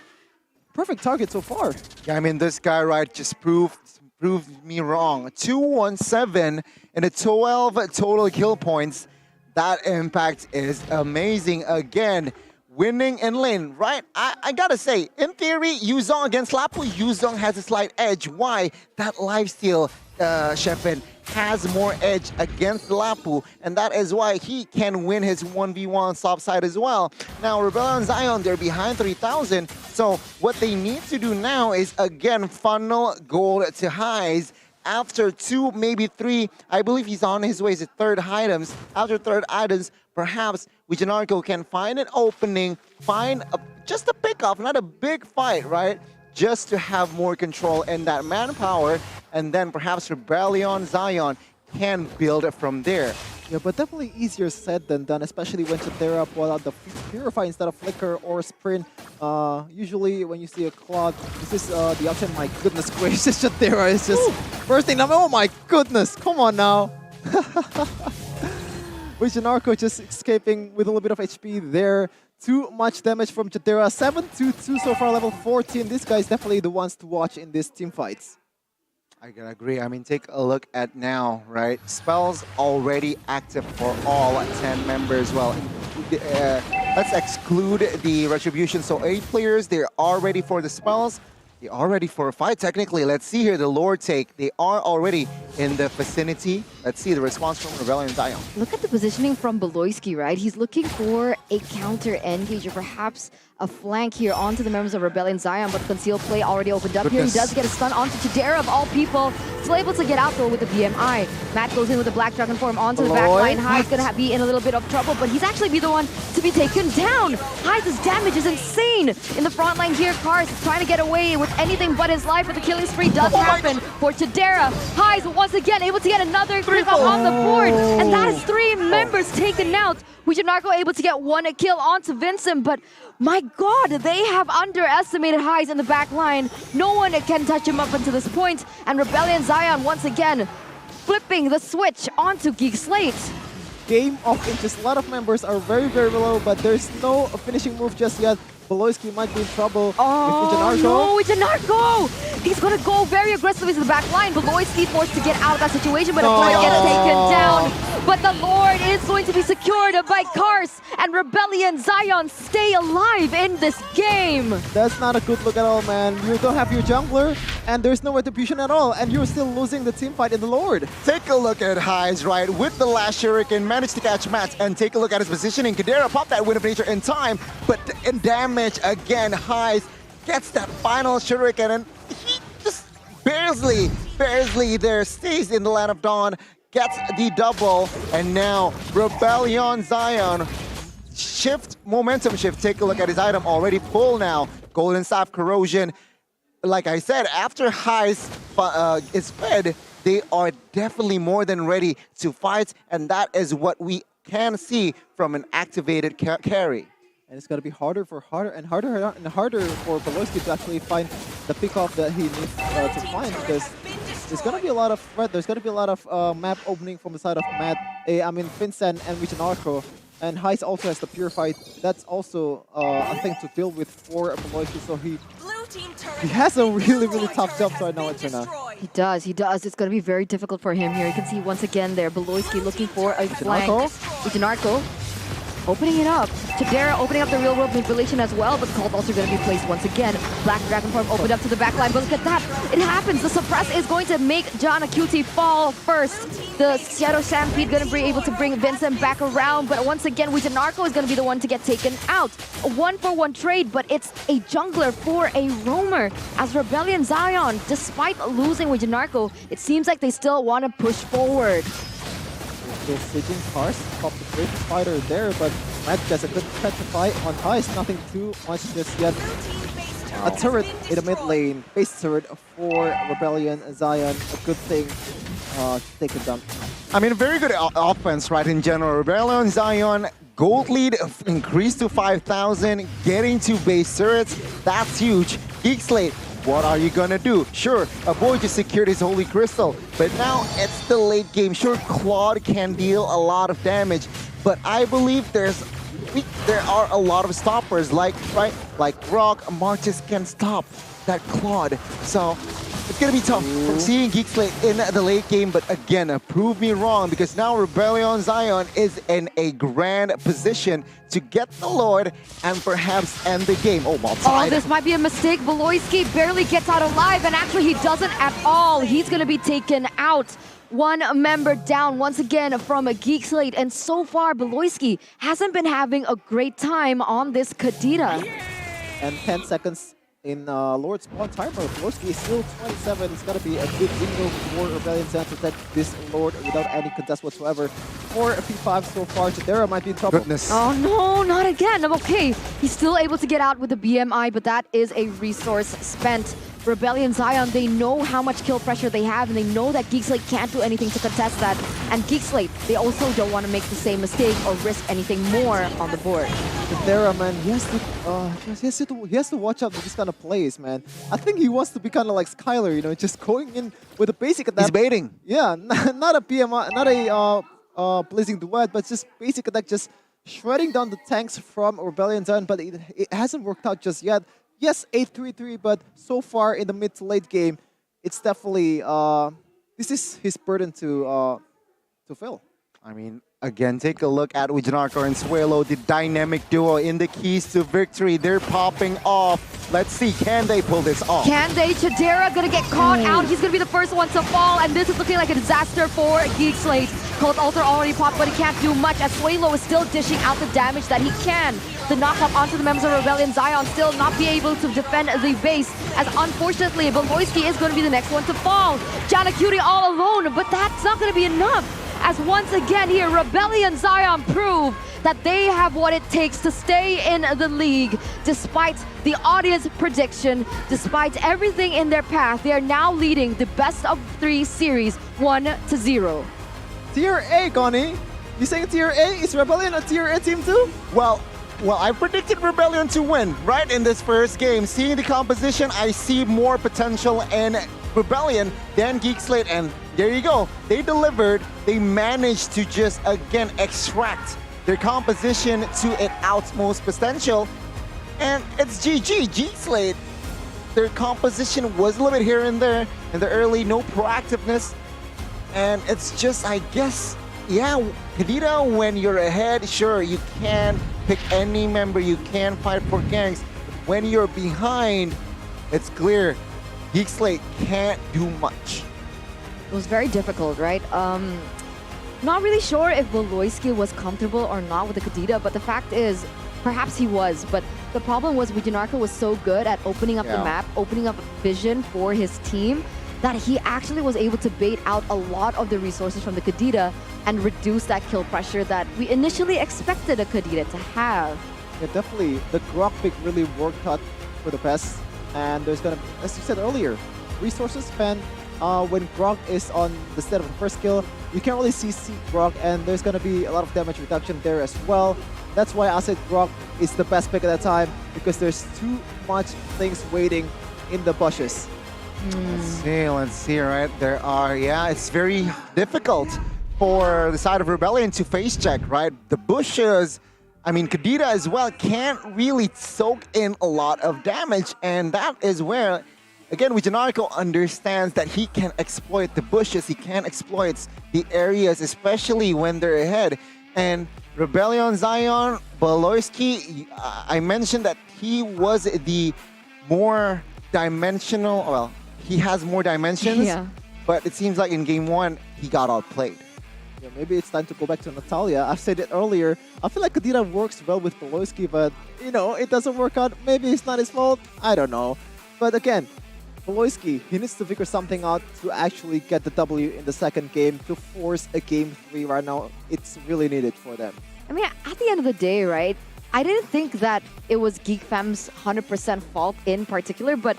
perfect target so far. Yeah, I mean, this guy, right, just proved me wrong. 217 and a 12 total kill points. That impact is amazing. Again, winning in lane, right? I gotta say, in theory, Yuzong against Lapu, Yuzong has a slight edge. Why? That lifesteal, Shepin, has more edge against Lapu, and that is why he can win his 1v1 top side as well. Now, Rebellion Zion, they're behind 3,000, so what they need to do now is, again, funnel gold to highs. After 2, maybe 3, I believe he's on his way to 3rd items. After 3rd items, perhaps Wijanarko can find an opening, find just a pickup, not a big fight, right? Just to have more control in that manpower, and then perhaps Rebellion Zion can build it from there. Yeah, but definitely easier said than done, especially when Chidera pull out the Purify instead of Flicker or Sprint. Usually when you see a Claude, this is the option. My goodness gracious, Chidera is just bursting up. Oh my goodness, come on now. Wijanarko just escaping with a little bit of HP there. Too much damage from Chidera. 7-2-2 so far, level 14. This guy is definitely the ones to watch in these team fights. I can agree. I mean, take a look at now, right? Spells already active for all 10 members. Well, let's exclude the Retribution. So 8 players, they're all ready for the spells. They are ready for a fight, technically. Let's see here the Lord take. They are already in the vicinity. Let's see the response from Rebellion Zion. Look at the positioning from Beloyski, right? He's looking for a counter engage or perhaps a flank here onto the members of Rebellion Zion, but concealed play already opened up here. He does get a stun onto Chidera of all people. Still able to get out though with the BMI. Matt goes in with the Black Dragon form onto the back line. Hyde's gonna be in a little bit of trouble, but he's actually be the one to be taken down. Hyde's damage is insane. In the front line here, Cars is trying to get away with anything but his life, but the killing spree does happen for Chidera. Hyde's once again able to get another click on the board, and that is 3 members taken out. Wijanarko able to get 1 kill onto Vincent, but my god, they have underestimated Hyde in the back line. No one can touch him up until this point, and Rebellion Zion once again flipping the switch onto GEEK SLATE. Game of inches. A lot of members are very, very low, but there's no finishing move just yet. Beloyski might be in trouble with Wijanarko. No, Wijanarko! He's gonna go very aggressively to the back line. Beloyski forced to get out of that situation, but of course gets taken down. But the Lord is going to be secured by Kars, and Rebellion Zion stay alive in this game. That's not a good look at all, man. You don't have your jungler, and there's no retribution at all, and you're still losing the team fight in the Lord. Take a look at Hyze, right? With the last Shuriken, managed to catch Matt, and take a look at his positioning. Kadera popped that Wind of Nature in time, but in damage again, Hyze gets that final Shuriken, and he just barely there, stays in the Land of Dawn, gets the double, and now Rebellion Zion momentum shift. Take a look at his item, already full now. Golden Staff Corrosion. Like I said, after Hyze is fed, they are definitely more than ready to fight, and that is what we can see from an activated carry. And it's going to be harder for harder for Beloyski to actually find the pick-off that he needs to find, because there's going to be a lot of threat. There's going to be a lot of map opening from the side of Vincent and Wijanarko. And Hyze also has the Purify. That's also a thing to deal with for Beloyski. So he has a really tough job right now, Eterna. He does. It's going to be very difficult for him here. You can see once again there, Beloyski looking for a flank. Wijanarko opening it up. Tadera opening up the real world manipulation as well, but Cult also going to be placed once again. Black Dragon Form opened up to the backline, but look at that. It happens. The suppress is going to make John Acuti fall first. The Shadow Stampede going to be able to bring Vincent back around, but once again, Wijanarko is going to be the one to get taken out. A 1-for-1 trade, but it's a jungler for a roamer. As Rebellion Zion, despite losing Wijanarko, it seems like they still want to push forward. Still switching cars, top the great fighter there, but Matt gets a good petrify on ice, nothing too much just yet. A turret in the mid lane, base turret for Rebellion Zion, a good thing to take it down. I mean, very good offense, right, in general. Rebellion Zion, gold lead increased to 5,000, getting to base turrets, that's huge. GEEK SLATE, what are you gonna do? Sure, a boy just secured his Holy Crystal, but now it's the late game. Sure, Claude can deal a lot of damage, but I believe there are a lot of stoppers, like Rock, Martis can stop that Claude. So it's gonna be tough from seeing GEEK SLATE in the late game, but again, prove me wrong, because now Rebellion Zion is in a grand position to get the Lord and perhaps end the game. Oh, well tied. Oh, this might be a mistake. Beloyski barely gets out alive, and actually he doesn't at all. He's going to be taken out. One member down once again from a GEEK SLATE, and so far Beloyski hasn't been having a great time on this Kadira. And 10 seconds in Lord's spawn timer. Beloyski is still 27. It's going to be a good window for Rebellion Zion to protect this Lord without any contest whatsoever. For a P5 so far, Tadera might be in trouble. Goodness. Oh no, not again. Okay, he's still able to get out with the BMI, but that is a resource spent. Rebellion Zion, they know how much kill pressure they have, and they know that GEEK SLATE can't do anything to contest that. And GEEK SLATE, they also don't want to make the same mistake or risk anything more on the board. Tadera, man, he has to watch out for this kind of plays, man. I think he wants to be kind of like Skylar, you know, just going in with a basic attack. He's baiting. Yeah, not a BMI, not a Blazing Duet, but just basic attack, just shredding down the tanks from Rebellion Zion, but it hasn't worked out just yet. Yes, 8-3-3, but so far in the mid to late game, it's definitely this is his burden to fill. I mean, again, take a look at Wijanarko and Suelo, the dynamic duo in the keys to victory. They're popping off. Let's see, can they pull this off? Can they? Tadera gonna get caught out. He's gonna be the first one to fall, and this is looking like a disaster for GEEK SLATE. Cold Altar already popped, but he can't do much as Suelo is still dishing out the damage that he can. The knock-up onto the members of Rebellion Zion still not be able to defend the base, as unfortunately Beloyski is going to be the next one to fall. Janacuti all alone, but that's not going to be enough. As once again here, Rebellion Zion prove that they have what it takes to stay in the league. Despite the audience prediction, despite everything in their path, they are now leading the best of 3 series 1-0. Tier A, Connie. You saying Tier A? Is Rebellion a Tier A team too? Well, I predicted Rebellion to win, right, in this first game. Seeing the composition, I see more potential in Rebellion than GEEK SLATE, and there you go. They delivered. They managed to just, again, extract their composition to its utmost potential, and it's GG. GEEK SLATE, their composition was a little bit here and there in the early, no proactiveness, and it's just, I guess, yeah, Kadira, when you're ahead, sure, you can pick any member, you can fight for ganks. But when you're behind, it's clear GEEK SLATE can't do much. It was very difficult, right? Not really sure if Beloyski was comfortable or not with the Kadira, but the fact is, perhaps he was. But the problem was Wijanarko was so good at opening up the map, opening up vision for his team, that he actually was able to bait out a lot of the resources from the Kadira and reduce that kill pressure that we initially expected a Kadira to have. Yeah, definitely. The Grok pick really worked out for the best. And there's gonna, as you said earlier, resources spent when Grok is on the stead of the first kill. You can't really see Grok, and there's gonna be a lot of damage reduction there as well. That's why I said Grok is the best pick at that time, because there's too much things waiting in the bushes. Let's see, right? There are, it's very difficult for the side of Rebellion to face check, right? The bushes, I mean, Kadira as well can't really soak in a lot of damage, and that is where, again, Wijanarko understands that he can exploit the bushes, he can exploit the areas, especially when they're ahead. And Rebellion Zion, Baloyski, I mentioned that he was the more dimensional, well, he has more dimensions, Yeah. but it seems like in game one, he got outplayed. Yeah, maybe it's time to go back to Natalia. I've said it earlier. I feel like Kadira works well with Baloyski, but, you know, it doesn't work out. Maybe it's not his fault. I don't know. But again, Baloyski, he needs to figure something out to actually get the W in the second game to force a game 3 right now. It's really needed for them. I mean, at the end of the day, right, I didn't think that it was Geek Fem's 100% fault in particular, but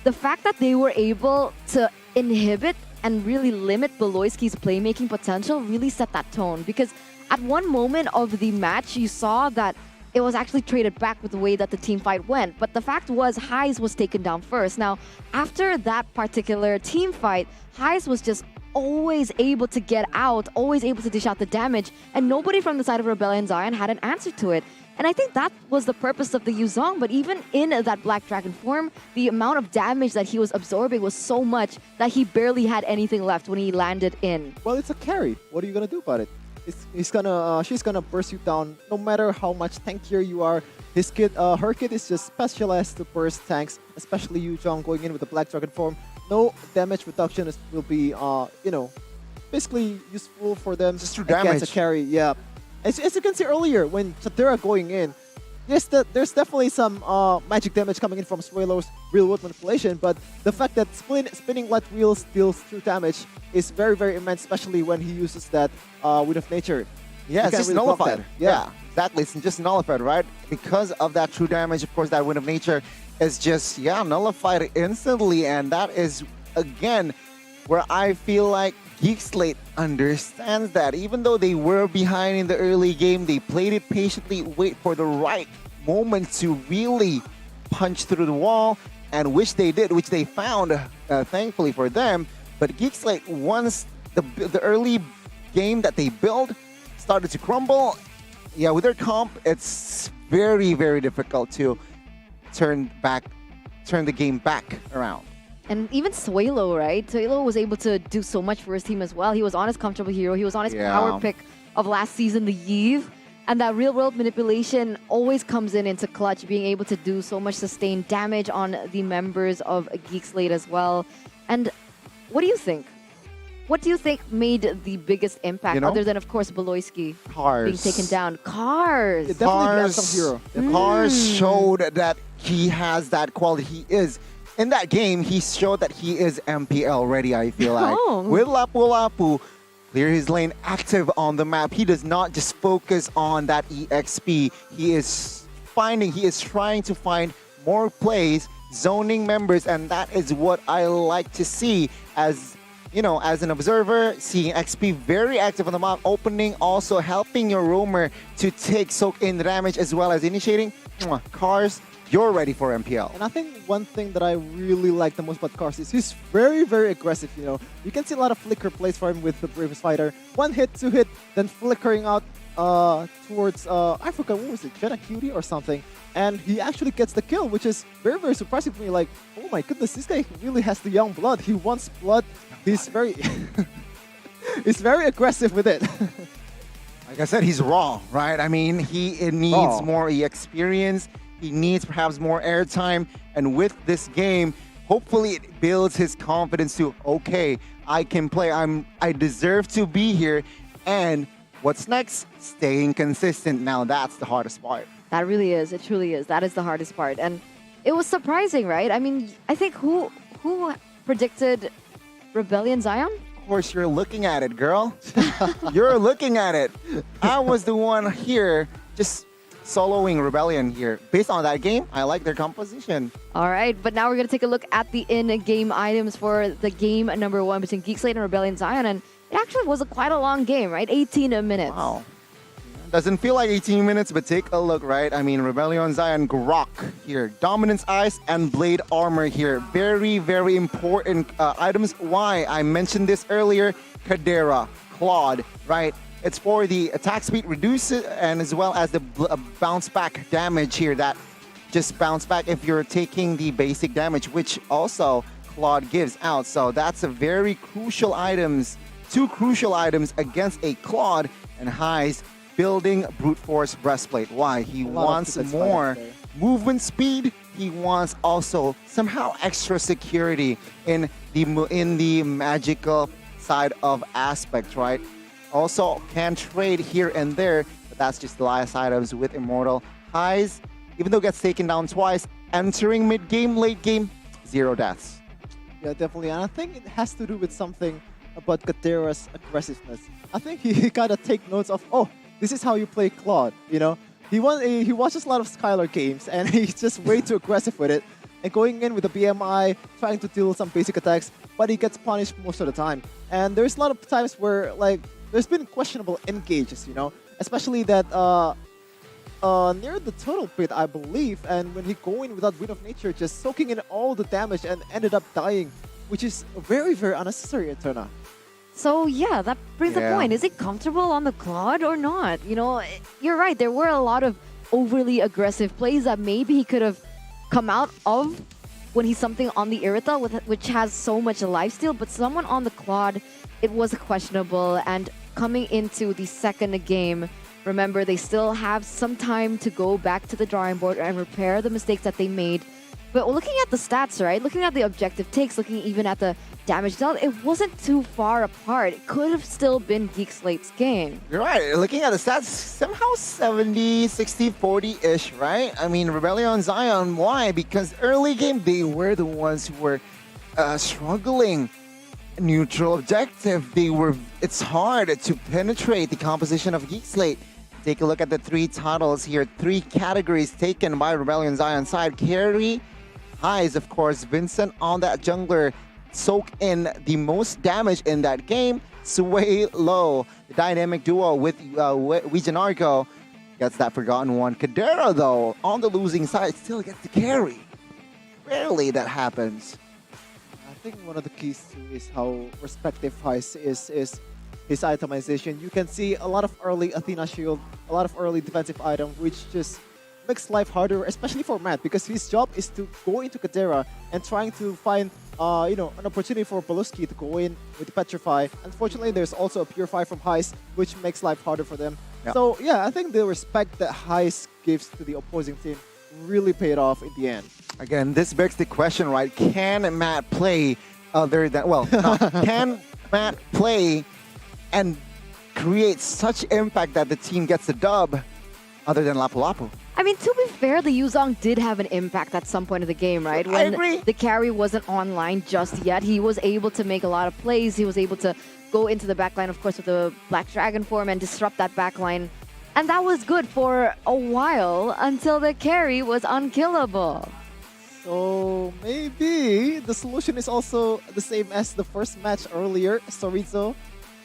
the fact that they were able to inhibit and really limit Baloyski's playmaking potential really set that tone. Because at one moment of the match, you saw that it was actually traded back with the way that the team fight went. But the fact was, Heis was taken down first. Now, after that particular team fight, Heis was just always able to get out, always able to dish out the damage, and nobody from the side of Rebellion Zion had an answer to it. And I think that was the purpose of the Yuzong, but even in that Black Dragon form, the amount of damage that he was absorbing was so much that he barely had anything left when he landed in. Well, it's a carry. What are you gonna do about it? She's gonna burst you down no matter how much tankier you are. His kit, her kit is just specialized to burst tanks, especially Yuzong going in with the Black Dragon form. No damage reduction will be, you know, basically useful for them. Just through against damage. a carry, yeah. As you can see earlier, when Chatera going in, yes, there's definitely some magic damage coming in from Swalow's real world manipulation, but the fact that spinning light wheels deals true damage is very, very immense, especially when he uses that Wind of Nature. Yeah, it's just really block nullified. that. Yeah, exactly. It's just nullified, right? Because of that true damage, of course, that Wind of Nature is just, yeah, nullified instantly. And that is, again, where I feel like Geek Slate understands that. Even though they were behind in the early game, they played it patiently, wait for the right moment to really punch through the wall, and which they did, which they found, thankfully for them. But Geek Slate, once the early game that they built started to crumble, yeah, with their comp, it's very, very difficult to turn the game back around. And even Swalo, right? Swalo was able to do so much for his team as well. He was on his comfortable hero. He was on his power pick of last season, the Yves. And that real-world manipulation always comes into clutch, being able to do so much sustained damage on the members of Geek Slate as well. And what do you think? What do you think made the biggest impact, You know? other than, of course, Baloyski Cars. being taken down? Cars! Cars showed that he has that quality. He is. In that game, he showed that he is MPL ready, I feel like. With Lapu Lapu, clear his lane, active on the map. He does not just focus on that EXP. He is trying to find more plays, zoning members, and that is what I like to see as, you know, as an observer, seeing XP very active on the map, opening, also helping your roamer to soak in the damage as well as initiating. Cars, you're ready for MPL. And I think one thing that I really like the most about Cars is he's very, very aggressive, you know. You can see a lot of flicker plays for him with the Bravest Fighter. 1 hit, 2 hit, then flickering out towards, I forgot, what was it, Jenna Cutie or something. And he actually gets the kill, which is very, very surprising for me. Like, oh my goodness, this guy really has the young blood. He wants blood. He's very, he's very aggressive with it. Like I said, he's raw, right? I mean, he needs more experience. He needs perhaps more airtime. And with this game, hopefully it builds his confidence to, okay, I can play. I deserve to be here. And what's next? Staying consistent. Now that's the hardest part. That really is. It truly is. That is the hardest part. And it was surprising, right? I mean, I think who predicted Rebellion Zion? Of course, you're looking at it, girl. You're looking at it. I was the one here just soloing Rebellion here. Based on that game, I like their composition. All right, but now we're going to take a look at the in-game items for the game number 1 between Geek Slate and Rebellion Zion. And it actually was quite a long game, right? 18 minutes. Wow. Doesn't feel like 18 minutes, but take a look, right? I mean, Rebellion Zion, Grok here. Dominance Ice and Blade Armor here. Very, very important items. Why? I mentioned this earlier. Kadera, Claude, right? It's for the attack speed reduce and as well as the bounce back damage here that just bounce back if you're taking the basic damage, which also Claude gives out. So that's a very crucial items, 2 crucial items against a Claude, and Heis building brute force breastplate. Why? He wants more movement speed. He wants also somehow extra security in the magical side of aspect, right? Also can trade here and there, but that's just the last items with Immortal. Highs, even though gets taken down twice, entering mid game, late game, 0 deaths. Yeah, definitely. And I think it has to do with something about Katerra's aggressiveness. I think he gotta take notes of, oh, this is how you play Claude, you know? He watches a lot of Skylar games and he's just way too aggressive with it. And going in with the BMI, trying to deal some basic attacks, but he gets punished most of the time. And there's a lot of times where, like, there's been questionable engages, you know? Especially that near the turtle pit, I believe, and when he go in without Wind of Nature, just soaking in all the damage and ended up dying, which is very, very unnecessary, Eterna. So yeah, that brings the point. Is it comfortable on the Claude or not? You know, you're right. There were a lot of overly aggressive plays that maybe he could have come out of when he's something on the Irita, which has so much lifesteal. But someone on the Claude, it was questionable. And coming into the second game, remember, they still have some time to go back to the drawing board and repair the mistakes that they made. But looking at the stats, right? Looking at the objective takes, looking even at the damage dealt, it wasn't too far apart. It could have still been GEEK SLATE's game. You're right. Looking at the stats, somehow 70, 60, 40-ish, right? I mean, Rebellion Zion, why? Because early game, they were the ones who were struggling. Neutral objective, it's hard to penetrate the composition of GEEK SLATE. Take a look at the 3 titles here. 3 categories taken by Rebellion Zion side. Carry, highs, of course. Vincent on that jungler. Soak in the most damage in that game. Sway low. The dynamic duo with Wijanarko gets that forgotten one. Kadera, though, on the losing side, still gets the carry. Rarely that happens. I think one of the keys too is how respective Heist is his itemization. You can see a lot of early Athena shield, a lot of early defensive item, which just makes life harder, especially for Matt, because his job is to go into Kadera and trying to find an opportunity for Beluski to go in with Petrify. Unfortunately, there's also a Purify from Heist, which makes life harder for them. Yep. So yeah, I think the respect that Heist gives to the opposing team really paid off in the end. Again, this begs the question, right? Can Matt play other than, can Matt play and create such impact that the team gets the dub other than Lapu Lapu? I mean, to be fair, the Yuzong did have an impact at some point of the game, right? I agree. The carry wasn't online just yet, he was able to make a lot of plays. He was able to go into the backline, of course, with the Black Dragon form and disrupt that backline. And that was good for a while until the carry was unkillable. So maybe the solution is also the same as the first match earlier, Sorizo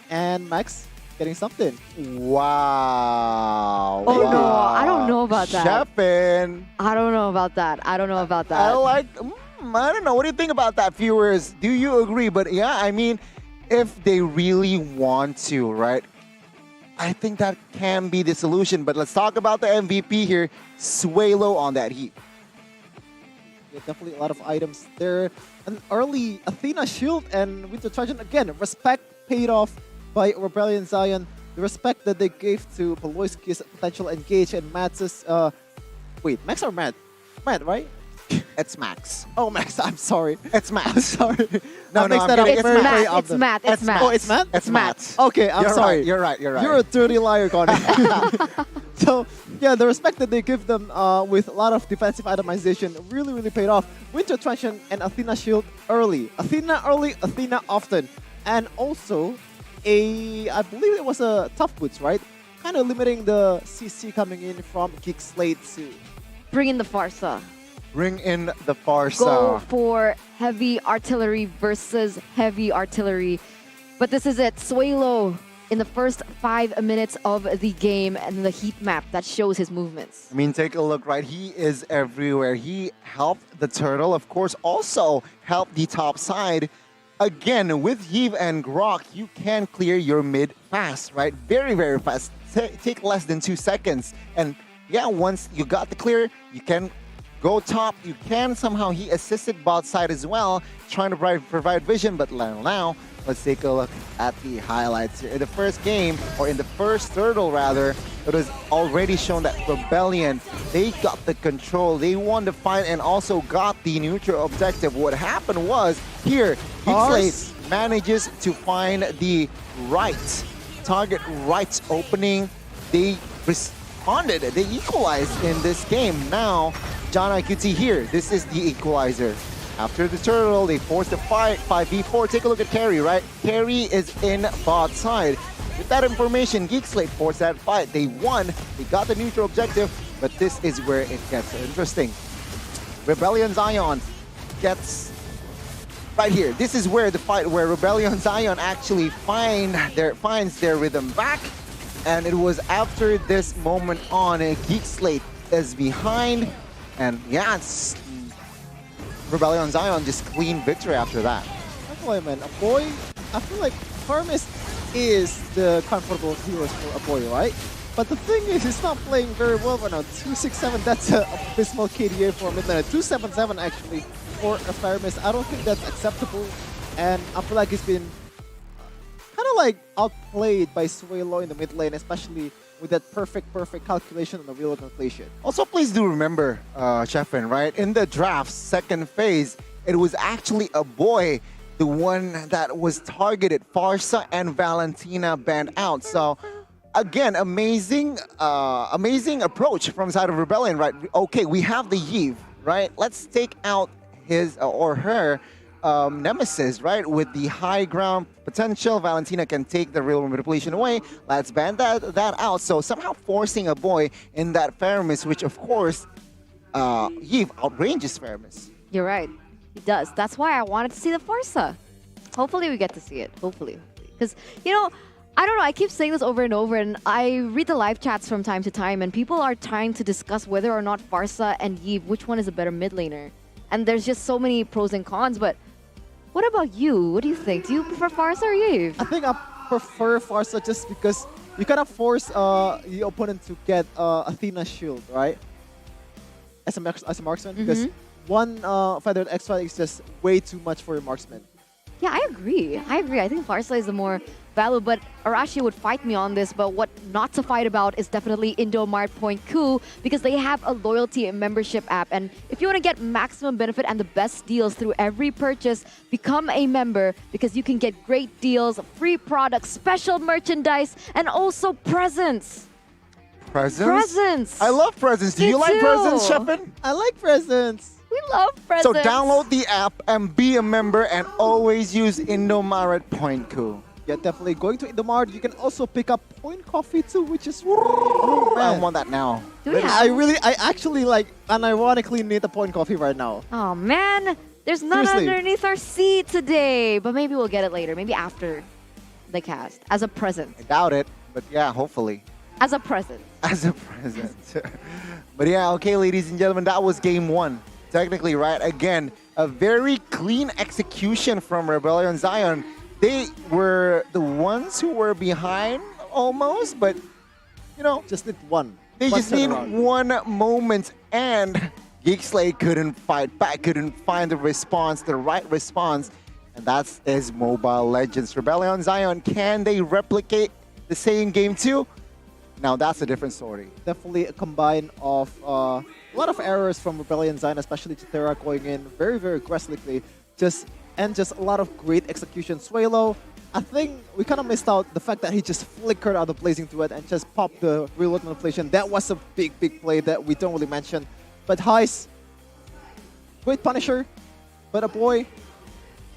and Max getting something. Wow. Oh no, I don't know about that. Shepin. I don't know about that. I don't know about that. I don't know. What do you think about that, viewers? Do you agree? But yeah, I mean, if they really want to, right? I think that can be the solution. But let's talk about the MVP here. Swalo on that heat. Yeah, definitely a lot of items there. An early Athena shield and Winter Trojan. Again, respect paid off by Rebellion Zion. The respect that they gave to Peloyski's potential engage and Max's... wait, Max or Matt? Matt, right? It's Max. Oh, Max, I'm sorry. It's Max. I'm sorry. No, it's Matt. It's Matt. It's Matt. Oh, it's Matt? It's Matt. Okay, I'm sorry. Right, you're right. You're a dirty liar, Connie. So, yeah, the respect that they give them with a lot of defensive itemization really, really paid off. Winter Trojan and Athena shield early. Athena early, Athena often. And also, I believe it was a tough boots, right? Kind of limiting the CC coming in from GEEK SLATE to Bring in the Farsa. Bring in the Farsa. Go for heavy artillery versus heavy artillery. But this is it. Swalo in the first 5 minutes of the game and the heat map that shows his movements. I mean, take a look, right? He is everywhere. He helped the turtle, of course, also helped the top side. Again, with Yves and Grok, you can clear your mid fast, right? Very, very fast. Take less than 2 seconds. And yeah, once you got the clear, you can go top. You can somehow, he assisted bot side as well, trying to provide vision, but now, let's take a look at the highlights here. In the first game, or in the first turtle rather, it was already shown that Rebellion, they got the control, they won the fight and also got the neutral objective. What happened was, here, GEEK SLATE manages to find the right target, right opening. They responded, they equalized in this game. Now, John IQT here, this is the equalizer. After the turtle, they force the fight, 5v4. Take a look at Carry, right? Carry is in bot side. With that information, GEEK SLATE forced that fight. They won, they got the neutral objective, but this is where it gets interesting. Rebellion Zion gets right here. This is where the fight where Rebellion Zion actually finds their rhythm back. And it was after this moment on, GEEK SLATE is behind. And yeah, it's Rebellion Zion just clean victory after that. That's man. A boy, I feel like Farmist is the comfortable hero for a boy, right? But the thing is, he's not playing very well right now. 267, that's a abysmal KDA for a mid laner. 277 actually for a Farmist. I don't think that's acceptable. And I feel like he's been kind of like outplayed by Suelo in the mid lane, especially with that perfect calculation on the wheel of inflation. Also, please do remember, Chefin, right? In the draft's second phase, it was actually a boy, the one that was targeted. Farsa and Valentina banned out. So, again, amazing approach from the side of Rebellion, right? Okay, we have the Yves, right? Let's take out his or her nemesis, right? With the high ground potential, Valentina can take the real manipulation away. Let's ban that out. So somehow forcing a boy in that Faramis, which of course, Yves outranges Faramis. You're right. He does. That's why I wanted to see the Farsa. Hopefully we get to see it. Hopefully. Because, you know, I don't know, I keep saying this over and over, and I read the live chats from time to time, and people are trying to discuss whether or not Farsa and Yves, which one is a better mid laner. And there's just so many pros and cons, but what about you? What do you think? Do you prefer Farsa or Yves? I think I prefer Farsa just because you kind of force the opponent to get Athena's shield, right? As a marksman, because one feathered extra is just way too much for a marksman. Yeah, I agree. I think Farsa is the more value, but Arashi would fight me on this, but what not to fight about is definitely Indomart.Ku, because they have a loyalty and membership app, and if you want to get maximum benefit and the best deals through every purchase, become a member, because you can get great deals, free products, special merchandise, and also presents. Presents? Presents! I love presents. Do you like presents, Shepin? I like presents. We love presents. So download the app and be a member and always use Indomart.Ku. Yeah, definitely. Going to Indomart, you can also pick up Point Coffee too, which is oh, I want that now. I actually like unironically need a Point Coffee right now. Oh man, there's none underneath our seat today, but maybe we'll get it later, maybe after the cast, as a present. I doubt it, but yeah, hopefully. As a present. As a present. But yeah, okay, ladies and gentlemen, that was game one. Technically, right? Again, a very clean execution from Rebellion Zion. They were the ones who were behind almost, but, you know, just need one. They just need one moment, and GEEK SLATE couldn't fight back, couldn't find the response, the right response, and that's is Mobile Legends. Rebellion Zion, can they replicate the same game too? Now that's a different story. Definitely a combine of a lot of errors from Rebellion Zion, especially Chitera going in very, very aggressively. Just a lot of great execution. Suelo, I think we kind of missed out the fact that he just flickered out the Blazing Duet and just popped the real-world manipulation. That was a big, big play that we don't really mention. But Heist, great Punisher, but a boy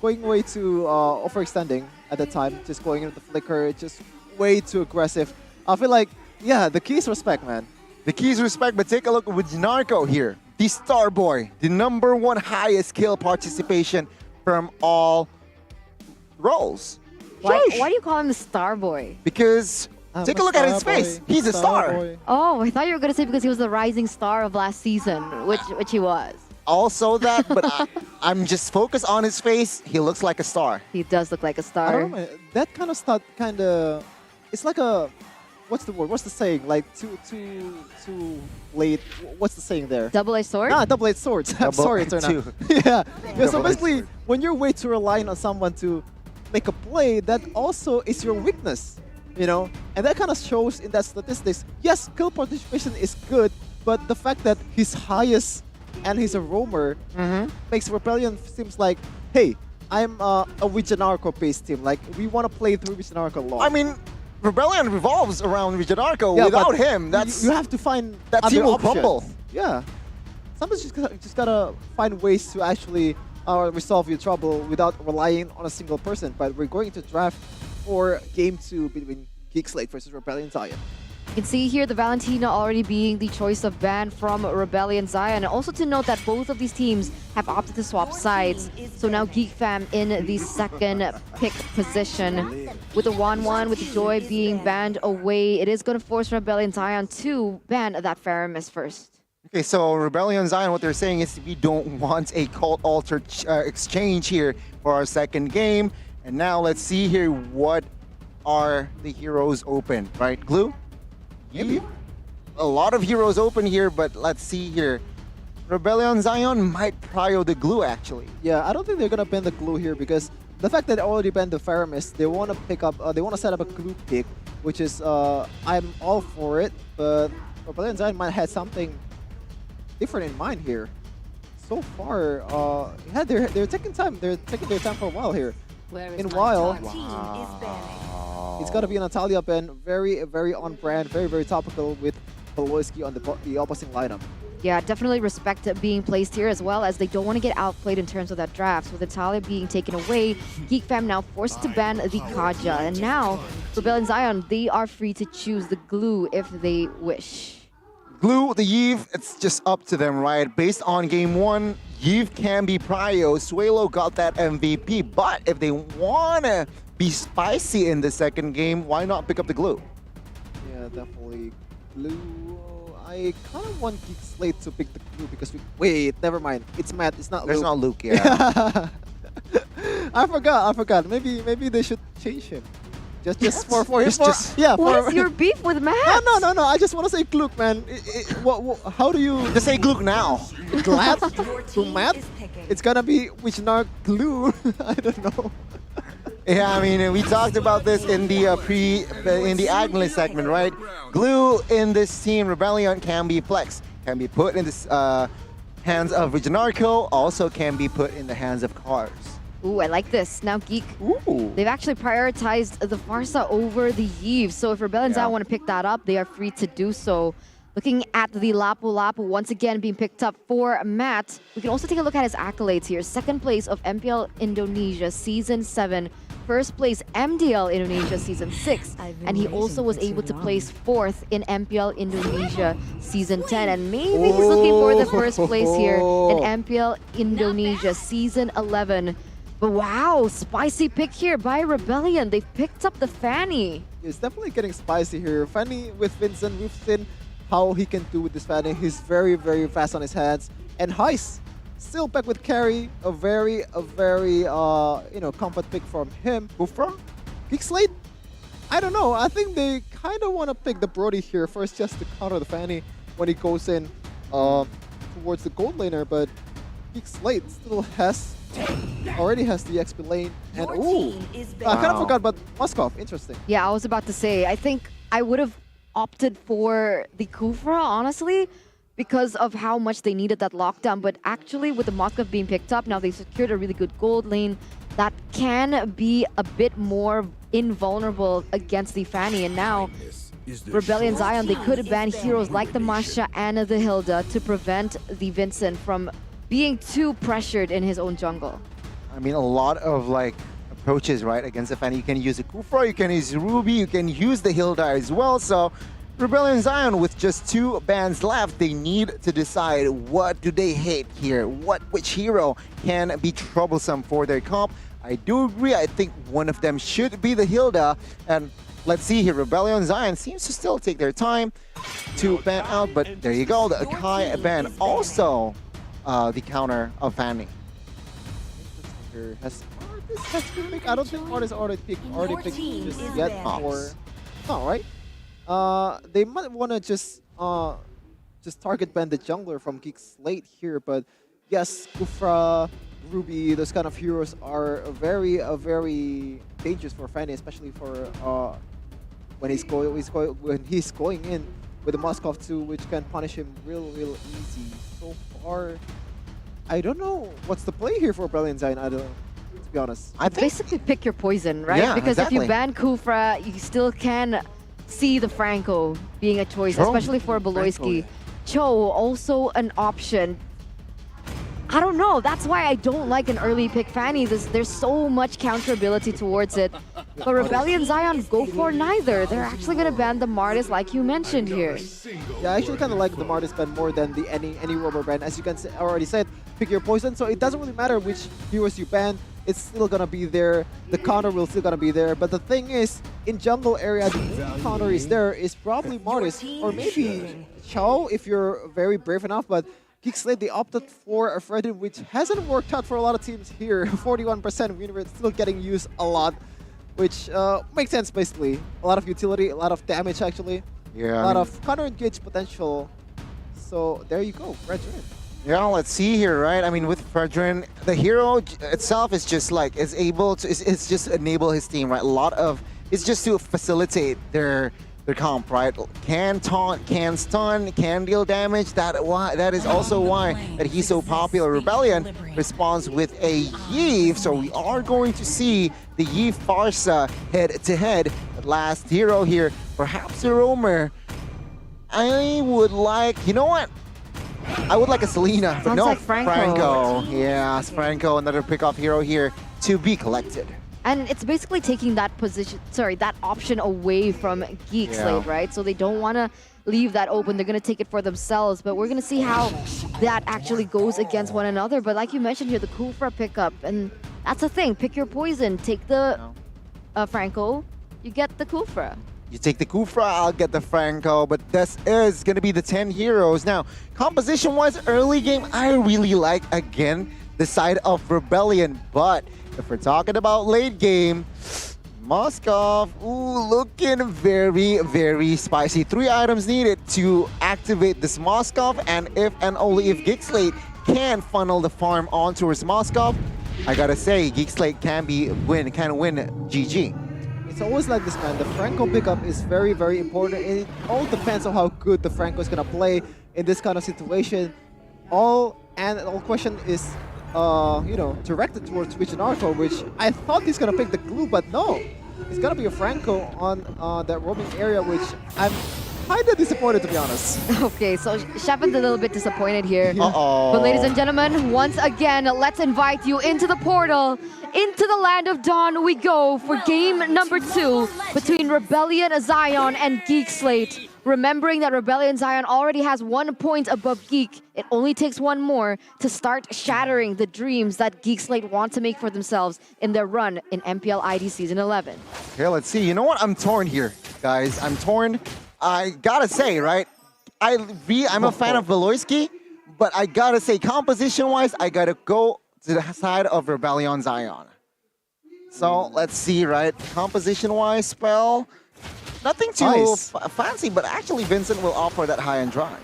going way too overextending at the time, just going into the flicker, just way too aggressive. I feel like, yeah, the key is respect, man. The key is respect, but take a look with Narco here. The Star Boy, the #1 highest kill participation from all roles. Why do you call him the Star Boy? Because take a look at his face. He's a star. Oh, I thought you were going to say because he was the rising star of last season, which he was. Also that, but I'm just focused on his face. He looks like a star. He does look like a star. I don't know, that kind of stuff it's like a, what's the word? What's the saying? Like too late. What's the saying there? Double-edged sword? Nah, double-edged swords. I'm sorry, Turna. Yeah. So basically, when you're way too reliant on someone to make a play, that also is your weakness. you know, and that kind of shows in that statistics. Yes, kill participation is good, but the fact that he's highest and he's a roamer makes Rebellion seems like, hey, I'm a Wijanarco-based team. Like, we want to play through Wijanarco a lot. I mean, Rebellion revolves around Wijanarco. Yeah, Without him, you have to find that other team will options. crumble. Yeah. Sometimes you just gotta find ways to actually resolve your trouble without relying on a single person. But we're going to draft for Game 2 between GEEK SLATE versus Rebellion Zion. You can see here the Valentina already being the choice of ban from Rebellion Zion. And also to note that both of these teams have opted to swap sides. So now Geek Fam in the second pick position. With the 1-1, with Joy being banned away, it is going to force Rebellion Zion to ban that Faramis first. Okay, so Rebellion Zion, what they're saying is we don't want a cult altar exchange here for our second game. And now let's see here what are the heroes open, right? Glue? Maybe. A lot of heroes open here, but let's see here. Rebellion Zion might prio the glue actually. Yeah, I don't think they're gonna ban the glue here because the fact that they already banned the Faramis, they want to pick up, they want to set up a glue pick, which is I'm all for it, but Rebellion Zion might have something different in mind here. So far, yeah, they're taking time. They're taking their time for a while here. Meanwhile, it's got to be a Natalia ban, very, very on brand, very, very topical with Poloisky on the opposing lineup. Yeah, definitely respect being placed here as well as they don't want to get outplayed in terms of that draft. With Natalia being taken away, Geek Fam now forced to ban the Kaja. And now, Rebellion Zion, they are free to choose the glue if they wish. Glue, the Yves, it's just up to them, right? Based on game 1, Yves can be prio. Suelo got that MVP, but if they want to be spicy in the second game, why not pick up the glue? Yeah, definitely. Glue. I kind of want GEEK SLATE to pick the glue because wait, never mind. It's Matt. It's not Luke. There's not Luke, yeah. I forgot. Maybe they should change him. Just for yeah. What is your beef with Matt? No. I just want to say Gluck, man. How do you just say Gluck now? Glad to Matt? It's gonna be Wichnar glue. I don't know. Yeah, I mean, we talked about this in the in the analyst segment, right? Glue in this team, Rebellion can be flex, can be put in the hands of Wijanarco, also can be put in the hands of Cars. Ooh, I like this. Now Geek, they've actually prioritized the Farsa over the Yves. So if Rebellion Zion want to pick that up, they are free to do so. Looking at the Lapu Lapu once again being picked up for Matt. We can also take a look at his accolades here. Second place of MPL Indonesia Season 7. First place MDL Indonesia Season 6. And he also was able to place 4th in MPL Indonesia Season 10. And maybe he's looking for the first place here in MPL Indonesia Season 11. But wow, spicy pick here by Rebellion. They've picked up the Fanny. It's definitely getting spicy here. Fanny with Vincent, we've seen how he can do with this Fanny. He's very, very fast on his hands. And Heist, still back with carry. A very, comfort pick from him. Who from? GEEK SLATE? I don't know. I think they kind of want to pick the Brody here first just to counter the Fanny when he goes in towards the gold laner. But GEEK SLATE still already has the XP lane. And I kind of forgot about Moskov. Interesting. Yeah, I was about to say, I think I would have opted for the Kufra, honestly, because of how much they needed that lockdown. But actually, with the Moskov being picked up, now they secured a really good gold lane that can be a bit more invulnerable against the Fanny. And now, Rebellion Zion, they could have banned heroes like the Masha and the Hilda to prevent the Vincent from being too pressured in his own jungle. I mean, a lot of approaches, right, against the Fanny. You can use a Kufra, you can use Ruby, you can use the Hilda as well. So Rebellion Zion, with just 2 bans left, they need to decide what do they hate here, which hero can be troublesome for their comp. I do agree, I think one of them should be the Hilda. And let's see here, Rebellion Zion seems to still take their time to ban out, but there you go, the Akai ban also the counter of Fanny. Has been picked? I don't think Art is already picked just yet. Or no, right? They might want to just target ban the jungler from GEEK SLATE here, but yes, Kufra, Ruby, those kind of heroes are very dangerous for Fanny, especially for when he's going in with the Moskov 2, which can punish him real easy. So far, I don't know what's the play here for Rebellion Zion. I don't know, to be honest. It's basically pick your poison, right? Yeah, because exactly. if you ban Kufra, you still can see the Franco being a choice, especially for Beloyski. Cho, also an option. I don't know. That's why I don't like an early pick Fanny. There's so much counterability towards it. But Rebellion Zion go for neither. They're actually going to ban the Martis like you mentioned here. Yeah, I actually kind of like the Martis ban more than the any rubber ban. As you can already said, pick your poison. So it doesn't really matter which heroes you ban. It's still going to be there. The counter will still going to be there. But the thing is, in jungle area, the only counter is there is probably Martis. Or maybe Cho if you're very brave enough. But GEEK SLATE, they opted for a Fredrin, which hasn't worked out for a lot of teams here. 41% win rate, still getting used a lot, which makes sense basically. A lot of utility, a lot of damage actually. Yeah. A lot of counter-engage potential. So there you go, Fredrin. Yeah, let's see here, right? I mean, with Fredrin, the hero itself is just like, is able to, it's just enable his team, right? A lot of, it's just to facilitate their comp, right? Can taunt, can stun, can deal damage. That is also why that he's so popular. Rebellion responds with a Yeve, so we are going to see the Yeve Farsa head-to-head. The last hero here, perhaps a roamer. I would like, you know what? I would like a Selena, but Sounds no, like Franco. Yeah, it's Franco, another pick-off hero here to be collected. And it's basically taking that position, that option away from GEEK SLATE, right? So they don't want to leave that open. They're going to take it for themselves. But we're going to see how that actually goes against one another. But like you mentioned here, the Kufra pickup. And that's the thing. Pick your poison. Take the Franco. You get the Kufra. You take the Kufra, I'll get the Franco, but this is going to be the 10 heroes. Now, composition-wise, early game, I really like, again, the side of Rebellion. But if we're talking about late game, Moskov, looking very spicy. 3 items needed to activate this Moskov, and if and only if GEEK SLATE can funnel the farm on towards Moskov, I gotta say, GEEK SLATE can win GG. It's always like this, man. The Franco pickup is very important. It all depends on how good the Franco is gonna play in this kind of situation. All question is, you know, directed towards Twitch and Arco, which I thought he's gonna pick the glue, but no, it's gonna be a Franco on that roaming area, which I'm kinda disappointed, to be honest. Okay, so Shepherd's a little bit disappointed here. Uh-oh. But ladies and gentlemen, once again, let's invite you into the portal. Into the land of dawn we go for game number 2 between Rebellion Zion and GEEK SLATE. Remembering that Rebellion Zion already has 1 point above GEEK, it only takes 1 more to start shattering the dreams that GEEK SLATE want to make for themselves in their run in MPL ID Season 11. Okay, let's see. You know what? I'm torn here, guys. I'm torn. I gotta say, right? I'm a fan of Beloyski, but I gotta say, composition-wise, I gotta go to the side of Rebellion Zion. So let's see, right? Composition-wise, spell, nothing too fancy, but actually Vincent will offer that high and dry.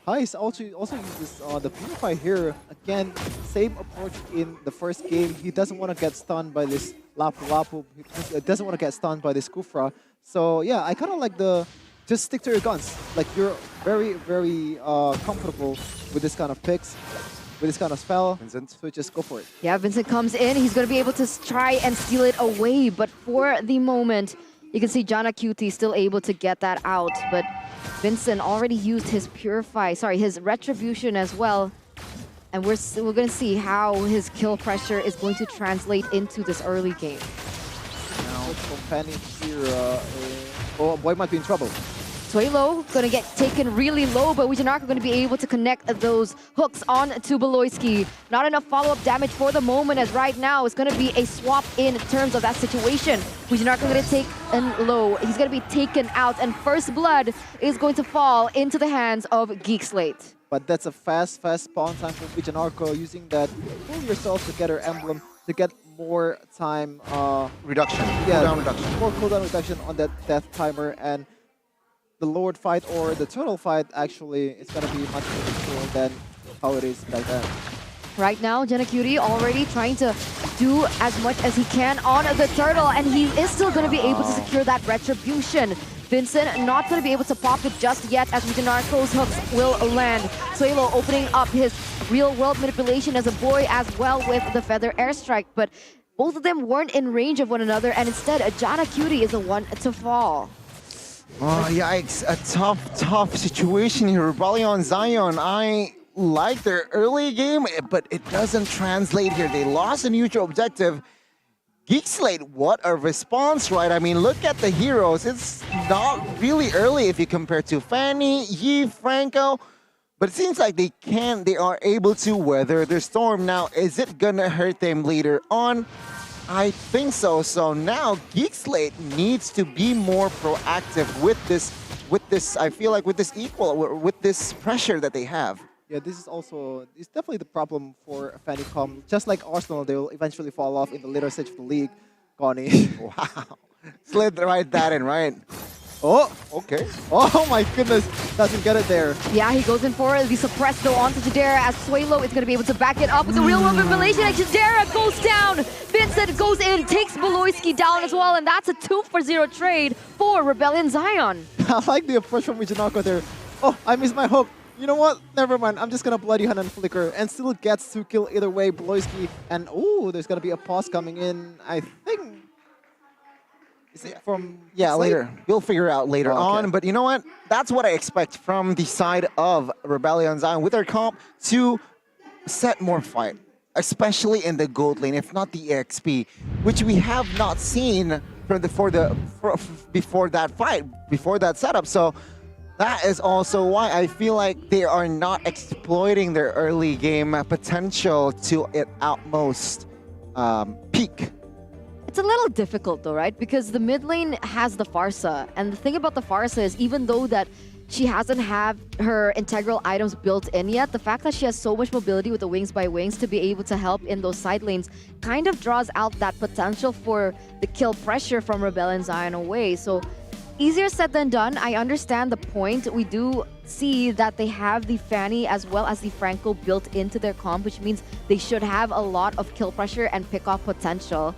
Heist also uses the Purify here. Again, same approach in the first game. He doesn't want to get stunned by this Lapu Lapu. He doesn't want to get stunned by this Kufra. So yeah, I kind of like just stick to your guns. Like you're very comfortable with this kind of picks, with this kind of spell. Vincent. So just go for it. Yeah, Vincent comes in. He's going to be able to try and steal it away. But for the moment, you can see Jana QT still able to get that out. But Vincent already used his his Retribution as well. And we're going to see how his kill pressure is going to translate into this early game. Now, Companion here, oh, boy might be in trouble. Suelo going to get taken really low, but Wijanarko going to be able to connect those hooks on to Beloyski. Not enough follow-up damage for the moment, as right now it's going to be a swap in terms of that situation. Wijanarko going to take low. He's going to be taken out, and first blood is going to fall into the hands of GEEK SLATE. But that's a fast spawn time for Wijanarko, using that pull yourself to get her emblem to get more time reduction. Yeah, cooldown reduction. More cooldown reduction on that death timer, and the Lord fight or the turtle fight actually is gonna be much more secure than how it is back then. Right now, Jenna Cutie already trying to do as much as he can on the turtle, and he is still going to be able to secure that retribution. Vincent not going to be able to pop it just yet as Janarco's hooks will land. Suelo opening up his real-world manipulation as a boy as well with the Feather Airstrike, but both of them weren't in range of one another, and instead, Jana Cutie is the one to fall. Oh, yikes. A tough situation here. Rebellion Zion, I like their early game, but it doesn't translate here. They lost a neutral objective. GEEK SLATE, what a response, right? I mean, look at the heroes. It's not really early if you compare to Fanny, Yi, Franco, but it seems like they are able to weather the storm. Now, is it gonna hurt them later on? I think so. So now GEEK SLATE needs to be more proactive with this, I feel like with this pressure that they have. Yeah, this is also, it's definitely the problem for Fanicom. Just like Arsenal, they will eventually fall off in the later stage of the league. Connie. Wow. Slid right that in, right? Oh, okay. Oh my goodness, doesn't get it there. Yeah, he goes in for the suppress though onto Jadera as Suelo is going to be able to back it up with the real world manipulation, and Jadera goes down. Vincent goes in, takes Beloyski down as well, and that's a 2-for-0 trade for Rebellion Zion. I like the approach from Mijinako there. Oh, I missed my hook. You know what? Never mind. I'm just gonna Bloody Hand and Flicker, and still gets 2 kill either way. Beloyski, and oh, there's gonna be a pause coming in. I think. Is it from? Yeah, later. You'll figure out later on. Okay. But you know what? That's what I expect from the side of Rebellion Zion with their comp to set more fight, especially in the gold lane, if not the EXP, which we have not seen from before that fight, before that setup. So. That is also why I feel like they are not exploiting their early game potential to its utmost peak. It's a little difficult though, right? Because the mid lane has the Farsa, and the thing about the Farsa is even though that she hasn't had her integral items built in yet, the fact that she has so much mobility with the Wings by Wings to be able to help in those side lanes kind of draws out that potential for the kill pressure from Rebellion Zion away. So easier said than done. I understand the point. We do see that they have the Fanny as well as the Franco built into their comp, which means they should have a lot of kill pressure and pick-off potential.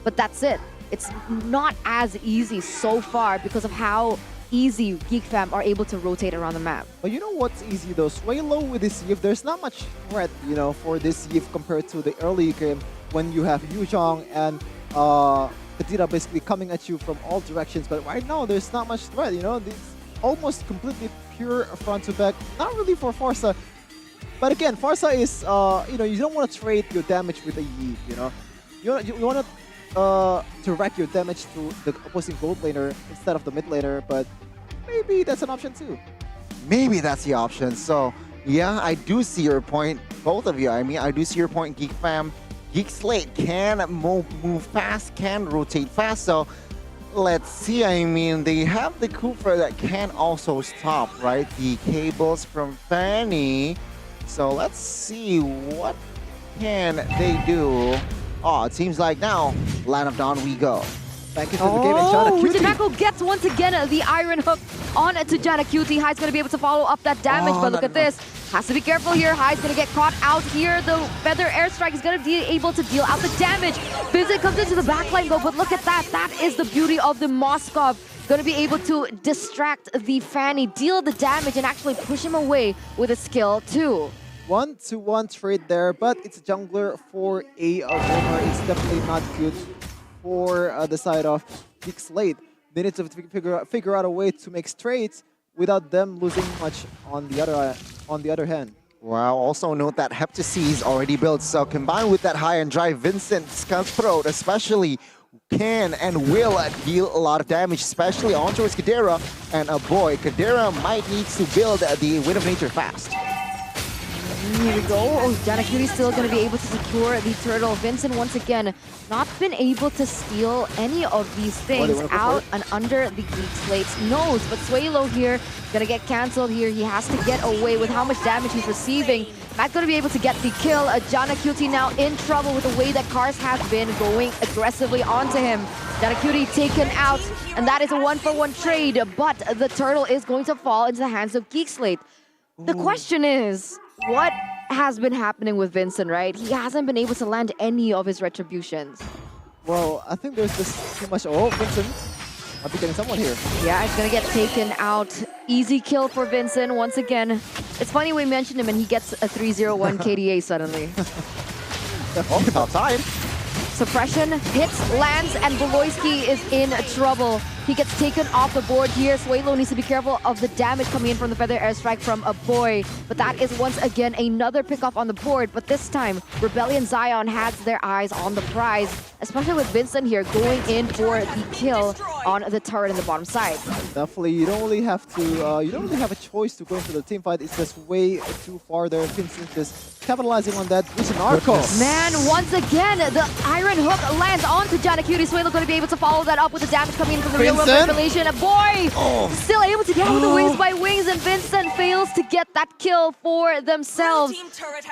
But that's it. It's not as easy so far because of how easy GEEK Fam are able to rotate around the map. But you know what's easy though? Suelo with this Yif, there's not much threat, you know, for this Yif compared to the early game when you have Yuzhong and Kadira basically coming at you from all directions, but right now there's not much threat, you know, it's almost completely pure front to back, not really for Farsa, but again, Farsa is, you know, you don't want to trade your damage with a Yi, you know, you want to direct your damage to the opposing gold laner instead of the mid laner, but maybe that's an option too. Maybe that's the option, so yeah, I do see your point, both of you, I mean, I do see your point, GEEK Fam. GEEK SLATE can move fast, can rotate fast, so let's see. I mean, they have the Kufra that can also stop, right? The cables from Fanny. So let's see what can they do. Oh, it seems like now, Land of Dawn we go. Back into the game, and Jana Cutie. Janako gets once again the Iron Hook on to Jana Cutie. Hai's going to be able to follow up that damage, but look at this. Has to be careful here. Hai's going to get caught out here. The Feather Airstrike is going to be able to deal out the damage. Vincent comes into the backline though, but look at that. That is the beauty of the Moskov. Going to be able to distract the Fanny, deal the damage, and actually push him away with a skill too. 1-to-1 trade there, but it's a jungler for a roamer. It's definitely not good for the side of GEEK SLATE. They need to figure out a way to make trades without them losing much on the other hand. Wow, also note that Heptacy is already built, so combined with that high and dry, Vincent's cutthroat especially can and will deal a lot of damage, especially on towards Kadira. And boy, Kadira might need to build the Wind of Nature fast. Here we go. Oh, Jana Cutie still going to be able to secure the turtle. Vincent, once again, not been able to steal any of these things out and under the GEEK SLATE's nose. But Suelo here, going to get cancelled here. He has to get away with how much damage he's receiving. Not going to be able to get the kill. Jana Cutie now in trouble with the way that Cars has been going aggressively onto him. Jana Cutie taken out, and that is a 1-for-1 trade. But the turtle is going to fall into the hands of GEEK SLATE. The question is, what has been happening with Vincent, right? He hasn't been able to land any of his retributions. Well, I think there's just too much. Oh, Vincent might be getting someone here. Yeah, it's gonna get taken out. Easy kill for Vincent once again. It's funny we mentioned him and he gets a 301 KDA suddenly. Oh, outside. Suppression hits, lands, and Beloyski is in trouble. He gets taken off the board here. Suelo needs to be careful of the damage coming in from the feather airstrike from a boy. But that is once again another pickoff on the board. But this time, Rebellion Zion has their eyes on the prize, especially with Vincent here going in for the kill on the turret in the bottom side. Definitely, you don't really have to. You don't really have a choice to go into the team fight. It's just way too far there. Vincent just capitalizing on that. It's an arco. Man, once again, the iron hook lands onto Janacuti. Suelo going to be able to follow that up with the damage coming in from the real world manipulation. A boy still able to get out with the wings by wings, and Vincent fails to get that kill for themselves.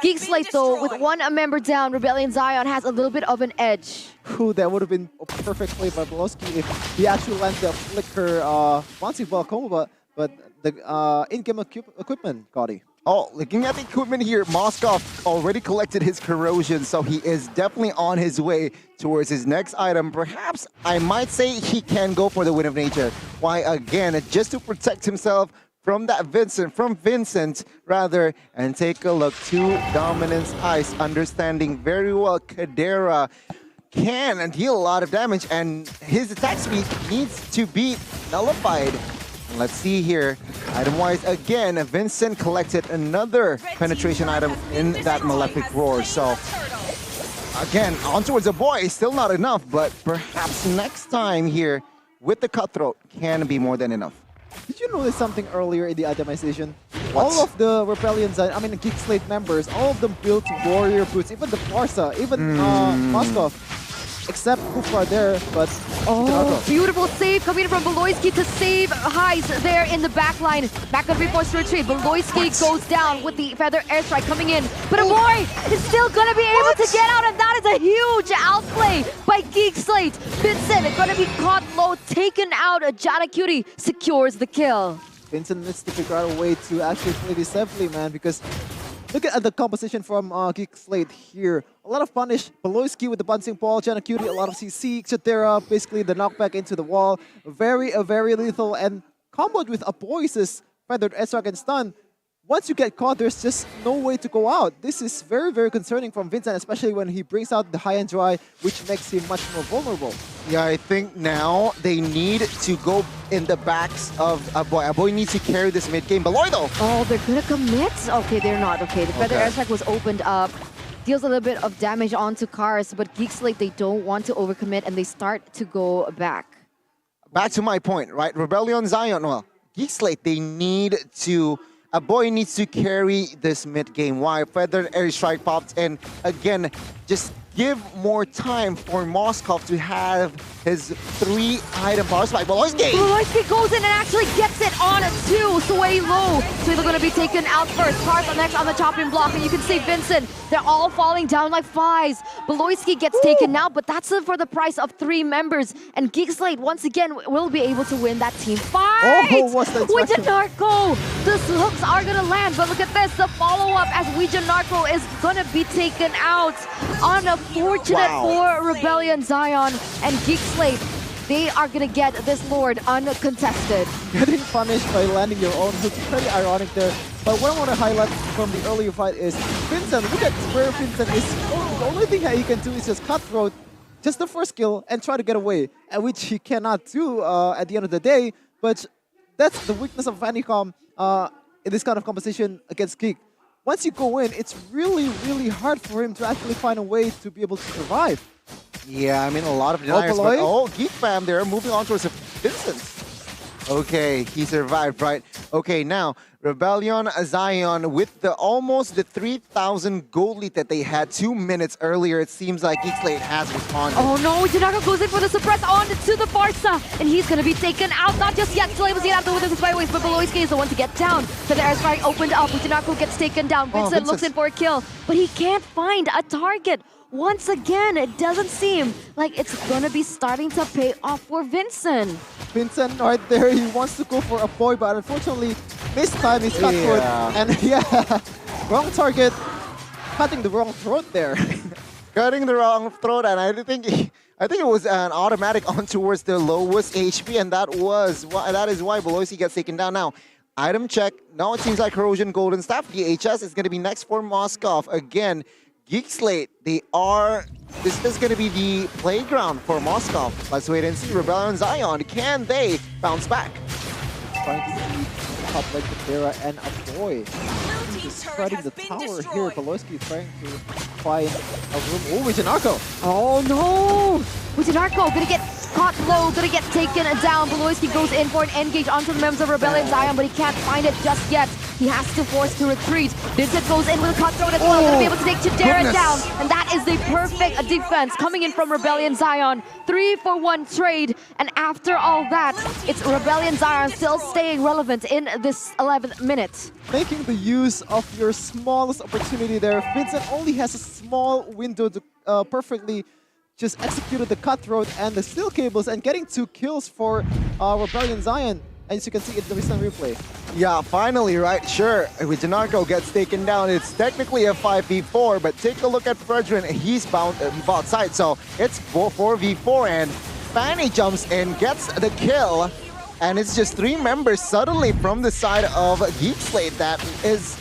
GEEK SLATE though, with one member down, Rebellion Zion has a little bit of an edge. Ooh, that would have been a perfect play by Beloyski if he actually lands the flicker bouncing ball combo, but the in-game equipment, Gotti. Oh, looking at the equipment here, Moskov already collected his corrosion, so he is definitely on his way towards his next item. Perhaps I might say he can go for the Wind of Nature. Why, again, just to protect himself from Vincent, rather, and take a look to Dominance Ice, understanding very well Kadera can deal a lot of damage, and his attack speed needs to be nullified. Let's see here. Item-wise, again, Vincent collected another penetration item in that Malefic Roar. So, again, on towards the boy, still not enough, but perhaps next time here with the Cutthroat can be more than enough. Did you notice something earlier in the itemization? All of the Rebellion, I mean, GEEK SLATE members, all of them built warrior boots, even the Farsa, even Moskov. Except Kufra there, but... Oh, beautiful save coming from Beloyski to save Heis there in the back line. Back up before retreat. Beloyski goes down with the feather airstrike coming in. But a boy is still going to be able to get out, and that is a huge outplay by GEEK SLATE. Vincent going to be caught low, taken out. Janacuti secures the kill. Vincent needs to figure out a way to actually play this safely, man, because look at the composition from GEEK SLATE here. A lot of punish. Beloyski with the bouncing ball, Janacuti, a lot of CC, Chatera, basically the knockback into the wall. Very lethal, and comboed with Apoi's feathered airstrike and stun. Once you get caught, there's just no way to go out. This is very concerning from Vincent, especially when he brings out the high and dry, which makes him much more vulnerable. Yeah, I think now they need to go in the backs of Aboy. Aboy needs to carry this mid-game. Beloy though! Oh, they're gonna commit? Okay, they're not. Okay, the feather airstrike was opened up. Deals a little bit of damage onto cars, but GEEK SLATE, they don't want to overcommit, and they start to go back. Back to my point, right? Rebellion Zion, well, GEEK SLATE, they need to... Aboy needs to carry this mid-game. Why? Feather airstrike popped in. Again, just give more time for Moskov to have his 3-item power spike. Beloyski goes in and actually gets it on to Suelo. Suelo going to be taken out first. Cars are next on the chopping block, and you can see Vincent. They're all falling down like flies. Beloyski gets taken out, but that's for the price of 3 members. And GEEK SLATE, once again, will be able to win that team fight. Oh, what's that Ouija Narco. The hooks are going to land, but look at this. The follow-up as Ouija Narco is going to be taken out. Unfortunate for Rebellion Zion and GEEK SLATE. They are going to get this Lord uncontested. Getting punished by landing your own hooks, pretty ironic there. But what I want to highlight from the earlier fight is Vincent. Look at where Vincent is. The only thing that he can do is just Cutthroat, just the first kill, and try to get away, which he cannot do at the end of the day. But that's the weakness of Vanicom in this kind of competition against GEEK. Once you go in, it's really hard for him to actually find a way to be able to survive. Yeah, I mean, a lot of deniers, but GEEK fam, they're moving on towards Vincent. Okay, he survived, right? Okay, now, Rebellion Zion with almost the 3,000 gold lead that they had 2 minutes earlier. It seems like GEEK SLATE has responded. Oh no, Janaka goes in for the suppress on to the Farsa, and he's going to be taken out. Not just yet, still able to get out with his byways, but Beloyski is the one to get down. So the airstrike opened up, Janaka gets taken down. Vincent looks in for a kill, but he can't find a target. Once again, it doesn't seem like it's going to be starting to pay off for Vincent. Vincent right there, he wants to go for a boy, but unfortunately, this time he's Cutthroat. And yeah, wrong target. cutting the wrong throat there. Cutting the wrong throat, and I think it was an automatic on towards the lowest HP, and that is why Beloisi gets taken down now. Item check. Now it seems like Corrosion Golden Staff. DHS is going to be next for Moskov. Again, GEEK SLATE, this is going to be the playground for Moskov. Let's wait and see. Rebellion Zion, can they bounce back? Trying to see top like Tera and a boy. Spreading the tower here. Beloisi trying to find a room. Oh, Wijanarko! Oh no! Wijanarko gonna get caught low, gonna get taken down. Beloisi goes in for an engage onto the members of Rebellion Zion, but he can't find it just yet. He has to force to retreat. Vincent goes in with a cutthroat as well, gonna be able to take Chidera down. And that is the perfect defense coming in from Rebellion Zion. 3-for-1 trade, and after all that, it's Rebellion Zion still staying relevant in this 11th minute. Making the use of your smallest opportunity there. Vincent only has a small window to perfectly just executed the cutthroat and the steel cables and getting 2 kills for Rebellion Zion. As you can see in the recent replay. Yeah, finally, right? Sure, Wijanarko gets taken down. It's technically a 5v4, but take a look at Fredrin. He's bought side, so it's 4v4, and Fanny jumps in, gets the kill, and it's just 3 members suddenly from the side of GEEK SLATE that is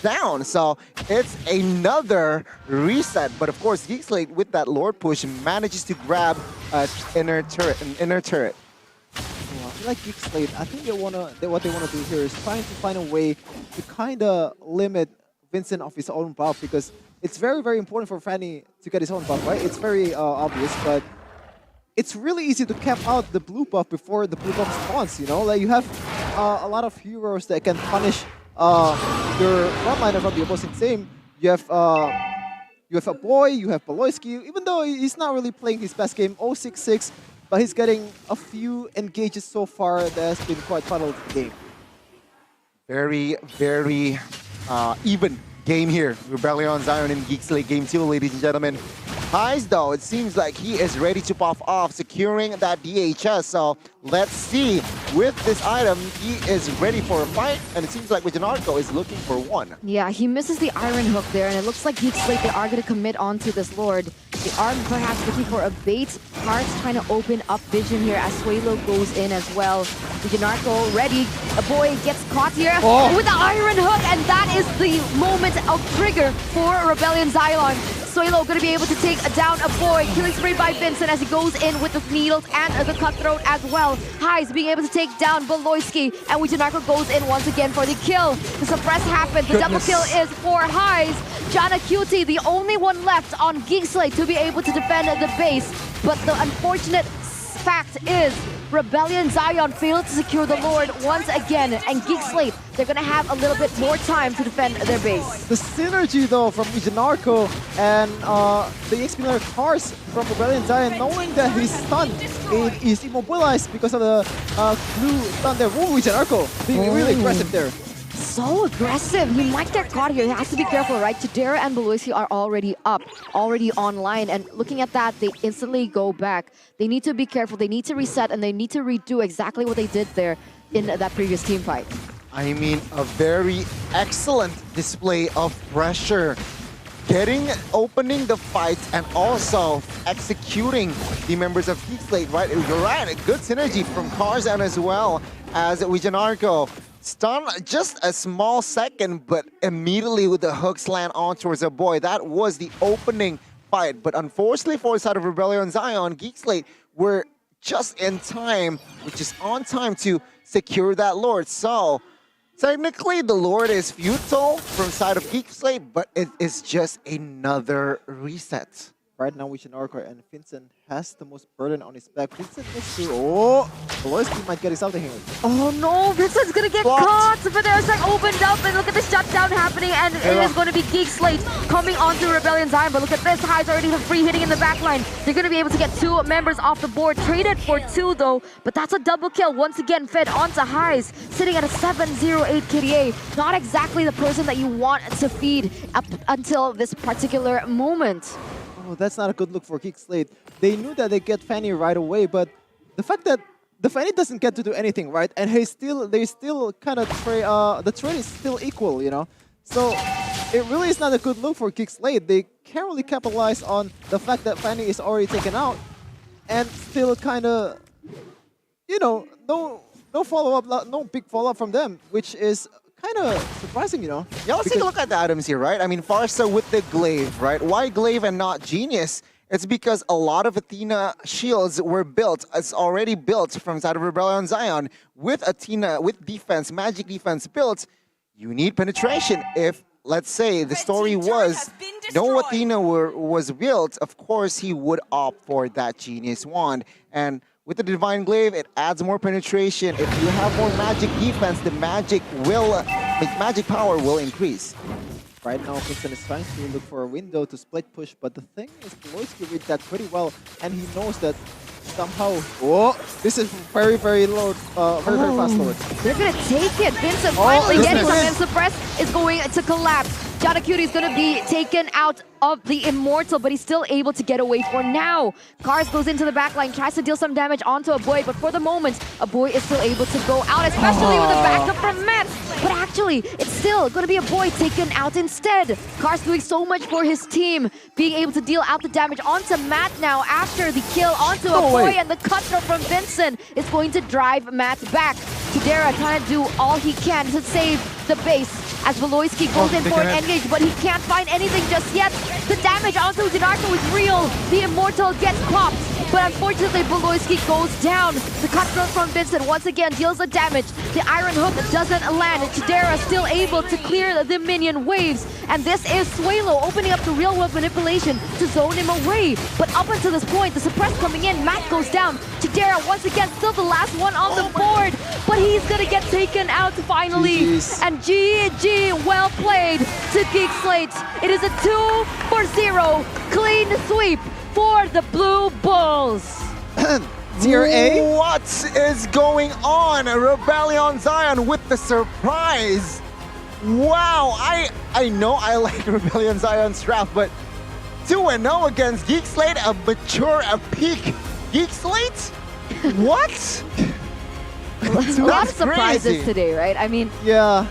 down. So it's another reset, but of course, GEEK SLATE with that Lord push manages to grab an inner turret. I like GEEK SLATE. I think what they wanna do here is trying to find a way to kinda limit Vincent of his own buff, because it's very, very important for Fanny to get his own buff, right? It's very obvious, but it's really easy to cap out the blue buff before the blue buff spawns, you know? Like you have a lot of heroes that can punish your frontliner from the opposing team. You have a boy, you have Beloisi, even though he's not really playing his best game, 0-6-6, but he's getting a few engages so far that has been quite vital to the game. Very, very even game here. Rebellion Zion and GEEK SLATE game 2, ladies and gentlemen. Highs, though, it seems like he is ready to pop off, securing that DHS. So let's see. With this item, he is ready for a fight, and it seems like Wijanarko is looking for one. Yeah, he misses the Iron Hook there, and it looks like GEEK SLATE, they are going to commit onto this Lord. They are perhaps looking for a bait. Hearts trying to open up vision here as Suelo goes in as well. Wijanarko ready. A boy gets caught here with the Iron Hook, and that is the moment of trigger for Rebellion Zion. Suelo going to be able to take down a boy. Killing spree by Vincent as he goes in with the needles and the cutthroat as well. Highs being able to take down Beloisi, and Wijanarko goes in once again for the kill. The suppress happens. The double kill is for Highs. Jana Cutie, the only one left on GEEK SLATE to be able to defend the base. But the unfortunate fact is Rebellion Zion failed to secure the Lord once again, and GEEK SLATE, they're going to have a little bit more time to defend their base. The synergy, though, from Wijanarko and the XP cars from Rebellion Zion, knowing that his stun is immobilized because of the blue stun there. Whoa, Wijanarko being really aggressive there. So aggressive. He might get caught here. He has to be careful, right? Chidera and Beloisi are already up, already online. And looking at that, they instantly go back. They need to be careful. They need to reset, and they need to redo exactly what they did there in that previous team fight. I mean, a very excellent display of pressure. Opening the fight and also executing the members of GEEK SLATE, right? You're right, a good synergy from Karzan as well as Wijanarko. Stun just a small second, but immediately with the hook slant on towards a boy. That was the opening fight. But unfortunately for the side of Rebellion Zion, GEEK SLATE were just in time, which is on time to secure that Lord. So technically the Lord is futile from the side of GEEK SLATE, but it is just another reset. Right now, Wijanarko and Vincent has the most burden on his back. Vincent needs to... Oh! Beloisi might get something here. Oh no! Vincent's gonna get caught! But there's like opened up, and look at the shutdown happening, and it is going to be GEEK SLATE coming onto Rebellion Zion. But look at this, Highs already have free hitting in the backline. They're gonna be able to get 2 members off the board. Traded for 2 though, but that's a double kill. Once again, fed onto Highs, sitting at a 708 KDA. Not exactly the person that you want to feed up until this particular moment. Oh, that's not a good look for GEEK SLATE. They knew that they get Fanny right away, but the fact that the Fanny doesn't get to do anything, right? And they still kind of the trade is still equal, you know. So it really is not a good look for GEEK SLATE. They can't really capitalize on the fact that Fanny is already taken out, and still kind of, you know, no follow-up, no big follow-up from them, which is kind of surprising, you know. Yeah, let's take a look at the items here, right? I mean, Farsa with the glaive, right? Why glaive and not Genius? It's because a lot of Athena shields were built. It's already built from side of Rebellion Zion. With Athena, with defense, magic defense built, you need penetration. If, let's say, the story was no Athena was built, of course he would opt for that Genius wand. And with the Divine Glaive, it adds more penetration. If you have more magic defense, the magic power will increase. Right now, Kingston is trying to look for a window to split push, but the thing is, Bloisky read that pretty well, and he knows that somehow, this is very, very low, very fast load. They're gonna take it. Vincent finally gets him, and Suppress is going to collapse. Jada Cutie is gonna be taken out of the Immortal, but he's still able to get away for now. Cars goes into the backline, tries to deal some damage onto Aboy, but for the moment, Aboy is still able to go out, especially with the backup from Matt. But actually, it's still gonna be Aboy taken out instead. Cars doing so much for his team, being able to deal out the damage onto Matt now after the kill onto Aboy, and the cutthroat from Vincent is going to drive Matt back. Tudera trying to do all he can to save the base as Voloisky goes in for an engage, but he can't find anything just yet. The damage onto Dinarto is real. The Immortal gets popped, but unfortunately Voloisky goes down. The cutthroat from Vincent once again deals the damage. The Iron Hook doesn't land. Chidera still able to clear the minion waves, and this is Suelo opening up to real world manipulation to zone him away. But up until this point, the Suppress coming in, Matt goes down. Chidera once again still the last one on the board, but he's gonna get taken out finally. And GG, well played to GEEK SLATE. It is a 2-0 clean sweep for the Blue Bulls. Tier A? What is going on? Rebellion Zion with the surprise. Wow, I know I like Rebellion Zion's draft, but 2-0 against GEEK SLATE, a peak GEEK SLATE? What? A lot of surprises today, right? I mean,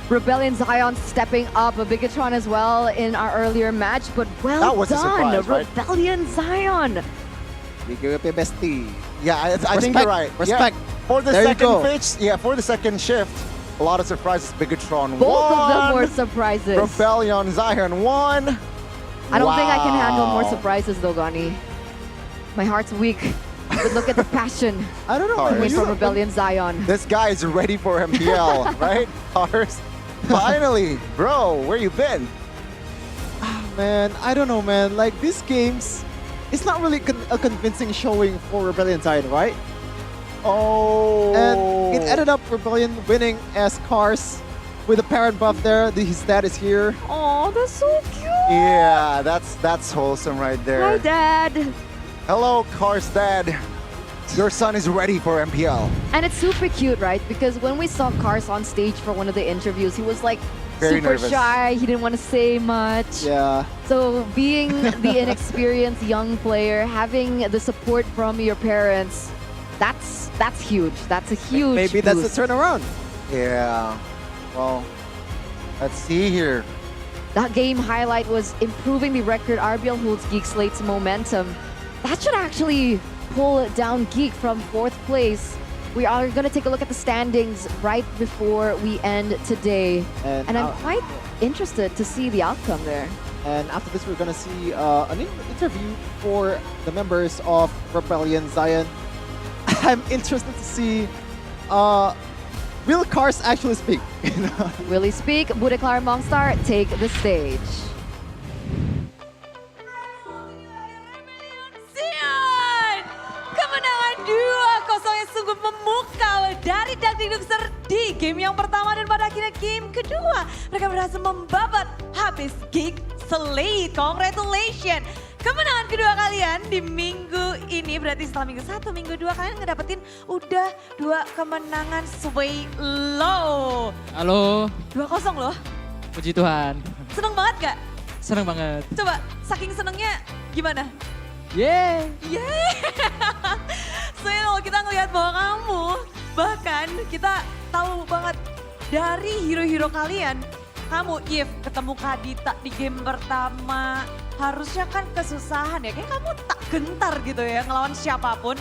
Rebellion Zion stepping up, a Bigetron as well in our earlier match, but well that was done, a surprise, right? Rebellion Zion. Yeah, I think you're right. Respect. Yeah, for the second pitch, for the second shift, a lot of surprises. Bigetron Both won. of them were surprises. Rebellion Zion won. I don't think I can handle more surprises though, Gani. My heart's weak. But look at the passion. I don't know. Coming from Rebellion Zion. This guy is ready for MPL, right? Cars. Finally, bro, where you been? Man, I don't know, man. Like, these games, it's not really a convincing showing for Rebellion Zion, right? Oh. And it ended up Rebellion winning as Cars with a parent buff there. His dad is here. Oh, that's so cute. Yeah, that's wholesome right there. Hi, Dad. Hello, Cars dad. Your son is ready for MPL. And it's super cute, right? Because when we saw Cars on stage for one of the interviews, he was like very super nervous. shy. He didn't want to say much. Yeah. So being the inexperienced young player, having the support from your parents, that's huge. That's a huge Maybe that's boost. the turnaround. Yeah. Well, let's see here. That game highlight was improving the record. RBL holds GEEK SLATE's momentum. That should actually pull down GEEK from 4th place. We are going to take a look at the standings right before we end today. And I'm quite interested to see the outcome there. And after this, we're going to see an interview for the members of Rebellion Zion. I'm interested to see will Cars actually speak? Really speak. Budeklar Mongstar, take the stage. Kemenangan 2-0 yang sungguh memukau dari Dagdikduk Serdi. Game yang pertama dan pada akhirnya game kedua. Mereka berhasil membabat habis GEEK SLATE. Congratulations. Kemenangan kedua kalian di minggu ini, berarti setelah minggu 1, minggu 2 kalian ngedapetin udah 2 kemenangan sway low. Halo. 2-0 loh. Puji Tuhan. Seneng banget gak? Seneng banget. Coba saking senengnya gimana? Yeah. Soalnya kita ngelihat bahwa kamu, bahkan kita tahu banget dari hero-hero kalian, Kamu, If, ketemu Kadita di game pertama, harusnya kan kesusahan ya. Kayak kamu tak gentar gitu ya ngelawan siapapun.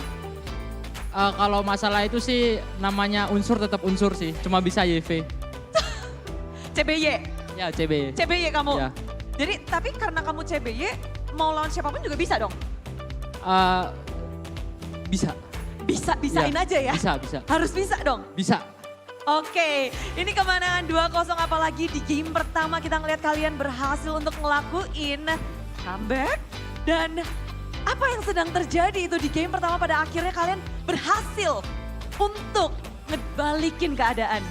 Kalau masalah itu sih namanya unsur tetap unsur sih, cuma bisa YV. CBY? Ya, CBY. CBY kamu? Ya. Jadi, tapi karena kamu CBY, mau lawan siapapun juga bisa dong? Bisa. Bisain Ya, aja ya? Bisa. Harus bisa dong? Bisa. Oke, ini kemenangan 2-0 apalagi di game pertama kita ngeliat kalian berhasil untuk ngelakuin comeback. Dan apa yang sedang terjadi itu di game pertama pada akhirnya kalian berhasil untuk ngebalikin keadaan.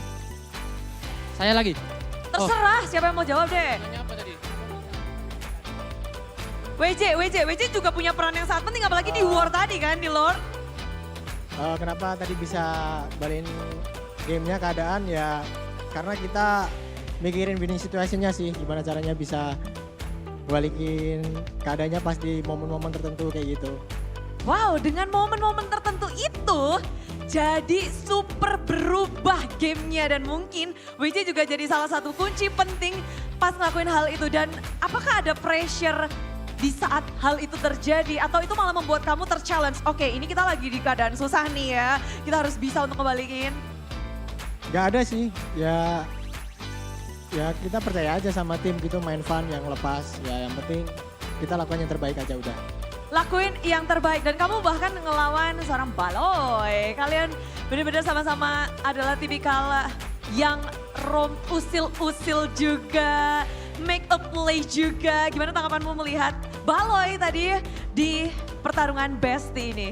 Saya lagi. Terserah siapa yang mau jawab deh. WJ juga punya peran yang sangat penting apalagi di war tadi kan, di lore. Kenapa tadi bisa balikin gamenya keadaan ya karena kita mikirin winning situation-nya sih. Gimana caranya bisa balikin keadaannya pas di momen-momen tertentu kayak gitu. Wow, dengan momen-momen tertentu itu jadi super berubah gamenya dan mungkin WJ juga jadi salah satu kunci penting pas ngelakuin hal itu. Dan apakah ada pressure di saat hal itu terjadi atau itu malah membuat kamu ter-challenge? Oke, ini kita lagi di keadaan susah nih ya, kita harus bisa untuk ngebalikin. Gak ada sih, ya kita percaya aja sama tim gitu, main fun yang lepas. Ya yang penting kita lakukan yang terbaik aja udah. Lakuin yang terbaik dan kamu bahkan ngelawan seorang Baloy. Kalian benar-benar sama-sama adalah tipikal yang usil-usil juga, make a play juga. Gimana tanggapanmu melihat Baloy tadi di pertarungan bestie ini?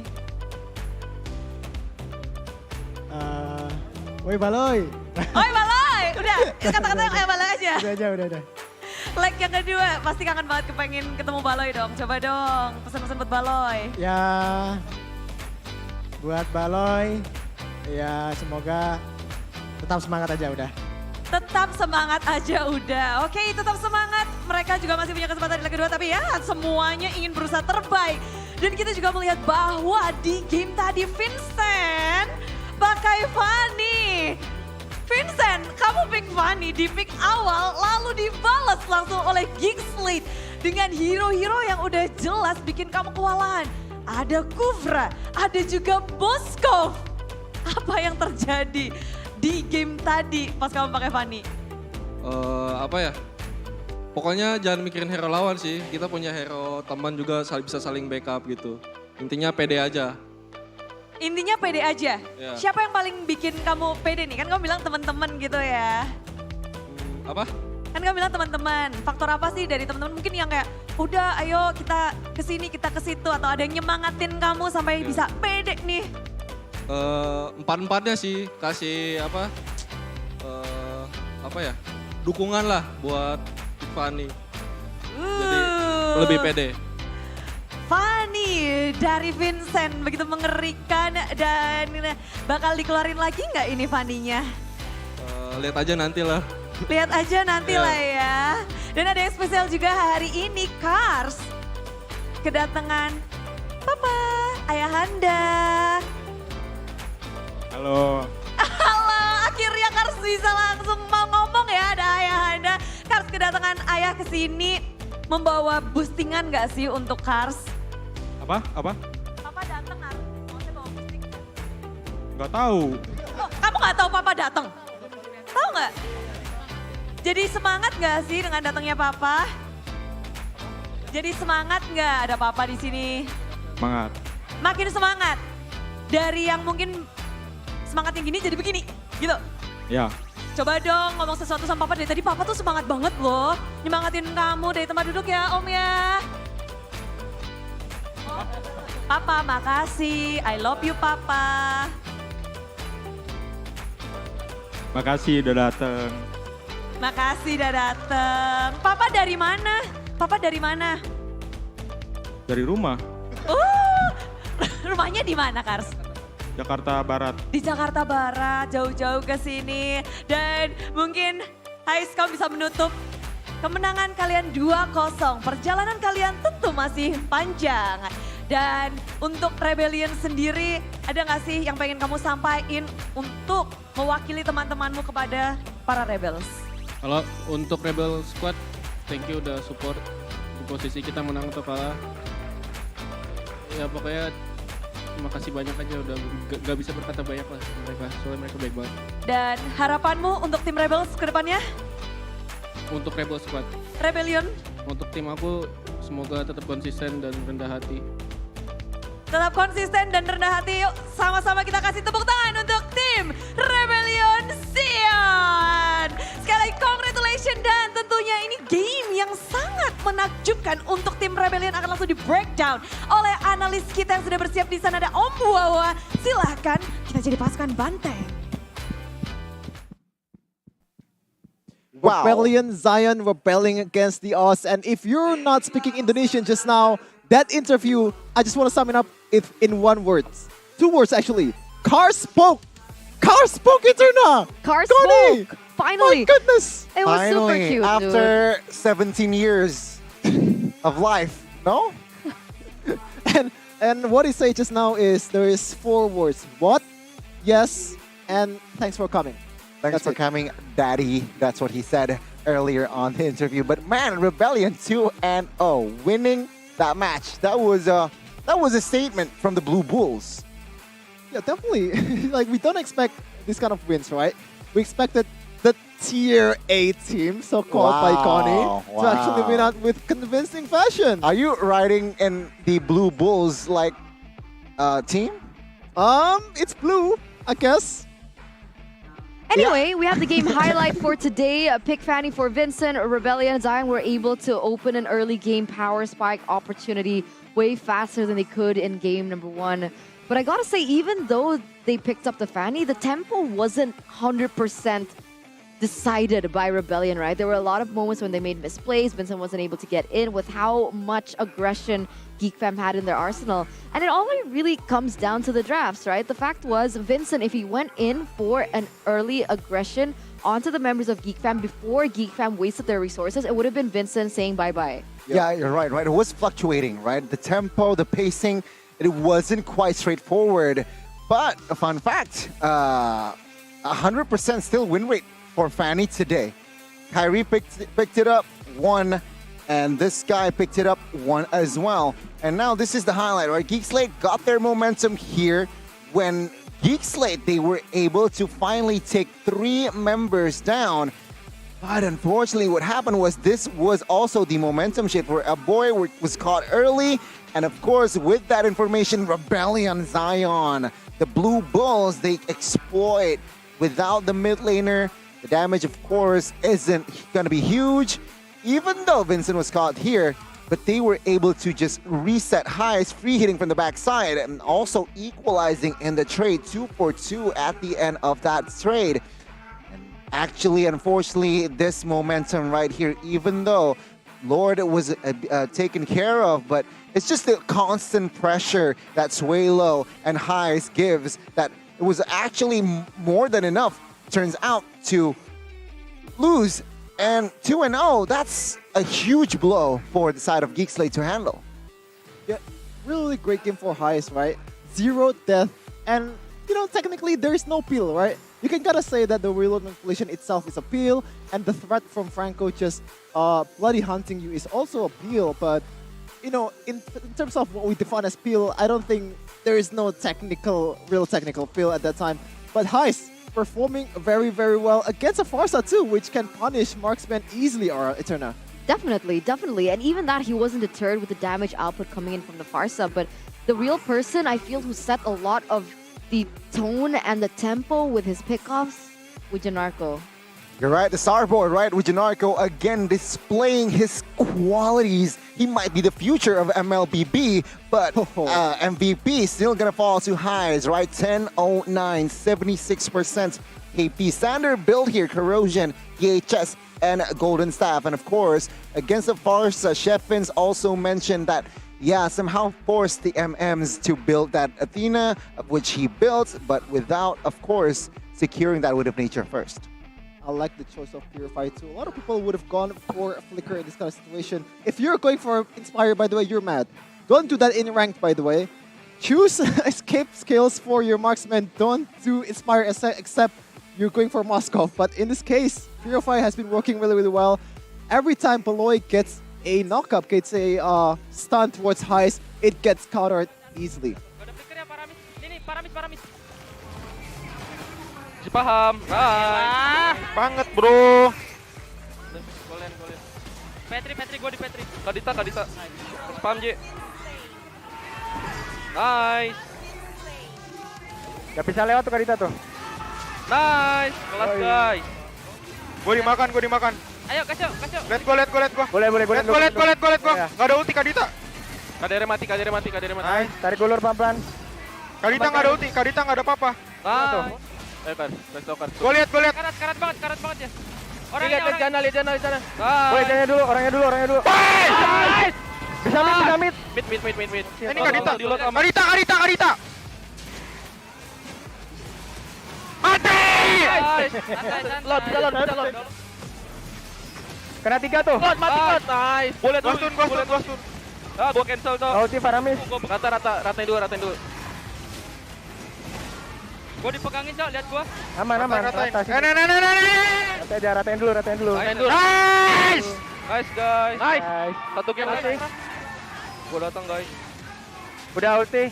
Woi Baloy. Oi Baloy, udah kata-kata yang Baloy aja. Udah. Leg yang kedua, pasti kangen banget kepengen ketemu Baloy dong. Coba dong, pesan-pesan buat Baloy. Ya, buat Baloy, ya semoga tetap semangat aja udah. Tetap semangat aja udah. Oke, tetap semangat. Mereka juga masih punya kesempatan di leg kedua, tapi ya semuanya ingin berusaha terbaik. Dan kita juga melihat bahwa di game tadi Vincent pakai Fanny. Vincent, kamu pick Fanny di pick awal lalu dibalas langsung oleh GEEK SLATE dengan hero-hero yang udah jelas bikin kamu kewalahan. Ada Kufra, ada juga Boskov. Apa yang terjadi di game tadi pas kamu pakai Fanny? Apa ya? Pokoknya jangan mikirin hero lawan sih. Kita punya hero teman juga bisa saling backup gitu. Intinya pede aja. Intinya pede aja. Ya. Siapa yang paling bikin kamu pede nih? Kan kamu bilang teman-teman gitu ya. Apa? Kan kamu bilang teman-teman. Faktor apa sih dari teman-teman mungkin yang kayak udah ayo kita kesini, kita ke situ atau ada yang nyemangatin kamu sampai bisa pede nih? Empat-empatnya sih kasih apa ya? Dukungan lah buat Fanny. Jadi lebih pede. Fanny dari Vincent begitu mengerikan dan bakal dikeluarin lagi nggak ini Fanny-nya? Lihat aja nanti lah. Lihat aja nanti lah ya. Dan ada yang spesial juga hari ini, Kars. Kedatangan Papa, Ayahanda. Halo. Halo, akhirnya Kars bisa langsung mau ngomong ya, ada Ayahanda. Kars, kedatangan ayah ke sini membawa boostingan nggak sih untuk Kars? Apa? Papa datang Kars, maksudnya bawa boostingan? Nggak tahu. Oh, kamu nggak tahu Papa datang? Tahu nggak? Jadi semangat nggak sih dengan datangnya Papa? Jadi semangat nggak ada Papa di sini? Semangat. Makin semangat. Dari yang mungkin semangatnya gini jadi begini, gitu. Ya. Coba dong ngomong sesuatu sama Papa dari tadi. Papa tuh semangat banget loh. Nyemangatin kamu dari tempat duduk ya Om ya. Papa makasih, I love you Papa. Makasih udah dateng. Makasih udah dateng. Papa dari mana? Papa dari mana? Dari rumah. Rumahnya di mana Kars? Jakarta Barat. Di Jakarta Barat, jauh-jauh ke sini. Dan mungkin Hais kamu bisa menutup kemenangan kalian 2-0. Perjalanan kalian tentu masih panjang. Dan untuk Rebellion sendiri, ada gak sih yang pengen kamu sampaikan untuk mewakili teman-temanmu kepada para Rebels? Kalau untuk Rebel Squad, thank you udah support. Di posisi kita menang atau kalah. Ya pokoknya terima kasih banyak aja udah gak bisa berkata banyak lah mereka. Soalnya mereka baik banget. Dan harapanmu untuk tim Rebels ke depannya? Untuk Rebel Squad. Rebellion? Untuk tim aku semoga tetap konsisten dan rendah hati. Tetap konsisten dan rendah hati. Yuk sama-sama kita kasih tepuk tangan untuk tim Rebellion Sion. Sekali lagi congratulations dan tentunya ini game yang sangat menakjubkan untuk tim Rebellion akan langsung di breakdown oleh analis kita yang sudah bersiap di sana. Ada Om Wawa. Silahkan kita jadi pasukan banteng. Wow. Rebellion Zion rebelling against the Oz. And if you're not speaking Indonesian just now, that interview, I just want to sum it up in one word. 2 words actually. Car spoke. Car spoke, Eterna. Car Connie. spoke. Finally. My goodness. It was Finally, super cute, after dude. 17 years of life, no? And what he said just now is there is 4 words. What? Yes. And thanks for coming. Thanks for coming, Daddy. That's what he said earlier on the interview. But man, Rebellion 2-0, winning that match. That was a statement from the Blue Bulls. Yeah, definitely. Like, we don't expect this kind of wins, right? We expected the Tier A team, so-called by Connie, to actually win out with convincing fashion. Are you riding in the Blue Bulls like team? It's blue, I guess. Anyway, we have the game highlight for today. Pick Fanny for Vincent. Rebellion and Zion were able to open an early game power spike opportunity way faster than they could in game number 1. But I gotta say, even though they picked up the Fanny, the tempo wasn't 100% decided by Rebellion, right? There were a lot of moments when they made misplays. Vincent wasn't able to get in with how much aggression Geek Fam had in their arsenal. And it all really comes down to the drafts, right? The fact was, Vincent, if he went in for an early aggression onto the members of Geek Fam before Geek Fam wasted their resources, it would have been Vincent saying bye-bye. Yeah, you're right. It was fluctuating, right? The tempo, the pacing, it wasn't quite straightforward. But a fun fact, 100% still win rate for Fanny today. Kyrie picked it up, 1. And this guy picked it up 1 as well. And now this is the highlight, right? Geek Slate got their momentum here when Geek Slate, they were able to finally take 3 members down. But unfortunately, what happened was this was also the momentum shift where a boy was caught early. And of course, with that information, Rebellion Zion, the Blue Bulls, they exploit without the mid laner. The damage, of course, isn't going to be huge. Even though Vincent was caught here, but they were able to just reset highs, free hitting from the backside, and also equalizing in the trade 2 for 2 at the end of that trade. And actually, unfortunately, this momentum right here, even though Lord was taken care of, but it's just the constant pressure that Swalo and Highs gives that it was actually more than enough, turns out, to lose. And 2-0, that's a huge blow for the side of Geek Slate to handle. Yeah, really great game for Highs, right? 0 death. And, you know, technically there's no peel, right? You can gotta say that the reload manipulation itself is a peel, and the threat from Franco just bloody hunting you is also a peel. But, you know, in terms of what we define as peel, I don't think there is no real technical peel at that time. But Highs performing very, very well against a Farsa too, which can punish marksman easily, Eterna. Definitely, definitely. And even that, he wasn't deterred with the damage output coming in from the Farsa. But the real person, I feel, who set a lot of the tone and the tempo with his pickoffs, Wijanarko. You're right, the starboard, right? Wijanarko again displaying his qualities. He might be the future of MLBB, but MVP still gonna fall to Highs, right? 10-09, 76% KP. Standard build here, Corrosion, EHS, and Golden Staff. And of course, against the Farsa, Sheffins also mentioned that, yeah, somehow forced the MMs to build that Athena, which he built, but without, of course, securing that Wood of Nature first. I like the choice of Purify too. A lot of people would have gone for a Flicker in this kind of situation. If you're going for Inspire, by the way, you're mad. Don't do that in ranked, by the way. Choose escape skills for your marksman. Don't do Inspire except you're going for Moskov. But in this case, 305 has been working really, really well. Every time Beloy gets a knockup, gets a stun towards highs, it gets countered easily. Si paham. Banget, bro. Golen. Petri, gue di Petri. Kadita. Spam, J. Nice. Gak bisa lewat tuh Kadita tuh. Nice. Kelas, guys. Gue dimakan. Ayo, kasih. Let go. Boleh. Let go. Ya. Gak ada ulti, Kadita. Kadere mati. Nice, tarik ulur pelan-pelan. Kadita gak ada ulti, Kadita gak ada apa-apa. Tuh. Ayo, kasih tau, Kar. Gue lihat. Karat banget ya. Orangnya. Lihat jana. Boleh jana dulu, orangnya dulu. Nice. Bisa mid. Mid. Ini Kadita. Kadita. Mati! Lot. Kena 3 tuh. Lot, mati. Nice. Boleh dulu. Gua cancel tuh. Ulti Faramis. Gua ratain dulu. Gua dipegangin, Cok, lihat gua. Aman. Ratain. Ratain dulu. Nice! Nice, guys. Nice. Satu game lagi. Gua datang, guys. Udah ulti.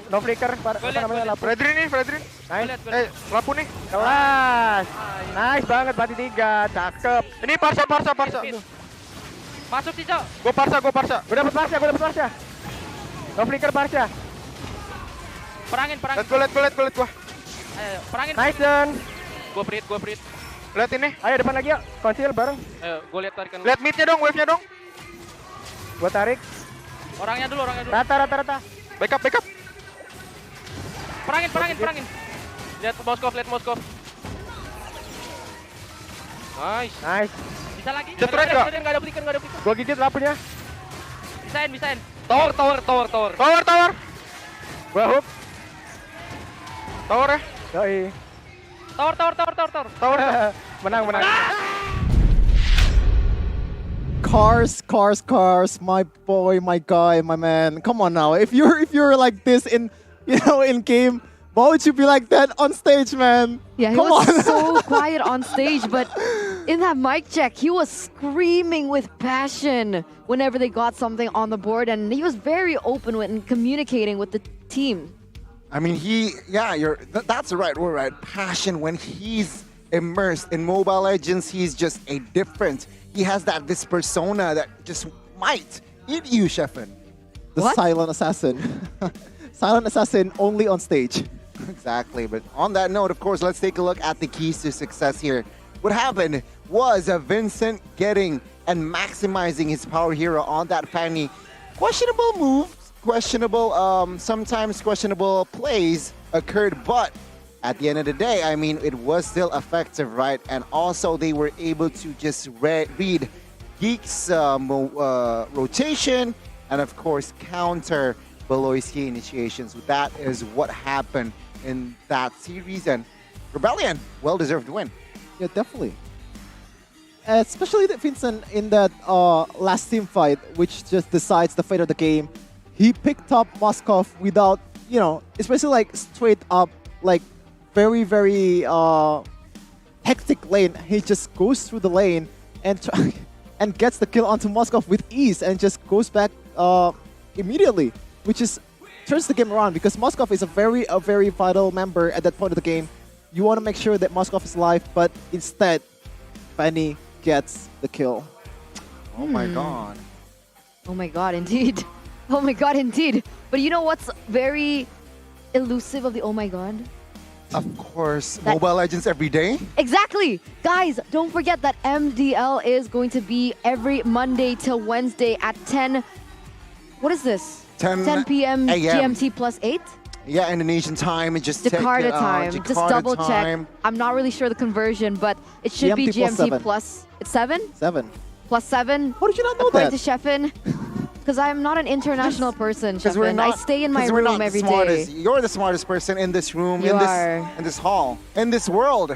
No flicker. Apa namanya? Fredrin. Nice. Lapu nih. Kelas. Nice banget, mati 3. Cakep. Ini Parsa. Masuk sih, Cok. Gua Parsa. Gue dapet Parsa. No flicker Parsa. Perangin. Let gua. Ayo, perangin. Nice, Dan. Gua Prit. Lihat ini. Ayo depan lagi yuk. Konsil bareng. Ayo, gua lihat tarikan. Lihat midnya dong, wave-nya dong. Gua tarik. Orangnya dulu. Rata. Backup. Perangin. Lihat Moskov. Nice. Bisa lagi? Jatuh enggak? Enggak ada flicker. Gua gigit lapunya. Bisain. Tower. Gua hook. Tower ya? Yoi. Tower. Menang. Cars, my boy, my guy, my man. Come on now. If you're like this in game, why would you be like that on stage, man? Yeah, he was so quiet on stage, but in that mic check, he was screaming with passion whenever they got something on the board, and he was very open with communicating with the team. I mean, that's the right word, right? Passion. When he's immersed in Mobile Legends, he's just a different. He has this persona that just might eat you, Sheffin. The silent assassin. Silent assassin only on stage. Exactly. But on that note, of course, let's take a look at the keys to success here. What happened was Vincent getting and maximizing his power hero on that Fanny. Questionable moves, sometimes questionable plays occurred, but at the end of the day, I mean, it was still effective, right? And also, they were able to just read GEEK's rotation and, of course, counter Beloy's key initiations. That is what happened in that series. And Rebellion, well-deserved win. Yeah, definitely. Especially that Vincent in that last team fight, which just decides the fate of the game. He picked up Moskov without, especially like straight up, like very, very hectic lane. He just goes through the lane and and gets the kill onto Moskov with ease and just goes back immediately, which turns the game around because Moskov is a very vital member at that point of the game. You want to make sure that Moskov is alive, but instead, Fanny gets the kill. Oh my god. Oh my god, indeed. Oh my god, indeed. But you know what's very elusive of the oh my god? Of course, Mobile Legends every day. Exactly. Guys, don't forget that MDL is going to be every Monday till Wednesday at 10. What is this? 10 p.m. GMT plus 8? Yeah, Indonesian time. Just Jakarta time. Just double check. I'm not really sure the conversion, but it should be GMT plus 7? 7. Plus 7. How did you not know according that? To Sheffin. Because I'm not an international person, Sheffin. I stay in my room every day. You're the smartest person in this room, in this hall, in this world.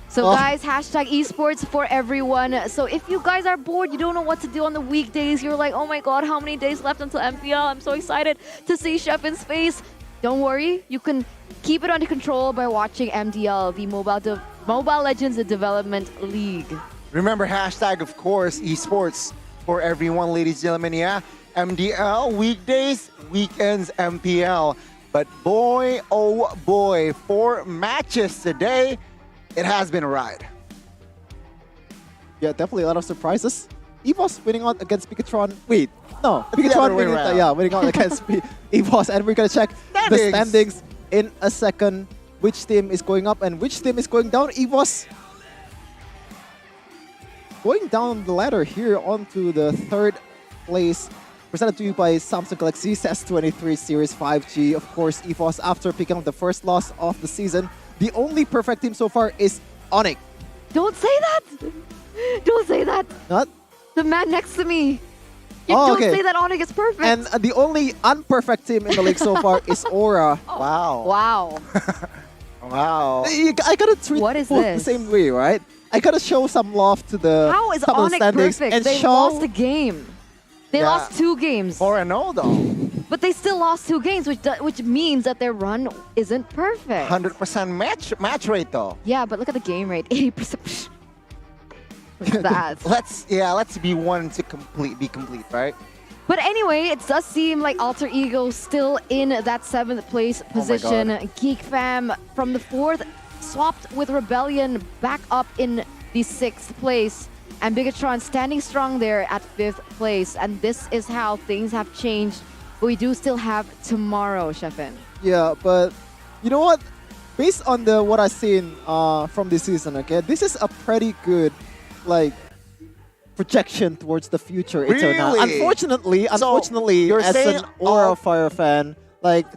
So guys, hashtag esports for everyone. So if you guys are bored, you don't know what to do on the weekdays, you're like, oh my god, how many days left until MPL? I'm so excited to see Sheffin's face. don't worry. You can keep it under control by watching MDL, the Mobile Legends Development League. Remember, hashtag, of course, esports for everyone, ladies and gentlemen. Yeah, MDL, weekdays, weekends, MPL. But boy, oh boy, 4 matches today. It has been a ride. Yeah, definitely a lot of surprises. EVOS winning out against Bigetron. Wait, no, Bigetron winning out against EVOS, and we're gonna check the standings in a second. Which team is going up and which team is going down? EVOS going down the ladder here onto the 3rd place, presented to you by Samsung Galaxy S23 Series 5G. Of course, EVOS, after picking up the first loss of the season, the only perfect team so far is ONIC. Don't say that! Don't say that! Not? The man next to me. Don't say that ONIC is perfect. And the only unperfect team in the league so far is Aura. Wow. Wow. Wow. I gotta treat both the same way, right? I gotta show some love to the How is top of the ONIC standings perfect? and They show lost a game. They lost 2 games. 4-0 though. But they still lost 2 games, which means that their run isn't perfect. 100% match rate though. Yeah, but look at the game rate, 80%. Look at that. let's be one to be complete, right? But anyway, it does seem like Alter Ego still in that 7th place position. Geek Fam from the 4th swapped with Rebellion back up in the 6th place. And Bigetron standing strong there at 5th place. And this is how things have changed. But we do still have tomorrow, Shefin. Yeah, but you know what? Based on what I've seen from this season, okay, this is a pretty good projection towards the future. Really? Unfortunately, you're as saying an Aura Fire fan,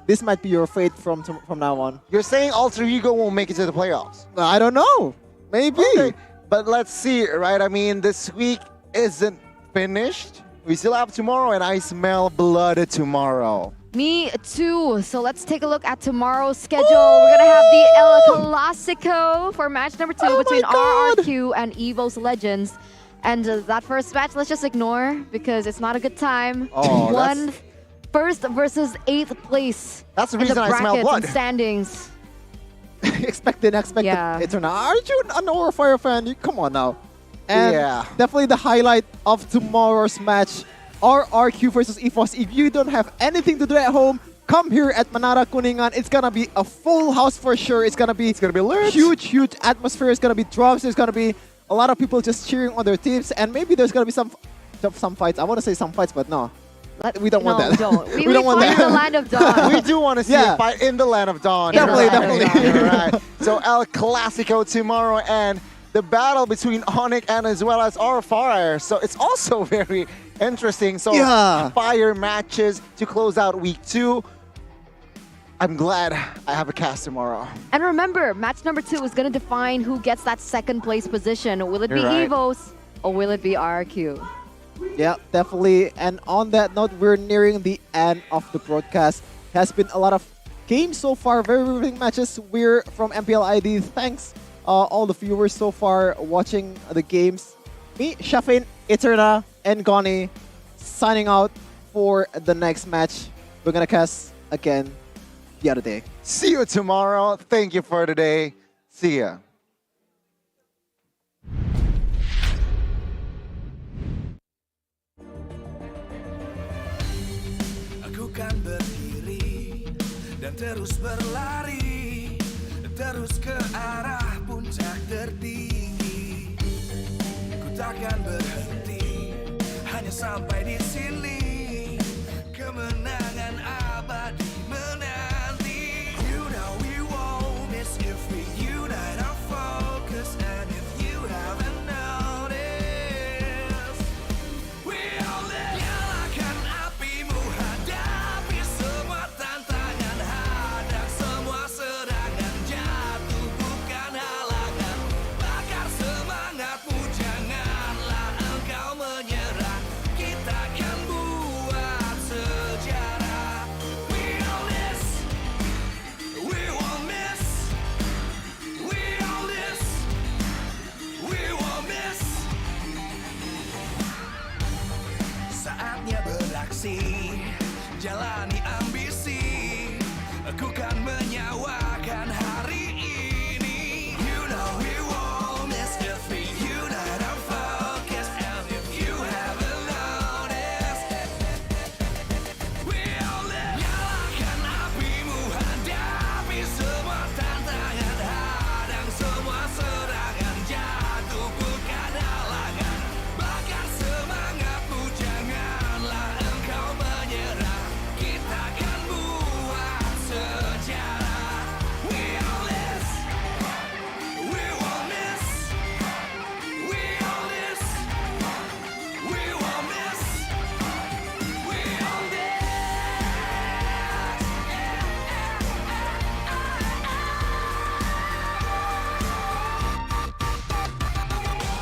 this might be your fate from now on. You're saying Alter Ego won't make it to the playoffs? I don't know. Maybe. Okay. But let's see, right? I mean, this week isn't finished. We still have tomorrow, and I smell blood tomorrow. Me too. So let's take a look at tomorrow's schedule. We're going to have the El Clasico for match number 2 between RRQ and EVOS Legends. And that first match, let's just ignore because it's not a good time. Oh, First versus 8th place. That's the reason in the I smell blood. and standings. Expected. Eternal. Aren't you an Aura Fire fan? Come on now. And definitely the highlight of tomorrow's match, RRQ versus EVOS. If you don't have anything to do at home, come here at Menara Kuningan. It's gonna be a full house for sure. It's gonna be lit. Huge atmosphere. It's gonna be drums. There's gonna be a lot of people just cheering on their teams, and maybe there's gonna be some fights. I want to say some fights, but no. We don't want that. We don't want that. In the land of dawn. We do want to see a fight in the land of dawn. Definitely. Right. So El Clasico tomorrow, and the battle between ONIC and as well as our Fire. So it's also very interesting. So fire matches to close out week 2. I'm glad I have a cast tomorrow. And remember, match number 2 is going to define who gets that 2nd place position. Will it be EVOS or will it be RRQ? Yeah, definitely. And on that note, we're nearing the end of the broadcast. Has been a lot of games so far, very riveting matches. We're from MPL ID. Thanks all the viewers so far watching the games. Me, Shafin, Eterna, and Goni signing out for the next match. We're gonna cast again the other day. See you tomorrow. Thank you for today. See ya. Aku kan berdiri dan terus berlari, terus ke arah puncak tertinggi. Ku takkan berhenti, hanya sampai di sini. Kemenangan abadi menanti. You know we won't miss if we unite our focus. And if you haven't noticed, we all live. Nyalakan apimu, hadapi semua tantangan. Hadang semua serangan, jatuh bukan halangan. Bakar semangatmu, janganlah engkau menyerah. Kita akan buat sejarah. We all this, we won't miss. We all this, we won't miss. Saatnya beraksi, jalani ambisi. Aku kan menyawakan hari ini. You know we won't miss if we unite our focus. And if you haven't noticed, we'll live. Nyalakan apimu, hadapi semua tantangan, hadang semua serangan, jatuh bukan halangan. Bakar semangatmu, janganlah engkau menyerah. Kita akan buat sejarah. We all this, we won't miss. We all this, we won't miss. We all this.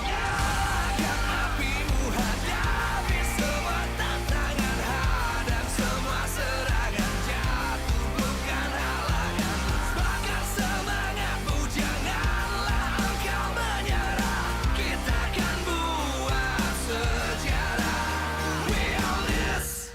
Nyalakan apimu, hadapi semua tantangan, hadang semua serangan, jatuh bukan halangan. Bakar semangatmu, janganlah engkau menyerah. Kita akan buat sejarah. We all this.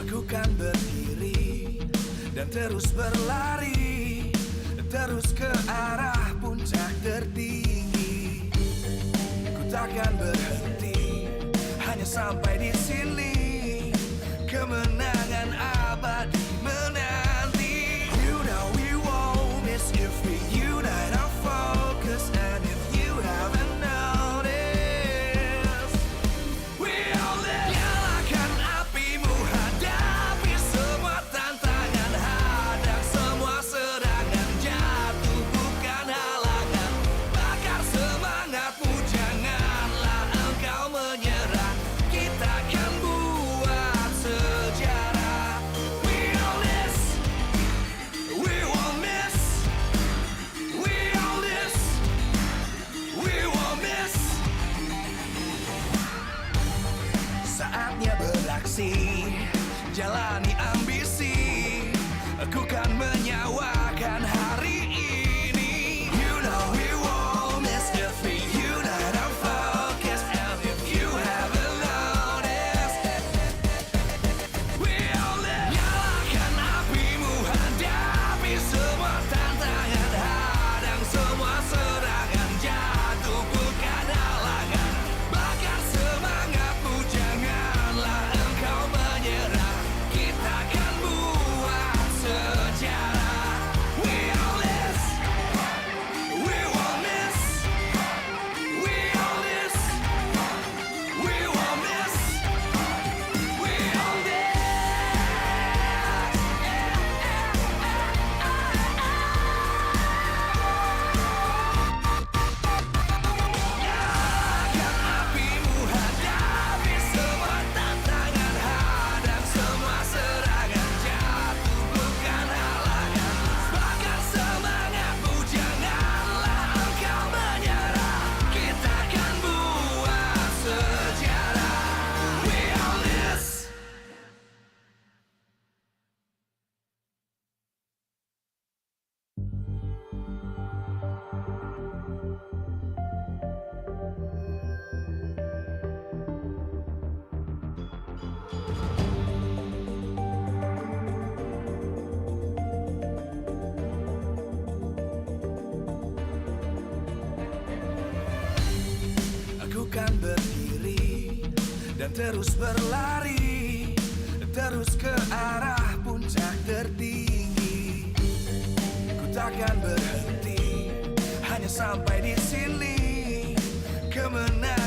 Aku kan berdiri dan terus berlari, terus ke arah puncak tertinggi. Ku takkan berhenti, hanya sampai di sini. Kemenangan abadi menanti. You know we won't miss if we unite our focus. And if you haven't noticed, we all live. Nyalakan apimu, hadapi semua tantangan, hadang semua serangan, jatuh bukan halangan. Bakar semangatmu, janganlah engkau menyerah. Kita akan buat sejarah. We all this, we won't miss. We all this, we won't miss. Saatnya beraksi, jalani ambisi. Aku kan menyawakan hari ini. You know we won't miss if we unite our focus. And if you haven't noticed, we all live. Nyalakan apimu, hadapi semua tantangan, hadang semua serangan, jatuh bukan halangan. Bakar semangatmu, janganlah engkau menyerah. Kita akan buat sejarah. We all this, we won't miss. We all this, we won't miss. We all this. Nyalakan apimu, hadapi semua tantangan, hadang semua serangan, jatuh bukan halangan. Bakar semangatmu, janganlah engkau menyerah. Kita akan buat sejarah. We all this. Aku kan berdiri dan terus berlari, terus ke arah puncak tertinggi. Ku takkan berhenti, hanya sampai di sini. Kemenangan